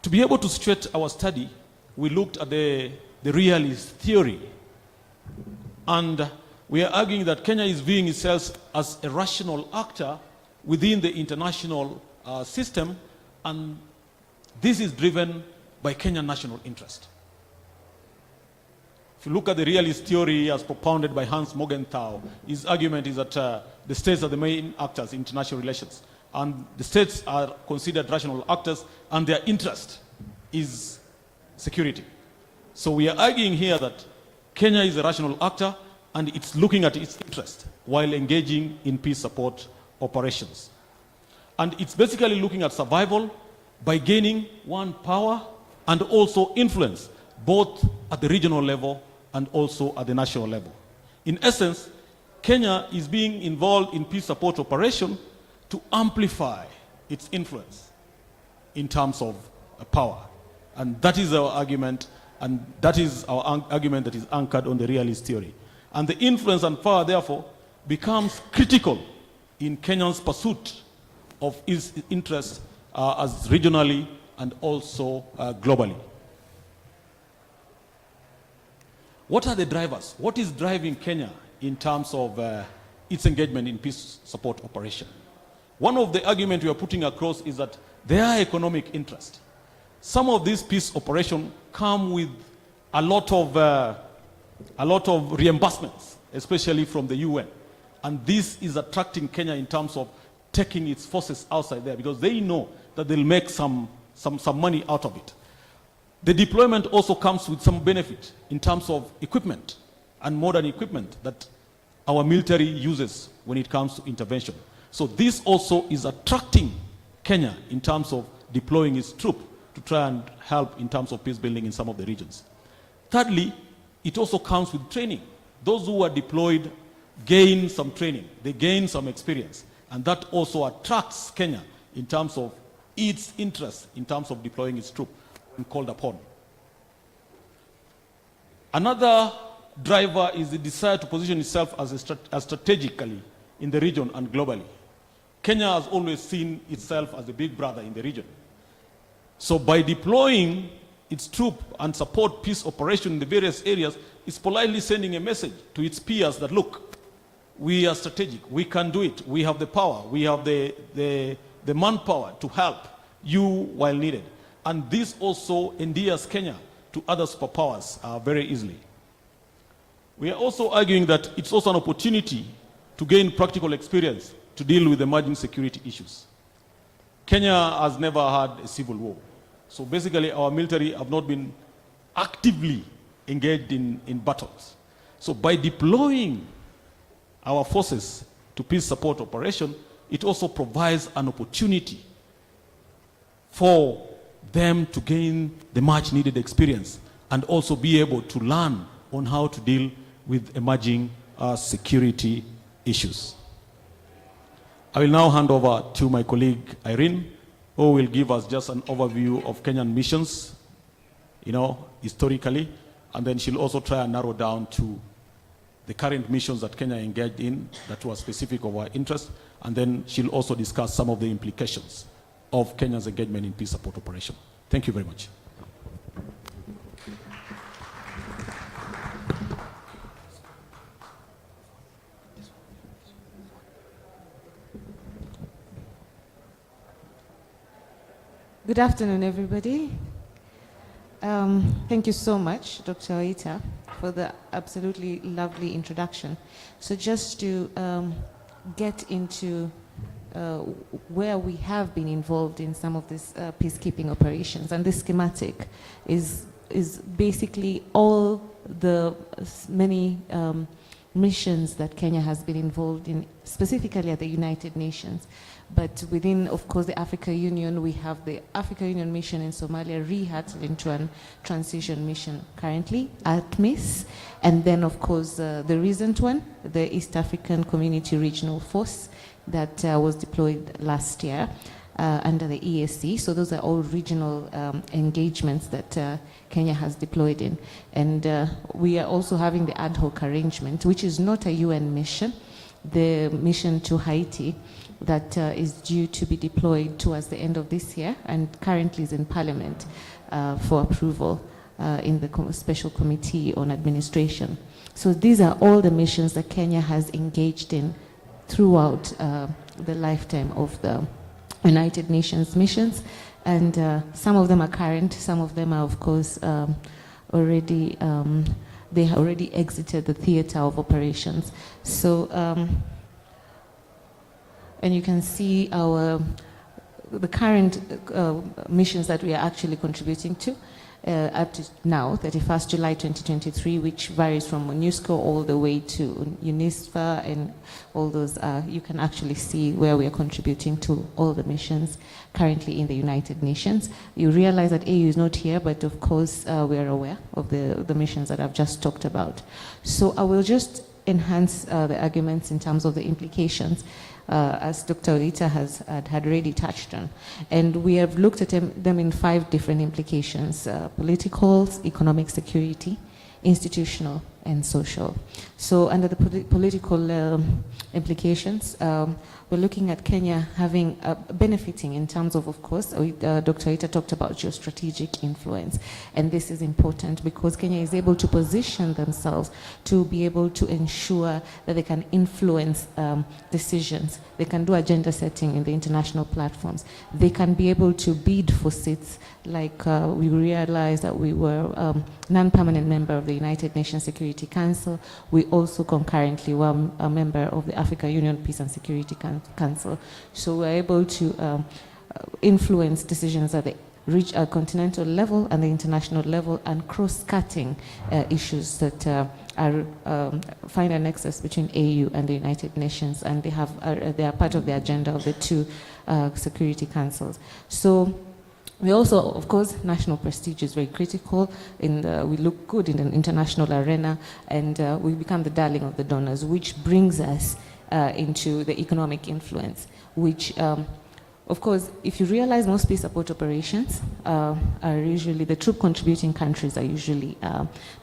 To be able to situate our study, we looked at the realist theory. And we are arguing that Kenya is viewing itself as a rational actor within the international system, and this is driven by Kenyan national interest. If you look at the realist theory as propounded by Hans Morgenthau, his argument is that the states are the main actors in international relations, and the states are considered rational actors, and their interest is security. So we are arguing here that Kenya is a rational actor, and it's looking at its interest while engaging in peace support operations. And it's basically looking at survival by gaining, one, power and also influence, both at the regional level and also at the national level. In essence, Kenya is being involved in peace support operation to amplify its influence in terms of power. And that is our argument, and that is our argument that is anchored on the realist theory. And the influence and power, therefore, becomes critical in Kenya's pursuit of its interests as regionally and also globally. What are the drivers? What is driving Kenya in terms of its engagement in peace support operation? One of the arguments we are putting across is that there are economic interests. Some of these peace operations come with a lot of reimbursements, especially from the UN. And this is attracting Kenya in terms of taking its forces outside there because they know that they'll make some money out of it. The deployment also comes with some benefit in terms of equipment and modern equipment that our military uses when it comes to intervention. So this also is attracting Kenya in terms of deploying its troops to try and help in terms of peace building in some of the regions. Thirdly, it also comes with training. Those who are deployed gain some training, they gain some experience, and that also attracts Kenya in terms of its interest in terms of deploying its troops when called upon. Another driver is the desire to position itself as strategically in the region and globally. Kenya has always seen itself as a big brother in the region. So by deploying its troops and support peace operation in the various areas, it's politely sending a message to its peers that, look, we are strategic, we can do it, we have the power, we have the manpower to help you while needed. And this also endears Kenya to other superpowers very easily. We are also arguing that it's also an opportunity to gain practical experience to deal with emerging security issues. Kenya has never had a civil war. So basically our military have not been actively engaged in battles. So by deploying our forces to peace support operation, it also provides an opportunity for them to gain the much needed experience and also be able to learn on how to deal with emerging security issues. I will now hand over to my colleague Irene, who will give us just an overview of Kenyan missions, historically, and then she'll also try and narrow down to the current missions that Kenya engaged in that were specific of our interest, and then she'll also discuss some of the implications of Kenya's engagement in peace support operation. Thank you very much. Good afternoon, everybody. Thank you so much, Dr. Oita, for the absolutely lovely introduction. So just to get into where we have been involved in some of these peacekeeping operations, and this schematic is basically all the many missions that Kenya has been involved in, specifically at the United Nations. But within, of course, the Africa Union, we have the Africa Union mission in Somalia rehatched into a transition mission currently, ATMIS. And then, of course, the recent one, the East African Community Regional Force that was deployed last year under the EAC. So those are all regional engagements that Kenya has deployed in. And we are also having the ad hoc arrangement, which is not a UN mission, the mission to Haiti, that is due to be deployed towards the end of this year and currently is in Parliament for approval in the Special Committee on Administration. So these are all the missions that Kenya has engaged in throughout the lifetime of the United Nations missions. And some of them are current, some of them are, of course, already, they have already exited the theater of operations. So, and you can see our the current missions that we are actually contributing to up to now, 31st July 2023, which varies from MONUSCO all the way to UNISFA and all those, you can actually see where we are contributing to all the missions currently in the United Nations. You realize that AU is not here, but of course we are aware of the missions that I've just talked about. So I will just enhance the arguments in terms of the implications, as Dr. Olita had already touched on. And we have looked at them in 5 different implications: political, economic security, institutional, and social. So under the political implications, we're looking at Kenya having benefiting in terms of course, Dr. Ita talked about geostrategic influence, and this is important because Kenya is able to position themselves to be able to ensure that they can influence decisions. They can do agenda setting in the international platforms. They can be able to bid for seats, like we realized that we were non-permanent member of the United Nations Security Council. We also concurrently were a member of the Africa Union Peace and Security Council. So we're able to influence decisions at the continental level and the international level, and cross-cutting issues that find a nexus between AU and the United Nations, and they are part of the agenda of the 2 security councils. So we also, of course, national prestige is very critical. We look good in the international arena, and we become the darling of the donors, which brings us into the economic influence, which, of course, if you realize most peace support operations are usually, the troop contributing countries are usually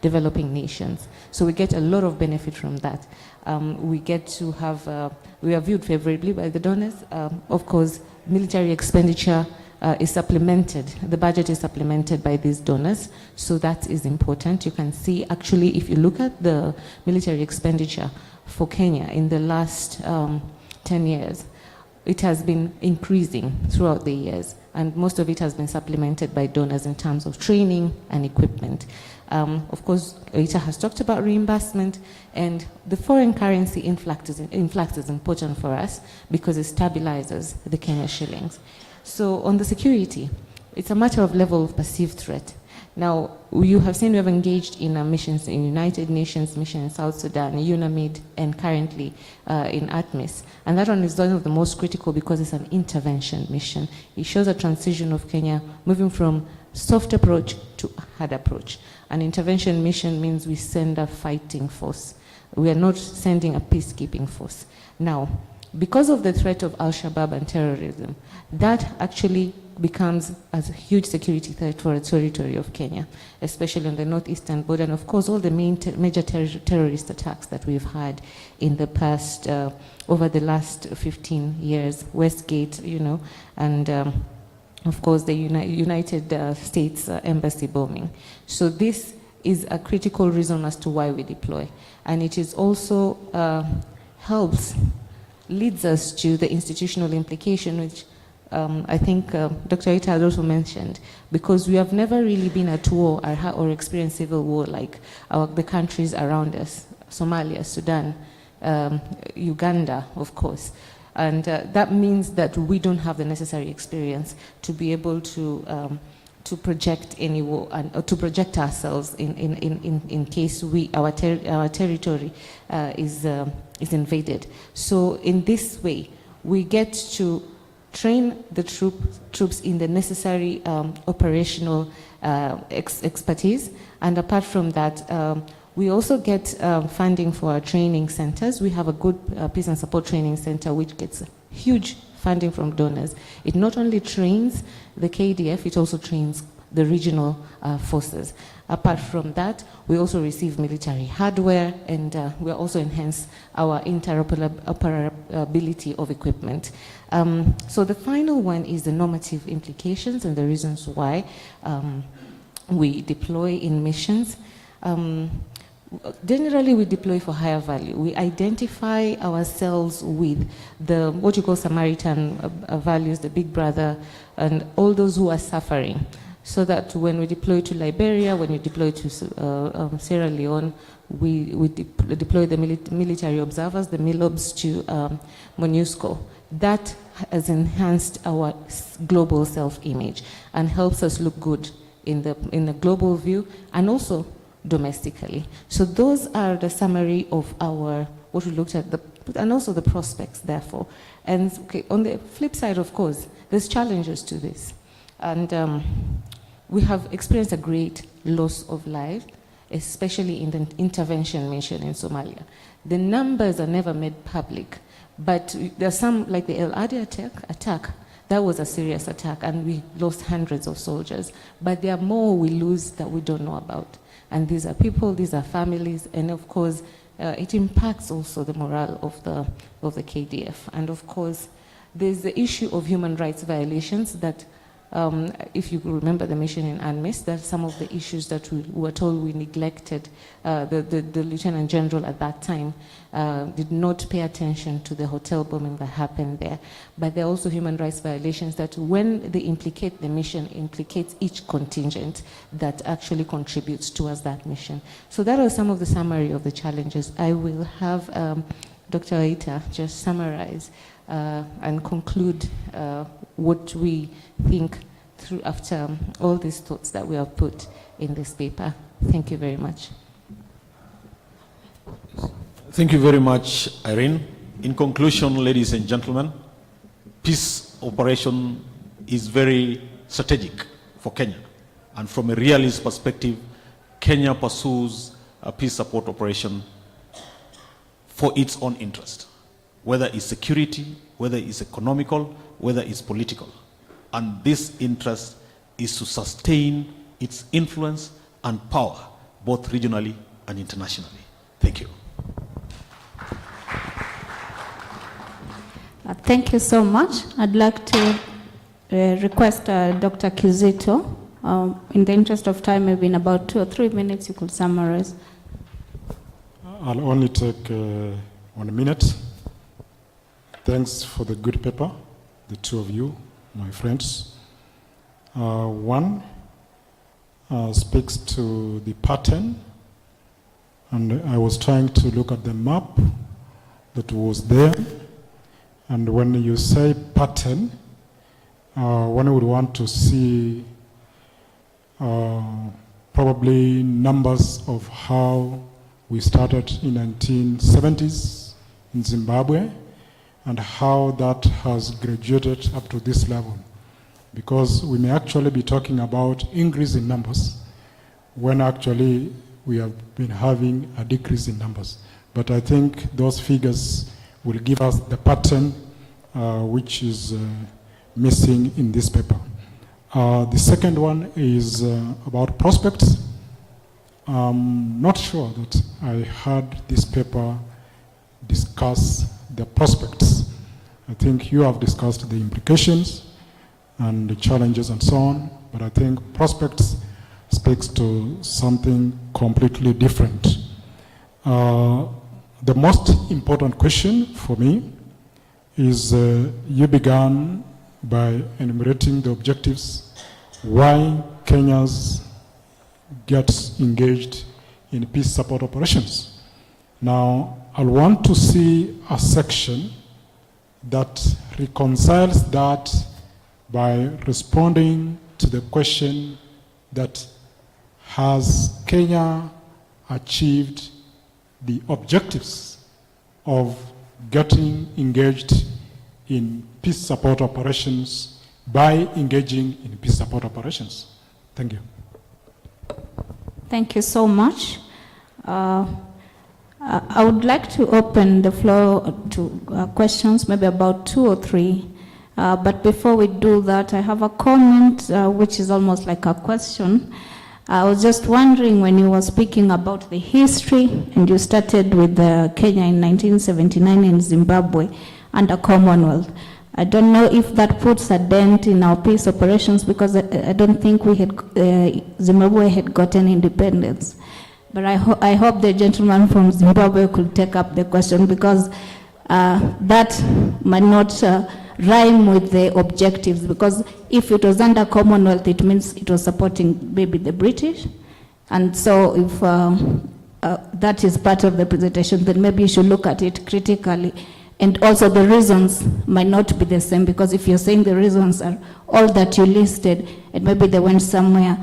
developing nations. So we get a lot of benefit from that. We get to have, we are viewed favorably by the donors. Of course, military expenditure is supplemented, the budget is supplemented by these donors, so that is important. You can see, actually, if you look at the military expenditure for Kenya in the last 10 years, it has been increasing throughout the years, and most of it has been supplemented by donors in terms of training and equipment. Of course, Ita has talked about reimbursement, and the foreign currency influx is important for us because it stabilizes the Kenya shillings. So on the security, it's a matter of level of perceived threat. Now, you have seen we have engaged in missions in United Nations, mission in South Sudan, UNAMID, and currently in ATMIS. And that one is one of the most critical because it's an intervention mission. It shows a transition of Kenya moving from soft approach to hard approach. An intervention mission means we send a fighting force. We are not sending a peacekeeping force. Now, because of the threat of Al-Shabaab and terrorism, that actually becomes a huge security threat for the territory of Kenya, especially on the northeastern border, and of course all the major terrorist attacks that we've had in the past, over the last 15 years, Westgate, and of course the United States Embassy bombing. So this is a critical reason as to why we deploy, and it is also leads us to the institutional implication, which I think Dr. Ita has also mentioned, because we have never really been at war or experienced civil war like the countries around us, Somalia, Sudan, Uganda, of course. And that means that we don't have the necessary experience to be able to project any war, or to project ourselves in case our territory is invaded. So in this way, we get to train the troops in the necessary operational expertise, and apart from that, we also get funding for our training centers. We have a good peace and support training center which gets huge funding from donors. It not only trains the KDF, it also trains the regional forces. Apart from that, we also receive military hardware, and we also enhance our interoperability of equipment. So the final one is the normative implications and the reasons why we deploy in missions. Generally, we deploy for higher value. We identify ourselves with what you call Samaritan values, the big brother, and all those who are suffering. so that when we deploy to Liberia, when we deploy to Sierra Leone, we deploy the military observers, the MILOBs, to MONUSCO. That has enhanced our global self-image and helps us look good in the global view and also domestically. So those are the summary of what we looked at, and also the prospects, therefore. And on the flip side, of course, there's challenges to this. And we have experienced a great loss of life, especially in the intervention mission in Somalia. The numbers are never made public, but there's some, like the El Adi attack, that was a serious attack, and we lost hundreds of soldiers. But there are more we lose that we don't know about. And these are people, these are families, and of course, it impacts also the morale of the KDF. And of course, there's the issue of human rights violations that, if you remember the mission in UNMISS, that some of the issues that we were told we neglected, the Lieutenant General at that time did not pay attention to the hotel bombing that happened there. But there are also human rights violations that when they implicate the mission, implicates each contingent that actually contributes towards that mission. So that was some of the summary of the challenges. I will have Dr. Aita just summarize and conclude what we think through after all these thoughts that we have put in this paper. Thank you very much. Thank you very much, Irene. In conclusion, ladies and gentlemen, peace operation is very strategic for Kenya. And from a realist perspective, Kenya pursues a peace support operation for its own interest, whether it's security, whether it's economical, whether it's political. And this interest is to sustain its influence and power, both regionally and internationally. Thank you. Thank you so much. I'd like to request Dr. Kizito. In the interest of time, maybe in about 2 or 3 minutes, you could summarize. I'll only take 1 minute. Thanks for the good paper, the two of you, my friends. One speaks to the pattern, and I was trying to look at the map that was there. And when you say pattern, one would want to see probably numbers of how we started in 1970s in Zimbabwe and how that has graduated up to this level. Because we may actually be talking about increase in numbers when actually we have been having a decrease in numbers. But I think those figures will give us the pattern which is missing in this paper. The second one is about prospects. I'm not sure that I heard this paper discuss the prospects. I think you have discussed the implications and the challenges and so on, but I think prospects speaks to something completely different. The most important question for me is you began by enumerating the objectives, why Kenya's gets engaged in peace support operations. Now, I want to see a section that reconciles that by responding to the question that has Kenya achieved the objectives of getting engaged in peace support operations by engaging in peace support operations. Thank you. Thank you so much. I would like to open the floor to questions, maybe about 2 or 3. But before we do that, I have a comment which is almost like a question. I was just wondering, when you were speaking about the history, and you started with Kenya in 1979 in Zimbabwe under Commonwealth. I don't know if that puts a dent in our peace operations, because I don't think Zimbabwe had gotten independence. But I hope the gentleman from Zimbabwe could take up the question, because that might not rhyme with the objectives, because if it was under Commonwealth, it means it was supporting maybe the British. And so if that is part of the presentation, then maybe you should look at it critically. And also the reasons might not be the same, because if you're saying the reasons are all that you listed, and maybe they went somewhere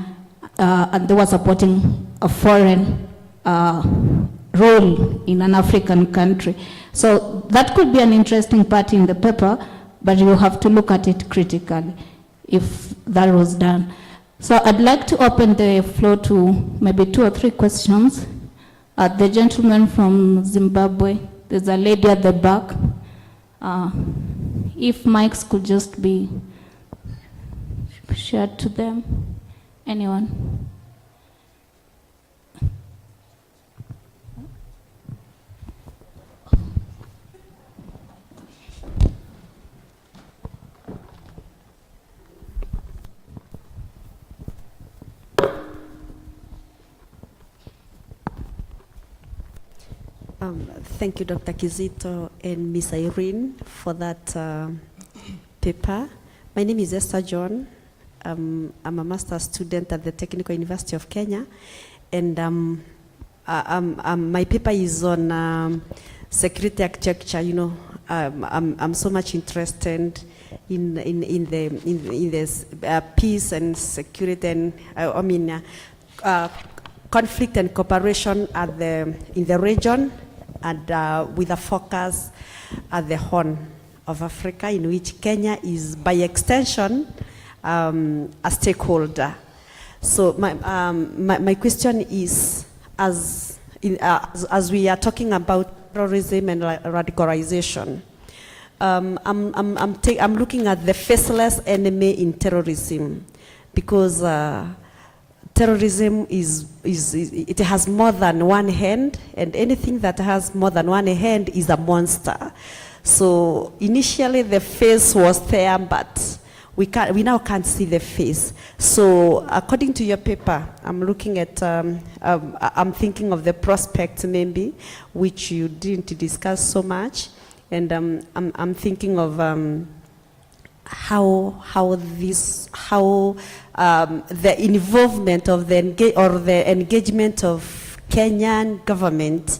and they were supporting a foreign role in an African country. So that could be an interesting part in the paper, but you have to look at it critically if that was done. So I'd like to open the floor to maybe 2 or 3 questions. The gentleman from Zimbabwe, there's a lady at the back. If mics could just be shared to them. Anyone? Thank you, Dr. Kizito and Ms. Irene, for that paper. My name is Esther John. I'm a master's student at the Technical University of Kenya, and my paper is on security architecture. You know, I'm so much interested in this peace and security, and conflict and cooperation in the region, and with a focus at the Horn of Africa, in which Kenya is, by extension, a stakeholder. So my question is, as we are talking about terrorism and radicalization, I'm looking at the faceless enemy in terrorism, because terrorism it has more than one hand, and anything that has more than one hand is a monster. So initially the face was there, but we now can't see the face. So according to your paper, I'm looking at, I'm thinking of the prospects maybe, which you didn't discuss so much, and I'm thinking of how the involvement of the engagement of Kenyan government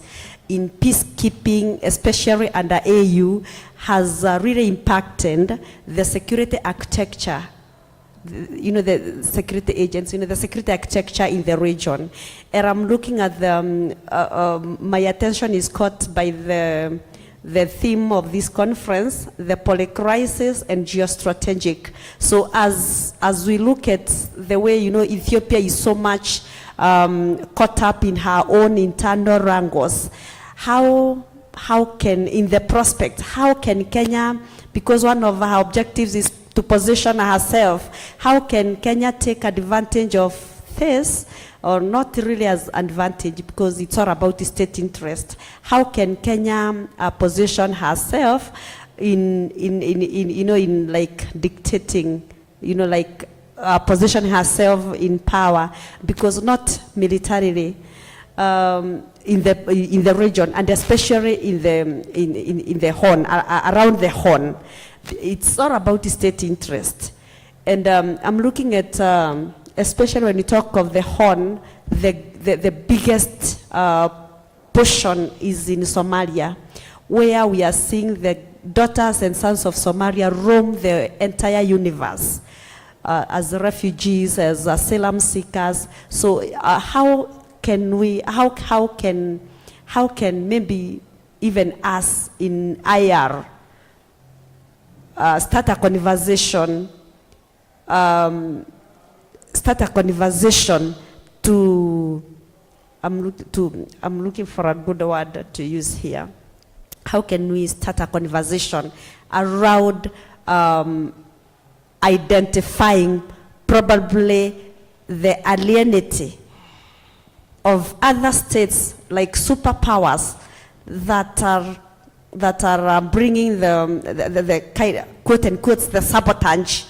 in peacekeeping, especially under AU, has really impacted the security architecture, the security agents, the security architecture in the region. And I'm looking at my attention is caught by the theme of this conference, the polycrisis and geostrategic. So as we look at the way, Ethiopia is so much caught up in her own internal wrangles, how can, in the prospect, how can Kenya, because one of her objectives is to position herself, how can Kenya take advantage of this, or not really as advantage, because it's all about the state interest? How can Kenya position herself in like dictating, position herself in power, because not militarily, in the region, and especially in the Horn, around the Horn. It's all about the state interest. And I'm looking at, especially when you talk of the Horn, the biggest portion is in Somalia, where we are seeing the daughters and sons of Somalia roam the entire universe as refugees, as asylum seekers. So how can maybe even us in IR start a conversation to, I'm looking for a good word to use here. How can we start a conversation around identifying probably the alienity of other states, like superpowers, that are bringing the kind of, quote unquote, the sabotage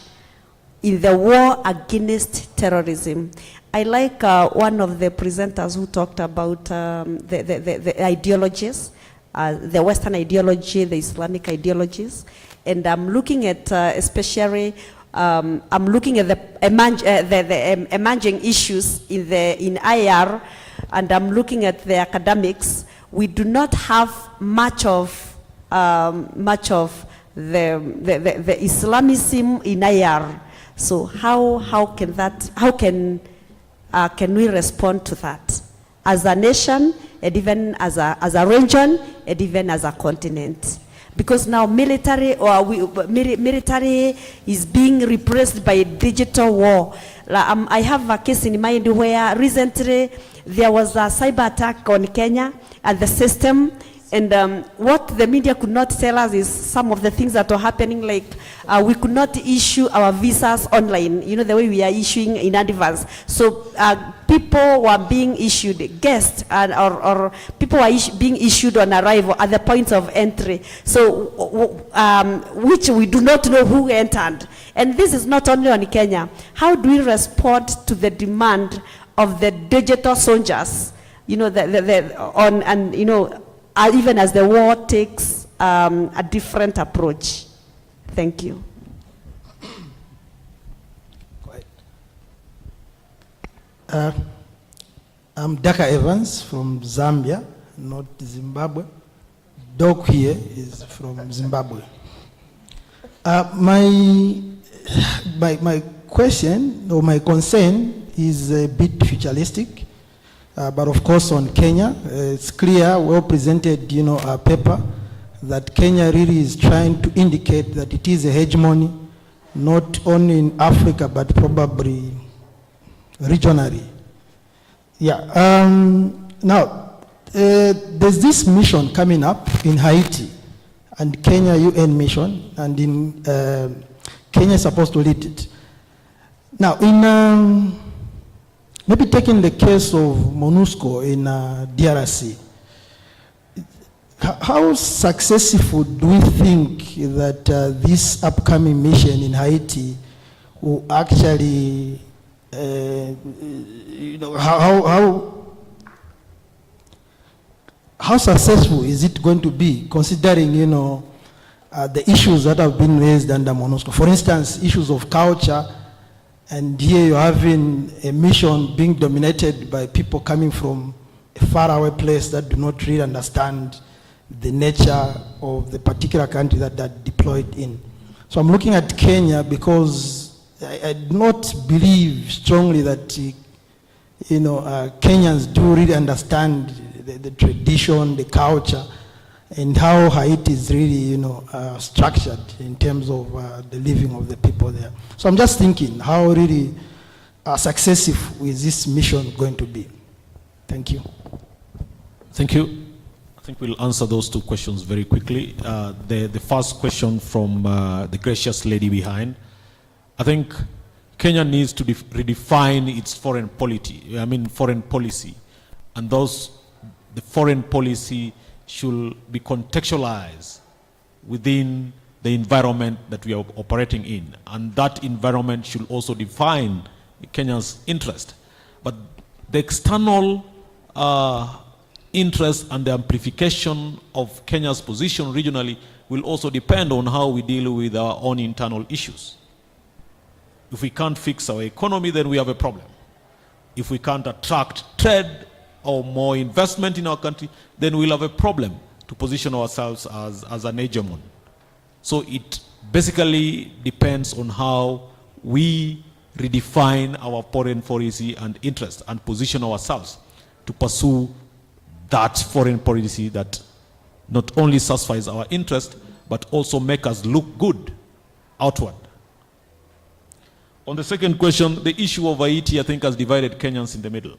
in the war against terrorism? I like one of the presenters who talked about the ideologies, the Western ideology, the Islamic ideologies, And I'm looking at especially, I'm looking at the emerging issues in IR, and I'm looking at the academics. We do not have much of the Islamism in IR. So how can we respond to that as a nation, and even as a region, and even as a continent? Because now military is being replaced by digital war. I have a case in mind where recently there was a cyber attack on Kenya and the system. And what the media could not tell us is some of the things that were happening, like we could not issue our visas online, you know, the way we are issuing in advance. So people were being issued, guests, or people were being issued on arrival at the point of entry. So, which we do not know who entered. And this is not only on Kenya. How do we respond to the demand of the digital soldiers? You know, even as the war takes a different approach. Thank you. I'm Daka Evans from Zambia, not Zimbabwe. Doc here is from Zimbabwe. My question or my concern is a bit futuristic. But of course on Kenya, it's clear, well presented, a paper that Kenya really is trying to indicate that it is a hegemony, not only in Africa, but probably regionally. Yeah, now, there's this mission coming up in Haiti, and Kenya UN mission, and Kenya is supposed to lead it. Now, maybe taking the case of MONUSCO in DRC, how successful do we think that this upcoming mission in Haiti will actually, how successful is it going to be, considering, the issues that have been raised under MONUSCO? For instance, issues of culture. And here you're having a mission being dominated by people coming from a faraway place that do not really understand the nature of the particular country that they're deployed in. So I'm looking at Kenya because I do not believe strongly that Kenyans do really understand the tradition, the culture, and how Haiti is really, structured in terms of the living of the people there. So I'm just thinking, how really successful is this mission going to be? Thank you. Thank you. I think we'll answer those two questions very quickly. The first question from the gracious lady behind. I think Kenya needs to redefine its foreign policy. And the foreign policy should be contextualized within the environment that we are operating in. And that environment should also define Kenya's interest. But the external interest and the amplification of Kenya's position regionally will also depend on how we deal with our own internal issues. If we can't fix our economy, then we have a problem. If we can't attract trade or more investment in our country, then we'll have a problem to position ourselves as an hegemon. So it basically depends on how we redefine our foreign policy and interest and position ourselves to pursue that foreign policy that not only satisfies our interest, but also make us look good outward. On the second question, the issue of Haiti, I think, has divided Kenyans in the middle.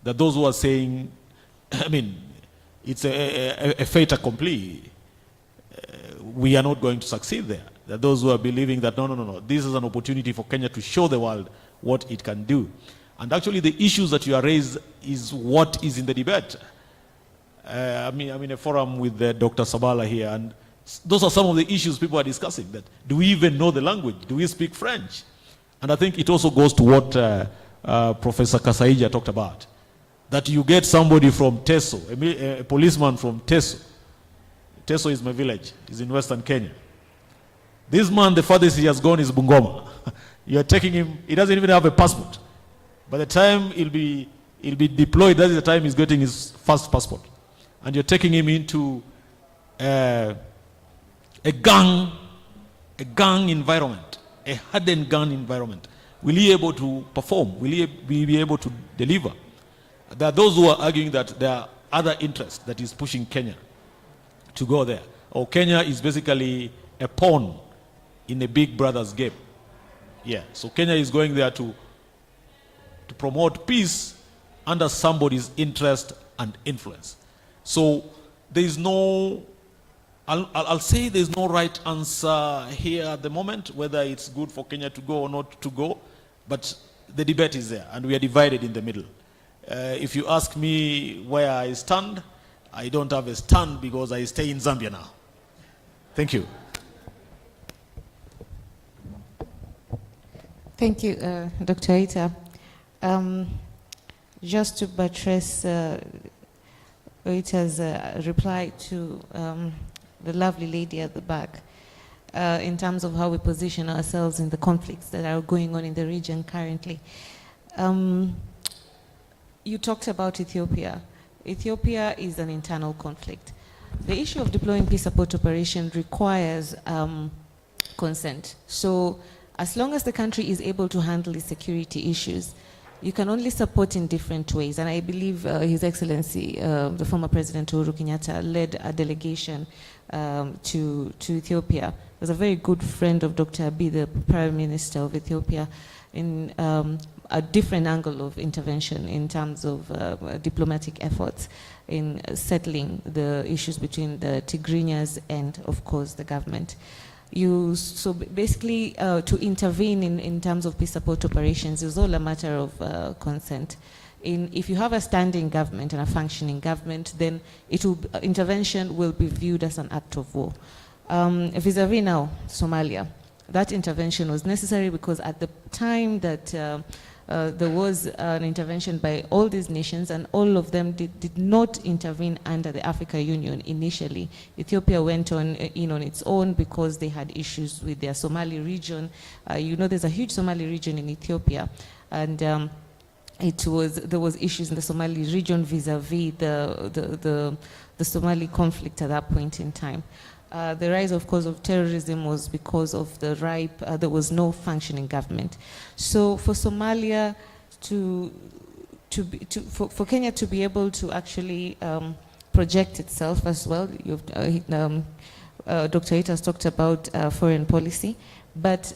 That those who are saying, it's a fait accompli. We are not going to succeed there. That those who are believing that, no, this is an opportunity for Kenya to show the world what it can do. And actually the issues that you are raised is what is in the debate. I'm in a forum with Dr. Sabala here, and those are some of the issues people are discussing. That do we even know the language? Do we speak French? And I think it also goes to what Professor Kasaija talked about. That you get somebody from Teso, a policeman from Teso. Teso is my village, it's in Western Kenya. This man, the farthest he has gone is Bungoma. You are taking him, he doesn't even have a passport. By the time he'll be deployed, that is the time he's getting his first passport. And you're taking him into a gang environment, a hardened gang environment. Will he be able to perform? Will he be able to deliver? There are those who are arguing that there are other interests that is pushing Kenya to go there. Or Kenya is basically a pawn in a big brother's game. Yeah, so Kenya is going there to promote peace under somebody's interest and influence. So there is no, I'll say there's no right answer here at the moment, whether it's good for Kenya to go or not to go, but the debate is there, and we are divided in the middle. If you ask me where I stand, I don't have a stand because I stay in Zambia now. Thank you. Thank you, Dr. Ita. Just to buttress Ita's reply to the lovely lady at the back, in terms of how we position ourselves in the conflicts that are going on in the region currently. You talked about Ethiopia. Ethiopia is an internal conflict. The issue of deploying peace support operation requires consent. So as long as the country is able to handle its security issues, you can only support in different ways. And I believe His Excellency, the former President Uhuru Kenyatta, led a delegation to Ethiopia. He was a very good friend of Dr. Abiy, the Prime Minister of Ethiopia, in a different angle of intervention in terms of diplomatic efforts in settling the issues between the Tigrinyas and, of course, the government. So basically, to intervene in terms of peace support operations is all a matter of consent. If you have a standing government and a functioning government, then intervention will be viewed as an act of war. Vis-a-vis now, Somalia, that intervention was necessary because at the time that there was an intervention by all these nations, and all of them did not intervene under the African Union initially. Ethiopia went in on its own because they had issues with their Somali region. You know, there's a huge Somali region in Ethiopia, and there was issues in the Somali region vis-a-vis the Somali conflict at that point in time. The rise, of course, of terrorism was because of there was no functioning government. So for Somalia for Kenya to be able to actually project itself as well, Dr. Ita has talked about foreign policy, but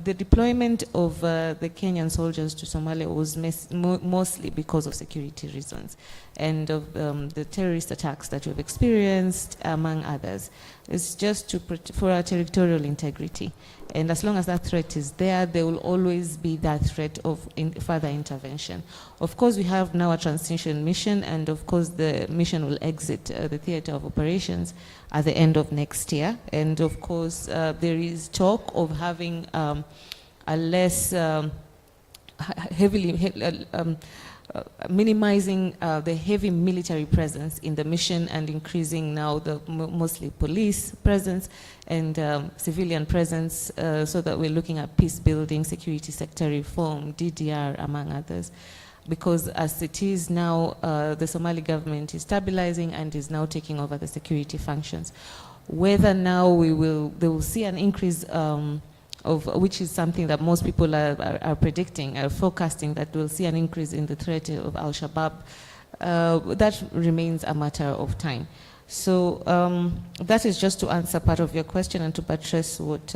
the deployment of the Kenyan soldiers to Somalia was mostly because of security reasons and of the terrorist attacks that we've experienced, among others. It's just for our territorial integrity. And as long as that threat is there will always be that threat of further intervention. Of course, we have now a transition mission, and of course the mission will exit the theater of operations at the end of next year. And of course, there is talk of having a less minimizing the heavy military presence in the mission and increasing now the mostly police presence and civilian presence, so that we're looking at peace building, security sector reform, DDR, among others. Because as it is now, the Somali government is stabilizing and is now taking over the security functions. Whether now they will see an increase which is something that most people are predicting, are forecasting, that we'll see an increase in the threat of Al-Shabaab. That remains a matter of time. So that is just to answer part of your question and to buttress what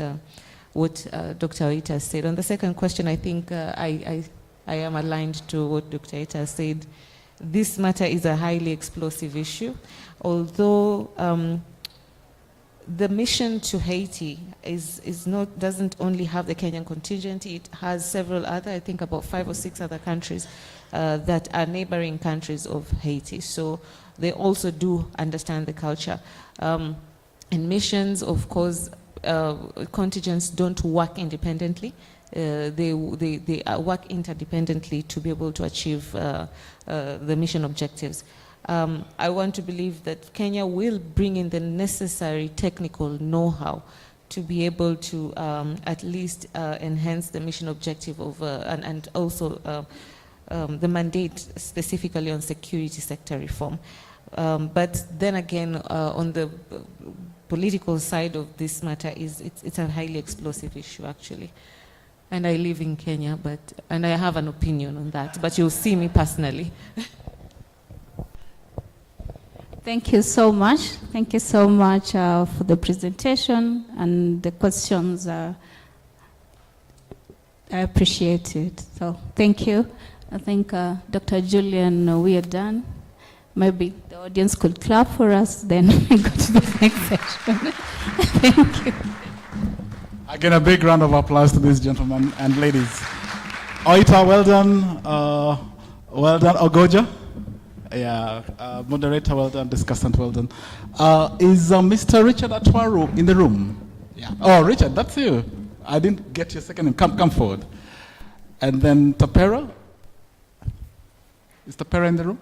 Dr. Ita said. On the second question, I think I am aligned to what Dr. Ita said. This matter is a highly explosive issue, although the mission to Haiti doesn't only have the Kenyan contingent. It has several other, I think about 5 or 6 other countries that are neighboring countries of Haiti. So they also do understand the culture. And missions, of course, contingents don't work independently. They work interdependently to be able to achieve the mission objectives. I want to believe that Kenya will bring in the necessary technical know-how to be able to at least enhance the mission objective of and also the mandate specifically on security sector reform. But then again, on the political side of this matter, it's a highly explosive issue actually. And I live in Kenya, and I have an opinion on that, but you'll see me personally. Thank you so much. Thank you so much for the presentation and the questions. I appreciate it. So thank you. I think Dr. Julian, we are done. Maybe the audience could clap for us, then we go to the next section. Thank you. Again, a big round of applause to these gentlemen and ladies. Oita, well done. Well done, Ogoja. Yeah, moderator, well done. Discussant, well done. Is Mr. Richard Atwaru in the room? Yeah. Oh, Richard, that's you. I didn't get your second name. Come forward. And then Tapera. Is Tapera in the room?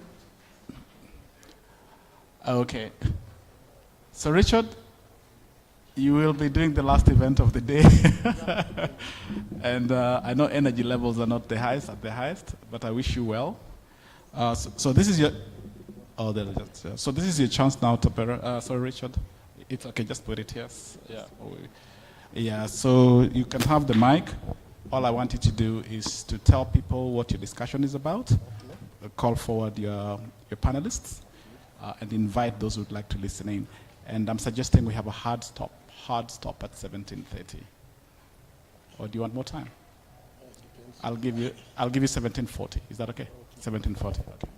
Okay. So, Richard, you will be doing the last event of the day. And I know energy levels are not at the highest, but I wish you well. So this is your, so this is your chance now, Tapera. Sorry, Richard. It's okay, just put it here. Yeah. Yeah, so you can have the mic. All I want you to do is to tell people what your discussion is about, call forward your panelists, and invite those who would like to listen in. And I'm suggesting we have a hard stop at 17:30. Or do you want more time? I'll give you 17:40. Is that okay? 17:40. Okay.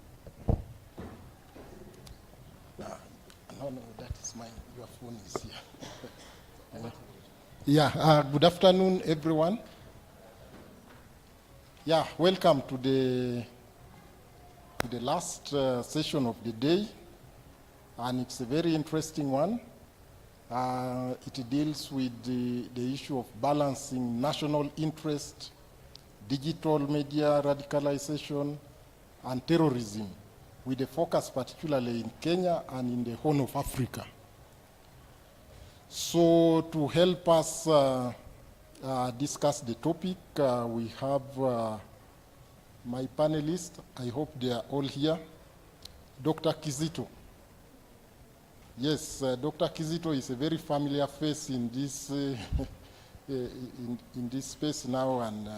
No, that is mine. Your phone is here. Yeah. Good afternoon, everyone. Yeah. Welcome to the last session of the day, and it's a very interesting one. It deals with the issue of balancing national interest, digital media radicalization, and terrorism, with a focus particularly in Kenya and in the Horn of Africa. So to help us discuss the topic, we have my panelists. I hope they are all here. Dr. Kizito. Yes, Dr. Kizito is a very familiar face in this in this space now, and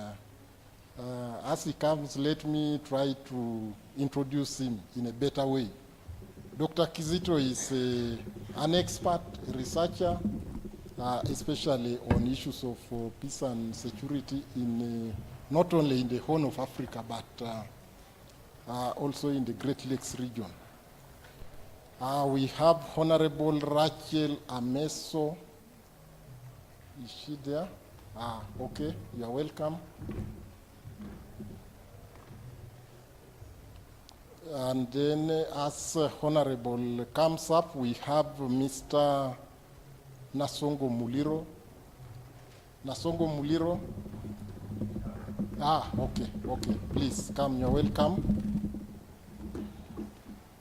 as he comes, let me try to introduce him in a better way. Dr. Kizito is an expert researcher, especially on issues of peace and security in not only in the Horn of Africa, but also in the Great Lakes region. We have Honorable Rachel Ameso. Is she there? Okay, you are welcome. And then as Honorable comes up, we have Mr. Nasongo Muliro. Nasongo Muliro. Okay, please come, you're welcome.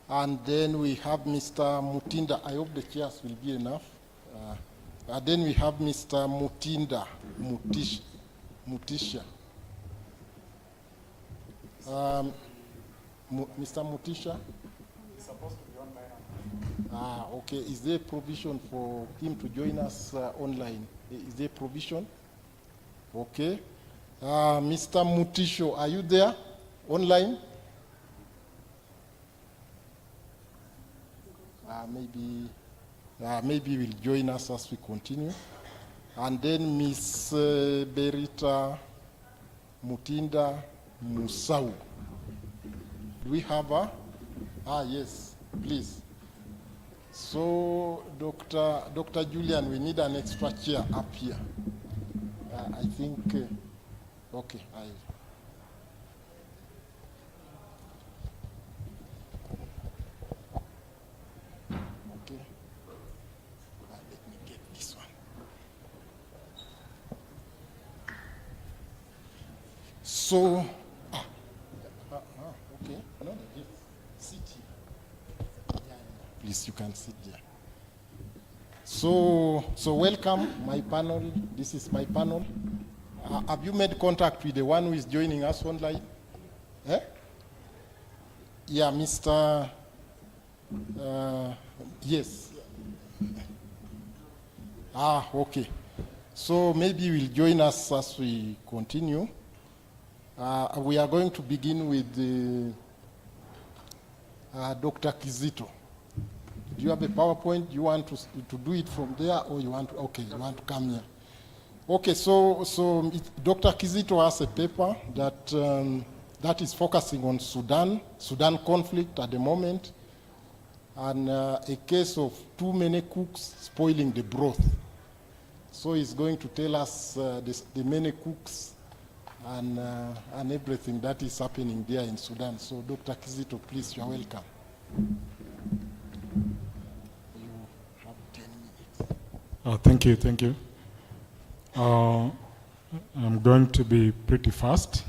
And then we have Mr. Mutinda. I hope the chairs will be enough. And then we have Mr. Mutinda Mutisha. Mr. Mutisha? He's supposed to be online. Okay. Is there provision for him to join us online? Is there provision? Okay. Mr. Mutisho, are you there online? Maybe will join us as we continue. And then Miss Berita Mutinda Musau. Do we have her? Yes, please. So, Dr. Julian, we need an extra chair up here. I think, okay. Okay. Let me get this one. So, okay. No, sit here. Please, you can sit there. So welcome, my panel. This is my panel. Have you made contact with the one who is joining us online? Eh? Yeah, Mr. Yes. Okay. So maybe you will join us as we continue. We are going to begin with Dr. Kizito. Do you have a PowerPoint? You want to do it from there, or you want to, okay, you want to come here? Okay, so Dr. Kizito has a paper that is focusing on Sudan conflict at the moment, and a case of too many cooks spoiling the broth. So he's going to tell us the many cooks and everything that is happening there in Sudan. So Dr. Kizito, please, you're welcome. You have 10 minutes. Thank you. I'm going to be pretty fast.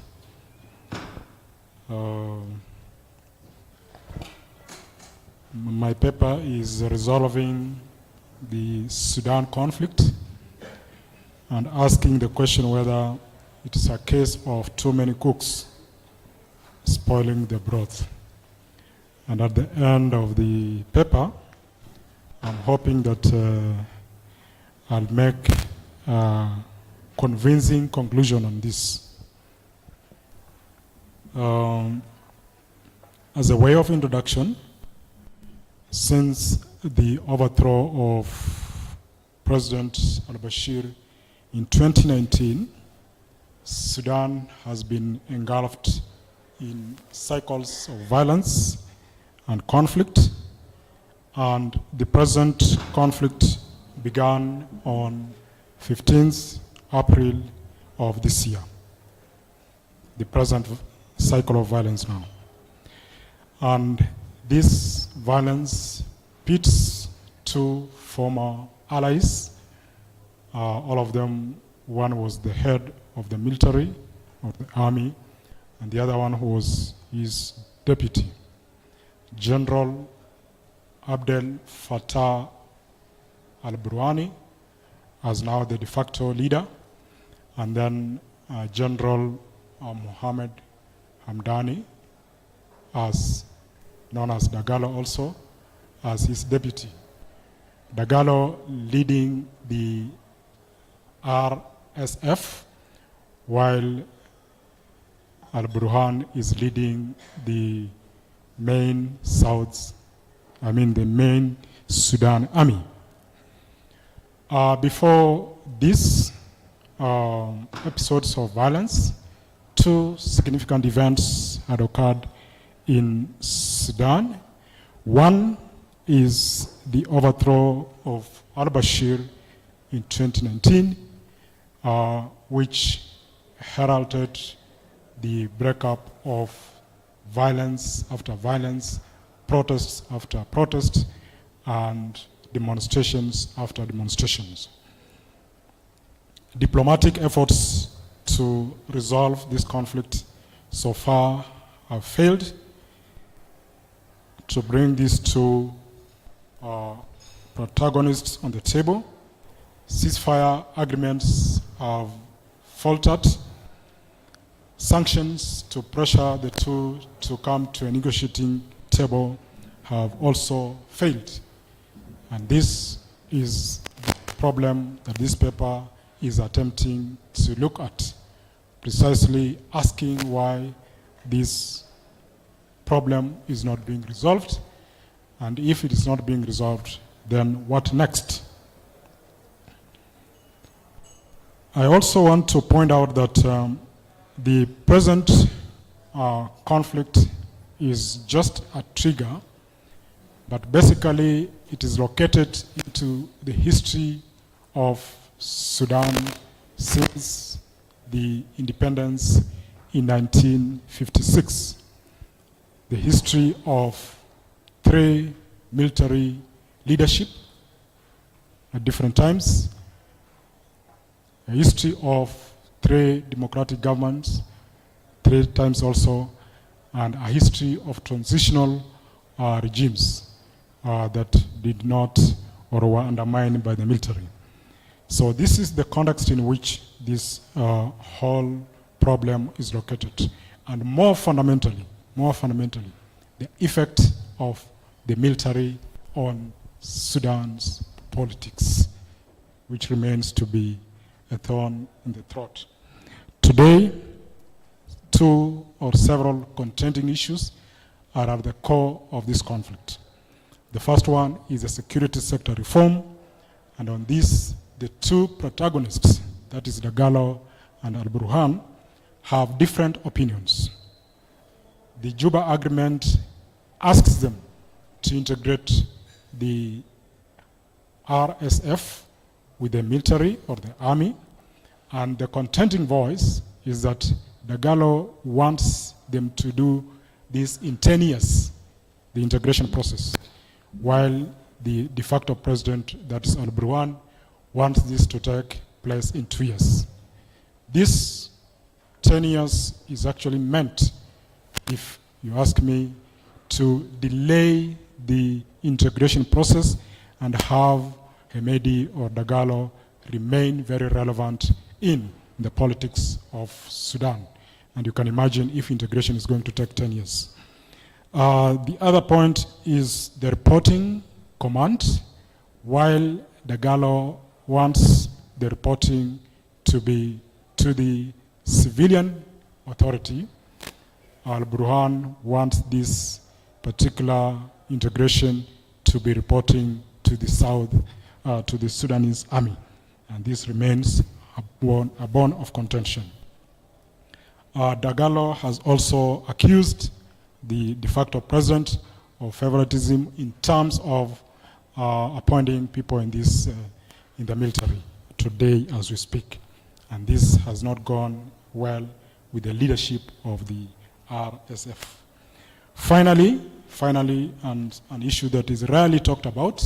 My paper is resolving the Sudan conflict and asking the question whether it is a case of too many cooks spoiling the broth. And at the end of the paper, I'm hoping that I'll make a convincing conclusion on this. As a way of introduction, since the overthrow of President al-Bashir in 2019, Sudan has been engulfed in cycles of violence and conflict, and the present conflict began on 15th April of this year, the present cycle of violence now. And this violence pits two former allies, all of them. One was the head of the military, of the army, and the other one who was his deputy, General Abdel Fattah al-Burhani, as now the de facto leader, and then General Mohammed Hamdani, as known as Dagalo also, as his deputy. Dagalo leading the RSF, while al-Burhan is leading the main the main Sudan army. Before these episodes of violence, two significant events had occurred in Sudan. One is the overthrow of al-Bashir in 2019, which heralded the breakup of violence after violence, protests after protests, and demonstrations after demonstrations. Diplomatic efforts to resolve this conflict so far have failed to bring these two protagonists on the table. Ceasefire agreements have faltered. Sanctions to pressure the two to come to a negotiating table have also failed. And this is the problem that this paper is attempting to look at, precisely asking why this problem is not being resolved, and if it is not being resolved, then what next? I also want to point out that the present conflict is just a trigger, but basically it is located into the history of Sudan since the independence in 1956. The history of three military leadership at different times, a history of three democratic governments, 3 times also, and a history of transitional regimes that did not or were undermined by the military. So this is the context in which this whole problem is located. And more fundamentally, the effect of the military on Sudan's politics, which remains to be a thorn in the throat. Today, two or several contending issues are at the core of this conflict. The first one is the security sector reform, and on this, the two protagonists, that is Dagalo and Al-Burhan, have different opinions. The Juba Agreement asks them to integrate the RSF with the military or the army, and the contending voice is that Dagalo wants them to do this in 10 years, the integration process, while the de facto president, that is Al-Burhan, wants this to take place in 2 years. This 10 years is actually meant, if you ask me, to delay the integration process and have Hemedi or Dagalo remain very relevant in the politics of Sudan. And you can imagine if integration is going to take 10 years. The other point is the reporting command. While Dagalo wants the reporting to be to the civilian authority, Al-Burhan wants this particular integration to be reporting to the south, to the Sudanese army. And this remains a bone of contention. Dagalo has also accused the de facto president of favoritism in terms of appointing people in this in the military today as we speak. And this has not gone well with the leadership of the RSF. Finally, and an issue that is rarely talked about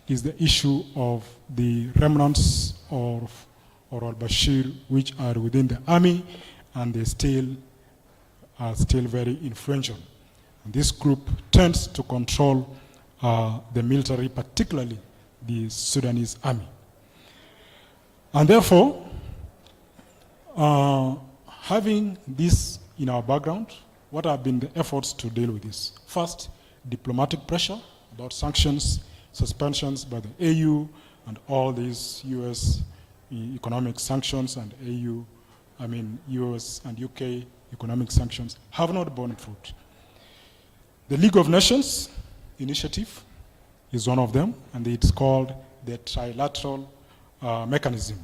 is the issue of the remnants of al-Bashir, which are within the army, and they are still very influential. And this group tends to control the military, particularly the Sudanese army. And therefore, having this in our background, what have been the efforts to deal with this? First, diplomatic pressure about sanctions, suspensions by the AU, and all these US economic sanctions and US and UK economic sanctions have not borne fruit. The League of Nations initiative is one of them, and it's called the Trilateral Mechanism.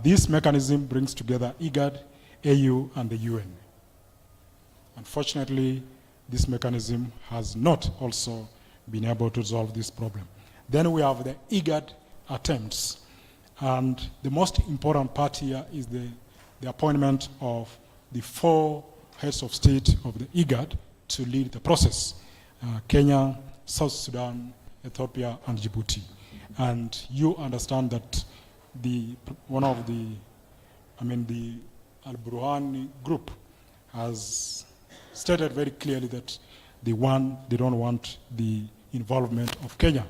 This mechanism brings together IGAD, AU, and the UN. Unfortunately, this mechanism has not also been able to resolve this problem. Then we have the IGAD attempts. And the most important part here is the appointment of the 4 heads of state of the IGAD to lead the process. Kenya, South Sudan, Ethiopia, and Djibouti. And you understand that the Al-Burhan group has stated very clearly that they don't want the involvement of Kenya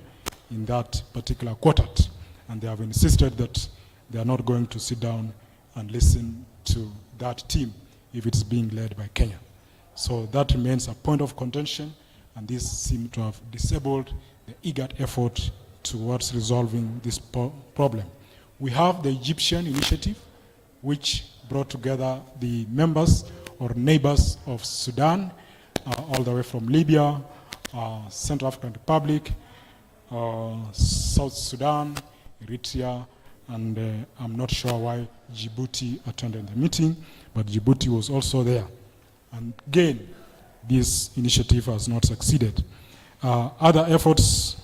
in that particular quartet. And they have insisted that they are not going to sit down and listen to that team if it's being led by Kenya. So that remains a point of contention, and this seems to have disabled the IGAD effort towards resolving this problem. We have the Egyptian initiative, which brought together the members or neighbors of Sudan, all the way from Libya, Central African Republic, South Sudan, Eritrea, and I'm not sure why Djibouti attended the meeting, but Djibouti was also there. And again, this initiative has not succeeded. Other efforts,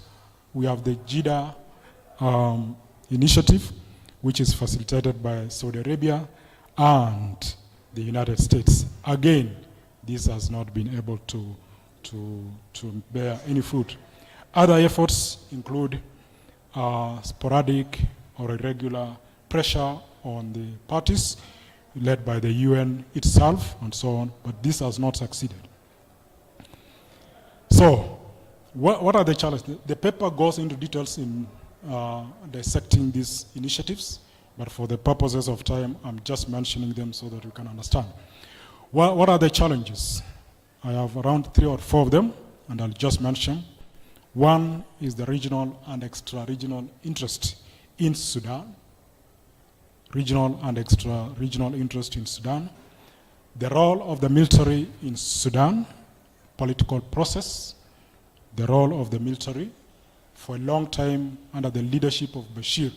we have the JIDA initiative, which is facilitated by Saudi Arabia and the United States. Again, this has not been able to bear any fruit. Other efforts include sporadic or irregular pressure on the parties led by the UN itself and so on, but this has not succeeded. So, what are the challenges? The paper goes into details in dissecting these initiatives, but for the purposes of time, I'm just mentioning them so that you can understand. What are the challenges? I have around 3 or 4 of them, and I'll just mention. One is the regional and extra-regional interest in Sudan. Regional and extra-regional interest in Sudan. The role of the military in Sudan, political process, the role of the military for a long time under the leadership of Bashir,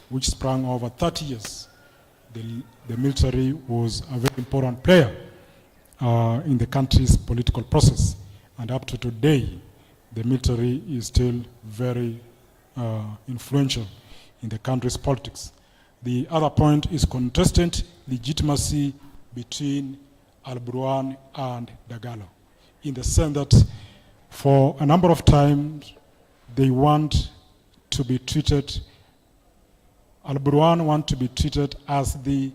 which sprang over 30 years. The military was a very important player in the country's political process. And up to today, the military is still very influential in the country's politics. The other point is contested legitimacy between Al-Burhan and Dagalo, in the sense that for a number of times they want to be treated, Al-Burhan want to be treated as the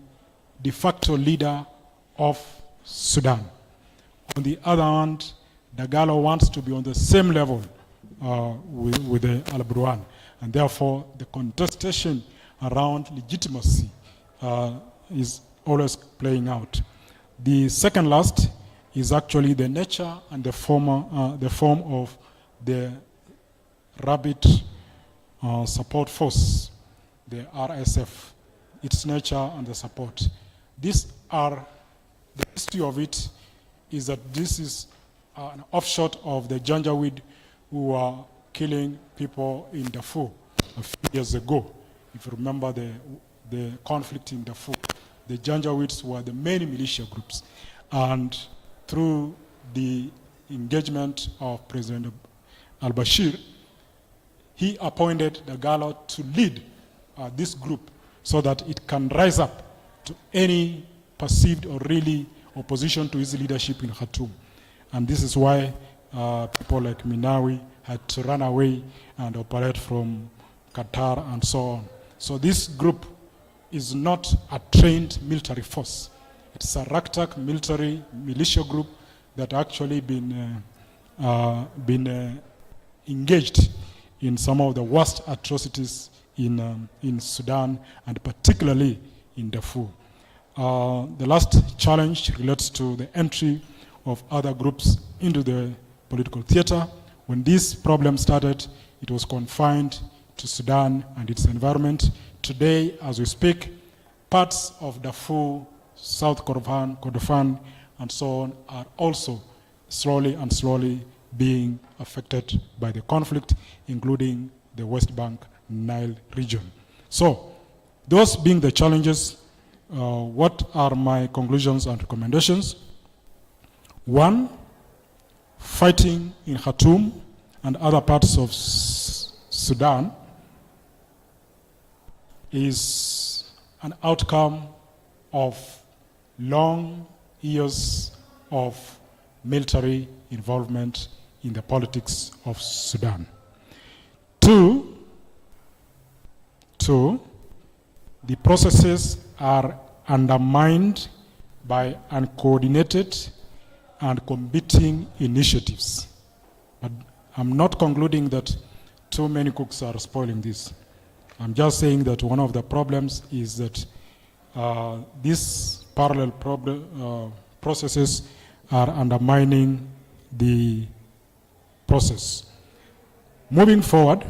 de facto leader of Sudan. On the other hand, Dagalo wants to be on the same level with Al-Burhan, and therefore the contestation around legitimacy is always playing out. The second last is actually the nature and the form of the Rapid Support Force, the RSF, its nature and the support. The history of it is that this is an offshoot of the Janjaweed who were killing people in Darfur a few years ago. If you remember the conflict in Darfur, the Janjaweeds were the main militia groups. And through the engagement of President al-Bashir, he appointed Dagalo to lead this group so that it can rise up to any perceived or really opposition to his leadership in Khartoum. And this is why people like Minawi had to run away and operate from Qatar and so on. So this group is not a trained military force. It's a ragtag military militia group that actually been engaged in some of the worst atrocities in Sudan and particularly in Darfur. The last challenge relates to the entry of other groups into the political theater. When this problem started, it was confined to Sudan and its environment. Today, as we speak, parts of Darfur, South Kordofan, and so on are also slowly being affected by the conflict, including the West Bank Nile region. So, those being the challenges, what are my conclusions and recommendations? One, fighting in Khartoum and other parts of Sudan is an outcome of long years of military involvement in the politics of Sudan. Two, the processes are undermined by uncoordinated and competing initiatives. But I'm not concluding that too many cooks are spoiling this. I'm just saying that one of the problems is that these parallel processes are undermining the process. Moving forward,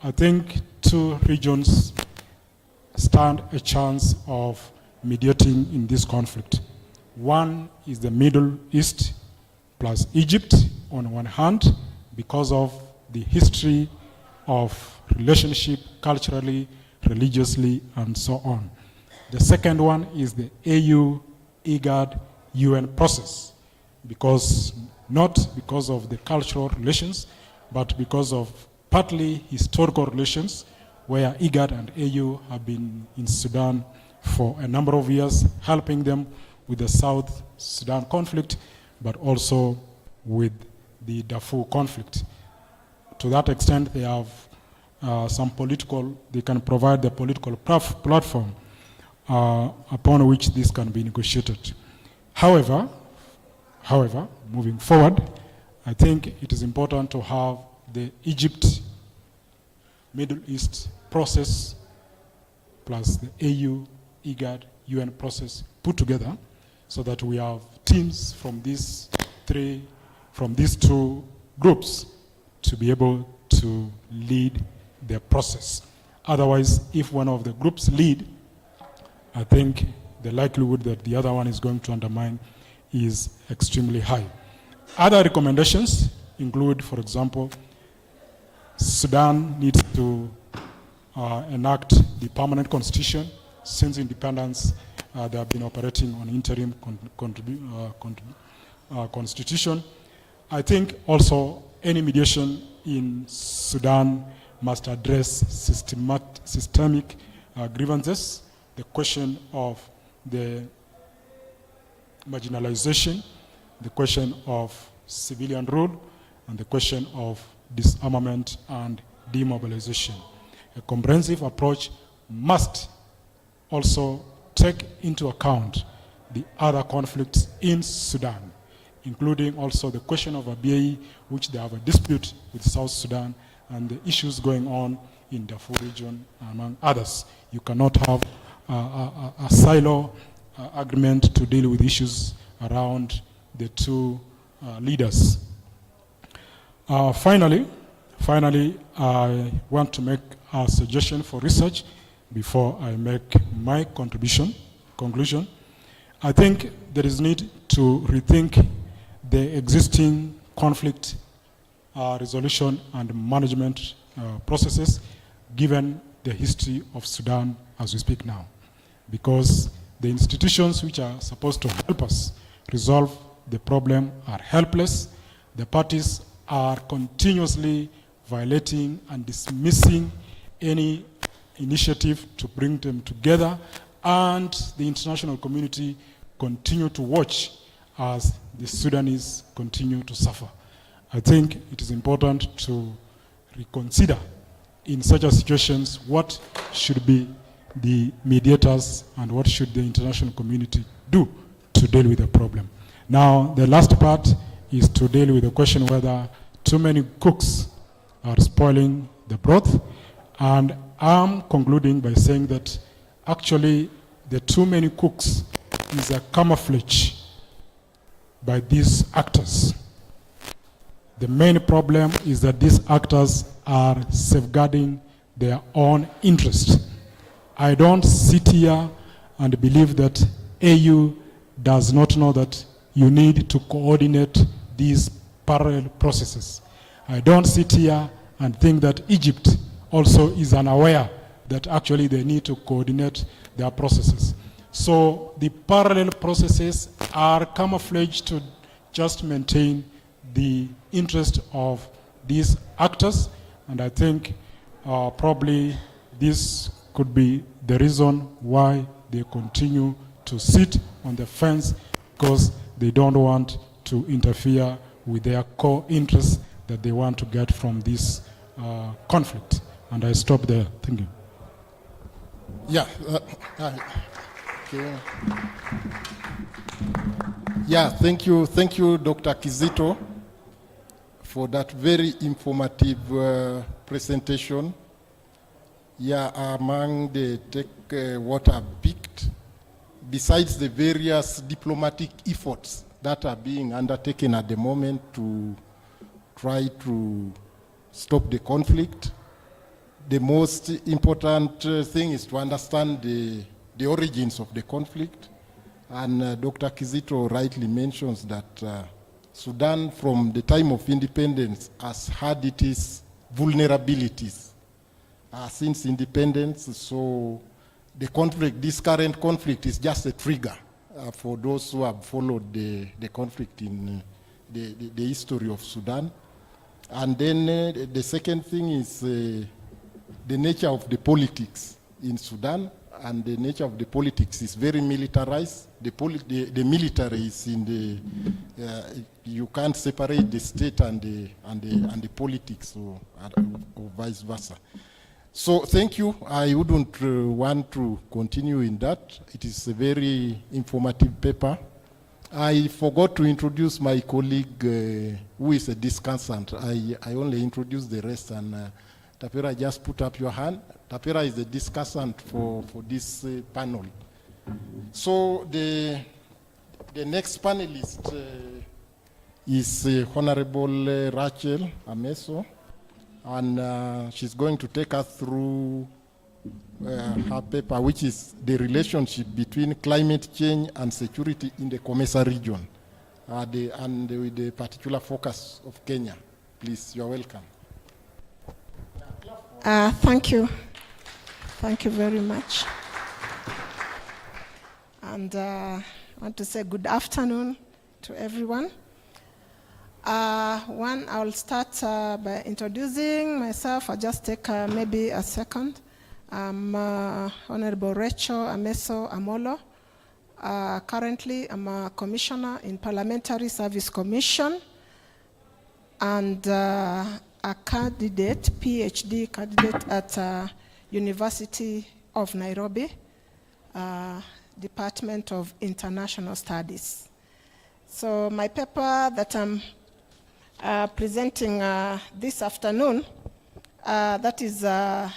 I think 2 regions stand a chance of mediating in this conflict. One is the Middle East plus Egypt on one hand, because of the history of relationship culturally, religiously, and so on. The second one is the AU, IGAD, UN process, not because of the cultural relations, but because of partly historical relations, where IGAD and AU have been in Sudan for a number of years, helping them with the South Sudan conflict, but also with the Darfur conflict. To that extent, they have they can provide the political platform upon which this can be negotiated. However, moving forward, I think it is important to have the Egypt, Middle East process plus the AU, IGAD, UN process put together so that we have teams from these two groups to be able to lead the process. Otherwise, if one of the groups lead, I think the likelihood that the other one is going to undermine is extremely high. Other recommendations include, for example, Sudan needs to enact the permanent constitution. Since independence, they have been operating on interim constitution. I think also any mediation in Sudan must address systemic grievances, the question of the marginalization, the question of civilian rule, and the question of disarmament and demobilization. A comprehensive approach must also take into account the other conflicts in Sudan, including also the question of Abyei, which they have a dispute with South Sudan, and the issues going on in Darfur region, among others. You cannot have a silo agreement to deal with issues around the two leaders. Finally, I want to make a suggestion for research before I make my conclusion. I think there is need to rethink the existing conflict resolution and management processes given the history of Sudan as we speak now. Because the institutions which are supposed to help us resolve the problem are helpless. The parties are continuously violating and dismissing any initiative to bring them together, and the international community continue to watch as the Sudanese continue to suffer. I think it is important to reconsider in such a situations what should be the mediators and what should the international community do to deal with the problem. Now, the last part is to deal with the question whether too many cooks are spoiling the broth, and I'm concluding by saying that actually the too many cooks is a camouflage by these actors. The main problem is that these actors are safeguarding their own interest. I don't sit here and believe that AU does not know that you need to coordinate these parallel processes. I don't sit here and think that Egypt also is unaware that actually they need to coordinate their processes. So the parallel processes are camouflaged to just maintain the interest of these actors, and I think probably this could be the reason why they continue to sit on the fence, because they don't want to interfere with their core interests that they want to get from this conflict. And I stop there. Thank you. Yeah. Okay. Yeah, thank you, Dr. Kizito, for that very informative presentation. Yeah, among the what I've picked, besides the various diplomatic efforts that are being undertaken at the moment to try to stop the conflict, the most important thing is to understand the origins of the conflict. And Dr. Kizito rightly mentions that Sudan, from the time of independence, has had its vulnerabilities since independence. So the conflict, this current conflict, is just a trigger for those who have followed the conflict in the history of Sudan. And then the second thing is the nature of the politics in Sudan, and the nature of the politics is very militarized. The military is in the you can't separate the state and the politics, or vice versa. So thank you. I wouldn't want to continue in that. It is a very informative paper, I forgot to introduce my colleague who is a discussant. I only introduced the rest, and Tapera, just put up your hand. Tapera is the discussant for this panel. So the next panelist is Honorable Rachel Ameso, and she's going to take us through her paper, which is the relationship between climate change and security in the COMESA region, and with the particular focus of Kenya. Please, you're welcome. Thank you. Thank you very much. And I want to say good afternoon to everyone. I'll start by introducing myself. I'll just take maybe a second. I'm Honorable Rachel Ameso Amolo. Currently, I'm a commissioner in Parliamentary Service Commission and a candidate, PhD candidate at University of Nairobi, Department of International Studies. So my paper that I'm presenting this afternoon, that is the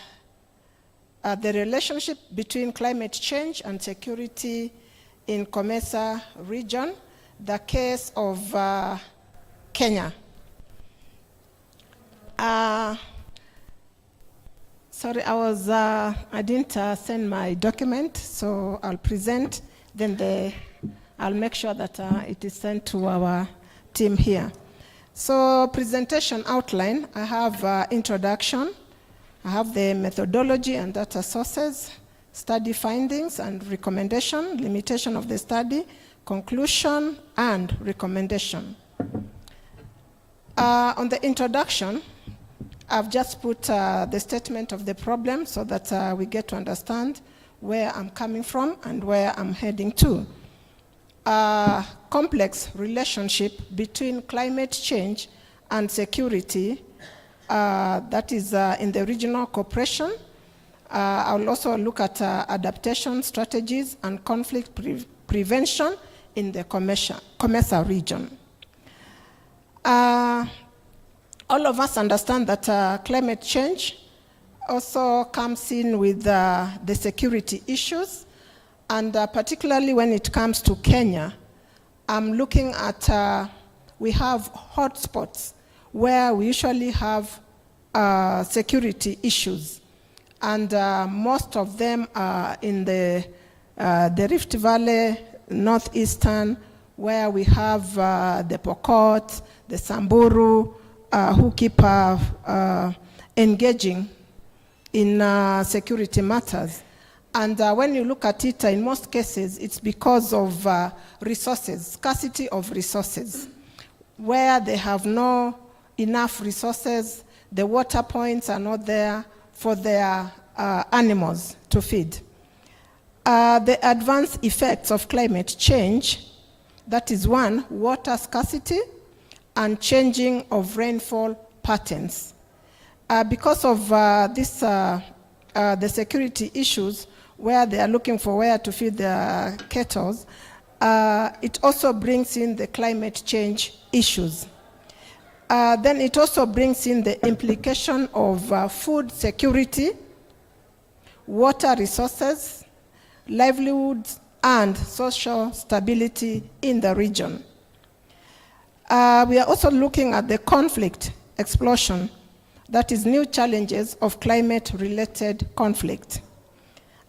relationship between climate change and security in COMESA region, the case of Kenya. Sorry, I didn't send my document, so I'll present, then I'll make sure that it is sent to our team here. So presentation outline, I have introduction, I have the methodology and data sources, study findings and recommendation, limitation of the study, conclusion, and recommendation. On the introduction, I've just put the statement of the problem so that we get to understand where I'm coming from and where I'm heading to. Complex relationship between climate change and security, that is in the regional cooperation. I'll also look at adaptation strategies and conflict prevention in the COMESA region. All of us understand that climate change also comes in with the security issues, and particularly when it comes to Kenya, I'm looking at, we have hotspots where we usually have security issues, and most of them are in the Rift Valley, northeastern, where we have the Pokot, the Samburu, who keep engaging in security matters. And when you look at it, in most cases, it's because of resources, scarcity of resources. Where they have no enough resources, the water points are not there for their animals to feed. The adverse effects of climate change, that is one, water scarcity and changing of rainfall patterns. Because of the security issues, where they are looking for where to feed their cattle, it also brings in the climate change issues. Then it also brings in the implication of food security, water resources, livelihoods, and social stability in the region. We are also looking at the conflict explosion, that is new challenges of climate-related conflict.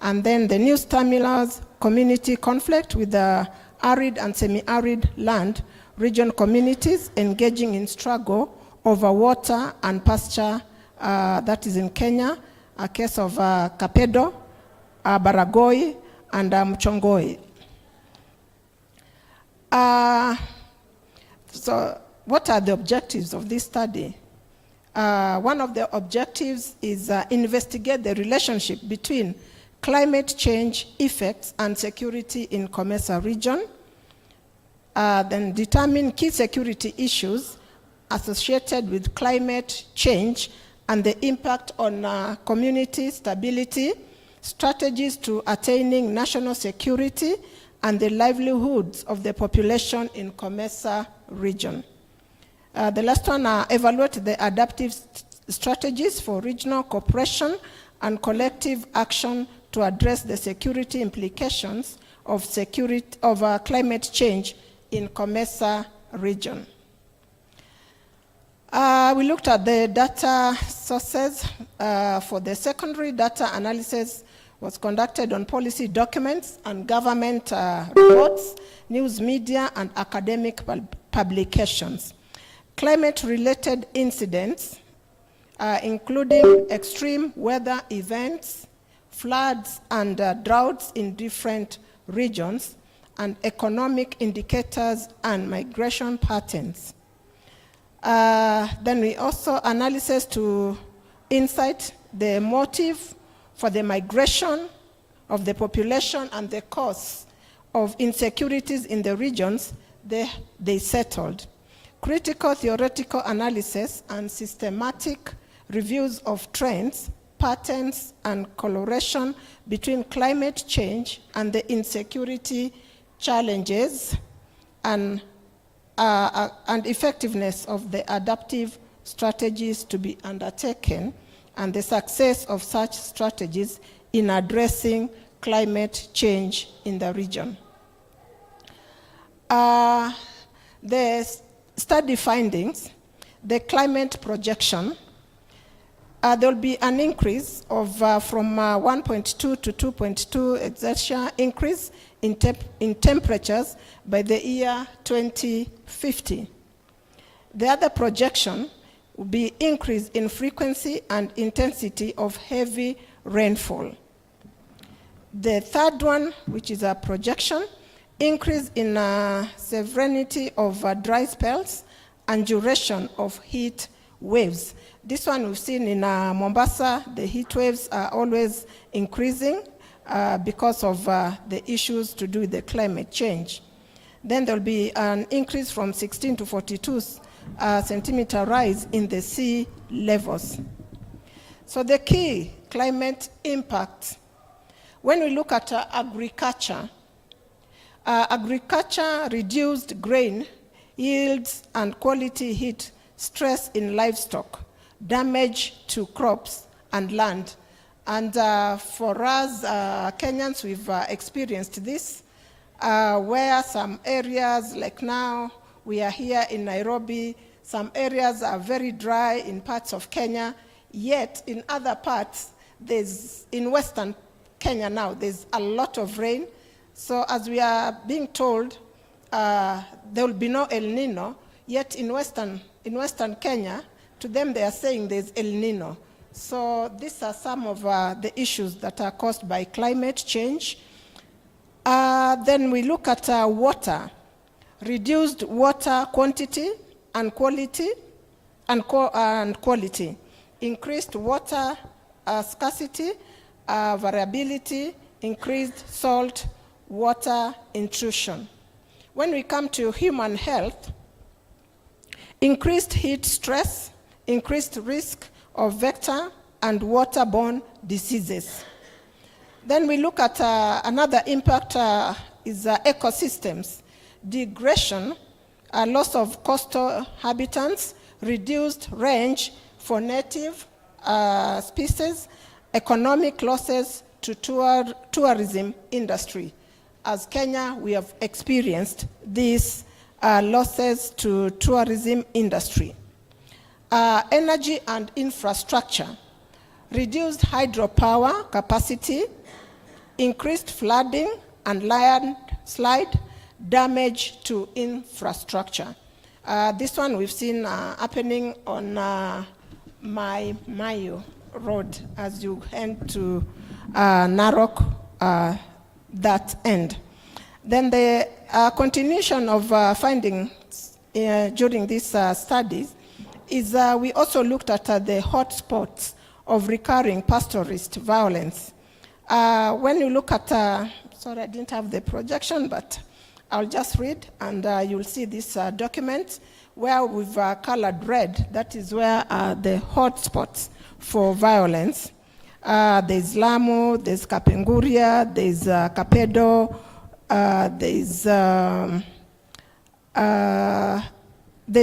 And then the new stimulus, community conflict with the arid and semi-arid land, region communities engaging in struggle over water and pasture, that is in Kenya, a case of Kapedo, Baragoi, and Mchongoi. So what are the objectives of this study? One of the objectives is investigate the relationship between climate change effects and security in COMESA region. Then determine key security issues associated with climate change and the impact on community stability, strategies to attaining national security, and the livelihoods of the population in COMESA region. The last one, evaluate the adaptive strategies for regional cooperation and collective action to address the security implications of climate change in COMESA region. We looked at the data sources. For the secondary, data analysis was conducted on policy documents and government reports, news media, and academic publications. Climate-related incidents, including extreme weather events, floods, and droughts in different regions, and economic indicators and migration patterns. Then we also analysis to insight the motive for the migration of the population and the cause of insecurities in the regions they settled. Critical theoretical analysis and systematic reviews of trends, patterns, and correlation between climate change and the insecurity challenges and effectiveness of the adaptive strategies to be undertaken and the success of such strategies in addressing climate change in the region. The study findings, the climate projection, there will be an increase of from 1.2 to 2.2 exertia increase in temperatures by the year 2050. The other projection will be increase in frequency and intensity of heavy rainfall. The third one, which is a projection, increase in severity of dry spells and duration of heat waves. This one we've seen in Mombasa, the heat waves are always increasing because of the issues to do with the climate change. Then there'll be an increase from 16 to 42 centimeter rise in the sea levels. So the key climate impact, when we look at agriculture, agriculture reduced grain yields and quality heat stress in livestock, damage to crops and land. And for us Kenyans, we've experienced this, where some areas, like now, we are here in Nairobi, some areas are very dry in parts of Kenya, yet in other parts, in Western Kenya now, there's a lot of rain. So as we are being told, there will be no El Nino, yet in Western Kenya, to them they are saying there's El Nino. So these are some of the issues that are caused by climate change. Then we look at water, reduced water quantity and quality, increased water scarcity, variability, increased salt water intrusion. When we come to human health, increased heat stress, increased risk of vector and waterborne diseases. Then we look at another impact is ecosystems, degradation, loss of coastal habitats, reduced range for native species, economic losses to tourism industry. As Kenya, we have experienced these losses to tourism industry. Energy and infrastructure, reduced hydropower capacity, increased flooding and landslide, damage to infrastructure. This one we've seen happening on Mayo Road as you head to Narok, that end. Then the continuation of findings during these studies is we also looked at the hotspots of recurring pastoralist violence. When you look at, sorry I didn't have the projection, but I'll just read and you'll see this document where we've colored red. That is where the hotspots for violence. There's Lamu, there's Kapenguria, there's Kapedo, there's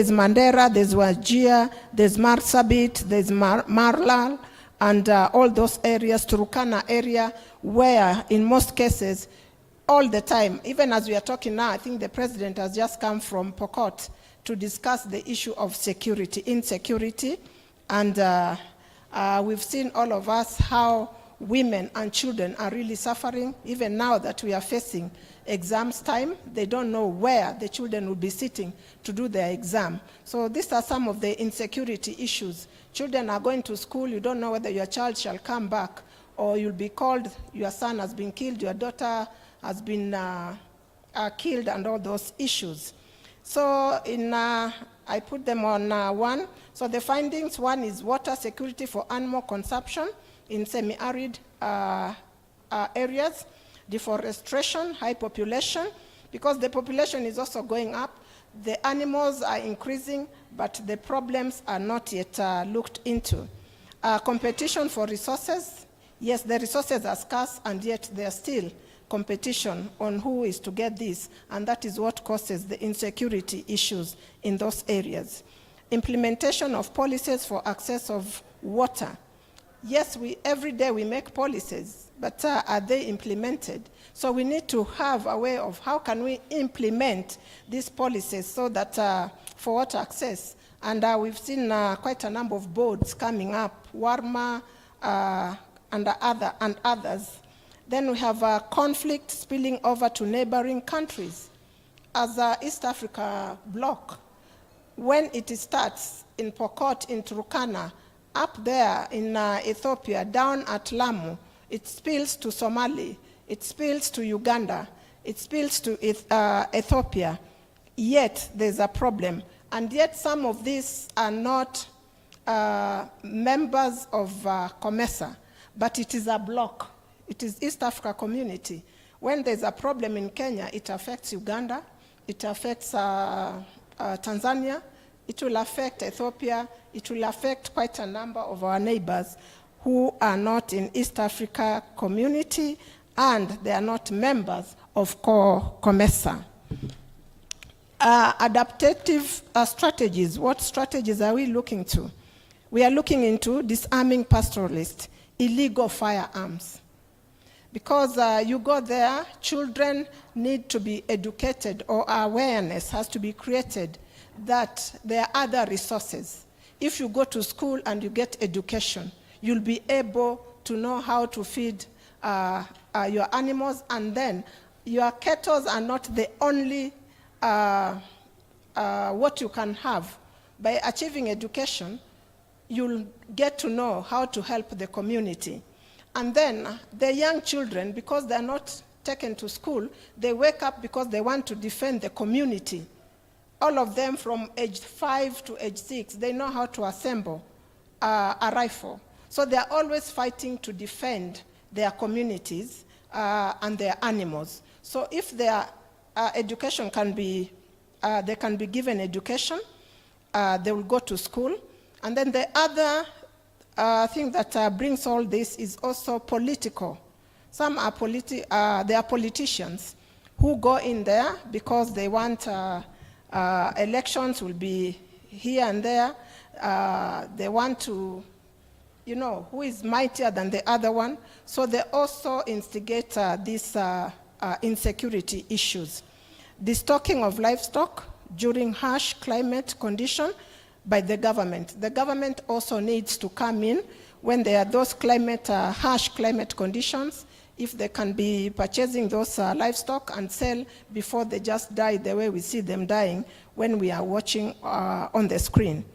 Mandera, there's Wajir, there's Marsabit, there's Marlal, and all those areas, Turkana area, where in most cases, all the time, even as we are talking now, I think the president has just come from Pokot to discuss the issue of security, insecurity, and we've seen all of us how women and children are really suffering. Even now that we are facing exams time, they don't know where the children will be sitting to do their exam. So these are some of the insecurity issues. Children are going to school, you don't know whether your child shall come back, or you'll be called, your son has been killed, your daughter has been killed, and all those issues. So I put them on one. So the findings, one is water security for animal consumption in semi-arid areas, deforestation, high population, because the population is also going up. The animals are increasing, but the problems are not yet looked into. Competition for resources. Yes, the resources are scarce, and yet there's still competition on who is to get this, and that is what causes the insecurity issues in those areas. Implementation of policies for access of water. Yes, every day we make policies, but are they implemented? So we need to have a way of how can we implement these policies so that for water access. And we've seen quite a number of boards coming up, Warma and others. Then we have conflict spilling over to neighboring countries. As a East Africa bloc, when it starts in Pokot, in Turkana, up there in Ethiopia, down at Lamu, it spills to Somali, it spills to Uganda, it spills to Ethiopia, yet there's a problem. And yet some of these are not members of COMESA, but it is a bloc. It is East Africa community. When there's a problem in Kenya, it affects Uganda, it affects Tanzania, it will affect Ethiopia, it will affect quite a number of our neighbors who are not in East Africa community, and they are not members of COMESA. Adaptive strategies. What strategies are we looking to? We are looking into disarming pastoralists, illegal firearms. Because you go there, children need to be educated, or awareness has to be created that there are other resources. If you go to school and you get education, you'll be able to know how to feed your animals, and then your cattle are not the only what you can have. By achieving education, you'll get to know how to help the community. And then the young children, because they're not taken to school, they wake up because they want to defend the community. All of them from age 5 to age 6, they know how to assemble a rifle. So they're always fighting to defend their communities and their animals. So if their education can be, they can be given education, they will go to school. And then the other thing that brings all this is also political. Some are they are politicians who go in there because they want elections will be here and there. They want to, you know, who is mightier than the other one. So they also instigate these insecurity issues. The stocking of livestock during harsh climate condition by the government. The government also needs to come in when there are those harsh climate conditions, if they can be purchasing those livestock and sell before they just die the way we see them dying when we are watching on the screen.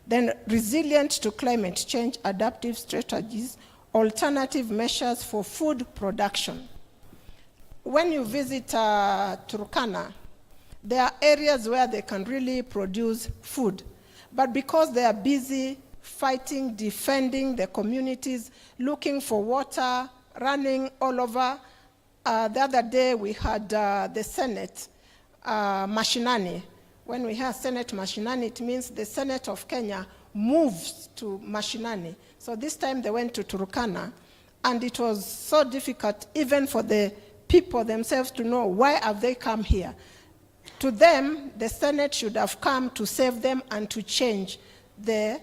Then resilient to climate change, adaptive strategies, alternative measures for food production. When you visit Turkana, there are areas where they can really produce food. But because they are busy fighting, defending the communities, looking for water, running all over. The other day we had the Senate, Mashinani. When we have Senate Mashinani, it means the Senate of Kenya moves to Mashinani. So this time they went to Turkana, and it was so difficult even for the people themselves to know why have they come here. To them, the Senate should have come to save them and to change the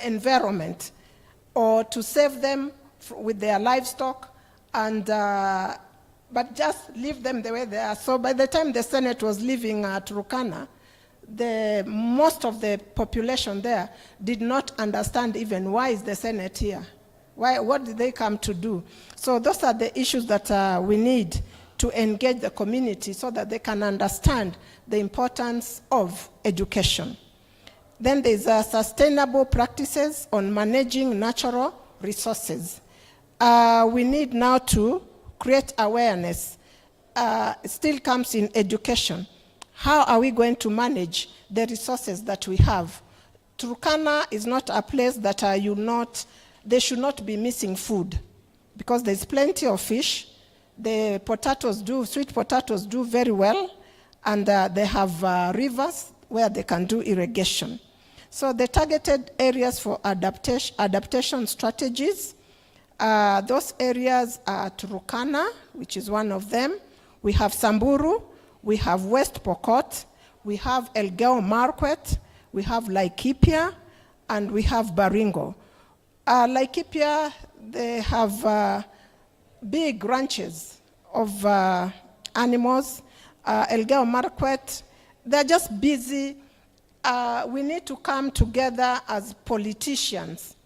environment, or to save them with their livestock, and but just leave them the way they are. So by the time the Senate was leaving Turkana, most of the population there did not understand even why is the Senate here. What did they come to do? So those are the issues that we need to engage the community so that they can understand the importance of education. Then there's sustainable practices on managing natural resources. We need now to create awareness. It still comes in education. How are we going to manage the resources that we have? Turkana is not a place that they should not be missing food, because there's plenty of fish. The sweet potatoes do very well, and they have rivers where they can do irrigation. So the targeted areas for adaptation strategies, those areas are Turkana, which is one of them. We have Samburu, we have West Pokot, we have Elgeyo Marakwet, we have Laikipia, and we have Baringo. Laikipia, they have big ranches of animals. Elgeyo Marakwet, they're just busy. We need to come together as politicians.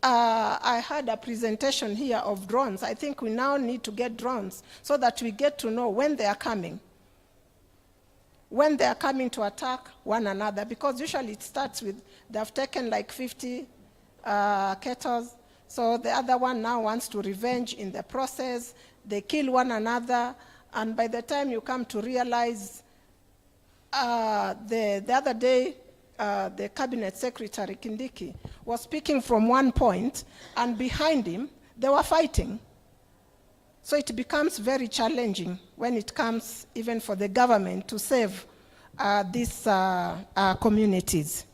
I had a presentation here of drones. I think we now need to get drones so that we get to know when they are coming. When they are coming to attack one another, because usually it starts with, they've taken like 50 cattle, so the other one now wants to revenge in the process. They kill one another, and by the time you come to realize, the other day, the cabinet secretary, Kindiki, was speaking from one point, and behind him, they were fighting. So it becomes very challenging when it comes even for the government to save these communities.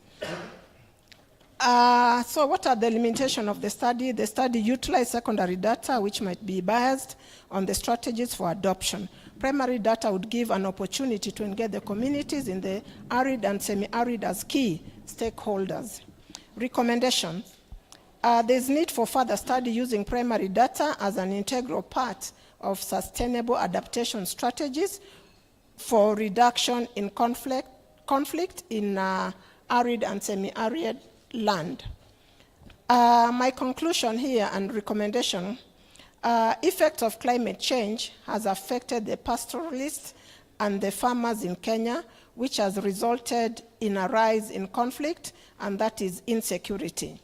So what are the limitations of the study? The study utilized secondary data, which might be biased on the strategies for adoption. Primary data would give an opportunity to engage the communities in the arid and semi-arid as key stakeholders. Recommendations. There's need for further study using primary data as an integral part of sustainable adaptation strategies for reduction in conflict in arid and semi-arid land. My conclusion here and recommendation, effect of climate change has affected the pastoralists and the farmers in Kenya, which has resulted in a rise in conflict, and that is insecurity.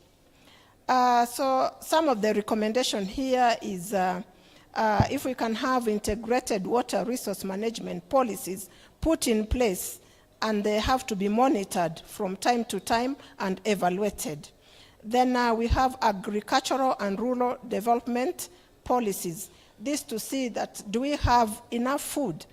So some of the recommendation here is if we can have integrated water resource management policies put in place, and they have to be monitored from time to time and evaluated. Then we have agricultural and rural development policies. This to see that, do we have enough food?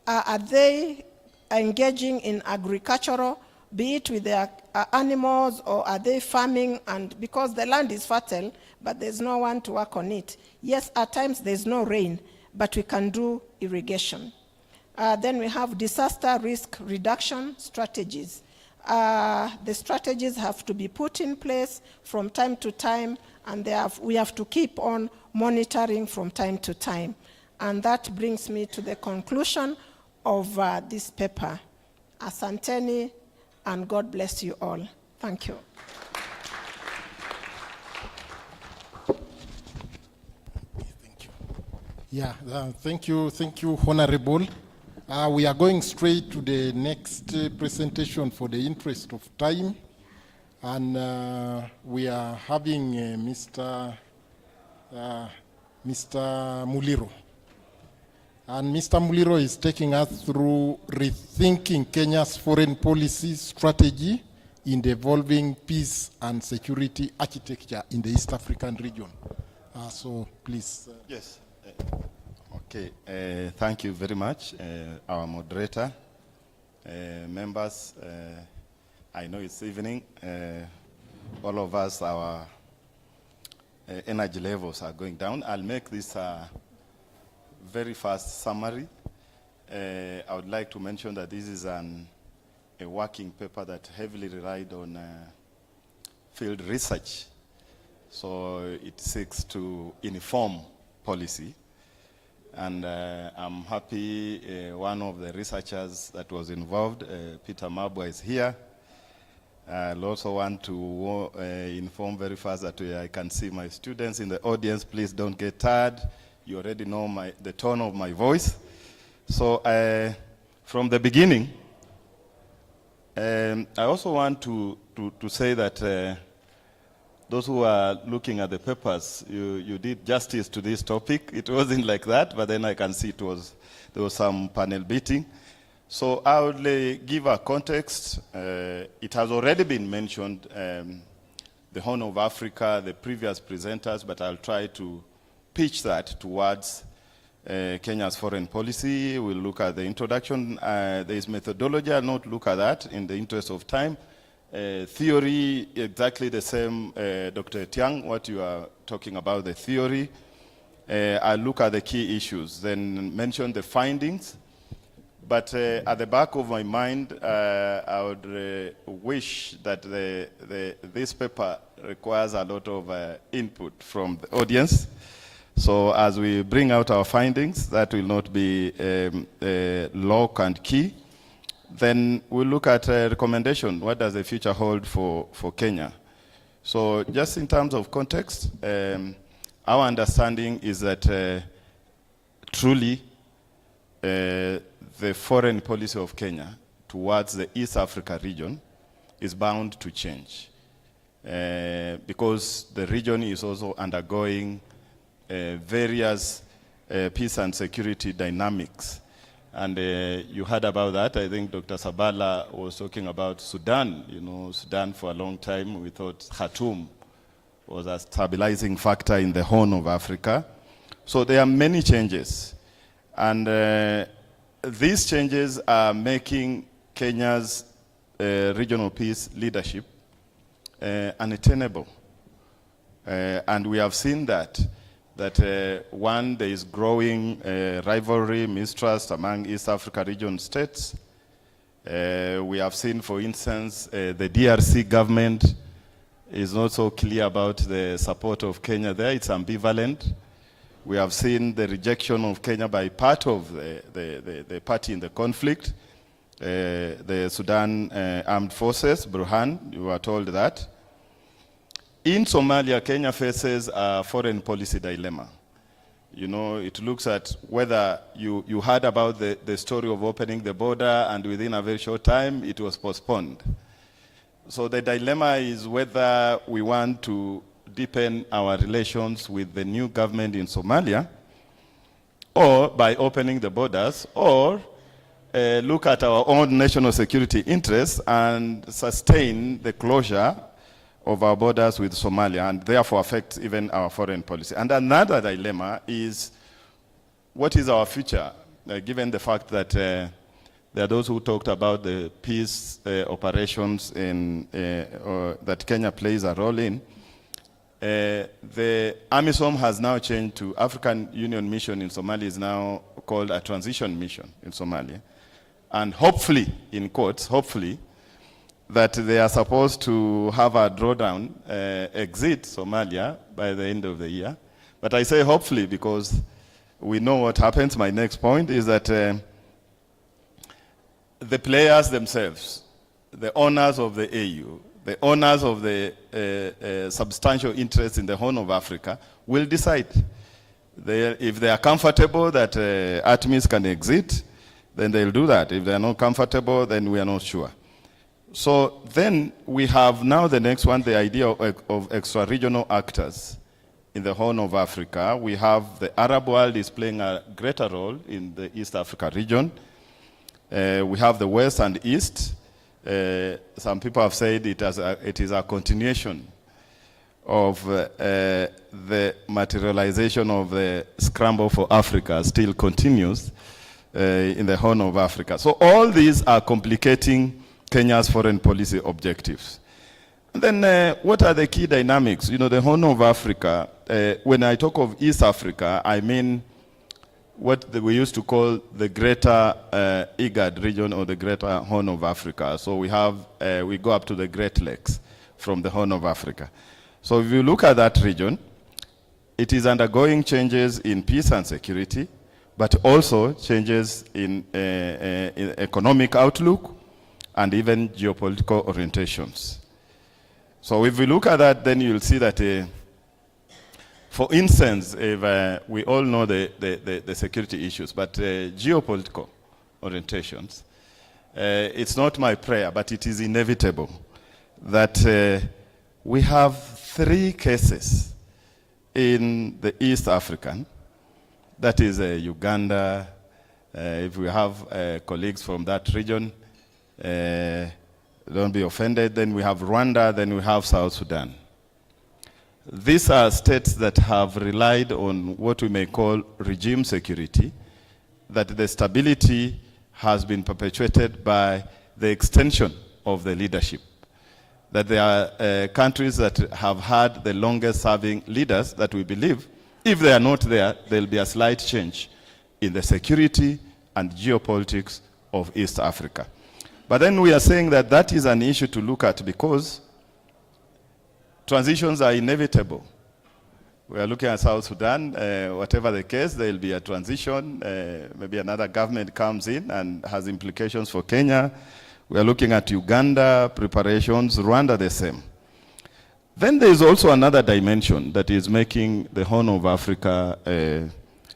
Are they engaging in agricultural, be it with their animals, or are they farming? And because the land is fertile, but there's no one to work on it. Yes, at times there's no rain, but we can do irrigation. Then we have disaster risk reduction strategies. The strategies have to be put in place from time to time, and we have to keep on monitoring from time to time. And that brings me to the conclusion of this paper. Asanteni, and God bless you all. Thank you. Yeah, thank you, Honorable. We are going straight to the next presentation for the interest of time. And we are having Mr. Muliro. And Mr. Muliro is taking us through rethinking Kenya's foreign policy strategy in the evolving peace and security architecture in the East African region. So please. Yes. Okay, thank you very much, our moderator, members. I know it's evening. All of us, our energy levels are going down. I'll make this very fast summary. I would like to mention that this is a working paper that heavily relied on field research. So it seeks to inform policy. And I'm happy one of the researchers that was involved, Peter Mabwa, is here. I also want to inform very fast that I can see my students in the audience. Please don't get tired. You already know the tone of my voice. So from the beginning, I also want to say that those who are looking at the papers, you did justice to this topic. It wasn't like that, but then I can see there was some panel beating. So I would give a context. It has already been mentioned, the Horn of Africa, the previous presenters, but I'll try to pitch that towards Kenya's foreign policy. We'll look at the introduction. There is methodology. I'll not look at that in the interest of time. Theory, exactly the same, Dr. Tiang, what you are talking about, the theory. I'll look at the key issues, then mention the findings. But at the back of my mind, I would wish that this paper requires a lot of input from the audience. So as we bring out our findings, that will not be lock and key. Then we'll look at recommendation. What does the future hold for Kenya? So just in terms of context, our understanding is that truly the foreign policy of Kenya towards the East Africa region is bound to change because the region is also undergoing various peace and security dynamics. And you heard about that. I think Dr. Sabala was talking about Sudan. You know, Sudan for a long time, we thought Khartoum was a stabilizing factor in the Horn of Africa. So there are many changes. And these changes are making Kenya's regional peace leadership unattainable. And we have seen that one, there is growing rivalry, mistrust among East Africa region states. We have seen, for instance, the DRC government is not so clear about the support of Kenya there. It's ambivalent. We have seen the rejection of Kenya by part of the party in the conflict, the Sudan Armed Forces, Burhan, you were told that. In Somalia, Kenya faces a foreign policy dilemma. You know, it looks at whether you heard about the story of opening the border and within a very short time, it was postponed. So the dilemma is whether we want to deepen our relations with the new government in Somalia or by opening the borders or look at our own national security interests and sustain the closure of our borders with Somalia and therefore affect even our foreign policy. And another dilemma is, what is our future, given the fact that there are those who talked about the peace operations that Kenya plays a role in. The AMISOM has now changed to African Union Mission in Somalia is now called a transition mission in Somalia. And hopefully, in quotes, hopefully, that they are supposed to have a drawdown, exit Somalia by the end of the year. But I say hopefully because we know what happens. My next point is that the players themselves, the owners of the AU, the owners of the substantial interests in the Horn of Africa will decide. If they are comfortable that ATMIS can exit, then they'll do that. If they are not comfortable, then we are not sure. So then we have now the next one, the idea of extra-regional actors in the Horn of Africa. We have the Arab world is playing a greater role in the East Africa region. We have the West and East. Some people have said it is a continuation of the materialization of the scramble for Africa still continues in the Horn of Africa. So all these are complicating Kenya's foreign policy objectives. And then what are the key dynamics? You know, the Horn of Africa, when I talk of East Africa, I mean we used to call the Greater IGAD region or the Greater Horn of Africa. So we go up to the Great Lakes from the Horn of Africa. So if you look at that region, it is undergoing changes in peace and security, but also changes in economic outlook and even geopolitical orientations. So if we look at that, then you'll see that, for instance, if we all know the security issues, but geopolitical orientations, it's not my prayer, but it is inevitable that we have 3 cases in the East African, that is Uganda. If we have colleagues from that region, don't be offended. Then we have Rwanda, then we have South Sudan. These are states that have relied on what we may call regime security, that the stability has been perpetuated by the extension of the leadership. That there are countries that have had the longest serving leaders that we believe, if they are not there, there'll be a slight change in the security and geopolitics of East Africa. But then we are saying that that is an issue to look at because transitions are inevitable. We are looking at South Sudan, whatever the case, there will be a transition. Maybe another government comes in and has implications for Kenya. We are looking at Uganda, preparations, Rwanda the same. Then there is also another dimension that is making the Horn of Africa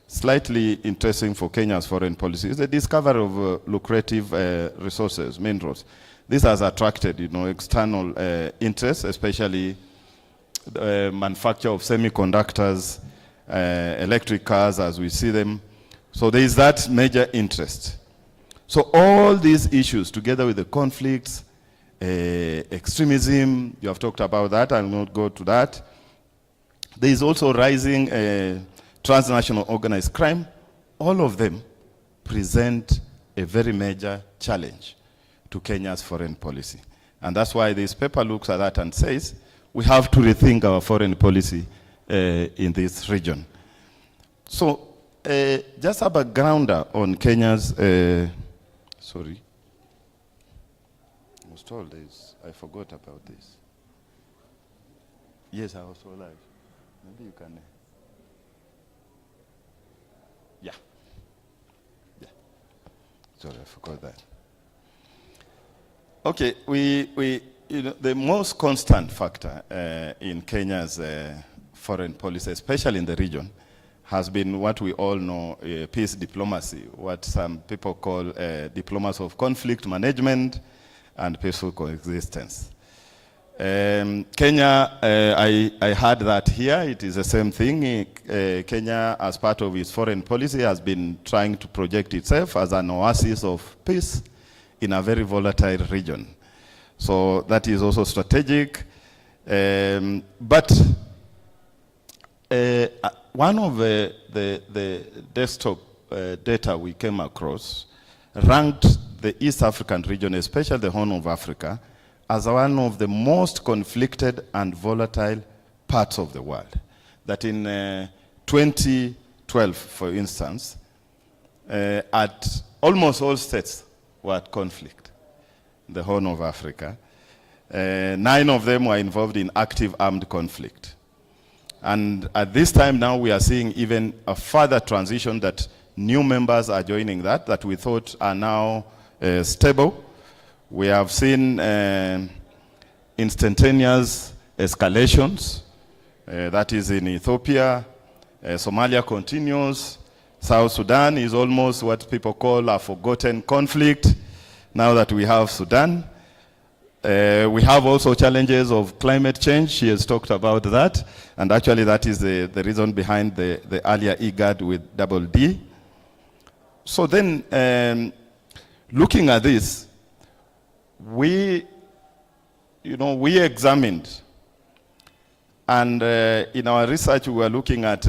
slightly interesting for Kenya's foreign policy. It's the discovery of lucrative resources, minerals. This has attracted, external interests, especially the manufacture of semiconductors, electric cars as we see them. So there is that major interest. So all these issues, together with the conflicts, extremism, you have talked about that, I will not go to that. There is also rising transnational organized crime. All of them present a very major challenge to Kenya's foreign policy. And that's why this paper looks at that and says, we have to rethink our foreign policy in this region. So just a backgrounder on Kenya's, sorry, I was told this, I forgot about this. Yes, I was so live. Maybe you can, yeah. Sorry, I forgot that. Okay, the most constant factor in Kenya's foreign policy, especially in the region, has been what we all know, peace diplomacy, what some people call diplomacy of conflict management and peaceful coexistence. Kenya, I heard that here, it is the same thing. Kenya, as part of its foreign policy, has been trying to project itself as an oasis of peace in a very volatile region. So that is also strategic. But one of the desktop data we came across ranked the East African region, especially the Horn of Africa, as one of the most conflicted and volatile parts of the world. That in 2012, for instance, at almost all states were at conflict, the Horn of Africa. 9 of them were involved in active armed conflict. And at this time now we are seeing even a further transition that new members are joining that we thought are now stable. We have seen instantaneous escalations. That is in Ethiopia. Somalia continues. South Sudan is almost what people call a forgotten conflict now that we have Sudan. We have also challenges of climate change. She has talked about that. And actually that is the reason behind the earlier IGAD with double D. So then, looking at this, we examined, and in our research we were looking at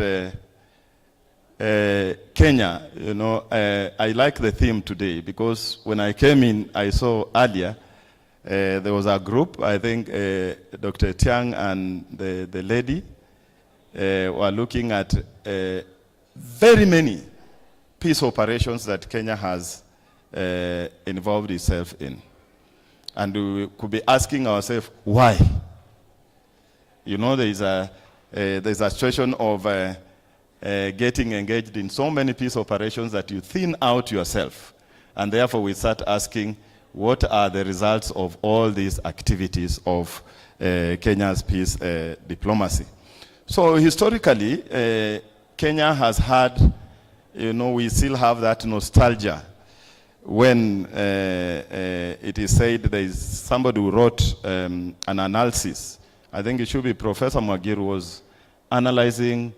Kenya. I like the theme today because when I came in, I saw earlier there was a group, I think Dr. Tiang and the lady were looking at very many peace operations that Kenya has involved itself in. And we could be asking ourselves, why? You know, there's a situation of getting engaged in so many peace operations that you thin out yourself. And therefore we start asking, what are the results of all these activities of Kenya's peace diplomacy? So historically, Kenya has had, you know, we still have that nostalgia when it is said there is somebody who wrote an analysis. I think it should be Professor Mwagiru was analyzing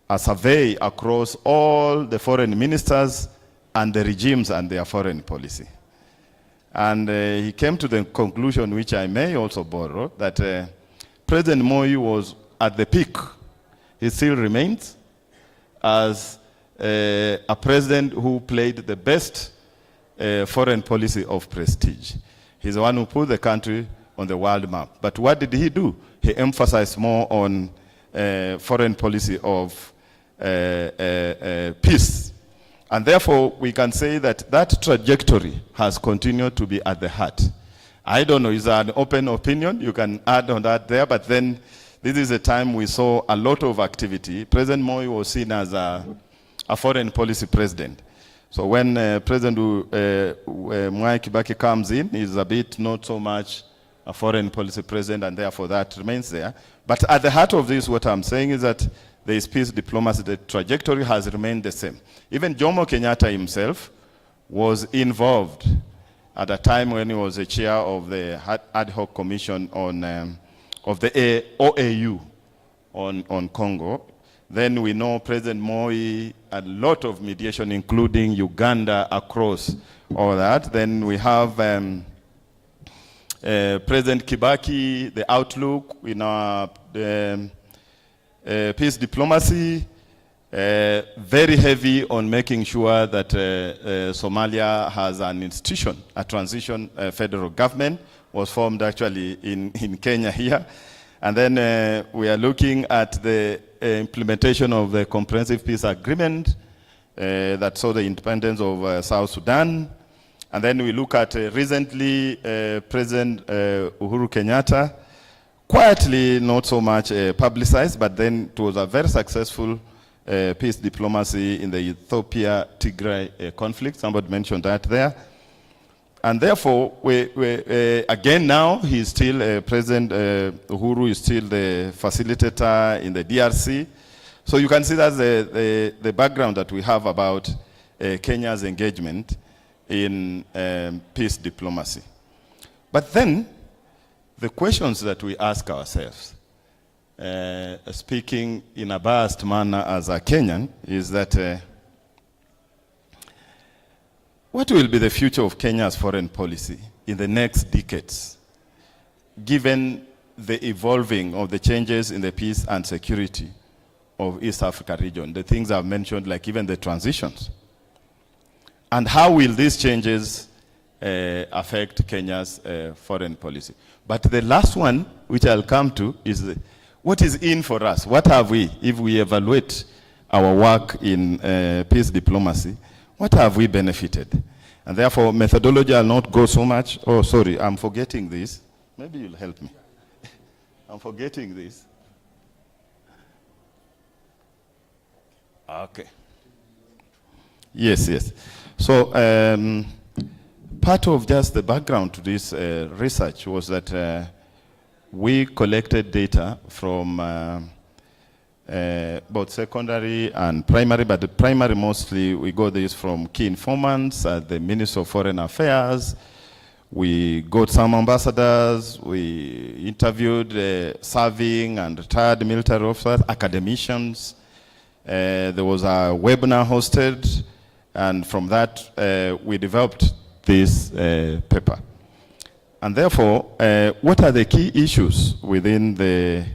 a survey across all the foreign ministers and the regimes and their foreign policy. And he came to the conclusion, which I may also borrow, that President Moi was at the peak. He still remains as a president who played the best foreign policy of prestige. He's the one who put the country on the world map. But what did he do? He emphasized more on foreign policy of peace. And therefore, we can say that that trajectory has continued to be at the heart. I don't know, is there an open opinion? You can add on that there, but then this is a time we saw a lot of activity. President Moi was seen as a foreign policy president. So when President Mwai Kibaki comes in, he's a bit not so much a foreign policy president, and therefore that remains there. But at the heart of this, what I'm saying is that there is peace diplomacy. The trajectory has remained the same. Even Jomo Kenyatta himself was involved at a time when he was the chair of the ad hoc commission on of the OAU on Congo. Then we know President Moi, a lot of mediation, including Uganda, across all that. Then we have President Kibaki, the outlook in our peace diplomacy, very heavy on making sure that Somalia has an institution. A transition federal government was formed actually in Kenya here. And then we are looking at the implementation of the Comprehensive Peace Agreement that saw the independence of South Sudan. And then we look at recently President Uhuru Kenyatta, quietly, not so much publicized, but then it was a very successful peace diplomacy in the Ethiopia-Tigray conflict. Somebody mentioned that there. And therefore, again now, he's still President Uhuru is still the facilitator in the DRC. So you can see that's the background that we have about Kenya's engagement in peace diplomacy. But then, the questions that we ask ourselves, speaking in a biased manner as a Kenyan, is that what will be the future of Kenya's foreign policy in the next decades, given the evolving of the changes in the peace and security of East Africa region, the things I've mentioned, like even the transitions? And how will these changes affect Kenya's foreign policy? But the last one, which I'll come to, is what is in for us? What have we, if we evaluate our work in peace diplomacy, what have we benefited? And therefore, methodology, I'll not go so much. Oh, sorry, I'm forgetting this. Maybe you'll help me. I'm forgetting this. Okay. Yes, yes. So, part of just the background to this research was that we collected data from both secondary and primary, but the primary mostly we got this from key informants at the Ministry of Foreign Affairs. We got some ambassadors, we interviewed serving and retired military officers, academicians. There was a webinar hosted, and from that we developed this paper. And therefore, what are the key issues within the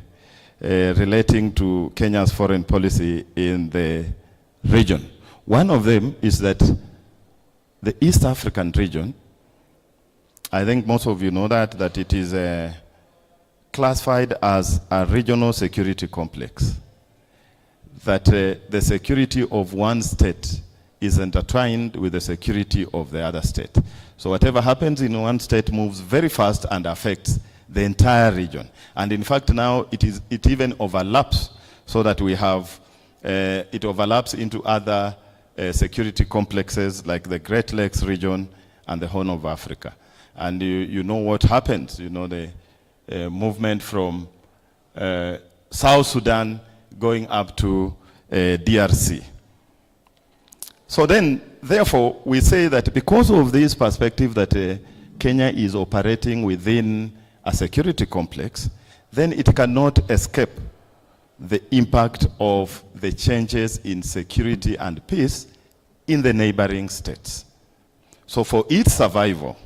relating to Kenya's foreign policy in the region? One of them is that the East African region, I think most of you know that it is classified as a regional security complex. That the security of one state is intertwined with the security of the other state. So whatever happens in one state moves very fast and affects the entire region. And in fact now it even overlaps, so that we have, it overlaps into other security complexes like the Great Lakes region and the Horn of Africa. And you know what happens, you know, the movement from South Sudan going up to DRC. So then, therefore, we say that because of this perspective that Kenya is operating within a security complex, then it cannot escape the impact of the changes in security and peace in the neighboring states. So for its survival,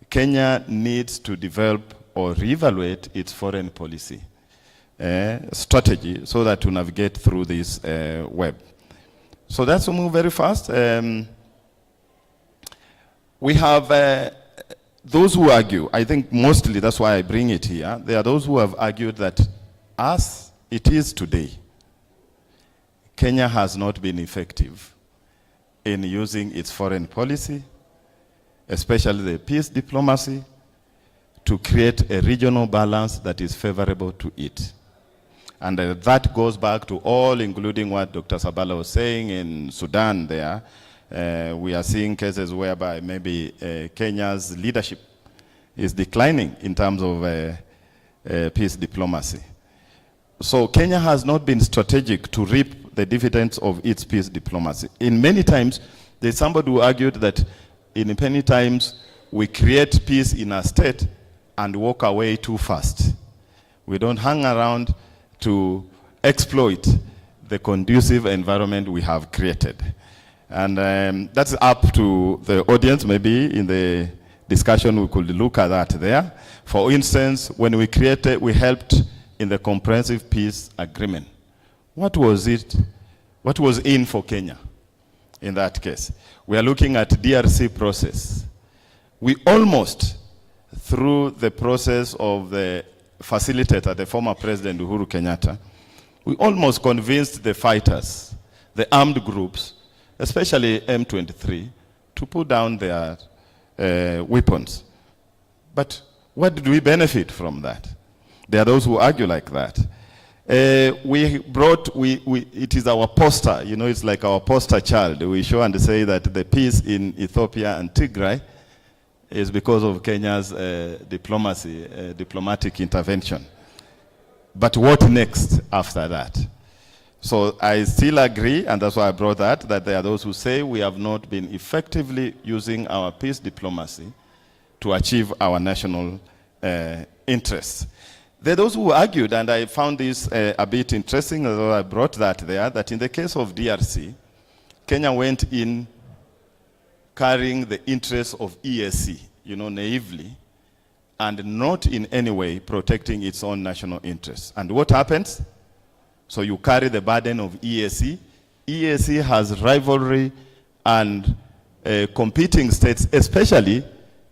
Kenya needs to develop or reevaluate its foreign policy strategy so that to navigate through this web. So that's move very fast. We have those who argue, I think mostly that's why I bring it here, there are those who have argued that as it is today, Kenya has not been effective in using its foreign policy, especially the peace diplomacy, to create a regional balance that is favorable to it. And that goes back to all, including what Dr. Sabala was saying in Sudan there. We are seeing cases whereby maybe Kenya's leadership is declining in terms of peace diplomacy. So Kenya has not been strategic to reap the dividends of its peace diplomacy. In many times, there's somebody who argued that in many times we create peace in a state and walk away too fast. We don't hang around to exploit the conducive environment we have created. And that's up to the audience. Maybe in the discussion we could look at that there. For instance, when we helped in the Comprehensive Peace Agreement. What was it? What was in for Kenya in that case? We are looking at DRC process. We almost, through the process of the facilitator, the former President Uhuru Kenyatta, we almost convinced the fighters, the armed groups, especially M23, to put down their weapons. But what did we benefit from that? There are those who argue like that. It is our poster, you know, it's like our poster child. We show and say that the peace in Ethiopia and Tigray is because of Kenya's diplomatic intervention. But what next after that? So I still agree, and that's why I brought that there are those who say we have not been effectively using our peace diplomacy to achieve our national interests. There are those who argued, and I found this a bit interesting, although I brought that there, that in the case of DRC, Kenya went in carrying the interests of EAC, you know, naively, and not in any way protecting its own national interests. And what happens? So you carry the burden of EAC. EAC has rivalry and competing states, especially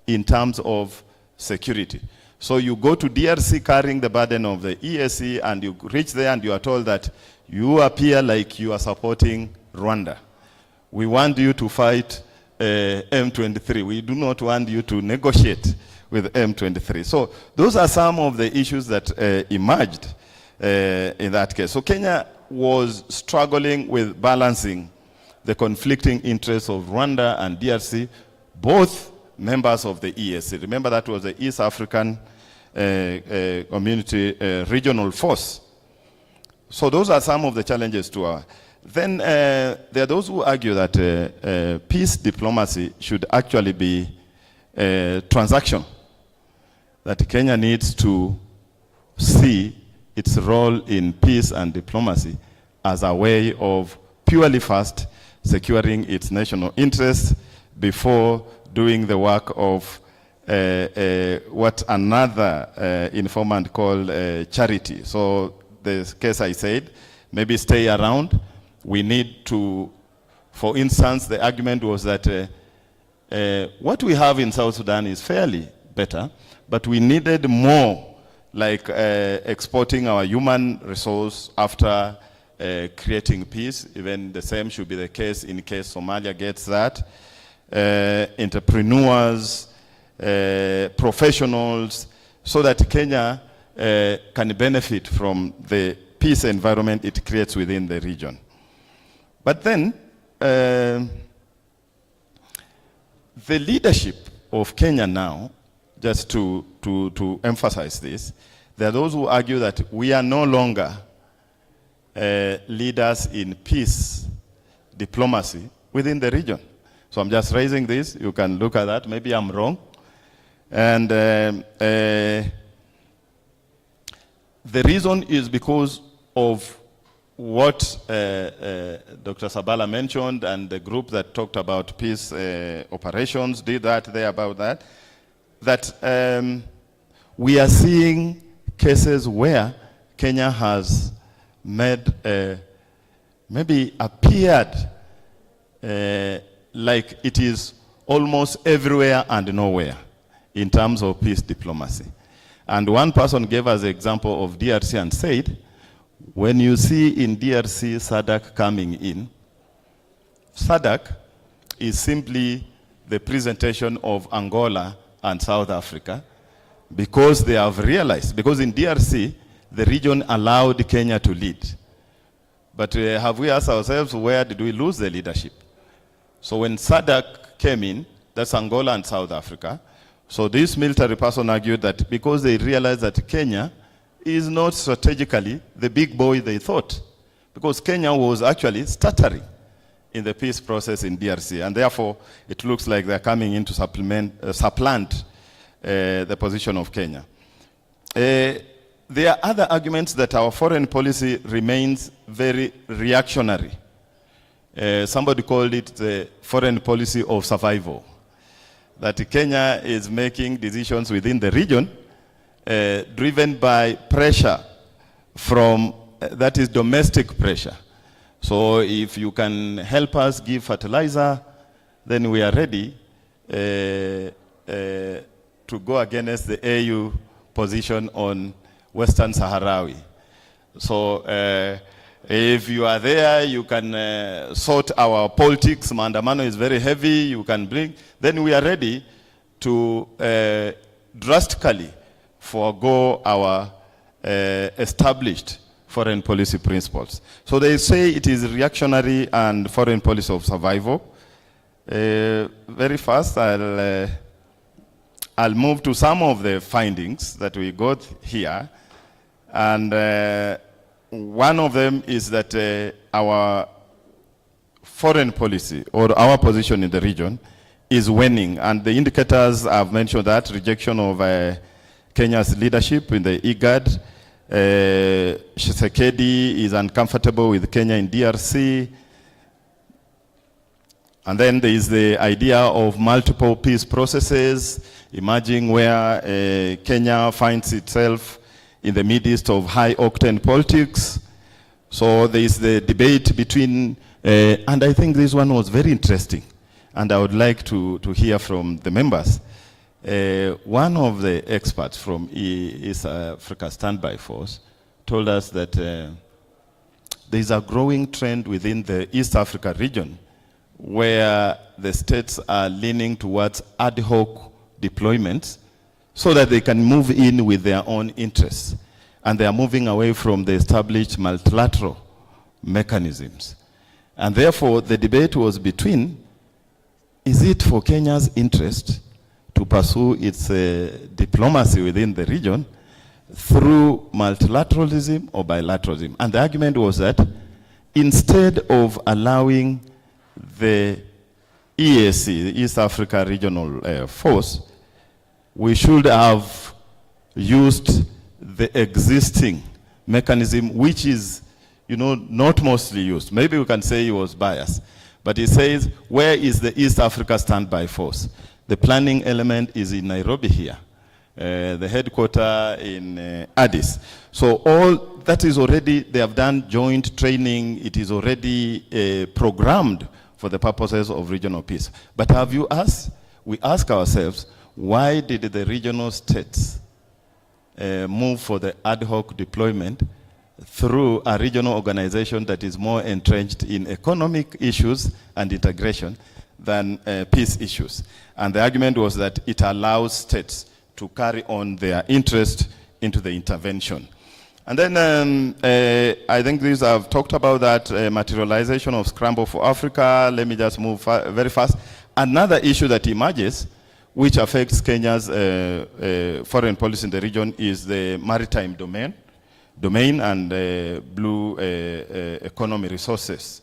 in terms of security. So you go to DRC carrying the burden of the EAC, and you reach there and you are told that you appear like you are supporting Rwanda. We want you to fight M23. We do not want you to negotiate with M23. So those are some of the issues that emerged in that case. So Kenya was struggling with balancing the conflicting interests of Rwanda and DRC, both members of the EAC. Remember, that was the East African Community Regional Force. So those are some of the challenges to our. Then there are those who argue that peace diplomacy should actually be transaction, that Kenya needs to see its role in peace and diplomacy as a way of purely first securing its national interests before doing the work of what another informant called charity. So the case I said, maybe stay around. We need to, for instance, the argument was that what we have in South Sudan is fairly better, but we needed more, like exporting our human resource after creating peace. Even the same should be the case in case Somalia gets that. Entrepreneurs, professionals, so that Kenya can benefit from the peace environment it creates within the region. But then, the leadership of Kenya now, just to emphasize this, there are those who argue that we are no longer leaders in peace diplomacy within the region. So I'm just raising this. You can look at that. Maybe I'm wrong. And the reason is because of what Dr. Sabala mentioned, and the group that talked about peace operations did that there about that, that we are seeing cases where Kenya has made, maybe appeared like it is almost everywhere and nowhere in terms of peace diplomacy. And one person gave us the example of DRC and said, when you see in DRC SADC coming in, SADC is simply the presentation of Angola and South Africa, because they have realized, because in DRC, the region allowed Kenya to lead. But have we asked ourselves, where did we lose the leadership? So when SADC came in, that's Angola and South Africa. So this military person argued that because they realized that Kenya is not strategically the big boy they thought, because Kenya was actually stuttering in the peace process in DRC, and therefore it looks like they're coming in to supplant the position of Kenya. There are other arguments that our foreign policy remains very reactionary. Somebody called it the foreign policy of survival. That Kenya is making decisions within the region driven by pressure from, that is domestic pressure. So if you can help us give fertilizer, then we are ready to go against the AU position on Western Sahrawi. So if you are there, you can sort our politics. Maandamano is very heavy, you can bring, then we are ready to drastically forego our established foreign policy principles. So they say it is reactionary and foreign policy of survival. Very fast, I'll move to some of the findings that we got here. And one of them is that our foreign policy, or our position in the region, is waning. And the indicators I've mentioned, that rejection of Kenya's leadership in the IGAD. Tshisekedi is uncomfortable with Kenya in DRC. And then there is the idea of multiple peace processes emerging, where Kenya finds itself in the midst of high-octane politics. So there is the debate between, and I think this one was very interesting, and I would like to hear from the members. One of the experts from East Africa Standby Force told us that there is a growing trend within the East Africa region where the states are leaning towards ad hoc deployments so that they can move in with their own interests. And they are moving away from the established multilateral mechanisms. And therefore, the debate was between, is it for Kenya's interest to pursue its diplomacy within the region through multilateralism or bilateralism? And the argument was that instead of allowing the EAC, the East Africa Regional Force, we should have used the existing mechanism, which is, not mostly used. Maybe we can say he was biased. But he says, where is the East Africa Standby Force? The planning element is in Nairobi here. The headquarters in Addis. So all that is already, they have done joint training. It is already programmed for the purposes of regional peace. But have you asked, we ask ourselves, why did the regional states move for the ad hoc deployment through a regional organization that is more entrenched in economic issues and integration than peace issues. And the argument was that it allows states to carry on their interest into the intervention. And then I think I've talked about that materialization of Scramble for Africa. Let me just move very fast. Another issue that emerges, which affects Kenya's foreign policy in the region, is the maritime domain and blue economy resources.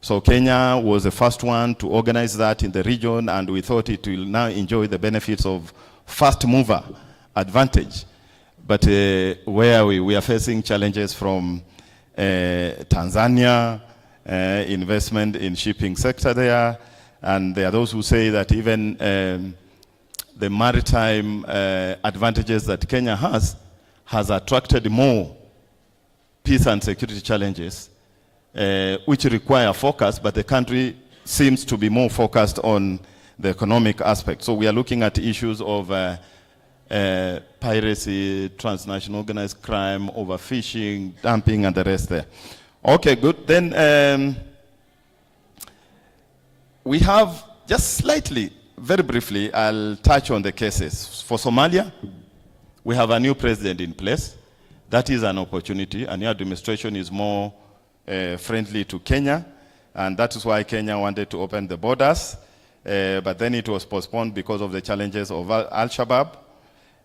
So Kenya was the first one to organize that in the region, and we thought it will now enjoy the benefits of first mover advantage. But where we are facing challenges from Tanzania, investment in shipping sector there, and there are those who say that even the maritime advantages that Kenya has attracted more peace and security challenges, which require focus, but the country seems to be more focused on the economic aspect. So we are looking at issues of piracy, transnational organized crime, overfishing, dumping, and the rest there. Okay, good. Then we have, just slightly, very briefly, I'll touch on the cases. For Somalia, we have a new president in place. That is an opportunity. A new administration is more friendly to Kenya, and that is why Kenya wanted to open the borders, but then it was postponed because of the challenges of Al-Shabaab.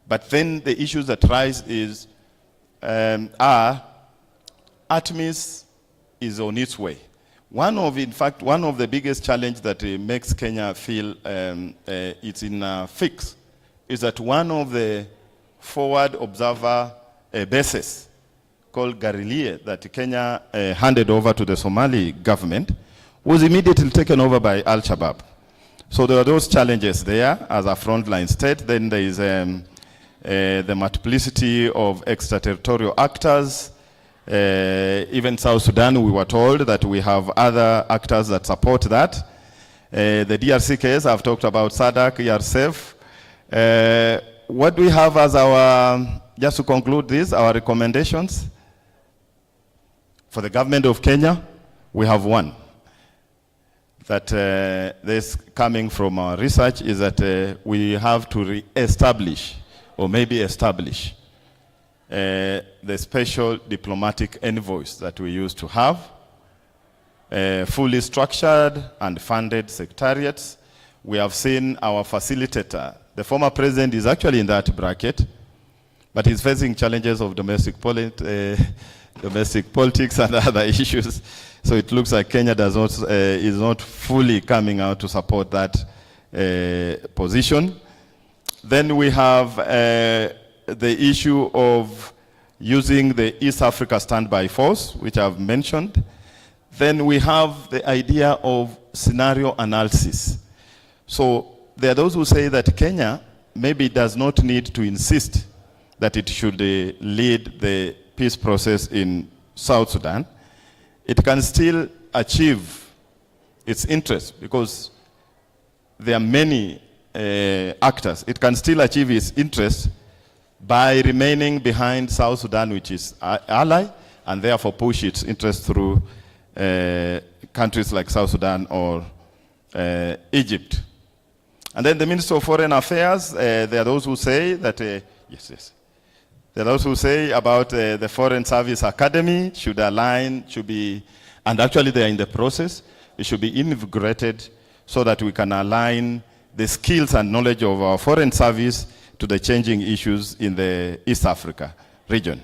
But then the issues that rise are ATMIS is on its way. In fact, one of the biggest challenges that makes Kenya feel it's in a fix is that one of the forward observer bases called Garilie that Kenya handed over to the Somali government was immediately taken over by Al-Shabaab. So there are those challenges there as a frontline state. Then there is the multiplicity of extraterritorial actors. Even South Sudan, we were told that we have other actors that support that. The DRC case, I've talked about SADC, ERSF. What do we have as our, just to conclude this, our recommendations? For the government of Kenya, we have one. That this coming from our research is that we have to re-establish or maybe establish the special diplomatic envoys that we used to have, fully structured and funded secretariats. We have seen our facilitator. The former president is actually in that bracket, but he's facing challenges of domestic politics and other issues. So it looks like Kenya is not fully coming out to support that position. Then we have the issue of using the East Africa Standby Force, which I've mentioned. Then we have the idea of scenario analysis. So there are those who say that Kenya maybe does not need to insist that it should lead the peace process in South Sudan. It can still achieve its interests because there are many actors. It can still achieve its interests by remaining behind South Sudan, which is ally, and therefore push its interests through countries like South Sudan or Egypt. And then the Minister of Foreign Affairs, there are those who say that, there are those who say about the Foreign Service Academy should be, and actually they are in the process, it should be invigorated so that we can align the skills and knowledge of our foreign service to the changing issues in the East Africa region.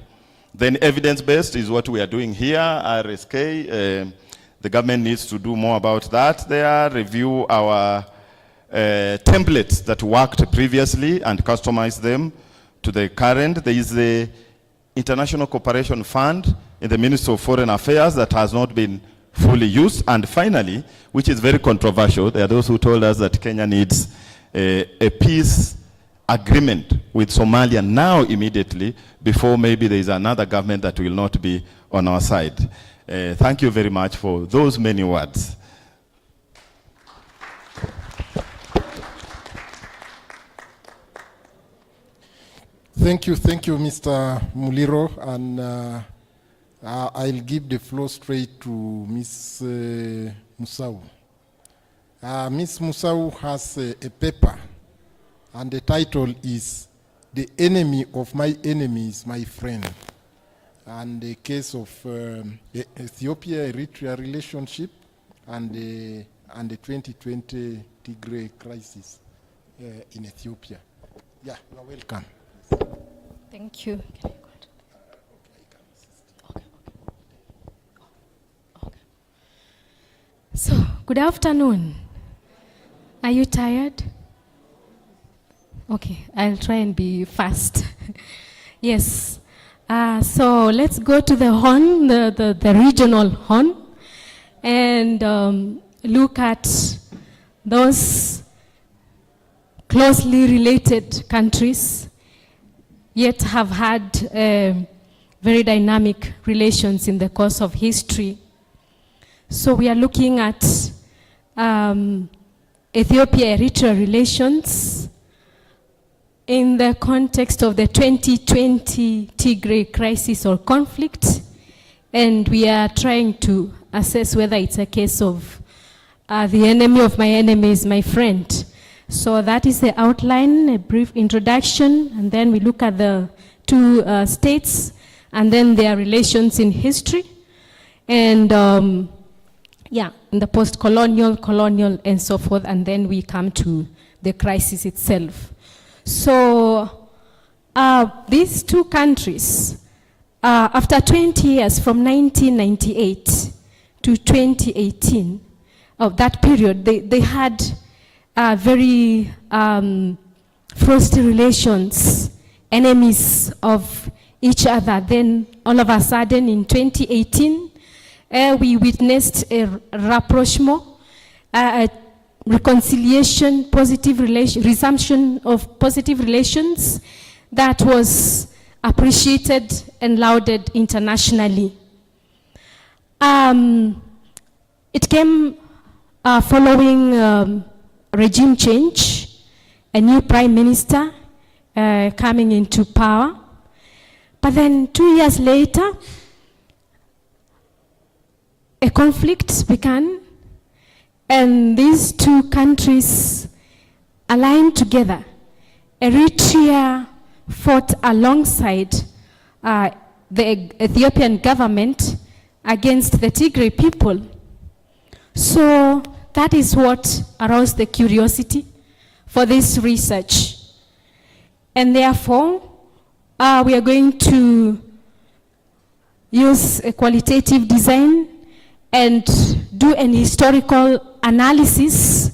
Then evidence-based is what we are doing here, IRSK. The government needs to do more about that there, review our templates that worked previously and customize them to the current. There is the International Cooperation Fund in the Ministry of Foreign Affairs that has not been fully used. And finally, which is very controversial, there are those who told us that Kenya needs a peace agreement with Somalia now immediately before maybe there is another government that will not be on our side. Thank you very much for those many words. Thank you, Mr. Muliro, and I'll give the floor straight to Ms. Musau. Ms. Musau has a paper, and the title is "The Enemy of My Enemy is My Friend," and the case of Ethiopia-Eritrea relationship and the 2020 Tigray crisis in Ethiopia. Yeah, you are welcome. Thank you. So, good afternoon. Are you tired? Okay, I'll try and be fast. Yes. So let's go to the horn, the regional horn, and look at those closely related countries, yet have had very dynamic relations in the course of history. So we are looking at Ethiopia-Eritrea relations in the context of the 2020 Tigray crisis or conflict, and we are trying to assess whether it's a case of the enemy of my enemy is my friend. So that is the outline, a brief introduction, and then we look at the two states and then their relations in history, and in the post-colonial, colonial, and so forth, and then we come to the crisis itself. So these two countries, after 20 years, from 1998 to 2018, of that period, they had very frosty relations, enemies of each other. Then all of a sudden in 2018, we witnessed a rapprochement, a reconciliation, resumption of positive relations that was appreciated and lauded internationally. It came following regime change, a new prime minister coming into power. But then 2 years later, a conflict began, and these two countries aligned together. Eritrea fought alongside the Ethiopian government against the Tigray people. So that is what aroused the curiosity for this research. And therefore, we are going to use a qualitative design and do an historical analysis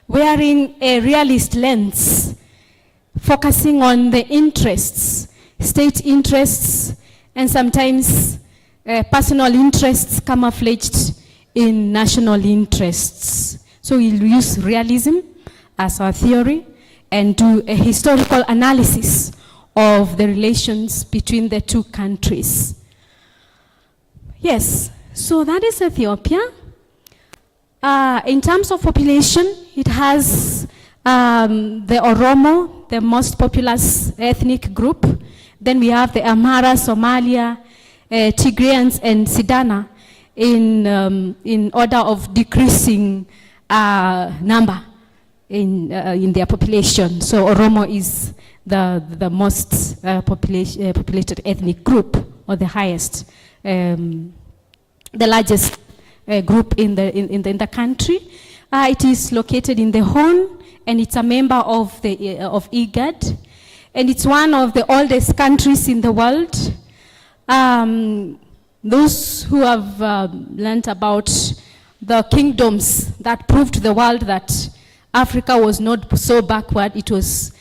wearing a realist lens, focusing on the interests, state interests, and sometimes personal interests camouflaged in national interests. So we'll use realism as our theory and do a historical analysis of the relations between the two countries. Yes, so that is Ethiopia. In terms of population, it has the Oromo, the most populous ethnic group. Then we have the Amhara, Somalia, Tigrayans, and Sidana in order of decreasing number in their population. So Oromo is the most populated ethnic group, or the highest, the largest group in the country. It is located in the Horn, and it's a member of IGAD, and it's one of the oldest countries in the world. Those who have learned about the kingdoms that proved to the world that Africa was not so backward, it was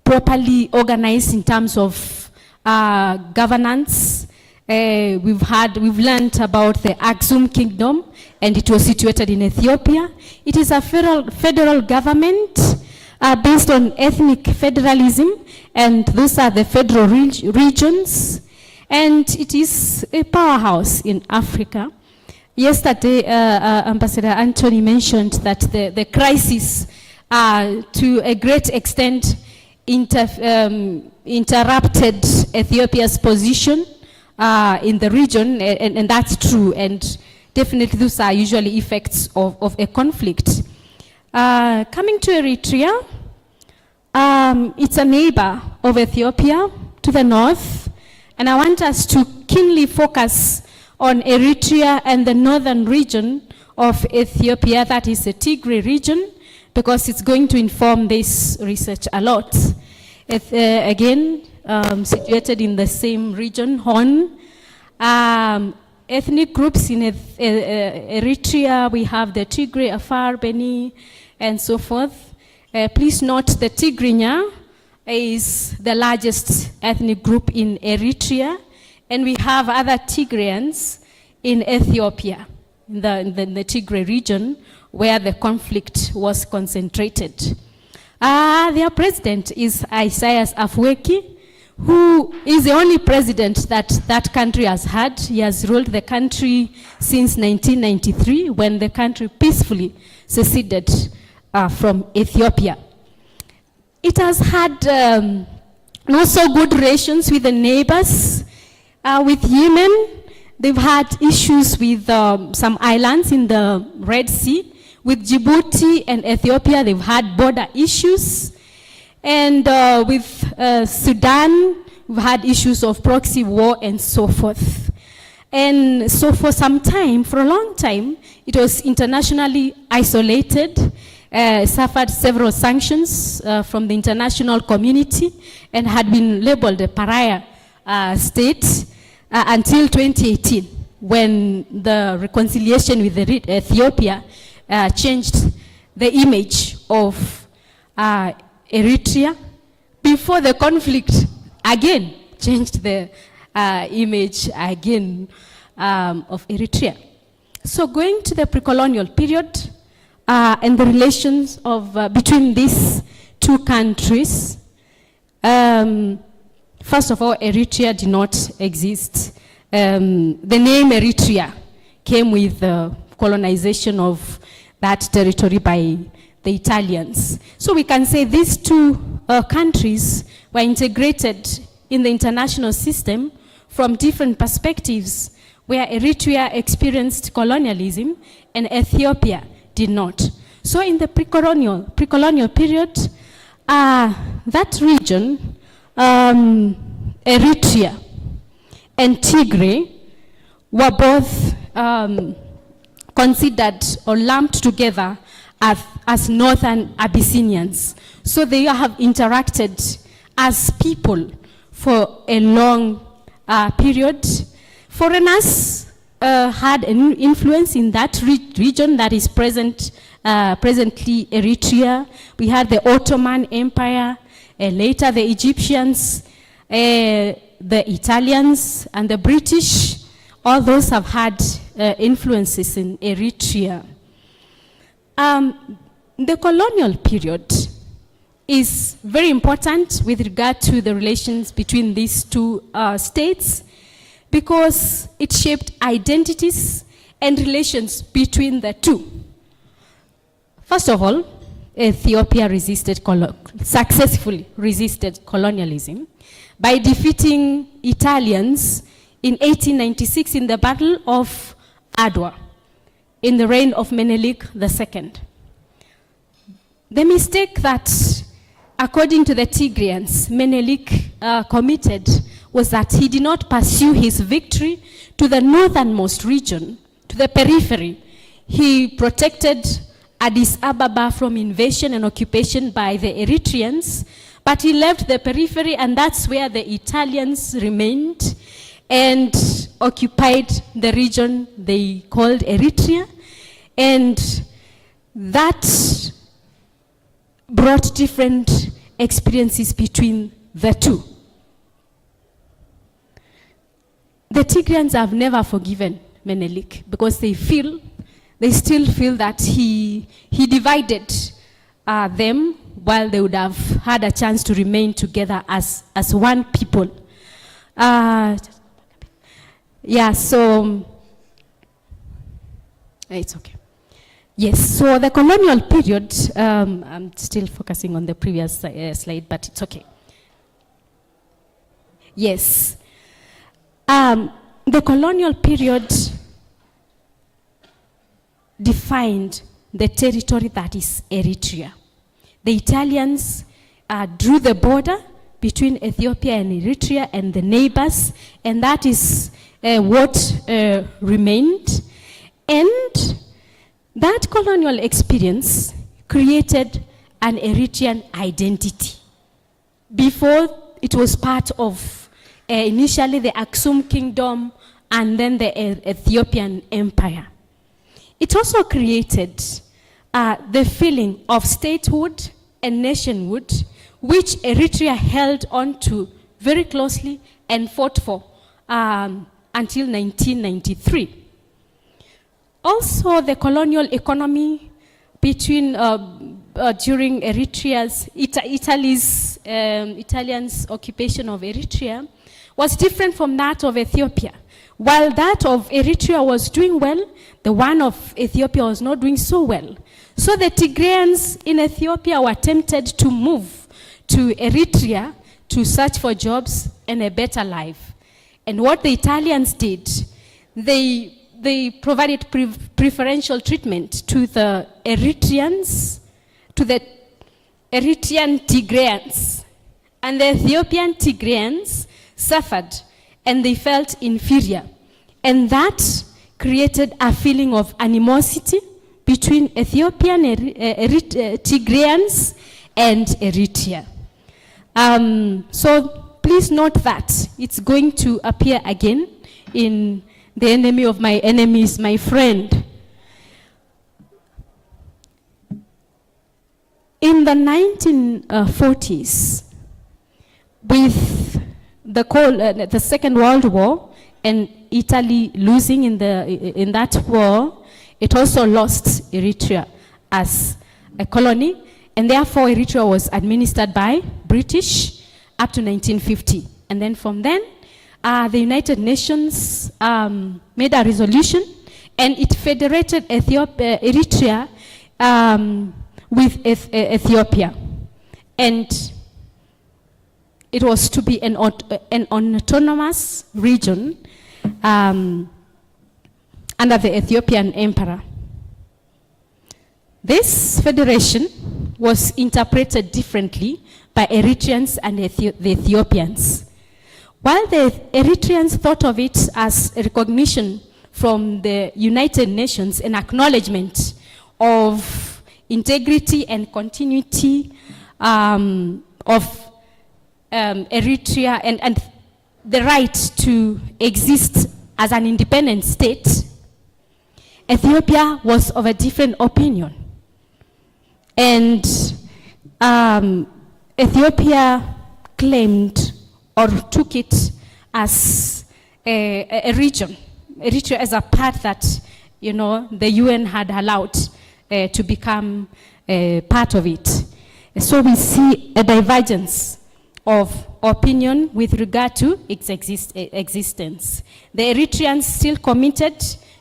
properly organized in terms of governance. We've learned about the Aksum Kingdom, and it was situated in Ethiopia. It is a federal government based on ethnic federalism, and those are the federal regions, and it is a powerhouse in Africa. Yesterday, Ambassador Anthony mentioned that the crisis, to a great extent, interrupted Ethiopia's position in the region, and that's true. And definitely those are usually effects of a conflict. Coming to Eritrea, it's a neighbor of Ethiopia to the north, and I want us to keenly focus on Eritrea and the northern region of Ethiopia, that is the Tigray region, because it's going to inform this research a lot. Again, situated in the same region, Horn. Ethnic groups in Eritrea, we have the Tigray, Afar, Beni, and so forth. Please note the Tigrinya is the largest ethnic group in Eritrea, and we have other Tigrayans in Ethiopia, in the Tigray region, where the conflict was concentrated. Their president is Isaias Afwerki, who is the only president that country has had. He has ruled the country since 1993, when the country peacefully seceded from Ethiopia. It has had not so good relations with the neighbors. With Yemen, they've had issues with some islands in the Red Sea. With Djibouti and Ethiopia, they've had border issues. And with Sudan, we've had issues of proxy war and so forth. And so for some time, for a long time, it was internationally isolated, suffered several sanctions from the international community, and had been labeled a pariah state until 2018, when the reconciliation with Ethiopia changed the image of Eritrea. Before the conflict, again, changed the image again of Eritrea. So going to the pre-colonial period and the relations of between these two countries, first of all, Eritrea did not exist. The name Eritrea came with the colonization of that territory by the Italians. So we can say these two countries were integrated in the international system from different perspectives, where Eritrea experienced colonialism and Ethiopia did not. So in the pre-colonial period, that region, Eritrea and Tigray, were both considered or lumped together as northern Abyssinians. So they have interacted as people for a long period. Foreigners had an influence in that region that is presently Eritrea. We had the Ottoman Empire, later the Egyptians, the Italians, and the British. All those have had influences in Eritrea. The colonial period is very important with regard to the relations between these two states, because it shaped identities and relations between the two. First of all, Ethiopia successfully resisted colonialism by defeating Italians in 1896 in the Battle of Adwa, in the reign of Menelik II. The mistake that, according to the Tigrayans, Menelik committed was that he did not pursue his victory to the northernmost region, to the periphery. He protected Addis Ababa from invasion and occupation by the Eritreans, but he left the periphery, and that's where the Italians remained and occupied the region they called Eritrea. And that brought different experiences between the two. The Tigrayans have never forgiven Menelik, because they still feel that he divided them, while they would have had a chance to remain together as one people. Yeah, so it's okay. Yes, so the colonial period, I'm still focusing on the previous slide, but it's okay. Yes. The colonial period defined the territory that is Eritrea. The Italians drew the border between Ethiopia and Eritrea and the neighbors, and that is what remained. And that colonial experience created an Eritrean identity. Before, it was part of initially the Aksum Kingdom and then the Ethiopian Empire. It also created the feeling of statehood and nationhood, which Eritrea held on to very closely and fought for until 1993. Also, the colonial economy between during Eritrea's Italians' occupation of Eritrea was different from that of Ethiopia. While that of Eritrea was doing well, the one of Ethiopia was not doing so well. So the Tigrayans in Ethiopia were tempted to move to Eritrea to search for jobs and a better life. And what the Italians did, they provided preferential treatment to the Eritreans, to the Eritrean Tigrayans. And the Ethiopian Tigrayans suffered and they felt inferior. And that created a feeling of animosity between Ethiopian Tigrayans and Eritrea. So please note that it's going to appear again in The Enemy of My Enemy is My Friend. In the 1940s, with the Second World War and Italy losing in that war, it also lost Eritrea as a colony, and therefore Eritrea was administered by British up to 1950. And then from then, the United Nations made a resolution, and it federated Eritrea with Ethiopia. And it was to be an autonomous region under the Ethiopian emperor. This federation was interpreted differently by Eritreans and the Ethiopians. While the Eritreans thought of it as a recognition from the United Nations, an acknowledgement of integrity and continuity of Eritrea and the right to exist as an independent state, Ethiopia was of a different opinion. And Ethiopia claimed or took it as a region, Eritrea as a part that, you know, the UN had allowed to become part of it. So we see a divergence of opinion with regard to its existence. The Eritreans still committed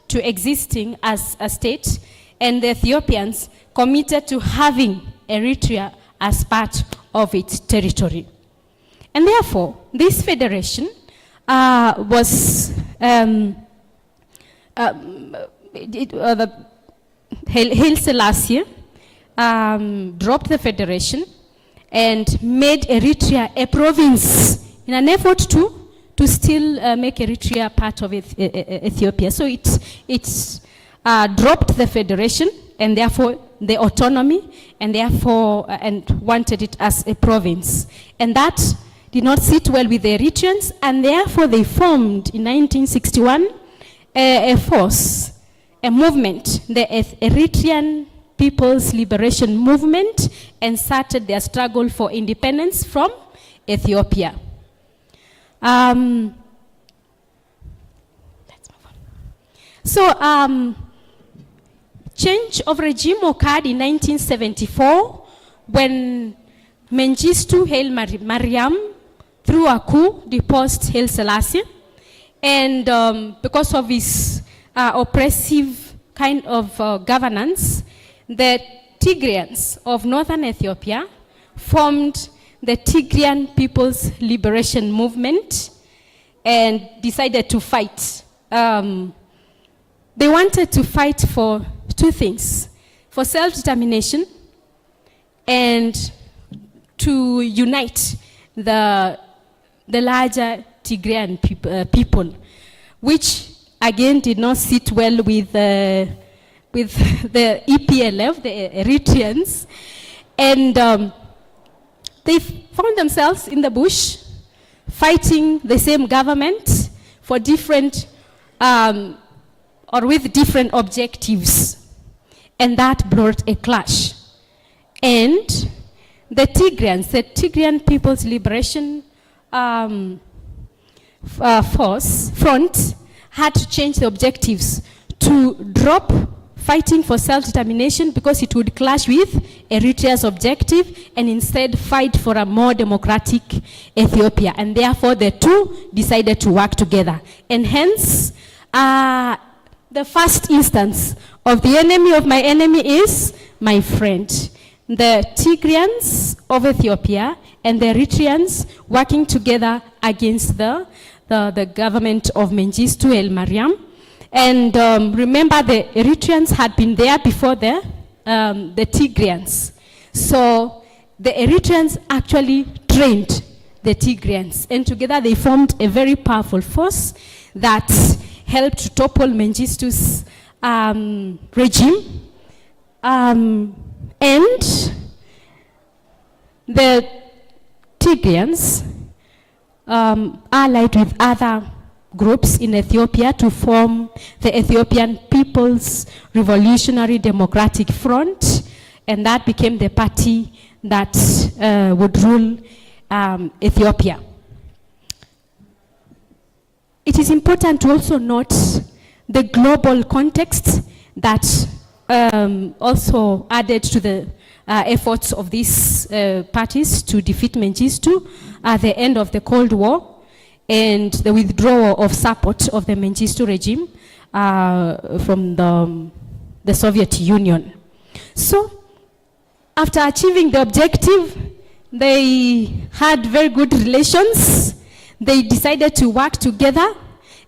to existing as a state, and the Ethiopians committed to having Eritrea as part of its territory. And therefore, this federation was Haile Selassie dropped the federation and made Eritrea a province in an effort to still make Eritrea part of Ethiopia. So it dropped the federation and therefore the autonomy, and therefore and wanted it as a province. And that did not sit well with the Eritreans, and therefore they formed in 1961 a force, a movement, the Eritrean People's Liberation Movement, and started their struggle for independence from Ethiopia. Let's move on. So change of regime occurred in 1974 when Mengistu Haile Mariam, through a coup, deposed Haile Selassie. And because of his oppressive kind of governance, the Tigrayans of northern Ethiopia formed the Tigrayan People's Liberation Movement, and decided to fight. They wanted to fight for two things: for self-determination and to unite the larger Tigrayan people, which again did not sit well with the EPLF, the Eritreans, and they found themselves in the bush fighting the same government for different or with different objectives, and that brought a clash. And the Tigrayans, the Tigrayan People's Liberation Front, had to change the objectives to drop fighting for self-determination because it would clash with Eritrea's objective, and instead fight for a more democratic Ethiopia. And therefore the two decided to work together. And hence, the first instance of the enemy of my enemy is my friend. The Tigrayans of Ethiopia and the Eritreans working together against the government of Mengistu El Mariam. And remember, the Eritreans had been there before the Tigrayans. So the Eritreans actually trained the Tigrayans, and together they formed a very powerful force that helped to topple Mengistu's regime. And the Tigrayans allied with other groups in Ethiopia to form the Ethiopian People's Revolutionary Democratic Front, and that became the party that would rule Ethiopia. It is important to also note the global context that also added to the efforts of these parties to defeat Mengistu at the end of the Cold War, and the withdrawal of support of the Mengistu regime from the Soviet Union. So, after achieving the objective, they had very good relations. They decided to work together,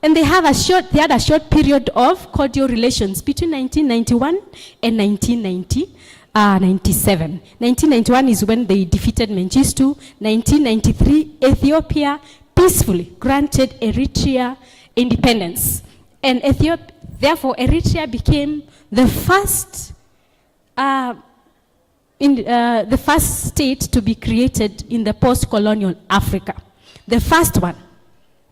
and they had a short period of cordial relations between 1991 and 1997. 1991 is when they defeated Mengistu. 1993, Ethiopia peacefully granted Eritrea independence. And therefore, Eritrea became the first state to be created in the post-colonial Africa. The first one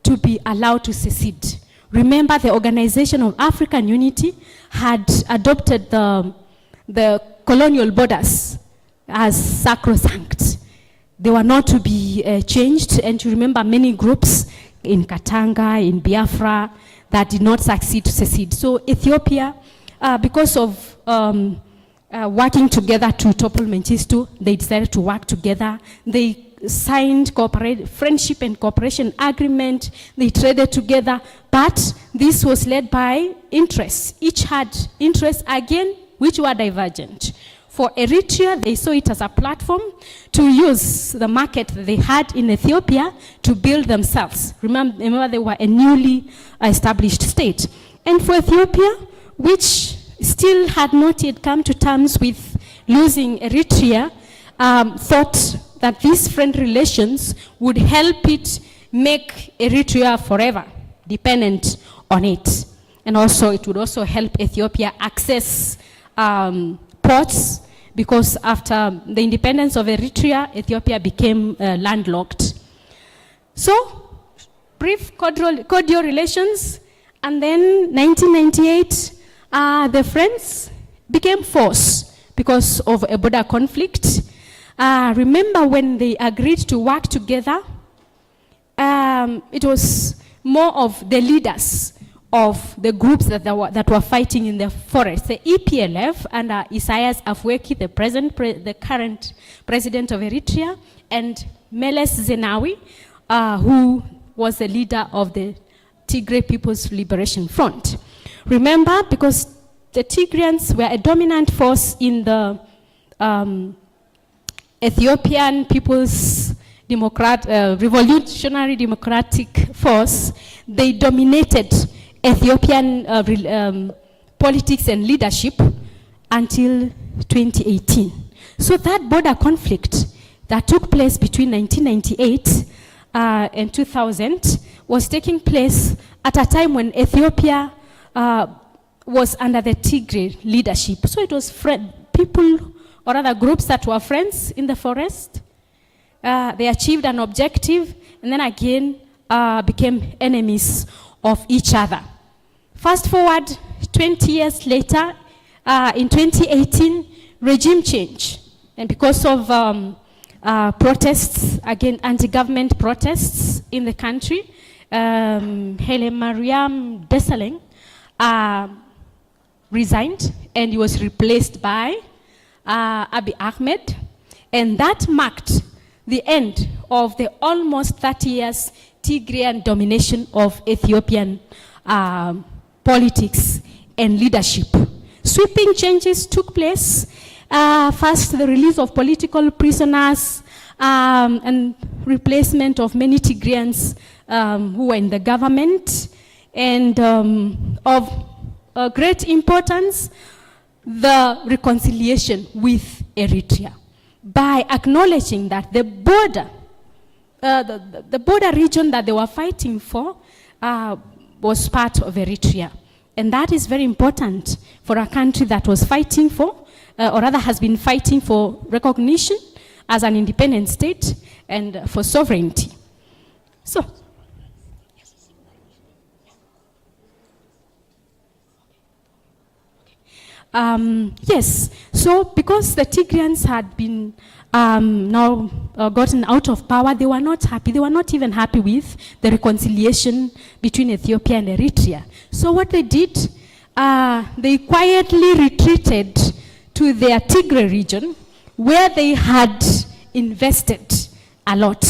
to be allowed to secede. Remember, the Organization of African Unity had adopted the colonial borders as sacrosanct. They were not to be changed, and you remember many groups in Katanga, in Biafra, that did not succeed to secede. So Ethiopia, because of working together to topple Mengistu, they decided to work together. They signed friendship and cooperation agreement. They traded together, but this was led by interests. Each had interests again, which were divergent. For Eritrea, they saw it as a platform to use the market that they had in Ethiopia to build themselves. Remember, they were a newly established state. And for Ethiopia, which still had not yet come to terms with losing Eritrea, thought that these friend relations would help it make Eritrea forever dependent on it. And also, it would also help Ethiopia access ports, because after the independence of Eritrea, Ethiopia became landlocked. So, brief cordial relations, and then 1998, the friends became foes because of a border conflict. Remember when they agreed to work together, it was more of the leaders of the groups that were fighting in the forest. The EPLF under Isaias Afwerki, the current president of Eritrea, and Meles Zenawi, who was the leader of the Tigray People's Liberation Front. Remember, because the Tigrayans were a dominant force in the Ethiopian People's revolutionary democratic force, they dominated Ethiopian politics and leadership until 2018. So that border conflict that took place between 1998 and 2000 was taking place at a time when Ethiopia was under the Tigray leadership. So it was people or other groups that were friends in the forest. They achieved an objective and then again became enemies of each other. Fast forward 20 years later, in 2018, regime change. And because of protests, again, anti-government protests in the country, Haile Mariam Desalegn resigned and he was replaced by Abiy Ahmed. And that marked the end of the almost 30 years Tigrayan domination of Ethiopian politics and leadership. Sweeping changes took place. First, the release of political prisoners and replacement of many Tigrayans who were in the government. And of great importance, the reconciliation with Eritrea by acknowledging that the border, the border region that they were fighting for was part of Eritrea. And that is very important for a country that was fighting for, or rather has been fighting for recognition as an independent state and for sovereignty. So, yes, so because the Tigrayans had been now gotten out of power, they were not happy. They were not even happy with the reconciliation between Ethiopia and Eritrea. So what they did, they quietly retreated to their Tigray region where they had invested a lot,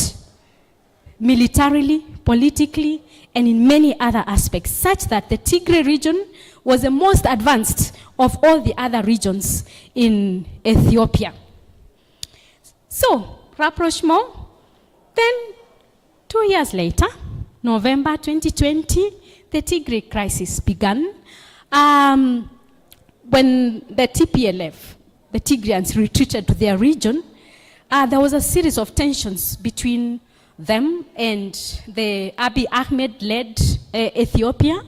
militarily, politically, and in many other aspects, such that the Tigray region was the most advanced of all the other regions in Ethiopia. So, rapprochement, then 2 years later, November 2020, the Tigray crisis began. When the TPLF, the Tigrayans, retreated to their region, there was a series of tensions between them and the Abiy Ahmed-led Ethiopia.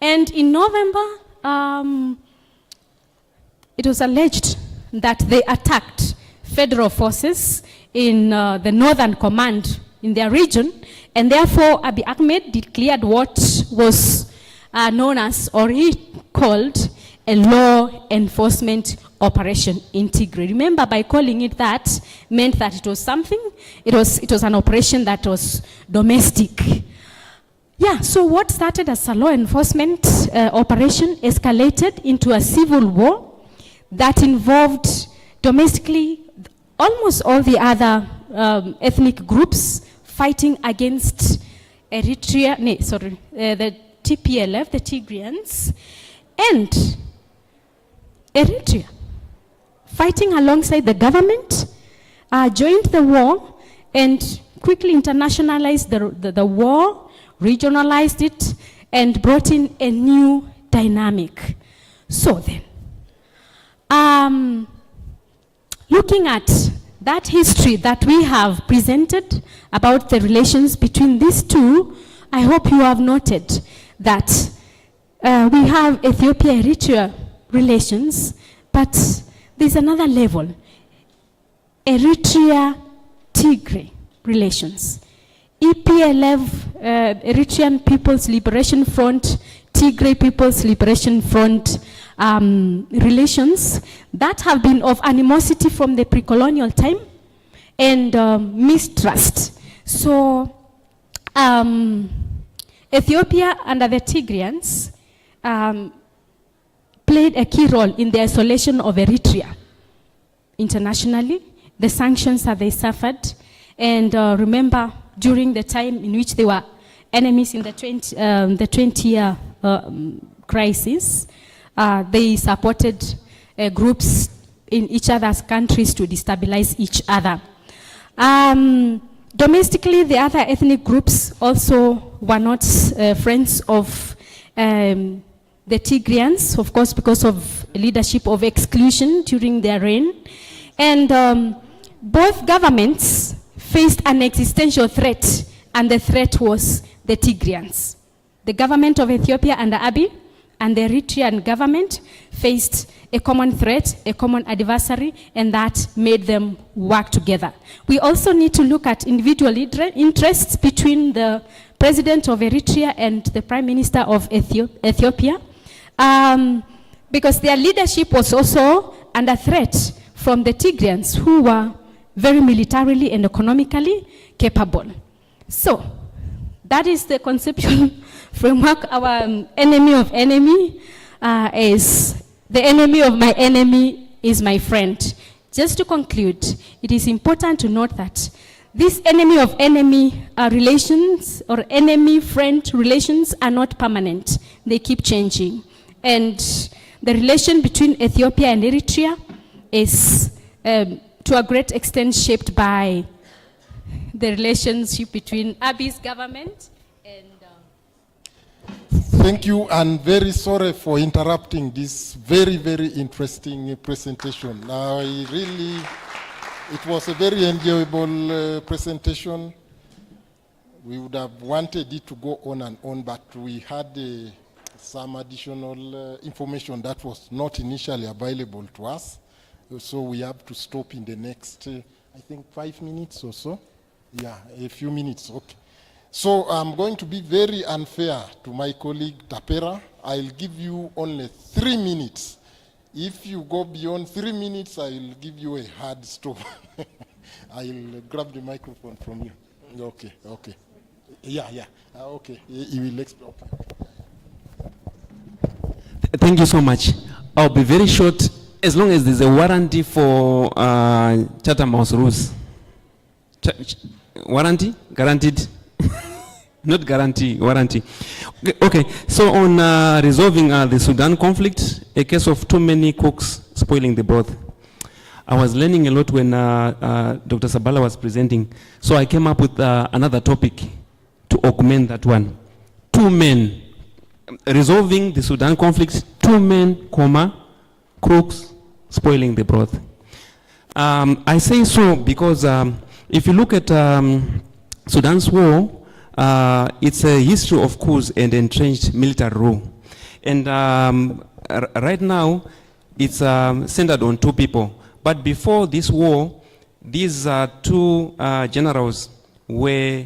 And in November, it was alleged that they attacked federal forces in the northern command in their region, and therefore Abiy Ahmed declared what was known as, or he called, a law enforcement operation in Tigray. Remember, by calling it that, meant that it was something, it was an operation that was domestic. Yeah, so what started as a law enforcement operation escalated into a civil war that involved domestically almost all the other ethnic groups fighting against Eritrea, the TPLF, the Tigrayans, and Eritrea, fighting alongside the government, joined the war and quickly internationalized the war, regionalized it, and brought in a new dynamic. So then, looking at that history that we have presented about the relations between these two, I hope you have noted that we have Ethiopia-Eritrea relations, but there's another level, Eritrea-Tigray relations. EPLF, Eritrean People's Liberation Front, Tigray People's Liberation Front relations that have been of animosity from the pre-colonial time and mistrust. So Ethiopia under the Tigrayans played a key role in the isolation of Eritrea internationally, the sanctions that they suffered, and remember during the time in which they were enemies in the 20-year crisis, they supported groups in each other's countries to destabilize each other. Domestically, the other ethnic groups also were not friends of the Tigrayans, of course, because of leadership of exclusion during their reign. And both governments faced an existential threat, and the threat was the Tigrayans. The government of Ethiopia under Abiy and the Eritrean government faced a common threat, a common adversary, and that made them work together. We also need to look at individual interests between the president of Eritrea and the prime minister of Ethiopia, because their leadership was also under threat from the Tigrayans, who were very militarily and economically capable. So, that is the conceptual framework. Our enemy of enemy is the enemy of my enemy is my friend. Just to conclude, it is important to note that these enemy of enemy relations or enemy-friend relations are not permanent. They keep changing. And the relation between Ethiopia and Eritrea is to a great extent shaped by the relationship between Abiy's government and... Thank you, and very sorry for interrupting this very, very interesting presentation. It was a very enjoyable presentation. We would have wanted it to go on and on, but we had some additional information that was not initially available to us. So we have to stop in the next, I think, 5 minutes or so. Yeah, a few minutes, okay. So I'm going to be very unfair to my colleague Tapera. I'll give you only 3 minutes. If you go beyond 3 minutes, I'll give you a hard stop. I'll grab the microphone from you. Okay, okay. Yeah. Okay, you will explain. Okay. Thank you so much. I'll be very short, as long as there's a warranty for Chatham House rules. Warranty? Guaranteed? Not guarantee, warranty. Okay, so on resolving the Sudan conflict, a case of too many cooks spoiling the broth. I was learning a lot when Dr. Sabala was presenting, so I came up with another topic to augment that one. 2 men, resolving the Sudan conflict, 2 men, crooks spoiling the broth. I say so because if you look at Sudan's war, it's a history of coups and entrenched military rule. And right now, it's centered on 2 people. But before this war, these 2 generals were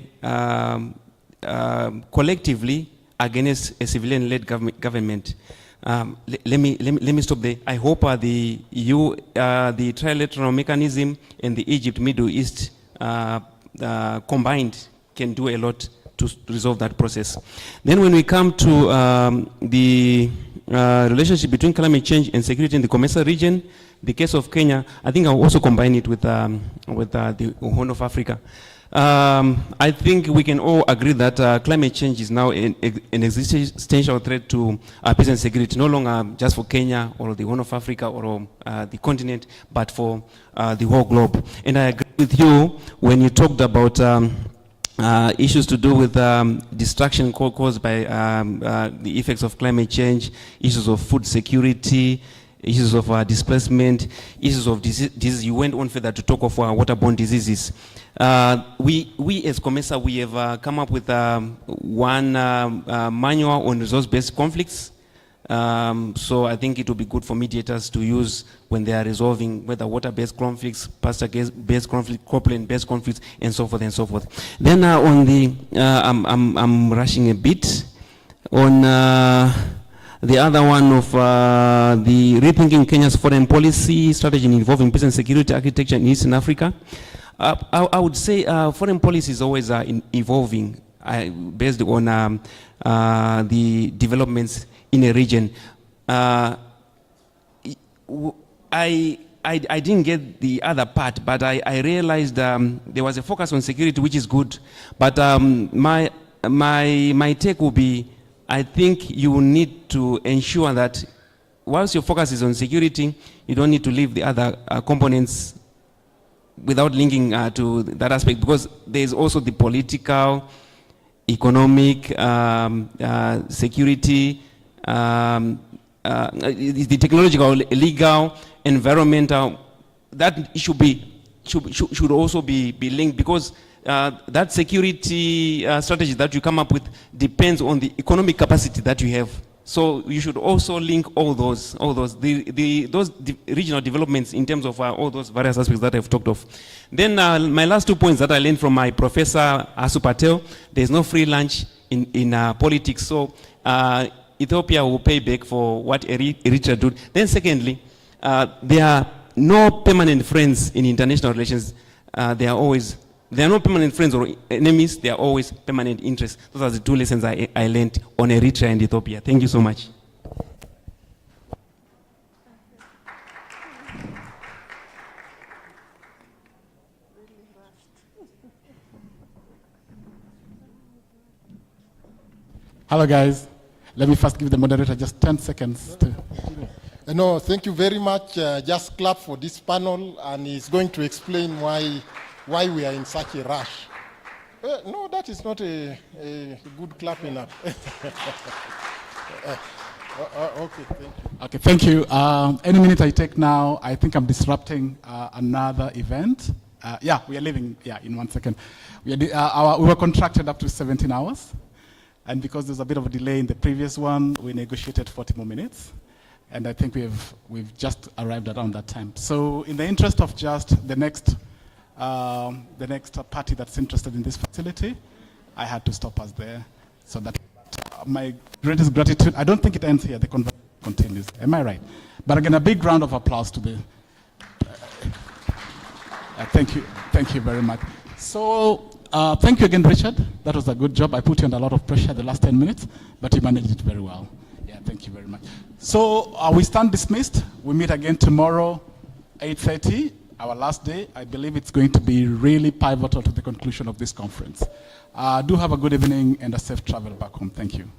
collectively against a civilian-led government. Let me stop there. I hope the trilateral mechanism and the Egypt Middle East combined can do a lot to resolve that process. Then when we come to the relationship between climate change and security in the Comesa region, the case of Kenya, I think I'll also combine it with the Horn of Africa. I think we can all agree that climate change is now an existential threat to peace and security, no longer just for Kenya or the Horn of Africa or the continent, but for the whole globe. And I agree with you when you talked about issues to do with destruction caused by the effects of climate change, issues of food security, issues of displacement, issues of disease. You went on further to talk of waterborne diseases. We as COMESA, we have come up with one manual on resource-based conflicts. So I think it would be good for mediators to use when they are resolving whether water-based conflicts, pasture-based conflicts, cropland-based conflicts, and so forth and so forth. Then on the, I'm rushing a bit on the other one of the rethinking Kenya's foreign policy strategy involving peace and security architecture in Eastern Africa. I would say foreign policy is always evolving based on the developments in a region. I didn't get the other part, but I realized there was a focus on security, which is good. But my take will be, I think you need to ensure that whilst your focus is on security, you don't need to leave the other components without linking to that aspect, because there's also the political, economic, security, the technological, legal, environmental. That should also be linked, because that security strategy that you come up with depends on the economic capacity that you have. So you should also link all those regional developments in terms of all those various aspects that I've talked of. Then my last 2 points that I learned from my professor Asu Patel: there's no free lunch in politics. So Ethiopia will pay back for what Eritrea did. Then secondly, there are no permanent friends in international relations. There are no permanent friends or enemies. There are always permanent interests. Those are the 2 lessons I learned on Eritrea and Ethiopia. Thank you so much. Hello, guys. Let me first give the moderator just 10 seconds to... No, thank you very much. Just clap for this panel, and he's going to explain why we are in such a rush. No, that is not a good clapping up. Okay, thank you. Okay, thank you. Any minute I take now, I think I'm disrupting another event. Yeah, we are leaving, in 1 second. We were contracted up to 17 hours. And because there's a bit of a delay in the previous one, we negotiated 40 more minutes. And I think we've just arrived around that time. So in the interest of just the next party that's interested in this facility, I had to stop us there. So that my greatest gratitude, I don't think it ends here, the conversation continues. Am I right? But again, a big round of applause to the, thank you very much. So thank you again, Richard. That was a good job. I put you under a lot of pressure the last 10 minutes, but you managed it very well. Yeah, thank you very much. So we stand dismissed. We meet again tomorrow, 8:30, our last day. I believe it's going to be really pivotal to the conclusion of this conference. Do have a good evening and a safe travel back home. Thank you.